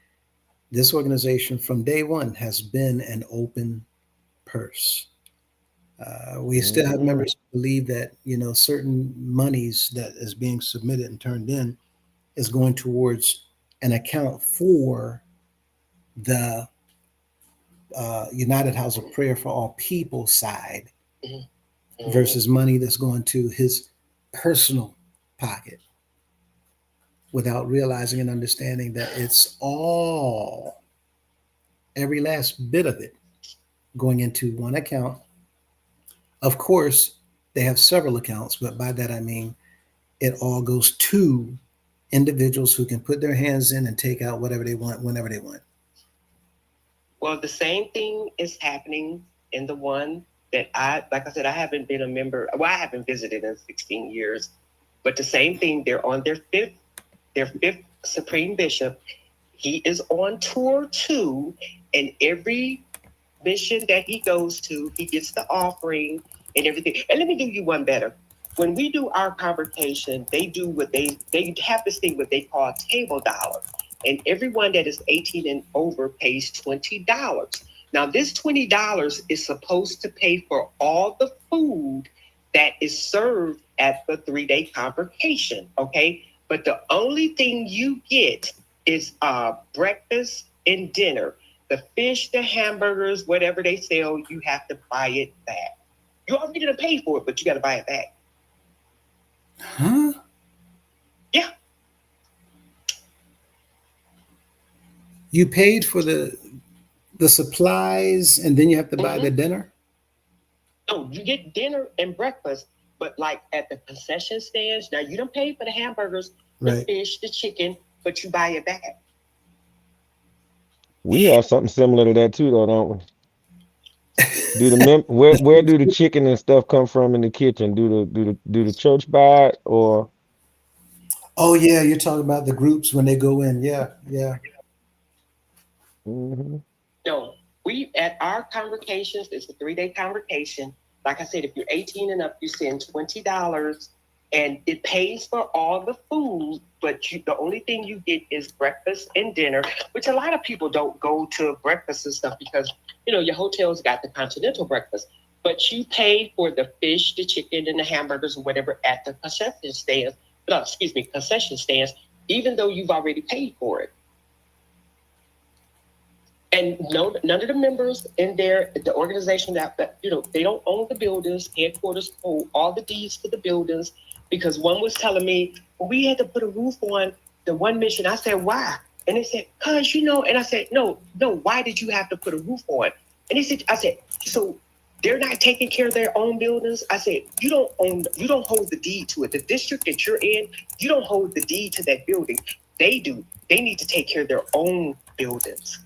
this organization from day one has been an open purse. We still have members who believe that, you know, certain monies that is being submitted and turned in is going towards an account for the United House of Prayer for All People side versus money that's going to his personal pocket, without realizing and understanding that it's all, every last bit of it, going into one account. Of course, they have several accounts, but by that I mean it all goes to individuals who can put their hands in and take out whatever they want whenever they want. Well, the same thing is happening in the one that like I said, I haven't been a member. Well, I haven't visited in 16 years, but the same thing. They're on their fifth Supreme Bishop. He is on tour too, and every mission that he goes to, he gets the offering and everything. And let me do you one better. When we do our convocation, they do what they have this thing what they call table dollar. And everyone that is 18 and over pays $20. Now, this $20 is supposed to pay for all the food that is served at the 3-day convocation, okay? But the only thing you get is breakfast and dinner. The fish, the hamburgers, whatever they sell, you have to buy it back. You already didn't pay for it, but you got to buy it back. Huh? Yeah. You paid for the supplies and then you have to buy the dinner? No, you get dinner and breakfast, but like at the concession stands, now you don't pay for the hamburgers, the fish, the chicken, but you buy it back. We have something similar to that too, though, don't we? Where do the chicken and stuff come from in the kitchen? Do the church buy it, or? Oh yeah, you're talking about the groups when they go in. Yeah. Mm-hmm. No, we at our convocations, it's a 3-day convocation. Like I said, if you're 18 and up, you send $20 and it pays for all the food, but the only thing you get is breakfast and dinner, which a lot of people don't go to breakfast and stuff because, you know, your hotel's got the continental breakfast, but you pay for the fish, the chicken, and the hamburgers and whatever at the concession stands. Concession stands, even though you've already paid for it. And no, none of the members in there, the organization that you know, they don't own the buildings. Headquarters hold all the deeds to the buildings, because one was telling me, well, we had to put a roof on the one mission. I said, why? And they said, cause you know. And I said, no, why did you have to put a roof on? And they said, I said, so they're not taking care of their own buildings? I said, you don't hold the deed to it. The district that you're in, you don't hold the deed to that building. They do. They need to take care of their own buildings.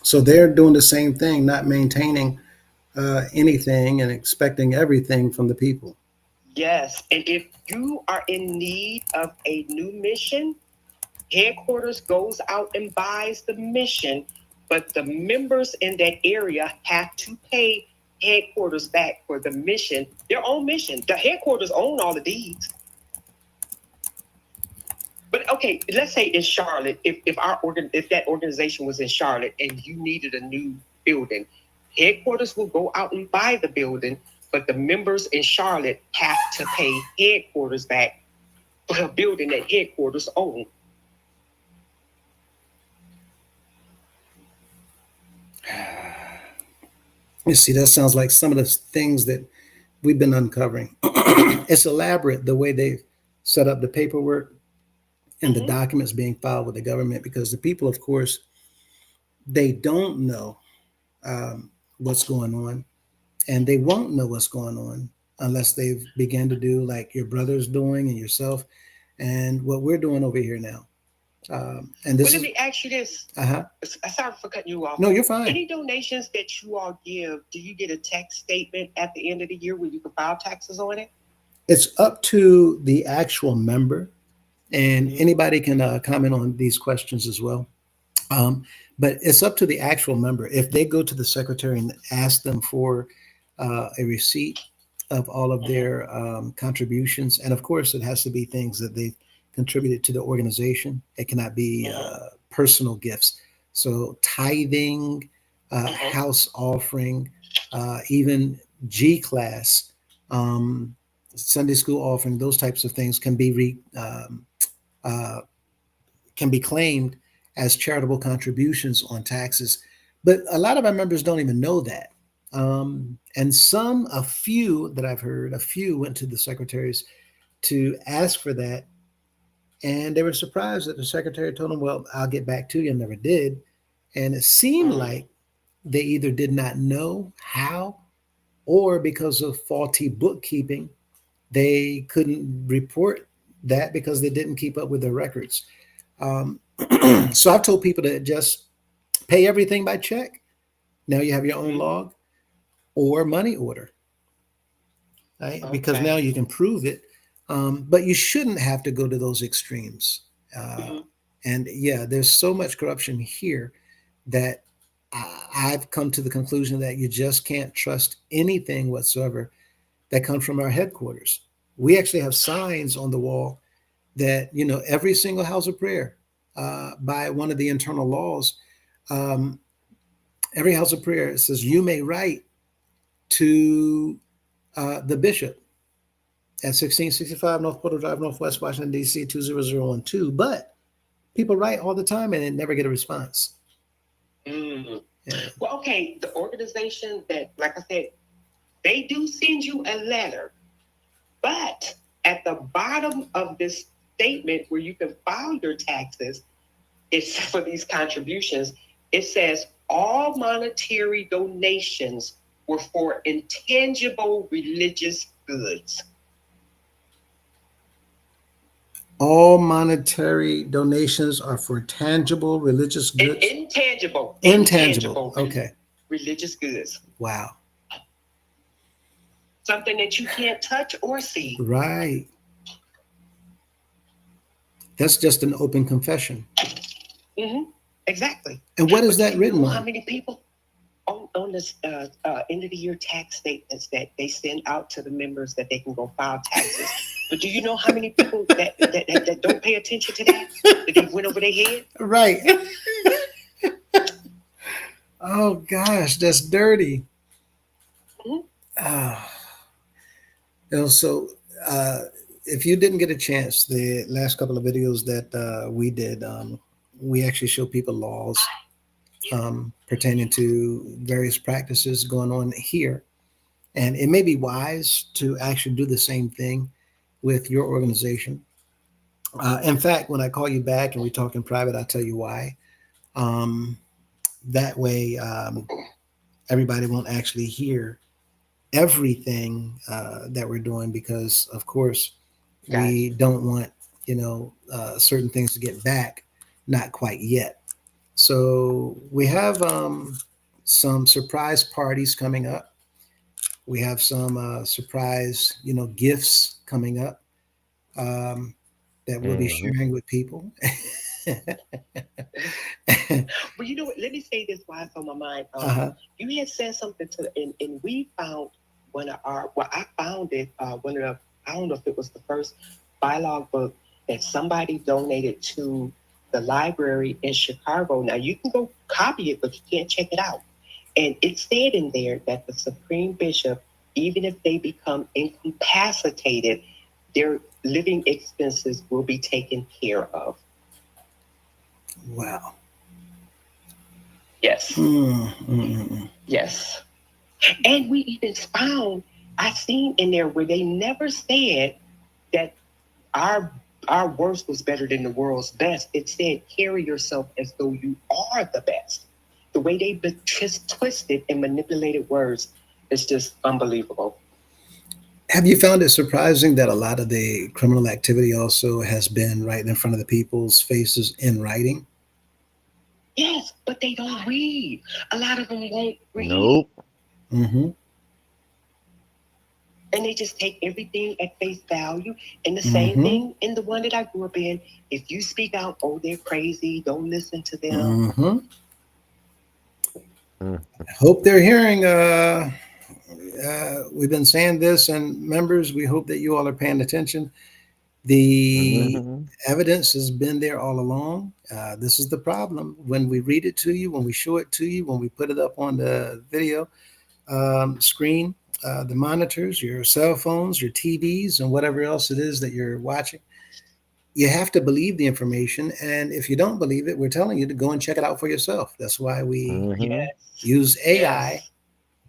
So they're doing the same thing, not maintaining anything and expecting everything from the people. Yes, and if you are in need of a new mission, headquarters goes out and buys the mission, but the members in that area have to pay headquarters back for the mission, their own mission. The headquarters own all the deeds. But okay, let's say in Charlotte, if that organization was in Charlotte and you needed a new building, headquarters will go out and buy the building, but the members in Charlotte have to pay headquarters back for a building that headquarters own. You see, that sounds like some of the things that we've been uncovering. It's elaborate the way they set up the paperwork and the Mhm. documents being filed with the government, because the people, of course, they don't know what's going on, and they won't know what's going on unless they've began to do like your brother's doing and yourself and what we're doing over here now. And Well, this let is, me ask you this. uh-huh. Sorry for cutting you off. No, you're fine. Any donations that you all give, do you get a tax statement at the end of the year where you can file taxes on it? It's up to the actual member, and Mhm. anybody can comment on these questions as well. But it's up to the actual member. If they go to the secretary and ask them for a receipt of all of their contributions, and of course, it has to be things that they've contributed to the organization. It cannot be personal gifts. So tithing, house offering, even G class, Sunday school offering, those types of things uh, can be claimed as charitable contributions on taxes. But a lot of our members don't even know that. And a few that I've heard, a few went to the secretaries to ask for that. And they were surprised that the secretary told them, well, I'll get back to you, and never did. And it seemed like they either did not know how, or because of faulty bookkeeping, they couldn't report that because they didn't keep up with their records. So I've told people to just pay everything by check. Now you have your own log or money order, right? Because Okay. now you can prove it. But you shouldn't have to go to those extremes. And yeah, there's so much corruption here that I've come to the conclusion that you just can't trust anything whatsoever that comes from our headquarters. We actually have signs on the wall that, every single house of prayer, by one of the internal laws, um, every house of prayer says you may write to the bishop at 1665 North Portal Drive, Northwest Washington, D.C. 20012. But people write all the time and they never get a response. Mm. Yeah. Well, okay, the organization that, like I said, they do send you a letter, but at the bottom of this statement where you can file your taxes, it's for these contributions, it says all monetary donations were for intangible religious goods. All monetary donations are for tangible religious goods. Intangible. Okay. Religious goods. Wow. Something that you can't touch or see. Right. That's just an open confession. Mm-hmm. Exactly. And what is that written How on? many people on this end of the year tax statements that they send out to the members that they can go file taxes? But do you know how many people that don't pay attention to that? That they went over their head? Right. Oh gosh, that's dirty. Mm-hmm. So if you didn't get a chance, the last couple of videos that we did, we actually show people laws pertaining to various practices going on here. And it may be wise to actually do the same thing with your organization. In fact, when I call you back and we talk in private, I'll tell you why. That way, everybody won't actually hear everything that we're doing, because, of course, we don't want certain things to get back. Not quite yet. So we have some surprise parties coming up. We have some surprise, gifts coming up that we'll be sharing with people. Well, you know what? Let me say this while it's on my mind. You had said something and we found I found it, I don't know if it was the first bylaw book that somebody donated to the library in Chicago. Now, you can go copy it, but you can't check it out. And it said in there that the Supreme Bishop, even if they become incapacitated, their living expenses will be taken care of. Wow. Yes. Yes. And we even found I seen in there where they never said that our worst was better than the world's best. It said carry yourself as though you are the best. The way they just twisted and manipulated words is just unbelievable. Have you found it surprising that a lot of the criminal activity also has been right in front of the people's faces in writing? Yes, but they don't read. A lot of them won't read. Nope. Mm-hmm. And they just take everything at face value. And the same thing in the one that I grew up in. If you speak out, oh, they're crazy, don't listen to them. Mm-hmm. Hope they're hearing. We've been saying this, and members, we hope that you all are paying attention. The evidence has been there all along. This is the problem. When we read it to you, when we show it to you, when we put it up on the video screen, the monitors, your cell phones, your TVs, and whatever else it is that you're watching, you have to believe the information. And if you don't believe it, we're telling you to go and check it out for yourself. That's why we use AI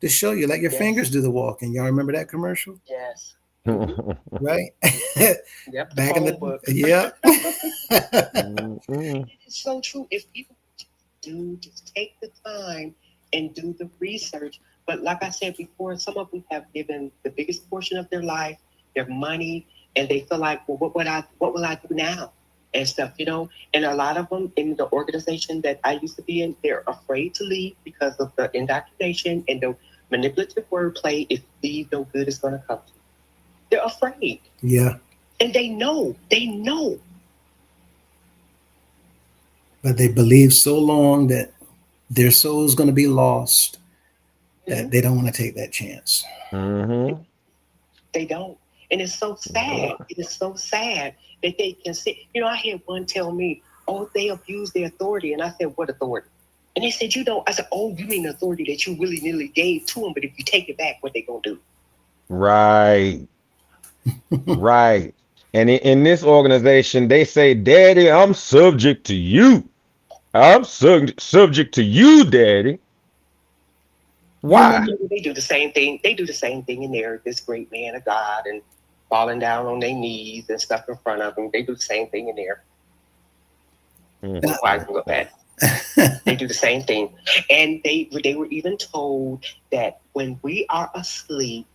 to show you, let your fingers do the walking. Y'all remember that commercial? Yes. Right? Yep. Back in the book. yeah. It's so true. If people do just take the time and do the research, but like I said before, some of them have given the biggest portion of their life, their money, and they feel like, well, what will I do now? And stuff, you know. And a lot of them in the organization that I used to be in, they're afraid to leave because of the indoctrination and the manipulative wordplay. If leave, no good is going to come to you. They're afraid. Yeah. And they know. But they believe so long that their soul is going to be lost that they don't want to take that chance. They don't. And it's so sad. It is so sad that they can see. You know, I had one tell me, oh, they abuse their authority. And I said, what authority? And they said, you know, I said, oh, you mean authority that you willy-nilly gave to them, but if you take it back, what they going to do? Right. Right. And in this organization, they say, Daddy, I'm subject to you. I'm subject to you, Daddy. Why? They do the same thing. They do the same thing in there. This great man of God and falling down on their knees and stuff in front of them. They do the same thing in there. Why look at They do the same thing. And they were even told that when we are asleep,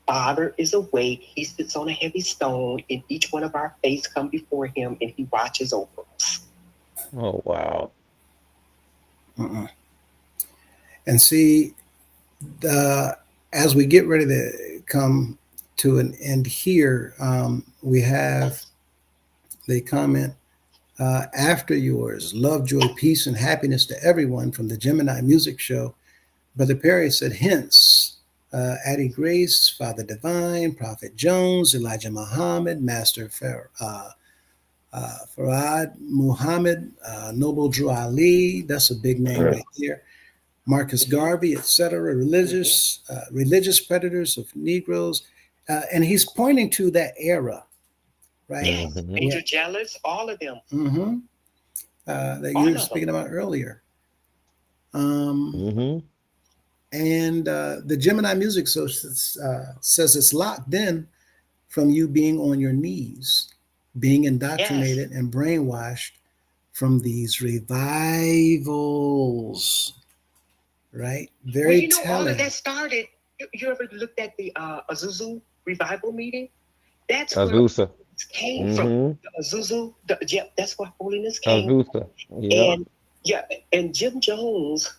Father is awake. He sits on a heavy stone, and each one of our face come before him, and he watches over us. Oh, wow. And see, as we get ready to come to an end here, we have the comment, after yours, love, joy, peace, and happiness to everyone from the Gemini Music Show. Brother Perry said, hence, Addie Grace, Father Divine, Prophet Jones, Elijah Muhammad, Master Farad Muhammad, Noble Drew Ali, that's a big name right there. Marcus Garvey, etc., religious predators of Negroes, and he's pointing to that era, right? Yes, Major Jealous, all of them. That you were speaking about earlier. And the Gemini Music says it's locked in from you being on your knees, being indoctrinated and brainwashed from these revivals. Right? Very telling. All of that started. You ever looked at the Azusa revival meeting? That's Azusa. Where it came from. Azusa. That's where holiness came. Azusa. Yeah. And Jim Jones,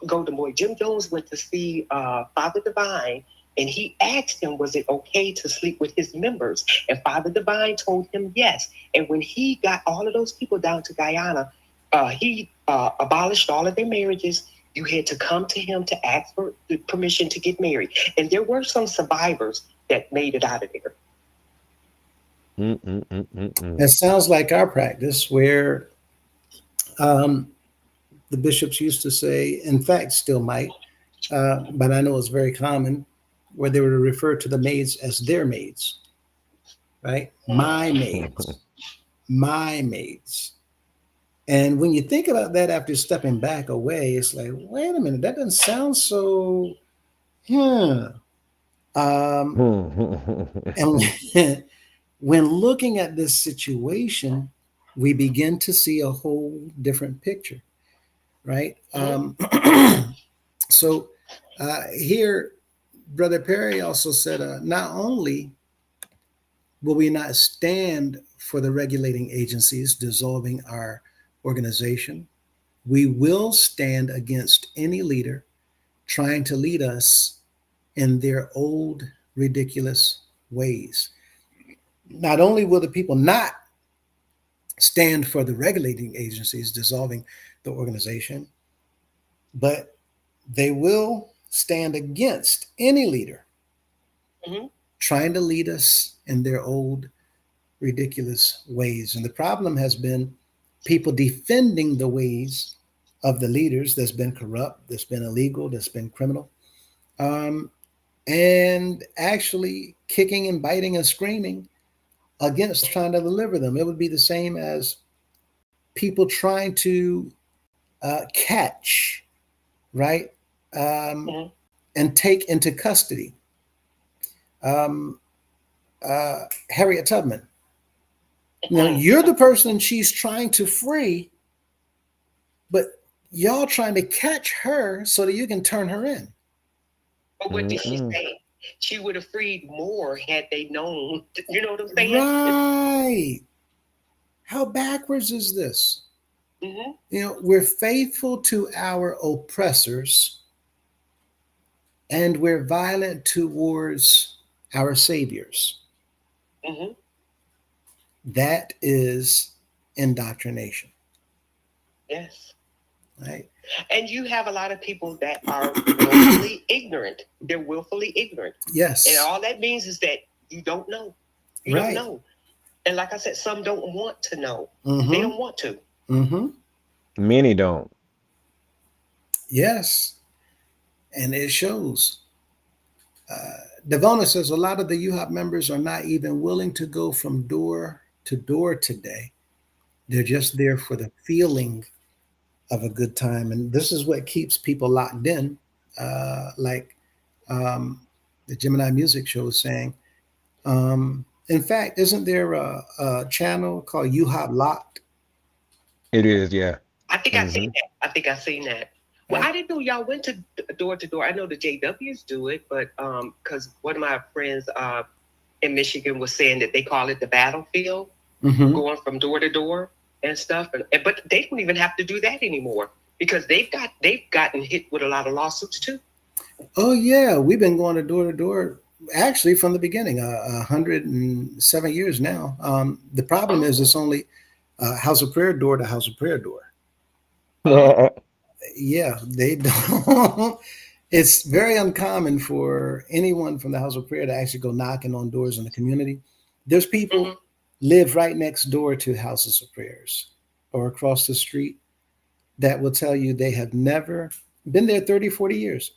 Golden Boy. Jim Jones went to see Father Divine, and he asked him, was it okay to sleep with his members? And Father Divine told him yes. And when he got all of those people down to Guyana, he abolished all of their marriages. You had to come to him to ask for the permission to get married. And there were some survivors that made it out of there. It sounds like our practice where the bishops used to say, in fact, still might, but I know it's very common, where they would refer to the maids as their maids, right? My maids, my maids. And when you think about that after stepping back away, it's like, wait a minute, that doesn't sound so, And when looking at this situation, we begin to see a whole different picture, right? So here, Brother Perry also said, not only will we not stand for the regulating agencies dissolving our organization, we will stand against any leader trying to lead us in their old, ridiculous ways. Not only will the people not stand for the regulating agencies dissolving the organization, but they will stand against any leader trying to lead us in their old, ridiculous ways. And the problem has been people defending the ways of the leaders that's been corrupt, that's been illegal, that's been criminal, and actually kicking and biting and screaming against trying to deliver them. It would be the same as people trying to catch, right? And take into custody Harriet Tubman. Now, you're the person she's trying to free, but y'all trying to catch her so that you can turn her in. But what did she say? She would have freed more had they known. You know what I'm saying? Right. How backwards is this? You know, we're faithful to our oppressors and we're violent towards our saviors. That is indoctrination. Yes. Right. And you have a lot of people that are willfully ignorant. They're willfully ignorant. Yes. And all that means is that you don't know. You don't know. And like I said, some don't want to know. They don't want to. Many don't. Yes. And it shows. Devona says a lot of the UHOP members are not even willing to go from door to door today. They're just there for the feeling of a good time. And this is what keeps people locked in. Like the Gemini Music Show is saying. In fact, isn't there a channel called UHOP Locked? It is, yeah. I think I've seen that. I think I've seen that. Well, I didn't know y'all went to door. I know the JWs do it, but because one of my friends in Michigan was saying that they call it the battlefield, going from door to door and stuff. But they don't even have to do that anymore because they've gotten hit with a lot of lawsuits too. Oh yeah, we've been going to door actually from the beginning, 107 years now. The problem is it's only House of Prayer door to House of Prayer door. Yeah, they don't. It's very uncommon for anyone from the House of Prayer to actually go knocking on doors in the community. There's people live right next door to houses of prayers or across the street that will tell you they have never been there 30, 40 years.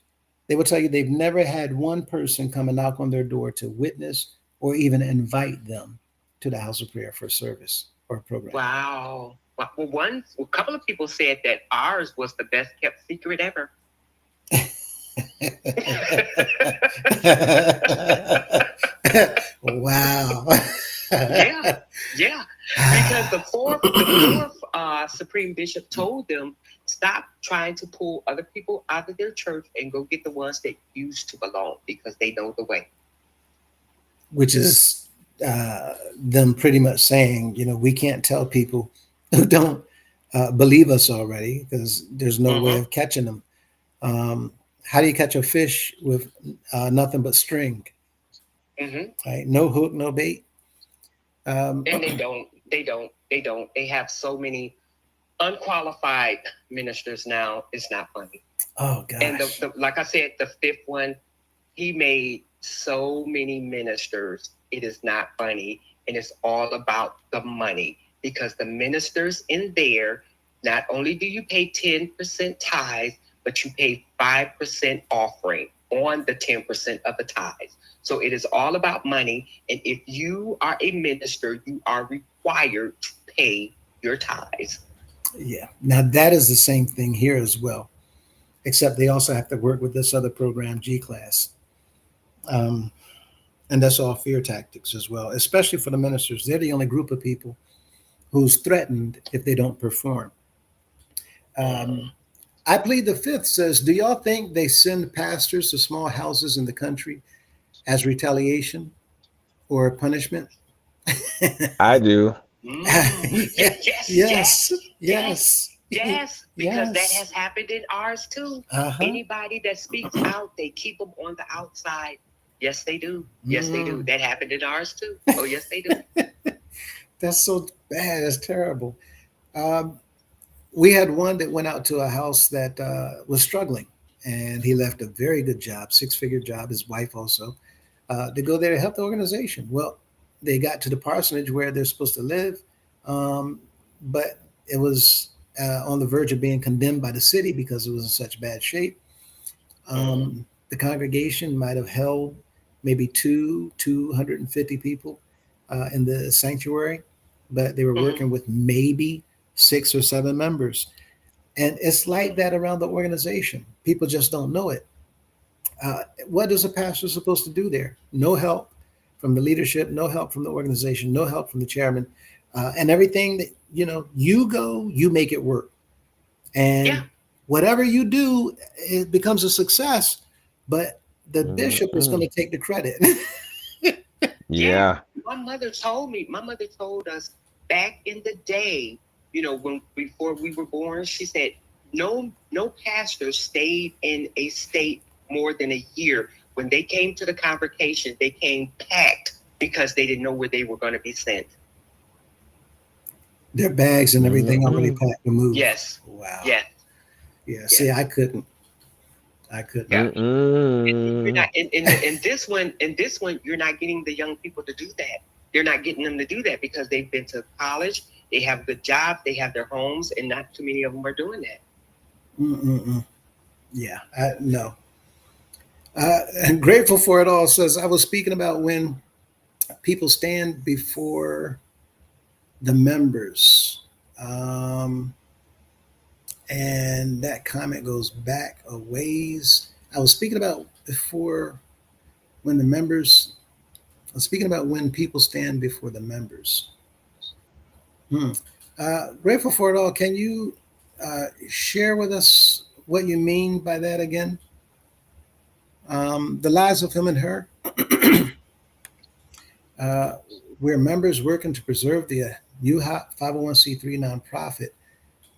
They will tell you they've never had one person come and knock on their door to witness or even invite them to the House of Prayer for a service or a program. Wow. Well, a couple of people said that ours was the best kept secret ever. Wow. Yeah. Because the fourth Supreme Bishop told them, stop trying to pull other people out of their church and go get the ones that used to belong because they know the way. Which is them pretty much saying, we can't tell people who don't believe us already because there's no way of catching them. How do you catch a fish with nothing but string? Right? No hook, no bait. And they don't. They have so many unqualified ministers now. It's not funny. Oh gosh. And like I said, the fifth one, he made so many ministers. It is not funny. And it's all about the money because the ministers in there, not only do you pay 10% tithes, but you pay 5% offering on the 10% of the tithes. So it is all about money. And if you are a minister, you are required to pay your tithes. Yeah. Now that is the same thing here as well, except they also have to work with this other program, G-Class. Um, and that's all fear tactics as well, especially for the ministers. They're the only group of people who's threatened if they don't perform. Um, I plead the fifth says, do y'all think they send pastors to small houses in the country as retaliation or punishment? I do. Yes, Yes, yes, yes, because that yes. has happened in ours too. Uh-huh. Anybody that speaks out, they keep them on the outside. Yes, they do. Yes, they do. That happened in ours too. Oh, yes, they do. That's so bad. That's terrible. We had one that went out to a house that was struggling, and he left a very good job, six-figure job, his wife also, to go there to help the organization. Well, they got to the parsonage where they're supposed to live, but it was on the verge of being condemned by the city because it was in such bad shape. The congregation might have held maybe 250 people in the sanctuary, but they were working with maybe 6 or 7 members. And it's like that around the organization. People just don't know it. What is a pastor supposed to do there? No help from the leadership, no help from the organization, no help from the chairman, and everything that you go, you make it work, and whatever you do, it becomes a success. But the bishop is going to take the credit. Yeah. My mother told us back in the day, when before we were born, she said, no pastor stayed in a state more than a year. When they came to the convocation, they came packed because they didn't know where they were going to be sent. Their bags and everything already packed to move. Yes. Wow. Yes. Yeah. See, I couldn't. Yeah. And this one, you're not getting the young people to do that. They're not getting them to do that because they've been to college, they have good jobs, they have their homes, and not too many of them are doing that. Yeah, no. And Grateful for It All says, I was speaking about when people stand before the members. And that comment goes back a ways. I was speaking about before when the members, I was speaking about when people stand before the members. Grateful for It All, can you share with us what you mean by that again? The lives of him and her. We're members working to preserve the UHOP 501c3 nonprofit.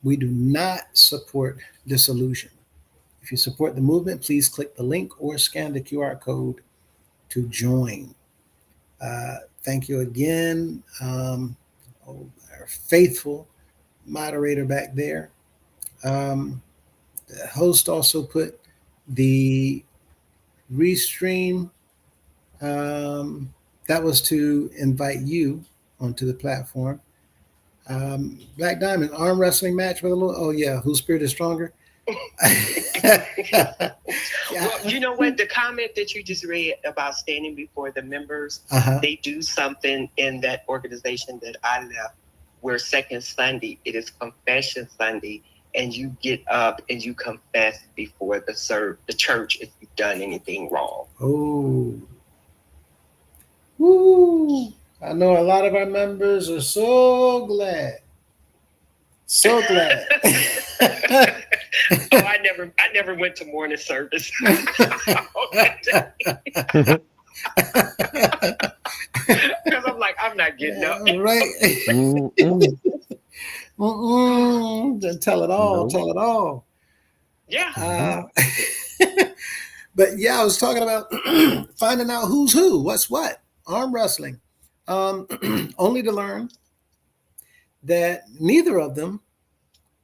We do not support dissolution. If you support the movement, please click the link or scan the QR code to join. Thank you again, our faithful moderator back there. The host also put the restream. That was to invite you onto the platform. Black Diamond arm wrestling match with a little. Oh yeah, whose spirit is stronger? Well, you know what? The comment that you just read about standing before the members, they do something in that organization that I left, where second Sunday, it is confession Sunday, and you get up and you confess before the church if you've done anything wrong. Oh. Woo. I know a lot of our members are so glad. So glad. I never went to morning service. Because I'm like, I'm not getting up. Right. Tell it all. Tell it all. Yeah. But yeah, I was talking about finding out who's who, what's what. Arm wrestling. Only to learn that neither of them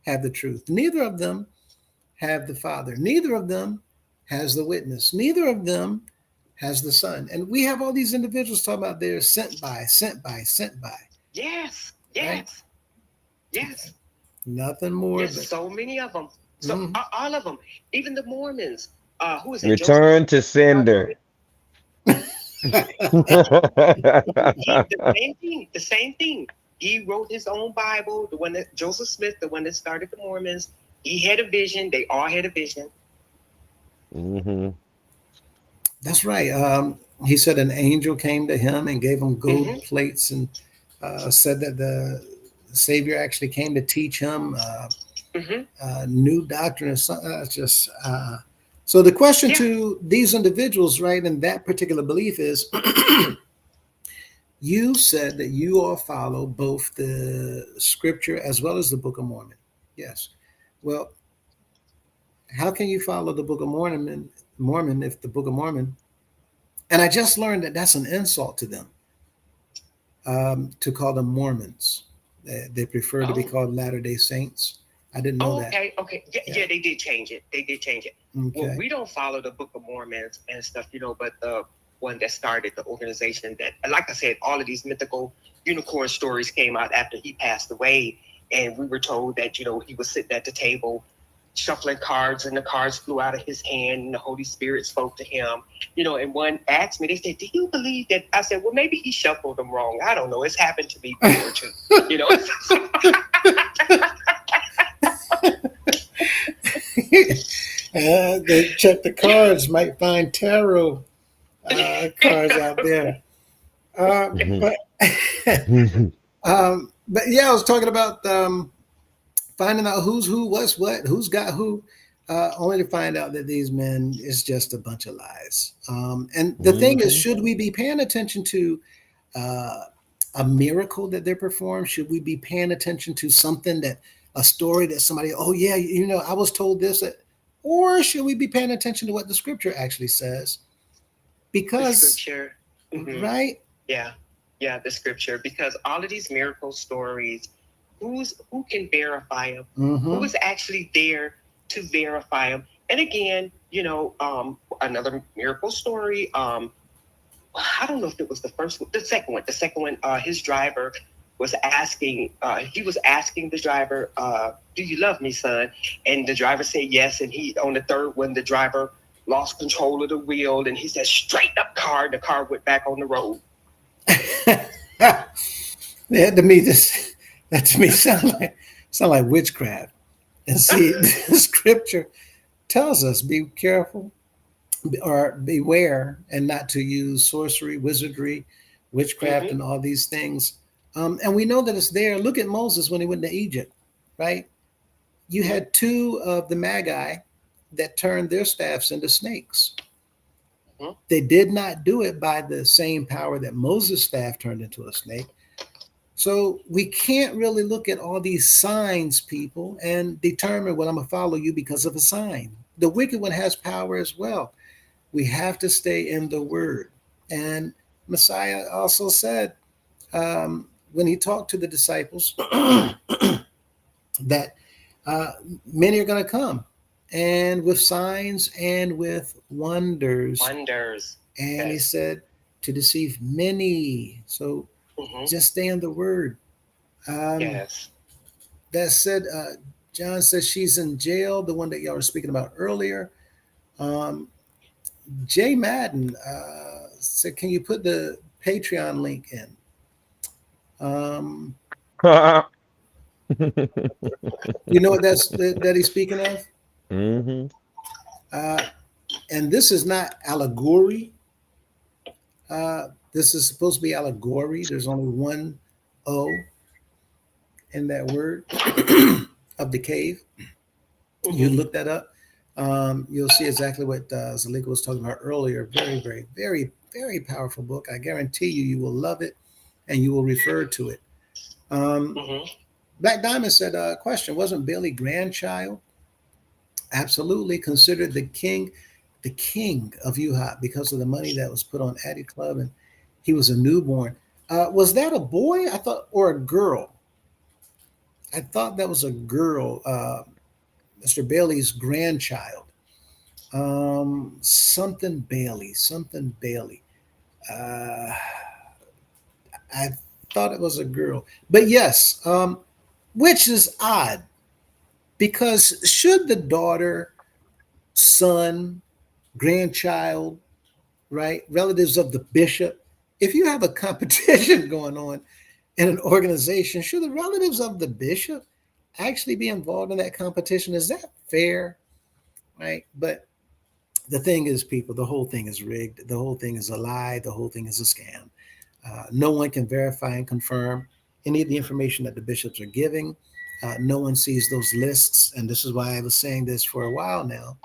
have the truth. Neither of them have the Father. Neither of them has the witness. Neither of them has the Son. And we have all these individuals talking about they're sent by. Yes. Right? Yes. Nothing more. There's so many of them. So all of them, even the Mormons. Who is it? Return to sender. The same thing. He wrote his own Bible. The one that Joseph Smith, the one that started the Mormons, he had a vision. They all had a vision. That's right. He said an angel came to him and gave him gold plates and said that the Savior actually came to teach him new doctrine. So the question to these individuals, right, in that particular belief is, you said that you all follow both the scripture as well as the Book of Mormon. Yes. Well, how can you follow the Book of Mormon if the Book of Mormon? And I just learned that that's an insult to them, to call them Mormons. They prefer to be called Latter-day Saints. I didn't know that. Okay. Yeah, they did change it. Okay. Well, we don't follow the Book of Mormons and stuff, but the one that started the organization that, like I said, all of these mythical unicorn stories came out after he passed away. And we were told that, he was sitting at the table shuffling cards and the cards flew out of his hand and the Holy Spirit spoke to him, and one asked me, they said, do you believe that? I said, well, maybe he shuffled them wrong. I don't know. It's happened to me before too, They check the cards, might find tarot cards out there. But yeah, I was talking about finding out who's who, what's what, who's got who, only to find out that these men is just a bunch of lies. And the thing is, should we be paying attention to a miracle that they perform? Should we be paying attention to something a story that somebody, oh yeah, I was told this, or should we be paying attention to what the scripture actually says? Because the scripture, right? Yeah, the scripture. Because all of these miracle stories, who can verify them? Who is actually there to verify them? And again, another miracle story. I don't know if it was the first one, the second one. The second one, his driver was asking. He was asking the driver, "Do you love me, son?" And the driver said yes. And on the third one, the driver lost control of the wheel, and he said, "Straighten up, car." And the car went back on the road. That to me sound like witchcraft. And see, the scripture tells us, be careful or beware, and not to use sorcery, wizardry, witchcraft, and all these things. And we know that it's there. Look at Moses when he went to Egypt, right? You had two of the Magi that turned their staffs into snakes. They did not do it by the same power that Moses' staff turned into a snake. So we can't really look at all these signs, people, and determine, well, I'm going to follow you because of a sign. The wicked one has power as well. We have to stay in the word. And Messiah also said, when he talked to the disciples, that many are going to come, and with signs and with wonders. And he said to deceive many. So just stay in the word. Yes. That said, John says she's in jail, the one that y'all were speaking about earlier. Jay Madden said, can you put the Patreon link in? You know what that he's speaking of? And this is not allegory. This is supposed to be allegory. There's only one O in that word of the cave. You look that up. You'll see exactly what Zalika was talking about earlier. Very, very, very, very powerful book. I guarantee you will love it and you will refer to it. Black Diamond said, question, wasn't Bailey grandchild absolutely considered the king of UHOP because of the money that was put on Addy Club, and he was a newborn? Was that a boy? I thought, or a girl? I thought that was a girl, Mr. Bailey's grandchild. Something Bailey. I thought it was a girl, but yes, which is odd, because should the daughter, son, grandchild, right, relatives of the bishop, if you have a competition going on in an organization, should the relatives of the bishop actually be involved in that competition? Is that fair? Right? But the thing is, people, the whole thing is rigged. The whole thing is a lie. The whole thing is a scam. No one can verify and confirm any of the information that the bishops are giving. No one sees those lists. And this is why I was saying this for a while now.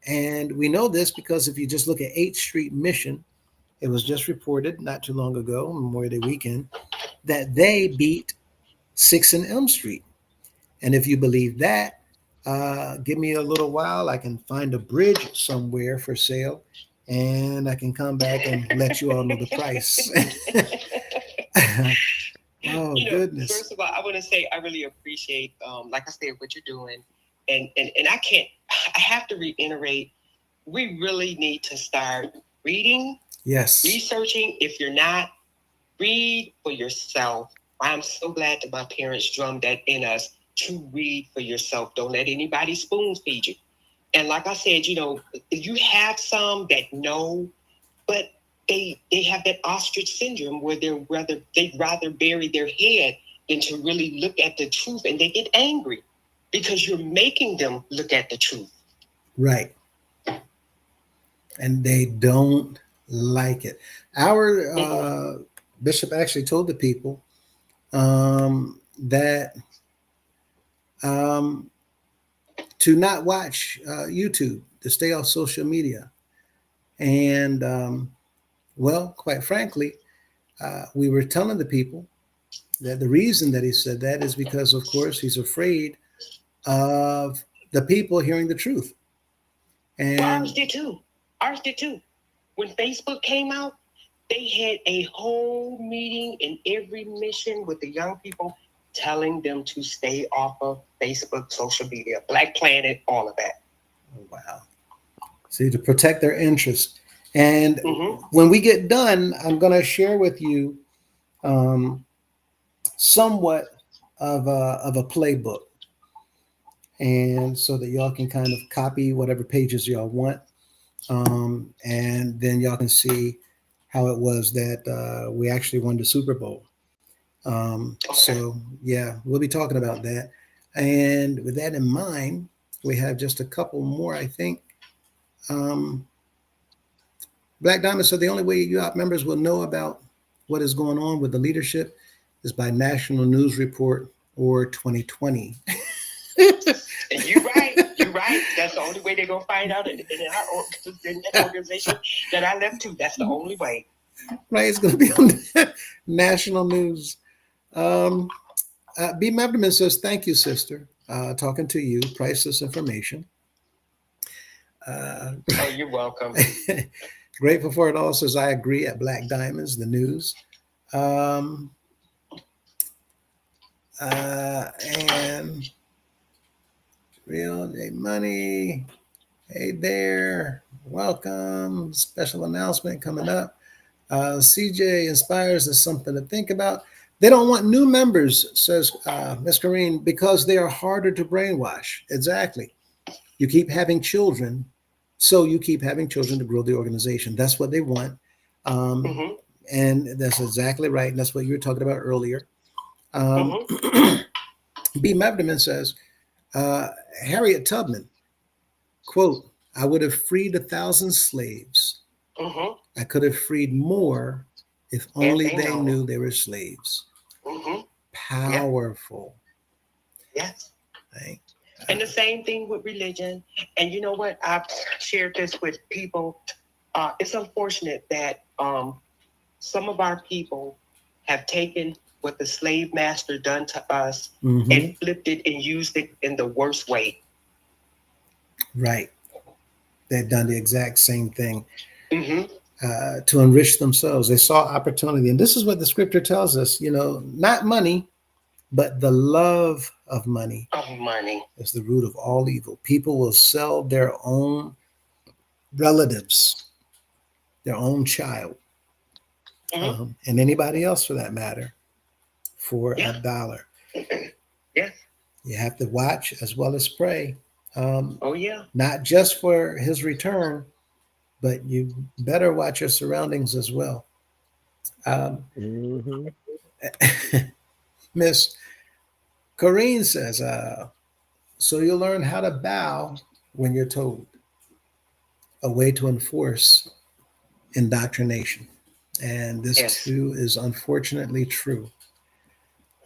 And we know this because if you just look at 8th Street Mission, it was just reported not too long ago, Memorial Day weekend, that they beat 6 and Elm Street. And if you believe that, give me a little while. I can find a bridge somewhere for sale, and I can come back and let you all know the price. Oh, goodness. First of all, I want to say I really appreciate, like I said, what you're doing. And I have to reiterate, we really need to start reading, yes, researching. If you're not, read for yourself. I'm so glad that my parents drummed that in us to read for yourself. Don't let anybody spoon feed you. And like I said, you have some that know, but they have that ostrich syndrome where they'd rather bury their head than to really look at the truth, and they get angry because you're making them look at the truth. Right. And they don't like it. Our bishop actually told the people that to not watch YouTube, to stay off social media. And well, quite frankly, we were telling the people that the reason that he said that is because, of course, he's afraid of the people hearing the truth. And ours did too. When Facebook came out, they had a whole meeting in every mission with the young people telling them to stay off of Facebook, social media, Black Planet, all of that. Oh, wow. See, to protect their interest. And when we get done, I'm going to share with you somewhat of a playbook. And so that y'all can kind of copy whatever pages y'all want. And then y'all can see how it was that we actually won the Super Bowl. So, yeah, we'll be talking about that. And with that in mind, we have just a couple more, I think. Black Diamond said the only way you members will know about what is going on with the leadership is by National News Report or 2020. You're right. That's the only way they're going to find out in that organization that I left to. That's the only way. Right, it's going to be on the national news. B. Mebderman says, thank you, sister. Talking to you, priceless information. Oh, you're welcome. Grateful for it all says, I agree at Black Diamonds, the news. And Real J Money, hey there, welcome. Special announcement coming up. CJ inspires us something to think about. They don't want new members, says Ms. Corrine, because they are harder to brainwash. Exactly. You keep having children, so you keep having children to grow the organization. That's what they want. And that's exactly right. And that's what you were talking about earlier. B. Mebderman says, Harriet Tubman, quote, I would have freed 1,000 slaves. I could have freed more if only they knew they were slaves. Powerful. Yes. Right? And the same thing with religion. And you know what? I've shared this with people. It's unfortunate that some of our people have taken what the slave master done to us and flipped it and used it in the worst way. Right. They've done the exact same thing to enrich themselves. They saw opportunity. And this is what the scripture tells us, not money, but the love of money. Is the root of all evil. People will sell their own relatives, their own child, and anybody else for that matter, for $1. Yes. You have to watch as well as pray. Yeah. Not just for his return, but you better watch your surroundings as well. Miss Corrine says, so you'll learn how to bow when you're told. a way to enforce indoctrination. And this Yes. too is unfortunately true.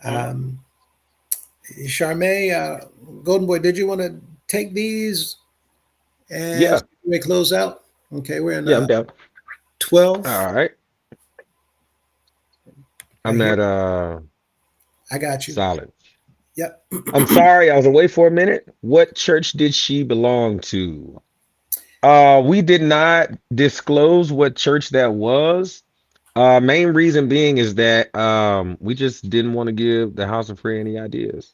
Mhm. Charmaine, Golden Boy, did you want to take these Yeah, as we close out? Okay, we're in yeah, I'm down. 12 All right. right I'm here. at I got you. solid. Yep. I'm sorry, I was away for a minute. What church did she belong to? We did not disclose what church that was. Main reason being is that we just didn't want to give the House of Prayer any ideas,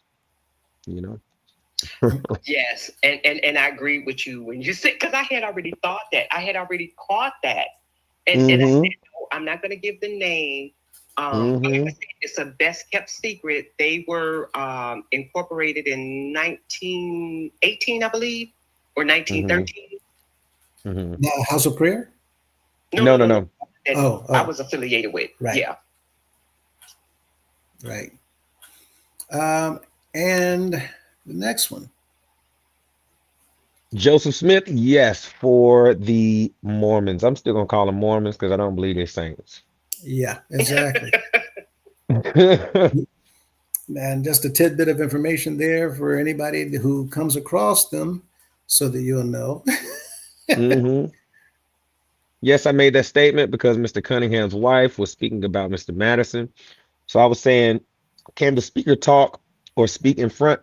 you know. Yes, and I agree with you when you said, because I had already thought that. I had already caught that. And I said, Mm-hmm. no, I'm not going to give the name. Mm-hmm. Like I said, it's a best kept secret. They were incorporated in 1918, I believe, or 1913. Mm-hmm. Now, House of Prayer? No, no, no. That Oh, I was affiliated with. Right. Yeah. Right. And the next one. Joseph Smith, yes, for the Mormons. I'm still gonna call them Mormons because I don't believe they're saints. Yeah, exactly. Mm-hmm. And just a tidbit of information there for anybody who comes across them so that you'll know. Yes, I made that statement because Mr. Cunningham's wife was speaking about Mr. Madison. So I was saying, can the speaker talk or speak in front,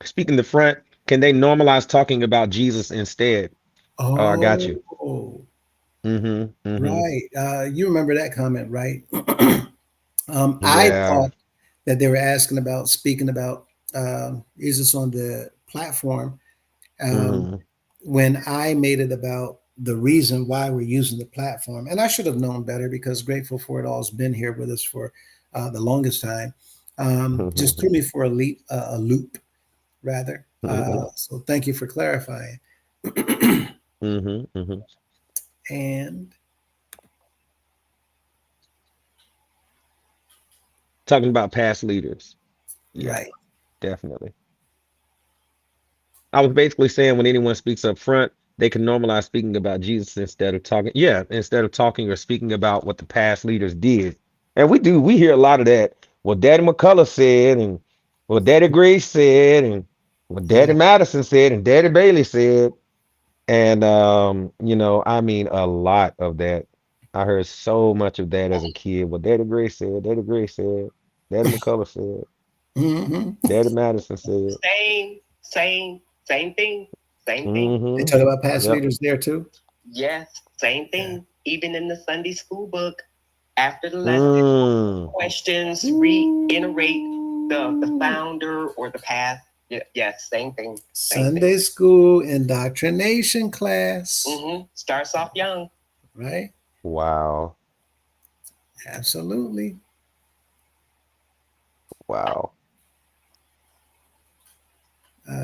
speak in the front? Can they normalize talking about Jesus instead? I got you. Oh, Mm-hmm. right. You remember that comment, right? I Yeah. thought that they were asking about speaking about Jesus on the platform Mm-hmm. when I made it about the reason why we're using the platform. And I should have known better because Grateful for It All has been here with us for the longest time. Just threw me for a loop, rather. So thank you for clarifying. Mm-hmm. And Talking about past leaders. Yeah, right. definitely. I was basically saying when anyone speaks up front, they can normalize speaking about Jesus instead of talking. Yeah, instead of talking or speaking about what the past leaders did. And we do, we hear a lot of that. What Daddy McCullough said, and what Daddy Grace said, and what Daddy Yeah. Madison said, and Daddy Bailey said. And I mean a lot of that. I heard so much of that as a kid. What Daddy Grace said, Daddy Grace said, Daddy McCullough said, Hmm. Daddy Madison said. Same thing. Same thing. They Mm-hmm. talk about past Yep. leaders there too. Yes, same thing. Even in the Sunday school book, after the lesson, Mm. questions reiterate the founder or the path. Yes, same thing. Sunday school indoctrination class, Starts off young. right? Wow. Absolutely. Wow.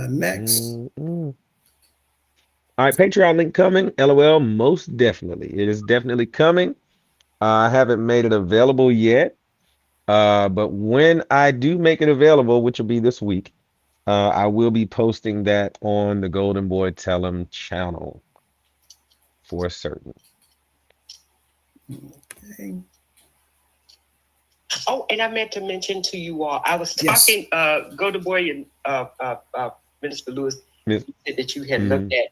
Next. Mm-mm. All right, Patreon link coming. LOL, most definitely. It is definitely coming. I haven't made it available yet. But when I do make it available, which will be this week, I will be posting that on the Golden Boy Tell 'em channel for certain. Okay. Oh, and I meant to mention to you all, I was Yes. talking, Golden Boy and Minister Lewis, Yes. you said that you had looked at,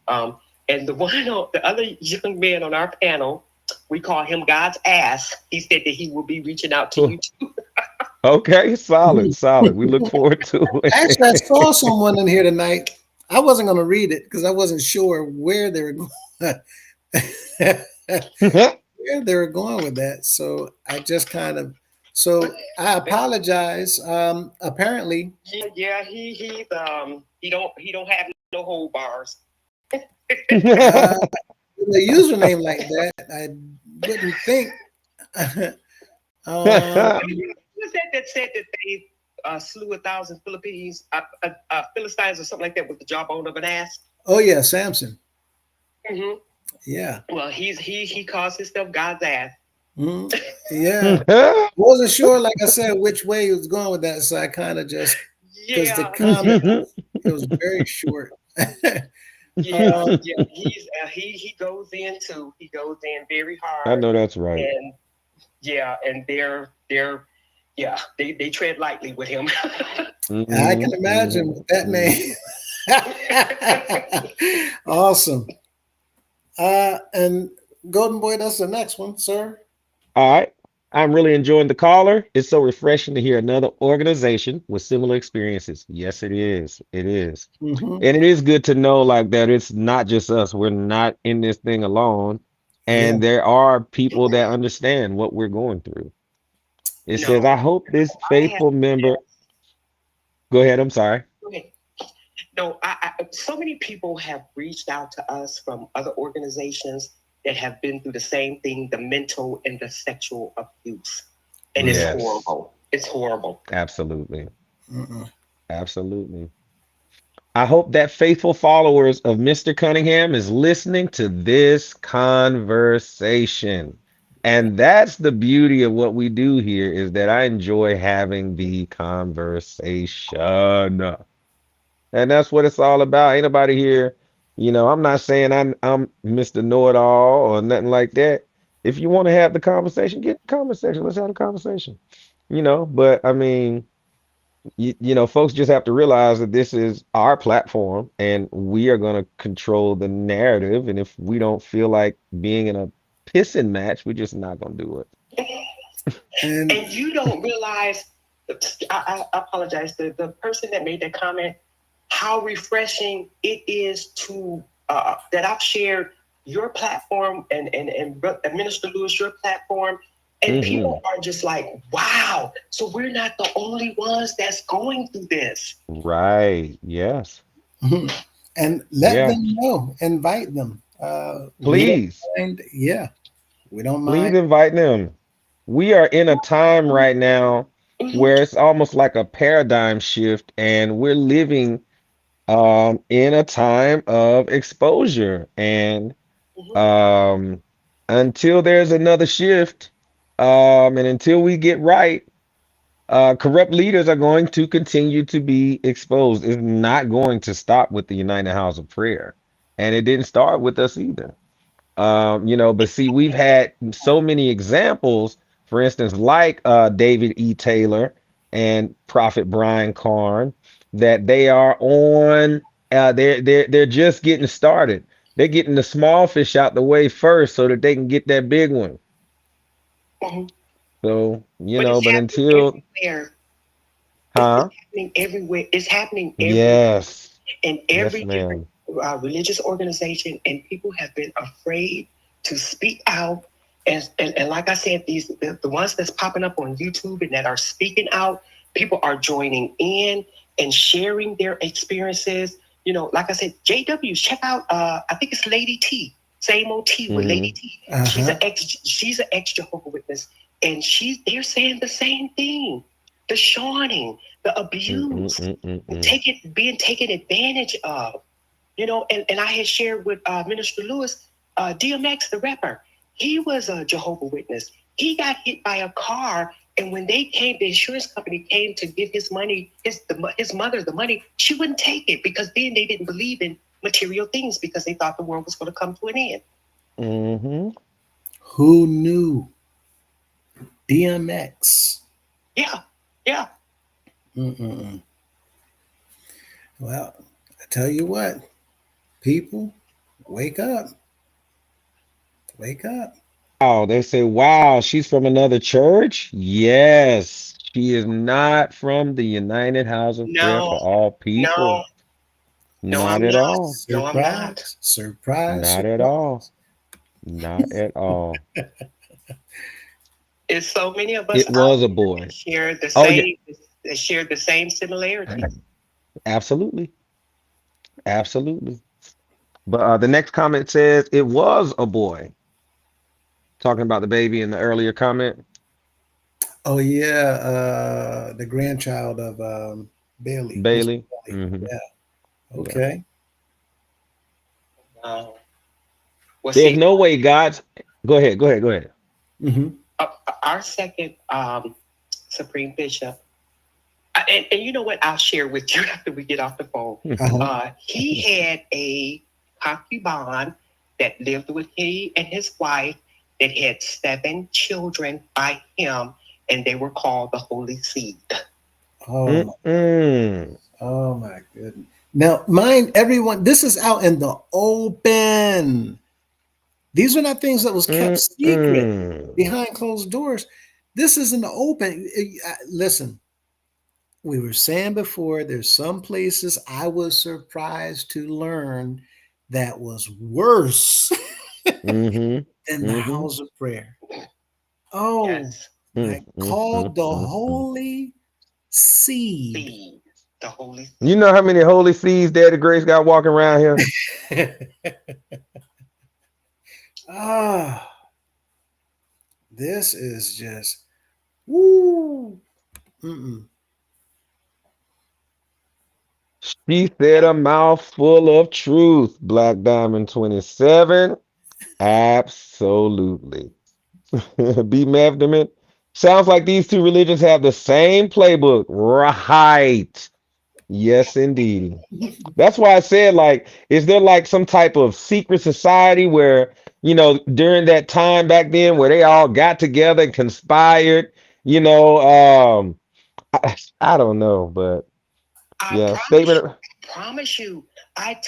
and the other young man on our panel, we call him God's ass. He said that he will be reaching out to you too. Okay, solid. We look forward to Actually, I it. saw someone in here tonight. I wasn't going to read it because I wasn't sure where they were going. Where they were going with that. So I just kind of. So I apologize. Apparently, Yeah, he don't have no hold bars. with a username like that, I wouldn't think. Who was that said that they slew 1,000 Philippines, Philistines or something like that with the jawbone of an ass? Oh yeah, Samson. Mm-hmm. Yeah. Well, he calls himself God's ass. Mhm. Yeah. I wasn't sure, like I said, which way he was going with that. So I kind of just, because the comment, it was very short. Yeah, yeah. He goes in too. He goes in very I hard, know that's right. and yeah, and they're yeah, they tread lightly with him. I can imagine with that name. Awesome. And Golden Boy, that's the next one, sir. All right. I'm really enjoying the caller. It's so refreshing to hear another organization with similar experiences. Yes, it is. It is. Mhm. And it is good to know like that it's not just us. We're not in this thing alone. Yeah. And there are people that understand what we're going through. It says, No, I hope this I have faithful member. Go ahead. I'm sorry. okay. No, so many people have reached out to us from other organizations that have been through the same thing, the mental and the sexual abuse. And it's Yes. horrible. It's horrible. Absolutely. Mm-mm. Absolutely. I hope that faithful followers of Mr. Cunningham is listening to this conversation. And that's the beauty of what we do here is that I enjoy having the conversation. And that's what it's all about. Ain't nobody here, I'm not saying I'm Mr. Know-it-all or nothing like that. If you want to have the conversation, get the conversation. Let's have a conversation. But I mean, folks just have to realize that this is our platform and we are going to control the narrative. And if we don't feel like being in a pissing match, we're just not going to do it. And And you don't realize, I apologize, the person that made that comment, how refreshing it is to, that I've shared your platform and Minister Lewis, your platform. And people are just like, wow, so we're not the only ones that's going through this. Right. Yes. and let Yeah. them know. Invite them. Please. We don't Please mind. invite them. We are in a time right now where it's almost like a paradigm shift, and we're living in a time of exposure. And until there's another shift, and until we get right, corrupt leaders are going to continue to be exposed. It's not going to stop with the United House of Prayer, and it didn't start with us either. But see, we've had so many examples, for instance, like David E. Taylor and Prophet Brian Karn, that they are on. They're just getting started. They're getting the small fish out the way first, so that they can get that big one. Mhm. So But but until, everywhere. huh? It's happening everywhere. It's happening everywhere. Yes. In Yes, every different ma'am. religious organization, and people have been afraid to speak out. And like I said, the ones that's popping up on YouTube and that are speaking out, people are joining in and sharing their experiences. Like I said, JWs, check out. I think it's Lady T, same old T with Lady T. She's an ex Jehovah Witness, and they're saying the same thing. The shawning, the abuse, being taken advantage of, and I had shared with Minister Lewis, DMX, the rapper. He was a Jehovah Witness. He got hit by a car, and when the insurance company came to give his money, his mother the money, she wouldn't take it because then they didn't believe in material things because they thought the world was going to come to an end. Mm-hmm. Who knew? DMX. Yeah. Mm-mm. Well, I tell you what, people, wake up. Wake up. Oh, they say, wow, she's from another church? Yes, she is not from the United House of Prayer for All People. No, Not I'm at not. all. No, I'm not. Surprise. Not at all. Not at all. It's so many of us. It was a boy. Share the Oh, same. They share the same similarities. Absolutely. Absolutely. But the next comment says it was a boy. Talking about the baby in the earlier comment. Oh yeah, the grandchild of Bailey. Bailey. Yeah. Okay. Well, There's no way God's. Go ahead. Mm-hmm. Our second Supreme Bishop, and you know what? I'll share with you after we get off the phone. He had a concubine that lived with he and his wife that had 7 children by him, and they were called the Holy Seed. Oh, Mm-mm. oh my goodness. Now, mind everyone, this is out in the open. These are not things that was kept secret Mm-mm. behind closed doors. This is in the open. Listen, we were saying before, there's some places I was surprised to learn that was worse Mm-hmm. than the Mm-hmm. house of prayer. Oh, Yes. like called the Holy Seed. Seed. The Holy Seed. You know how many holy seeds Daddy Grace got walking around here? Ah, this is just woo. Mm-mm. She said a mouthful of truth. Black Diamond 27. Absolutely. B. Mevderman. Sounds like these two religions have the same playbook. Right. Yes, indeed. That's why I said, like, is there like some type of secret society where, during that time back then where they all got together and conspired, you know, I don't know, but yeah, promise you, I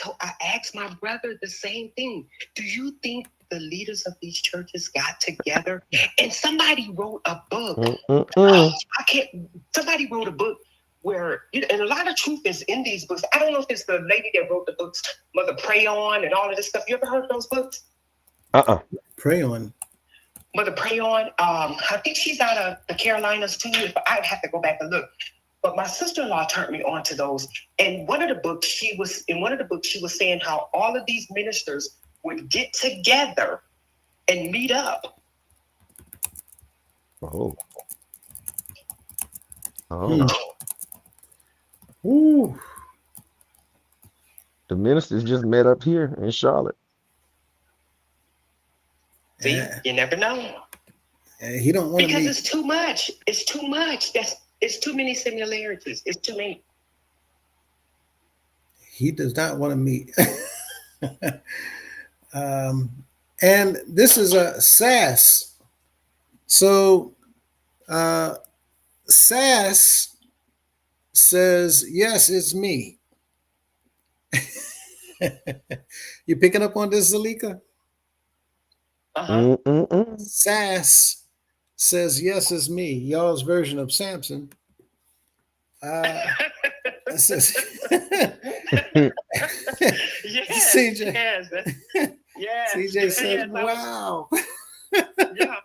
asked my brother the same thing. Do you think the leaders of these churches got together and somebody wrote a book? Somebody wrote a book where, and a lot of truth is in these books. I don't know if it's the lady that wrote the books, Mother Pray On and all of this stuff. You ever heard of those books? Pray On. Mother Pray On. I think she's out of the Carolinas too. I'd have to go back and look. But my sister-in-law turned me on to those. And one of the books she was saying how all of these ministers would get together and meet up. Oh. Ooh. The ministers just met up here in Charlotte. See, you never know. He don't want to because it's too much. It's too much. It's too many similarities. It's too many. He does not want to meet. And this is a SAS. So SAS says, yes, it's me. You picking up on this, Zalika? SAS says, yes, it's me. Y'all's version of Samson. Says, yes, CJ. Yes. CJ said, wow. Yeah.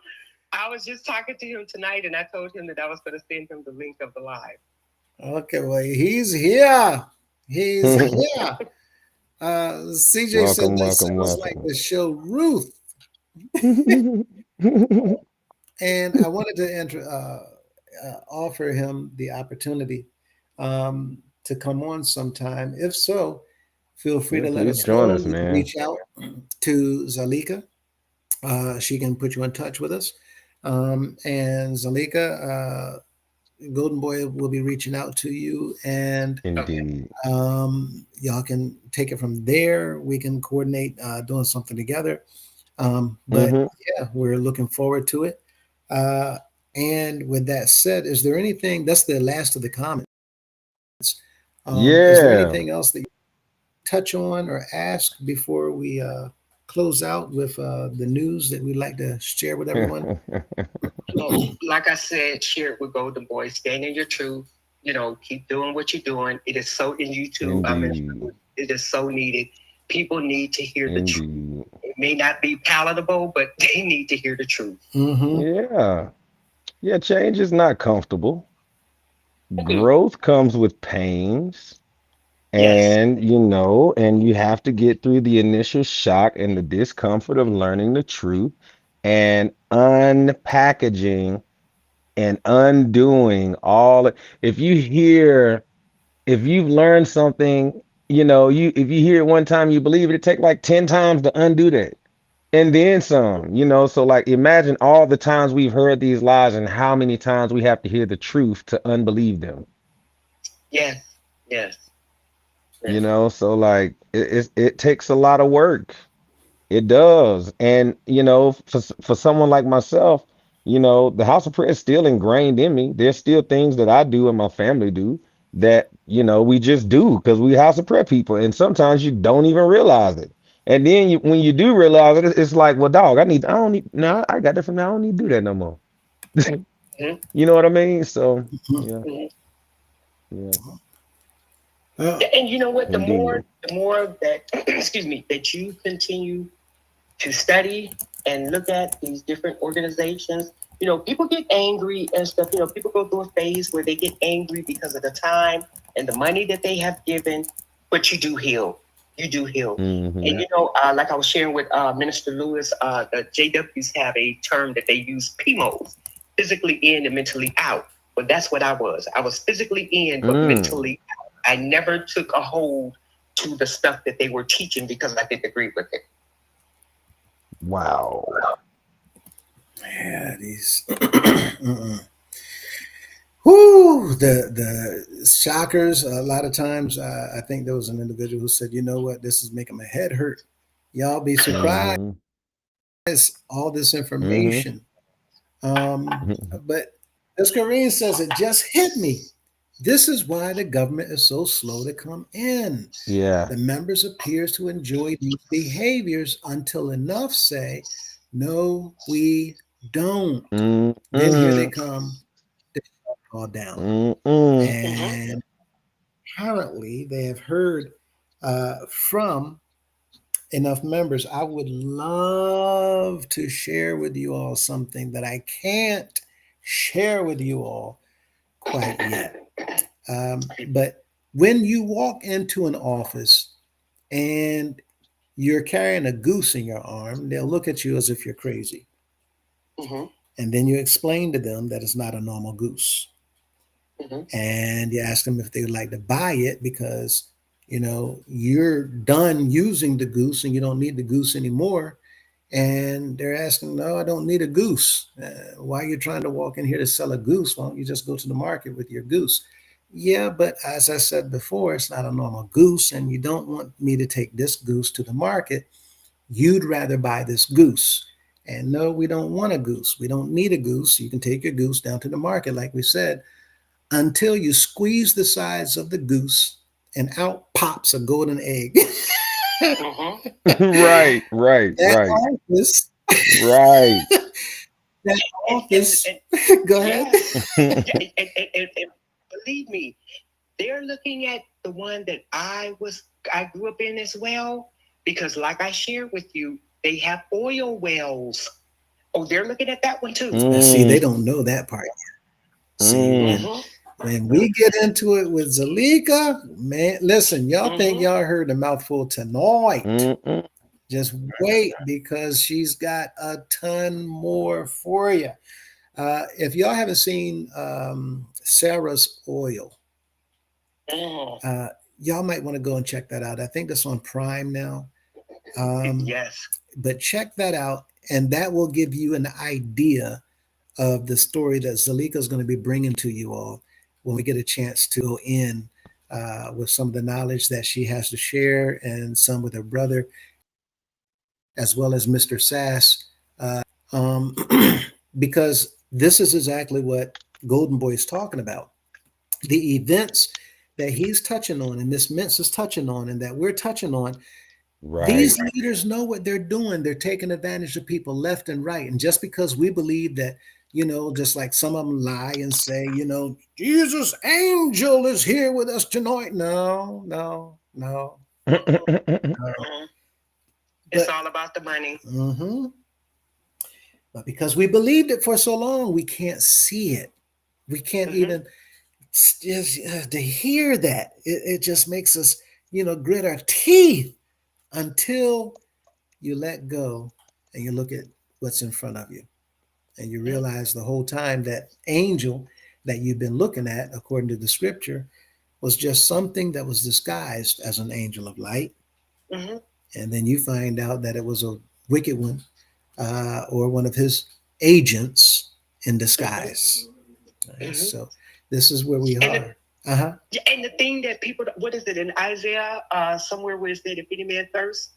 I was just talking to him tonight and I told him that I was going to send him the link of the live. Okay, well, he's here. He's here. CJ said that sounds like the show Ruth. And I wanted to offer him the opportunity to come on sometime. If so, feel free to let us join know. us, man. Reach out to Zalika. She can put you in touch with us. And Zalika, Golden Boy will be reaching out to you, and indeed, y'all can take it from there. We can coordinate doing something together. But yeah, we're looking forward to it. And with that said, is there anything? That's the last of the comments. Is there anything else that you touch on or ask before we close out with the news that we'd like to share with everyone? Like I said, share it with Golden Boy. Stand in your truth. Keep doing what you're doing. It is so in YouTube. It is so needed. People need to hear the truth. It may not be palatable, but they need to hear the truth. Yeah, change is not comfortable. Growth comes with pains. And, and you have to get through the initial shock and the discomfort of learning the truth and unpackaging and undoing all. If you've learned something, if you hear it one time, you believe it, it takes like 10 times to undo that. And then some, so like imagine all the times we've heard these lies and how many times we have to hear the truth to unbelieve them. Yes. You know, so like it takes a lot of work. It does. And, you know, for someone like myself, you know, the house of prayer is still ingrained in me. There's still things that I do and my family do that, you know, we just do because we house of prayer people. And sometimes you don't even realize it. And then when you do realize it, it's like, well, dog, I don't need, no, I got that from now. I don't need to do that no more. You know what I mean? So, yeah, yeah, Oh, And you know what? indeed. The more that excuse me, that you continue to study and look at these different organizations, you know, people get angry and stuff. You know, people go through a phase where they get angry because of the time and the money that they have given, but you do heal. You do heal. Hmm. And you know, like I was sharing with Minister Lewis, the JWs have a term that they use, PMOs, physically in and mentally out. But that's what I was. I was physically in, but mentally out. I never took a hold to the stuff that they were teaching because I didn't agree with it. Wow. yeah, these. Mm-mm. Whoo, the shockers. A lot of times, I think there was an individual who said, "You know what? This is making my head hurt." Y'all be surprised. Hmm. All this Hmm. information. But as Corrine says, it just hit me. This is why the government is so slow to come in. Yeah. The members appears to enjoy these behaviors until enough say, no, we don't. Then here they Mm-mm. come, they shut it all down. Mm-mm. And apparently they have heard from enough members. I would love to share with you all something that I can't share with you all quite yet. But when you walk into an office and you're carrying a goose in your arm, they'll look at you as if you're crazy. Mhm. And then you explain to them that it's not a normal goose. And you ask them if they would like to buy it because you're done using the goose and you don't need the goose anymore. And they're asking, no, I don't need a goose. Why are you trying to walk in here to sell a goose? Why don't you just go to the market with your goose? Yeah, but as I said before, it's not a normal goose, and you don't want me to take this goose to the market. You'd rather buy this goose. And no, we don't want a goose. We don't need a goose. You can take your goose down to the market, like we said, until you squeeze the sides of the goose and out pops a golden egg. Right, right, That right, office, right. that office, go ahead. And believe me, they're looking at the one that I grew up in as well, because like I shared with you, they have oil wells. Oh, they're looking at that one too. Now, see, they don't know that part yet. See, when we get into it with Zalika, man, listen, y'all think y'all heard a mouthful tonight. Mm-mm. Just wait, because she's got a ton more for you. If y'all haven't seen Sarah's Oil, y'all might want to go and check that out. I think that's on Prime now. Yes. But check that out, and that will give you an idea of the story that Zalika is going to be bringing to you all when we get a chance to go in with some of the knowledge that she has to share, and some with her brother, as well as Mr. Sass, um, because this is exactly what Golden Boy is talking about. The events that he's touching on, and Miss Mintz is touching on, and that we're touching on, Right. these leaders know what they're doing. They're taking advantage of people left and right. And just because we believe that, just like some of them lie and say, Jesus angel is here with us tonight. No, no, no. It's all about the money. But because we believed it for so long, we can't see it. We can't even just to hear that. It just makes us, grit our teeth until you let go and you look at what's in front of you. And you realize the whole time that angel that you've been looking at, according to the scripture, was just something that was disguised as an angel of light. And then you find out that it was a wicked one, or one of his agents in disguise. So this is where we are. Uh-huh. Yeah, and the thing that people, what is it in Isaiah, somewhere where it said, if any man thirst,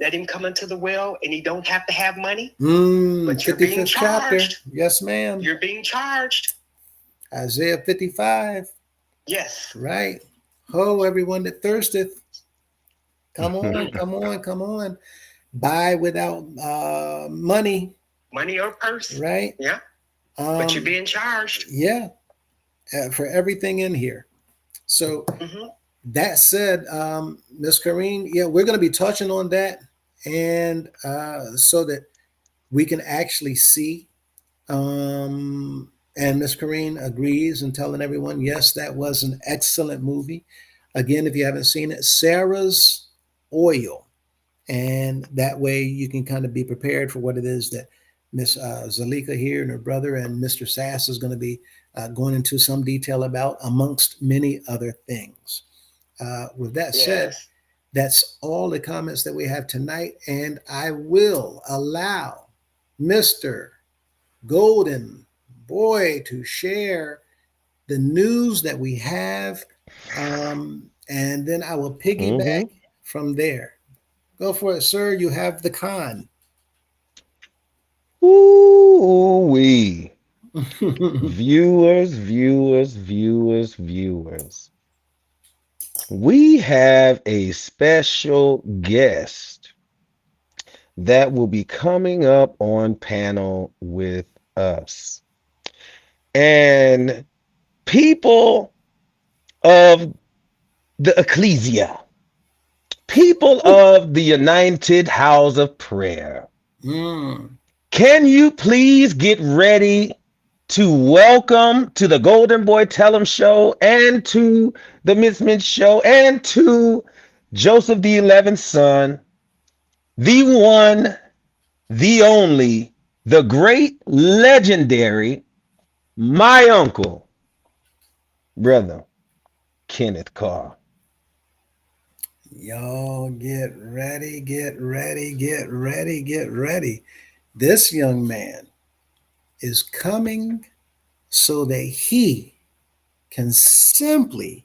let him come unto the well, and he don't have to have money, but you're being 55th chapter. charged. Yes, ma'am. You're being charged. Isaiah 55. Yes. Right. Ho, everyone that thirsteth. Come on, come on, come on. Buy without money. Money or purse. Right. Yeah. But you're being charged. Yeah. For everything in here. So that said, Ms. Kareen, yeah, we're going to be touching on that, and so that we can actually see. And Ms. Kareen agrees and telling everyone, yes, that was an excellent movie. Again, if you haven't seen it, Sarah's Oil. And that way you can kind of be prepared for what it is that Miss Zalika here and her brother and Mr. Sass is going to be going into some detail about, amongst many other things. With that said, that's all the comments that we have tonight. And I will allow Mr. Golden Boy to share the news that we have. And then I will piggyback from there. Go for it, sir. You have the con. Ooh-wee. Viewers. We have a special guest that will be coming up on panel with us. And people of the ecclesia, people of the United House of Prayer, can you please get ready to welcome to the Golden Boy Tell 'em show and to the Miss Mint show and to Joseph the 11th son, the one, the only, the great, legendary, my uncle, brother Kenneth Carr. Y'all get ready. This young man is coming so that he can simply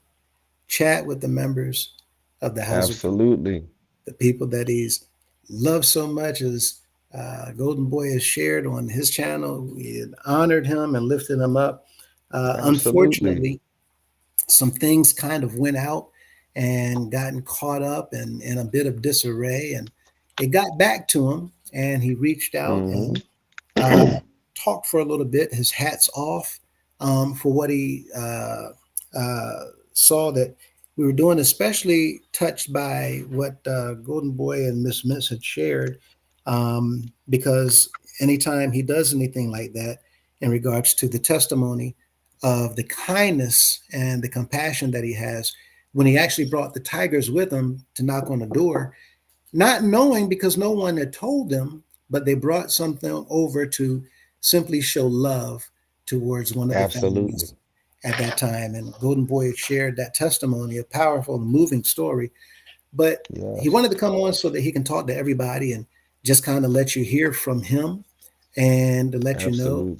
chat with the members of the House Absolutely. of the people that he's loved so much, as Golden Boy has shared on his channel. We had honored him and lifted him up. Unfortunately, some things kind of went out and gotten caught up in a bit of disarray, and it got back to him, and he reached out and talked for a little bit. His hat's off for what he saw that we were doing, especially touched by what Golden Boy and Miss Mintz had shared, because anytime he does anything like that in regards to the testimony of the kindness and the compassion that he has, when he actually brought the Tigers with him to knock on the door, not knowing, because no one had told them, but they brought something over to simply show love towards one of the families at that time. And Golden Boy had shared that testimony, a powerful, moving story. But he wanted to come on so that he can talk to everybody and just kind of let you hear from him, and to let you know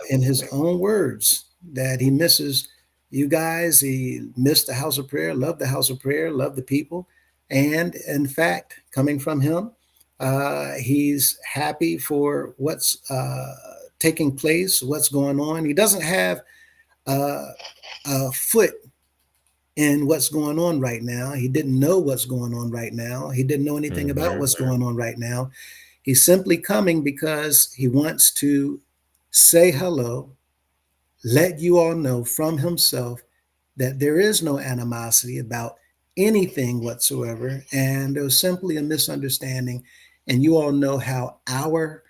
in his own words that he misses you guys. He missed the House of Prayer, loved the House of Prayer, loved the people. And in fact, coming from him, he's happy for what's taking place, what's going on. He doesn't have a foot in what's going on right now. He didn't know what's going on right now. He didn't know anything about what's going on right now. He's simply coming because he wants to say hello, let you all know from himself that there is no animosity about anything whatsoever, and there was simply a misunderstanding. And you all know how our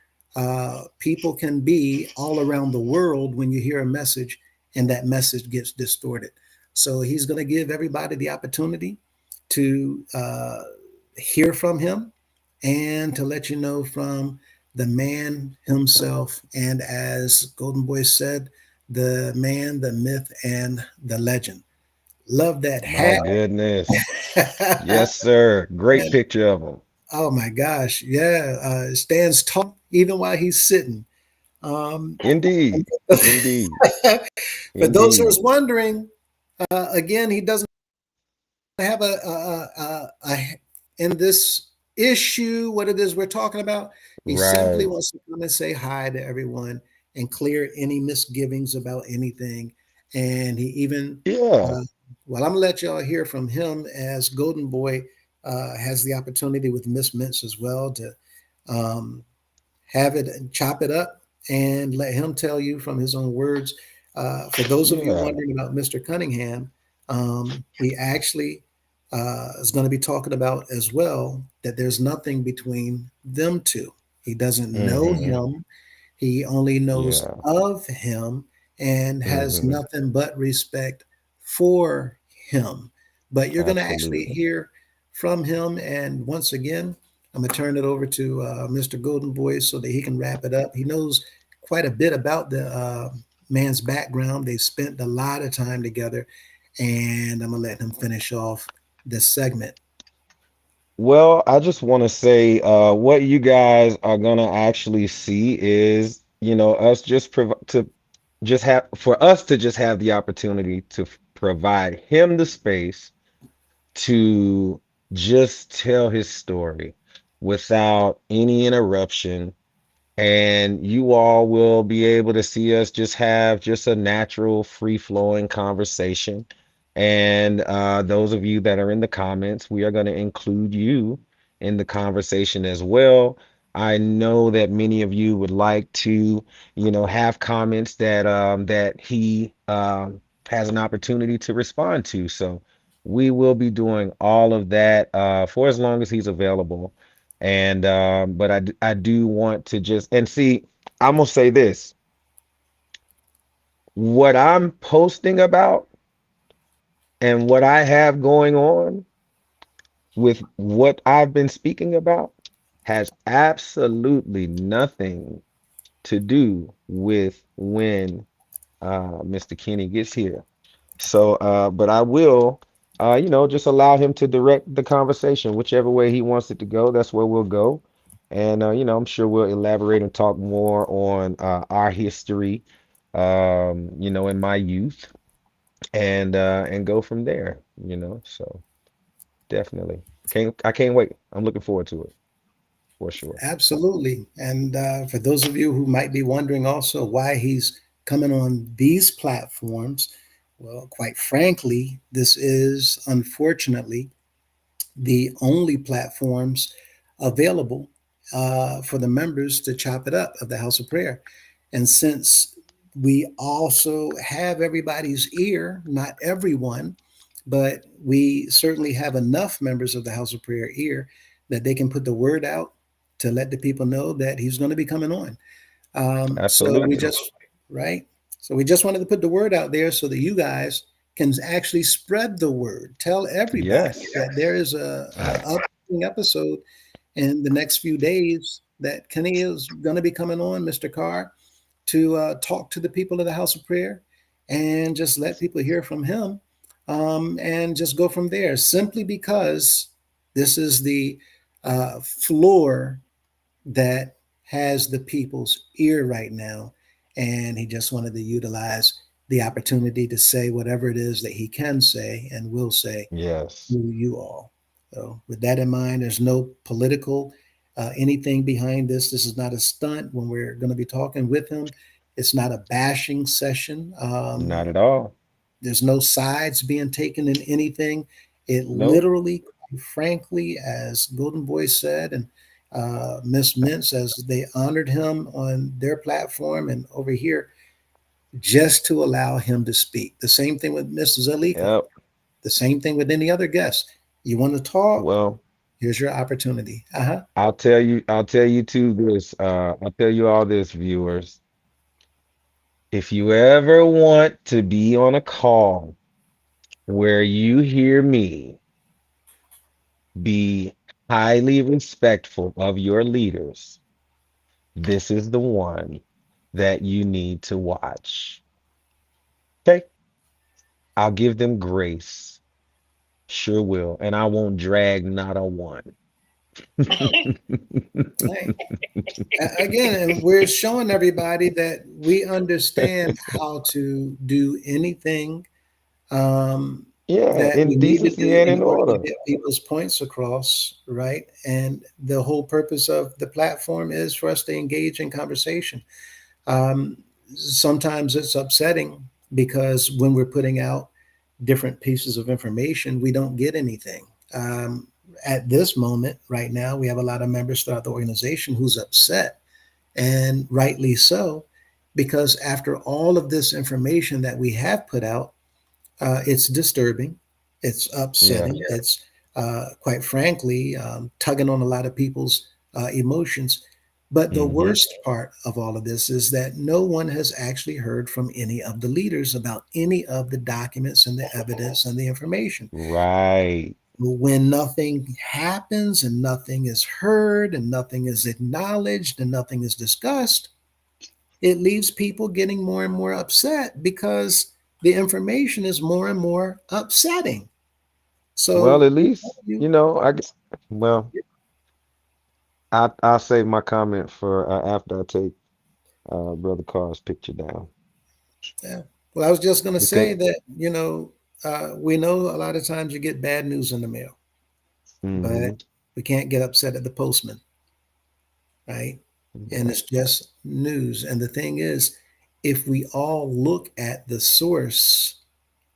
people can be all around the world when you hear a message and that message gets distorted. So he's going to give everybody the opportunity to hear from him and to let you know from the man himself. And as Golden Boy said, the man, the myth, and the legend. Love that hat. My goodness. Yes, sir. Great picture of him. Oh my gosh. Yeah. Stands tall even while he's sitting. Indeed. For those who was wondering, Again, he doesn't have a in this issue what it is we're talking about. He simply Right. wants to come and say hi to everyone and clear any misgivings about anything. And he even, Yeah. uh, well, I'm gonna let y'all hear from him as Golden Boy has the opportunity with Miss Mintz as well to um, have it and chop it up and let him tell you from his own words. For those of you Yeah. wondering about Mr. Cunningham, he actually is going to be talking about as well that there's nothing between them two. He doesn't know Mm-hmm. him, he only knows Yeah. of him and has Mm-hmm. nothing but respect for him. But you're going to actually Absolutely. hear from him. And once again, I'm going to turn it over to Mr. Golden Boy so that he can wrap it up. He knows quite a bit about the man's background. They spent a lot of time together. And I'm going to let him finish off this segment. Well, I just want to say, what you guys are gonna actually see is, us just to just have for us to just have the opportunity to provide him the space to just tell his story without any interruption. And you all will be able to see us just have just a natural, free-flowing conversation. And those of you that are in the comments, we are going to include you in the conversation as well. I know that many of you would like to, have comments that he has an opportunity to respond to. So we will be doing all of that for as long as he's available. And but I do want to just and see, I'm gonna say this. What I'm posting about and what I have going on with what I've been speaking about has absolutely nothing to do with when Mr. Kenny gets here. So, but I will, just allow him to direct the conversation, whichever way he wants it to go. That's where we'll go. And, I'm sure we'll elaborate and talk more on our history, in my youth and go from there, So definitely. I can't wait. I'm looking forward to it for sure. Absolutely. And for those of you who might be wondering also why he's coming on these platforms, well, quite frankly, this is unfortunately the only platforms available for the members to chop it up of the House of Prayer. And since we also have everybody's ear, not everyone, but we certainly have enough members of the House of Prayer ear that they can put the word out to let the people know that he's going to be coming on. So we Absolutely. just, right? So we just wanted to put the word out there so that you guys can actually spread the word. Tell everybody Yes. that there is a upcoming episode in the next few days that Kenny is going to be coming on, Mr. Carr, to talk to the people of the House of Prayer and just let people hear from him and just go from there. Simply because this is the floor that has the people's ear right now. And he just wanted to utilize the opportunity to say whatever it is that he can say and will say Yes. to you all. So, with that in mind, there's no political anything behind this. This is not a stunt when we're going to be talking with him. It's not a bashing session. Not at all. There's no sides being taken in anything. It Nope. literally, frankly, as Golden Boy said, and Miss Mintz, as they honored him on their platform and over here, just to allow him to speak. The same thing with Mrs. Alika. Yep. The same thing with any other guest. You want to talk? Well, Here's your opportunity. Uh-huh. I'll tell you too this. I'll tell you all this, viewers. If you ever want to be on a call where you hear me be highly respectful of your leaders, this is the one that you need to watch. Okay? I'll give them grace. Sure will. And I won't drag not a one. Hey, again, and we're showing everybody that we understand how to do anything Yeah, that we in need to decency do and in in order to order. get people's points across, right? And the whole purpose of the platform is for us to engage in conversation. Sometimes it's upsetting because when we're putting out different pieces of information, we don't get anything. Um, at this moment, right now, we have a lot of members throughout the organization who's upset, and rightly so, because after all of this information that we have put out, it's disturbing, it's Yeah. upsetting, it's quite frankly tugging on a lot of people's emotions. But the Hmm. worst part of all of this is that no one has actually heard from any of the leaders about any of the documents and the evidence and the information. Right. When nothing happens and nothing is heard and nothing is acknowledged and nothing is discussed, it leaves people getting more and more upset because the information is more and more upsetting. Well, So, at least, you, I guess, well, I'll save my comment for after I take Brother Carr's picture down. yeah. Well, I was just going to Because say that, we know a lot of times you get bad news in the mail, but hmm we can't get upset at the postman, right? And it's just news. And the thing is, if we all look at the source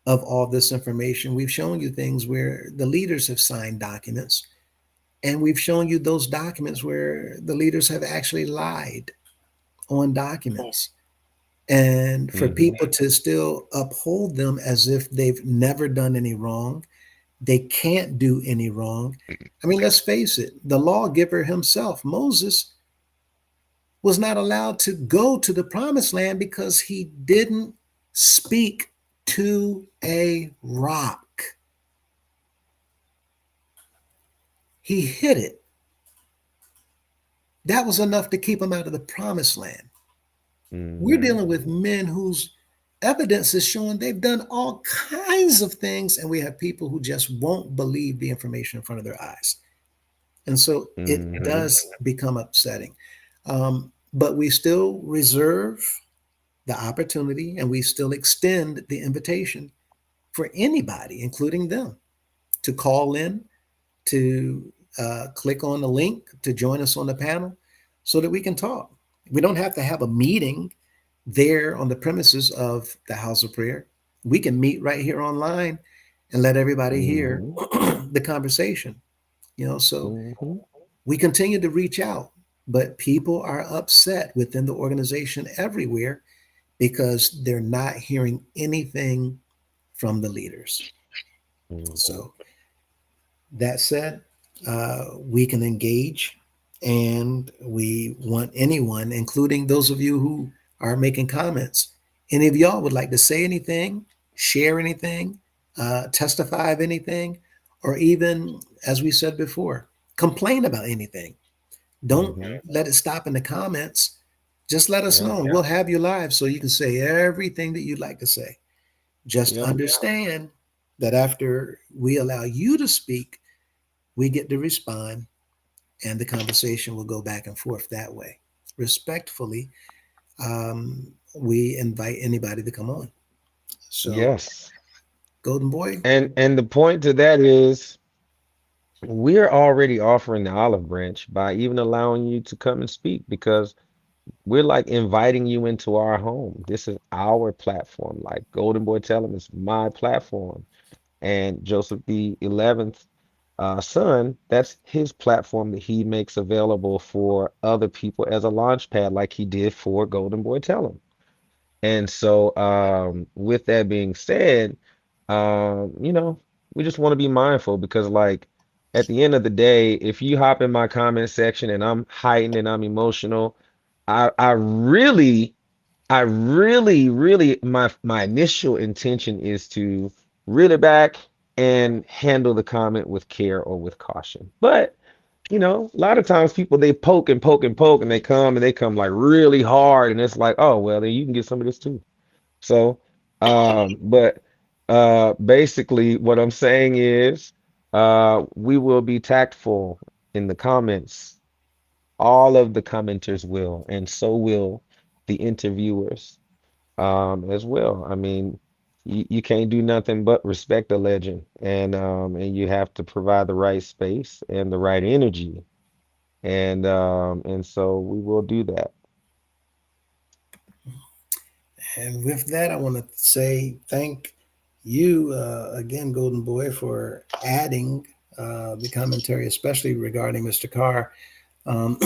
of all this information, we've shown you things where the leaders have signed documents. And we've shown you those documents where the leaders have actually lied on documents. And for hmm people to still uphold them as if they've never done any wrong, they can't do any wrong. I mean, let's face it, the lawgiver himself, Moses, was not allowed to go to the promised land because he didn't speak to a rock. He hid it. That was enough to keep him out of the promised land. We're hmm dealing with men whose evidence is showing they've done all kinds of things, and we have people who just won't believe the information in front of their eyes. And so it hmm does become upsetting. But we still reserve the opportunity and we still extend the invitation for anybody, including them, to call in, to click on the link to join us on the panel so that we can talk. We don't have to have a meeting there on the premises of the House of Prayer. We can meet right here online and let everybody hear hmm the conversation. So hmm we continue to reach out, but people are upset within the organization everywhere because they're not hearing anything from the leaders. hmm So that said, we can engage, and we want anyone, including those of you who are making comments. Any of y'all would like to say anything, share anything, testify of anything, or even, as we said before, complain about anything. Don't hmm let it stop in the comments. Just let us Yep. know. We'll have you live so you can say everything that you'd like to say. Just Yep. understand that after we allow you to speak, we get to respond, and the conversation will go back and forth that way. Respectfully, we invite anybody to come on. So, Yes. Golden Boy, And the point to that is we're already offering the olive branch by even allowing you to come and speak because we're like inviting you into our home. This is our platform. Like Golden Boy Tell 'em, it's my platform. And Joseph the 11th son, that's his platform that he makes available for other people as a launch pad, like he did for Golden Boy Tell 'em. And so, with that being said, we just want to be mindful because, like, at the end of the day, if you hop in my comment section and I'm heightened and I'm emotional, I really, really, my initial intention is to reel it back and handle the comment with care or with caution. But a lot of times people they poke and poke and poke and they come like really hard and it's like, oh well, then you can get some of this too. So, but basically what I'm saying is we will be tactful in the comments. All of the commenters will, and so will the interviewers as well. I mean, you can't do nothing but respect a legend, and you have to provide the right space and the right energy, and so we will do that. And with that, I want to say thank you again, Golden Boy, for adding the commentary, especially regarding Mr. Carr, um,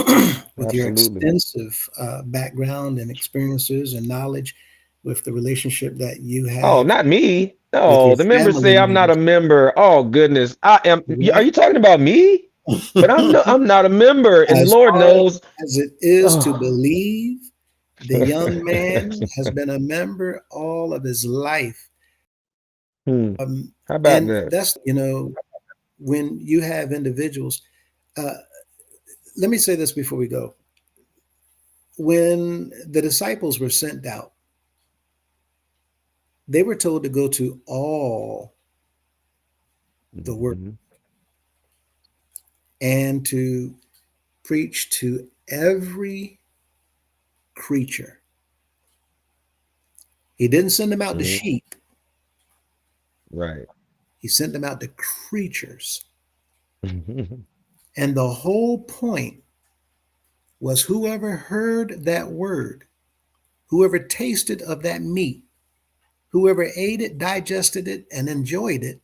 with your Absolutely. extensive background and experiences and knowledge with the relationship that you Oh, have not me. with No, your the members family say I'm not a members, member. Oh goodness, I am. Are right? you talking about me? But I'm no, I'm not a member, and As Lord hard knows. as it is to Oh. believe, the young man has been a member all of his life. Hmm. Um, How about and that? that's, when you have individuals, uh, let me say this before we go. When the disciples were sent out, they were told to go to all the world Mhm. and to preach to every creature. He didn't send them out to Mhm. sheep, Right. he sent them out to creatures. Mhm. And the whole point was whoever heard that word, whoever tasted of that meat, whoever ate it, digested it, and enjoyed it,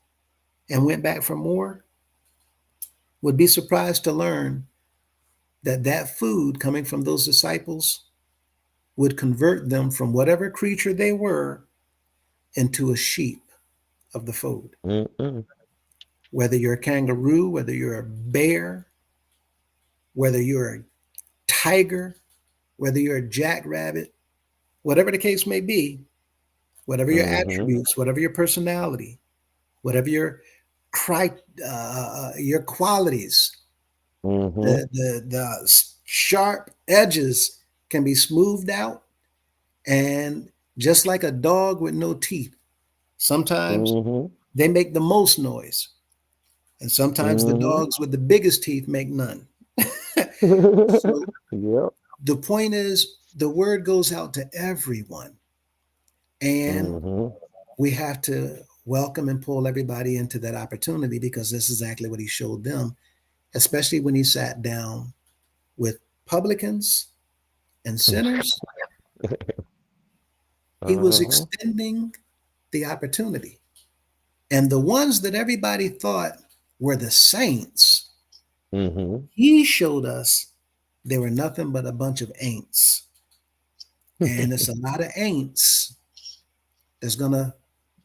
and went back for more, would be surprised to learn that that food coming from those disciples would convert them from whatever creature they were into a sheep of the fold. Mhm. Whether you're a kangaroo, whether you're a bear, whether you're a tiger, whether you're a jackrabbit, whatever the case may be, whatever your Mhm. attributes, whatever your personality, whatever your qualities, Mhm. the sharp edges can be smoothed out, and just like a dog with no teeth, sometimes Mhm. they make the most noise, and sometimes the Mhm. dogs with the biggest teeth make none. So Yep. the point is, the word goes out to everyone, and Mhm. we have to welcome and pull everybody into that opportunity, because this is exactly what he showed them, especially when he sat down with publicans and sinners. He was Uh-huh. extending the opportunity. And the ones that everybody thought were the saints, Mhm. he showed us they were nothing but a bunch of ain'ts. And it's a lot of ain'ts that's going to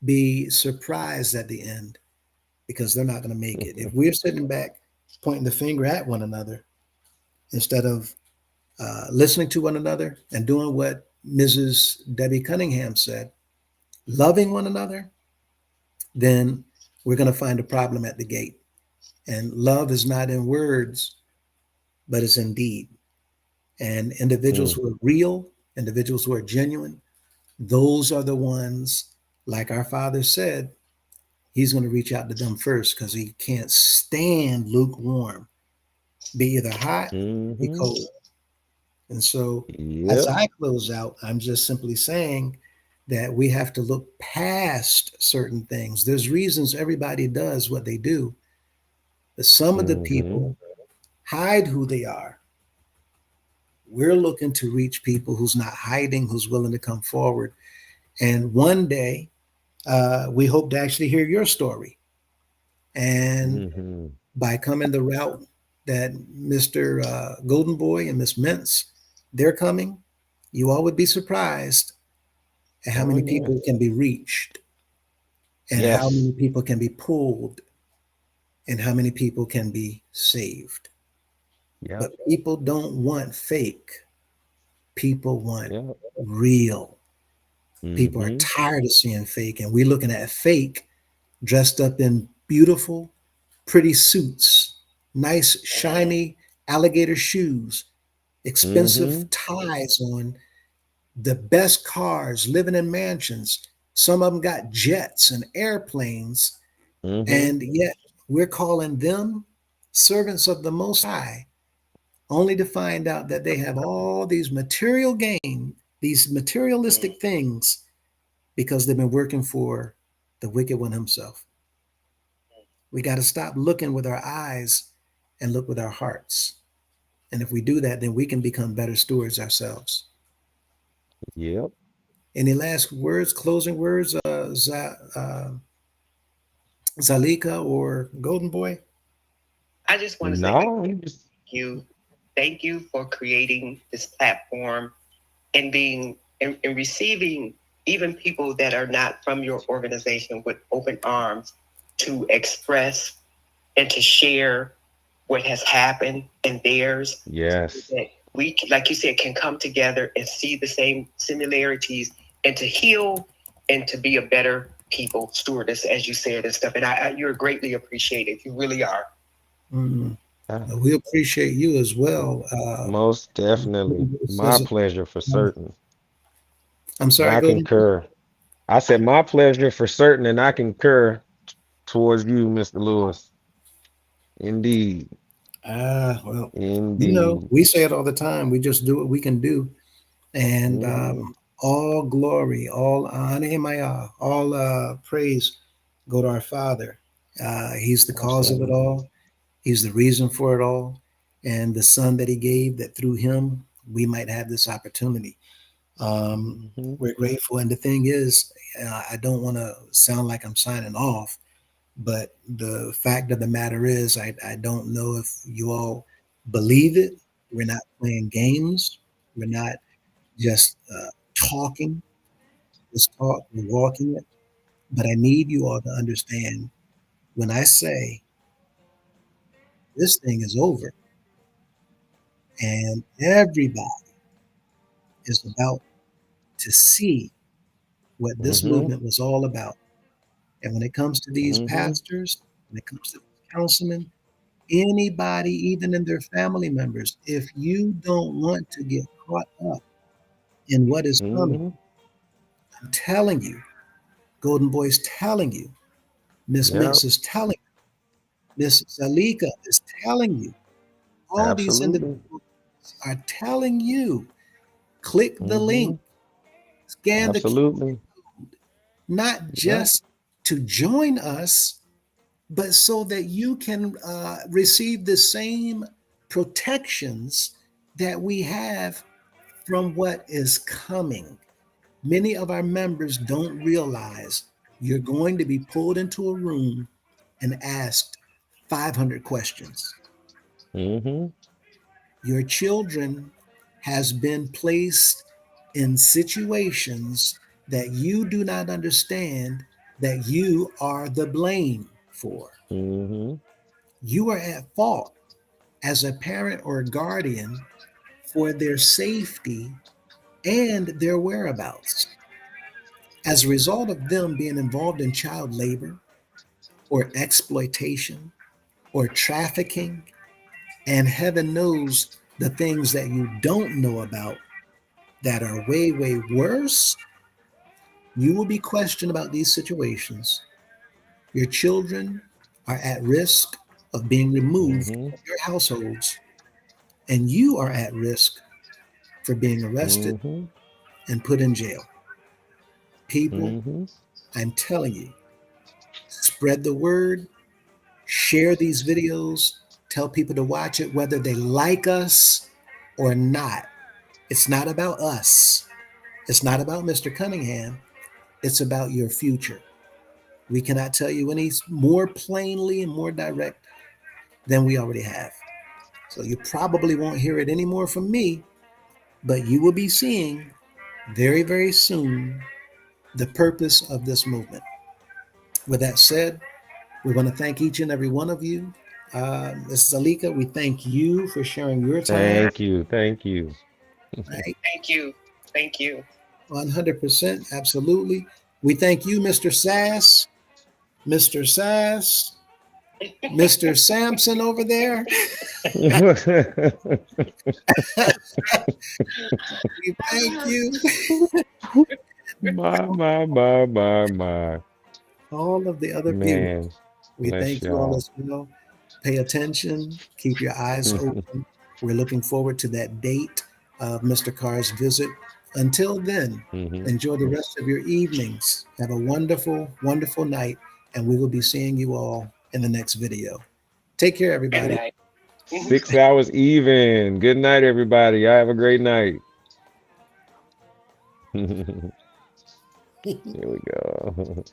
be surprised at the end, because they're not going to make it. If we're sitting back pointing the finger at one another instead of listening to one another and doing what Mrs. Debbie Cunningham said, loving one another, then we're going to find a problem at the gate. And love is not in words, but it's in deed. And individuals Mm. who are real, individuals who are genuine, those are the ones, like our Father said, he's going to reach out to them first, because he can't stand lukewarm. Be either hot or be Mhm. cold. And so, as Yep. I close out, I'm just simply saying that we have to look past certain things. There's reasons everybody does what they do, but some of the Mhm. people hide who they are. We're looking to reach people who's not hiding, who's willing to come forward. And one day, we hope to actually hear your story. And Mhm. by coming the route that Mr. Golden Boy and Miss Mintz, they're coming, you all would be surprised at how Oh many yeah. people can be reached, and how Yes. many people can be pulled, and how many people can be saved. Yep. But people don't want fake. People want Yep. real. People are Mhm. tired of seeing fake, and we're looking at fake dressed up in beautiful, pretty suits, nice, shiny alligator shoes, expensive Mhm. ties on, the best cars, living in mansions. Some of them got jets and airplanes, Mhm. and yet we're calling them servants of the Most High, only to find out that they have all these material gain, these materialistic things, because they've been working for the wicked one himself. We got to stop looking with our eyes and look with our hearts. And if we do that, then we can become better stewards ourselves. Yep. Any last words, closing words, Zalika or Golden Boy? I just want to say No, you just thank you. Thank you for creating this platform and being and receiving even people that are not from your organization with open arms to express and to share what has happened in theirs. yes. That we, like you said, can come together and see the same similarities and to heal and to be a better people stewardess, as you said, and stuff. And you're greatly appreciated. You really are. Mm. We appreciate you as well. Most definitely. My pleasure for certain. I'm sorry, I Golden. concur. I said my pleasure for certain, and I concur towards you, Mr. Lewis. Indeed. Well, Indeed. we say it all the time. We just do what we can do. And all glory, all honor, all praise go to our Father. He's the cause of it all. He's the reason for it all. And the Son that he gave, that through him, we might have this opportunity. We're grateful. And the thing is, I don't want to sound like I'm signing off, but the fact of the matter is, I don't know if you all believe it. We're not playing games. We're not just talking this talk, we're walking it. But I need you all to understand when I say this thing is over and everybody is about to see what this movement was all about. And when it comes to these pastors, when it comes to councilmen, anybody, even in their family members, if you don't want to get caught up in what is coming, I'm telling you, Golden Boy's telling you, Miss Mintz is telling you, Miss Zalika is telling you, all these individuals are telling you, click the link, scan the QR, not just to join us, but so that you can receive the same protections that we have from what is coming. Many of our members don't realize you're going to be pulled into a room and asked 500 questions. Your children has been placed in situations that you do not understand that you are the blame for. You are at fault as a parent or a guardian for their safety and their whereabouts. As a result of them being involved in child labor or exploitation or trafficking, and heaven knows the things that you don't know about that are way, way worse, you will be questioned about these situations. Your children are at risk of being removed from your households, and you are at risk for being arrested and put in jail. People, I'm telling you, spread the word, share these videos, tell people to watch it, whether they like us or not. It's not about us. It's not about Mr. Cunningham. It's about your future. We cannot tell you any more plainly and more direct than we already have. So you probably won't hear it anymore from me, but you will be seeing very, very soon the purpose of this movement. With that said, we want to thank each and every one of you. Ms. Zalika, we thank you for sharing your time. Thank you. Thank you. Right? Thank you. Thank you. 100%. Absolutely. We thank you, Mr. Sass. Mr. Sass. Mr. Sampson over there. We thank you. My. All of the other viewers. We thank you all as well. Pay attention. Keep your eyes open. We're looking forward to that date of Mr. Carr's visit Until then, Mhm. enjoy the rest of your evenings. Have a wonderful, wonderful night, and we will be seeing you all in the next video. Take care, everybody. 6 hours even. Good night, everybody. Y'all have a great night. Here we go.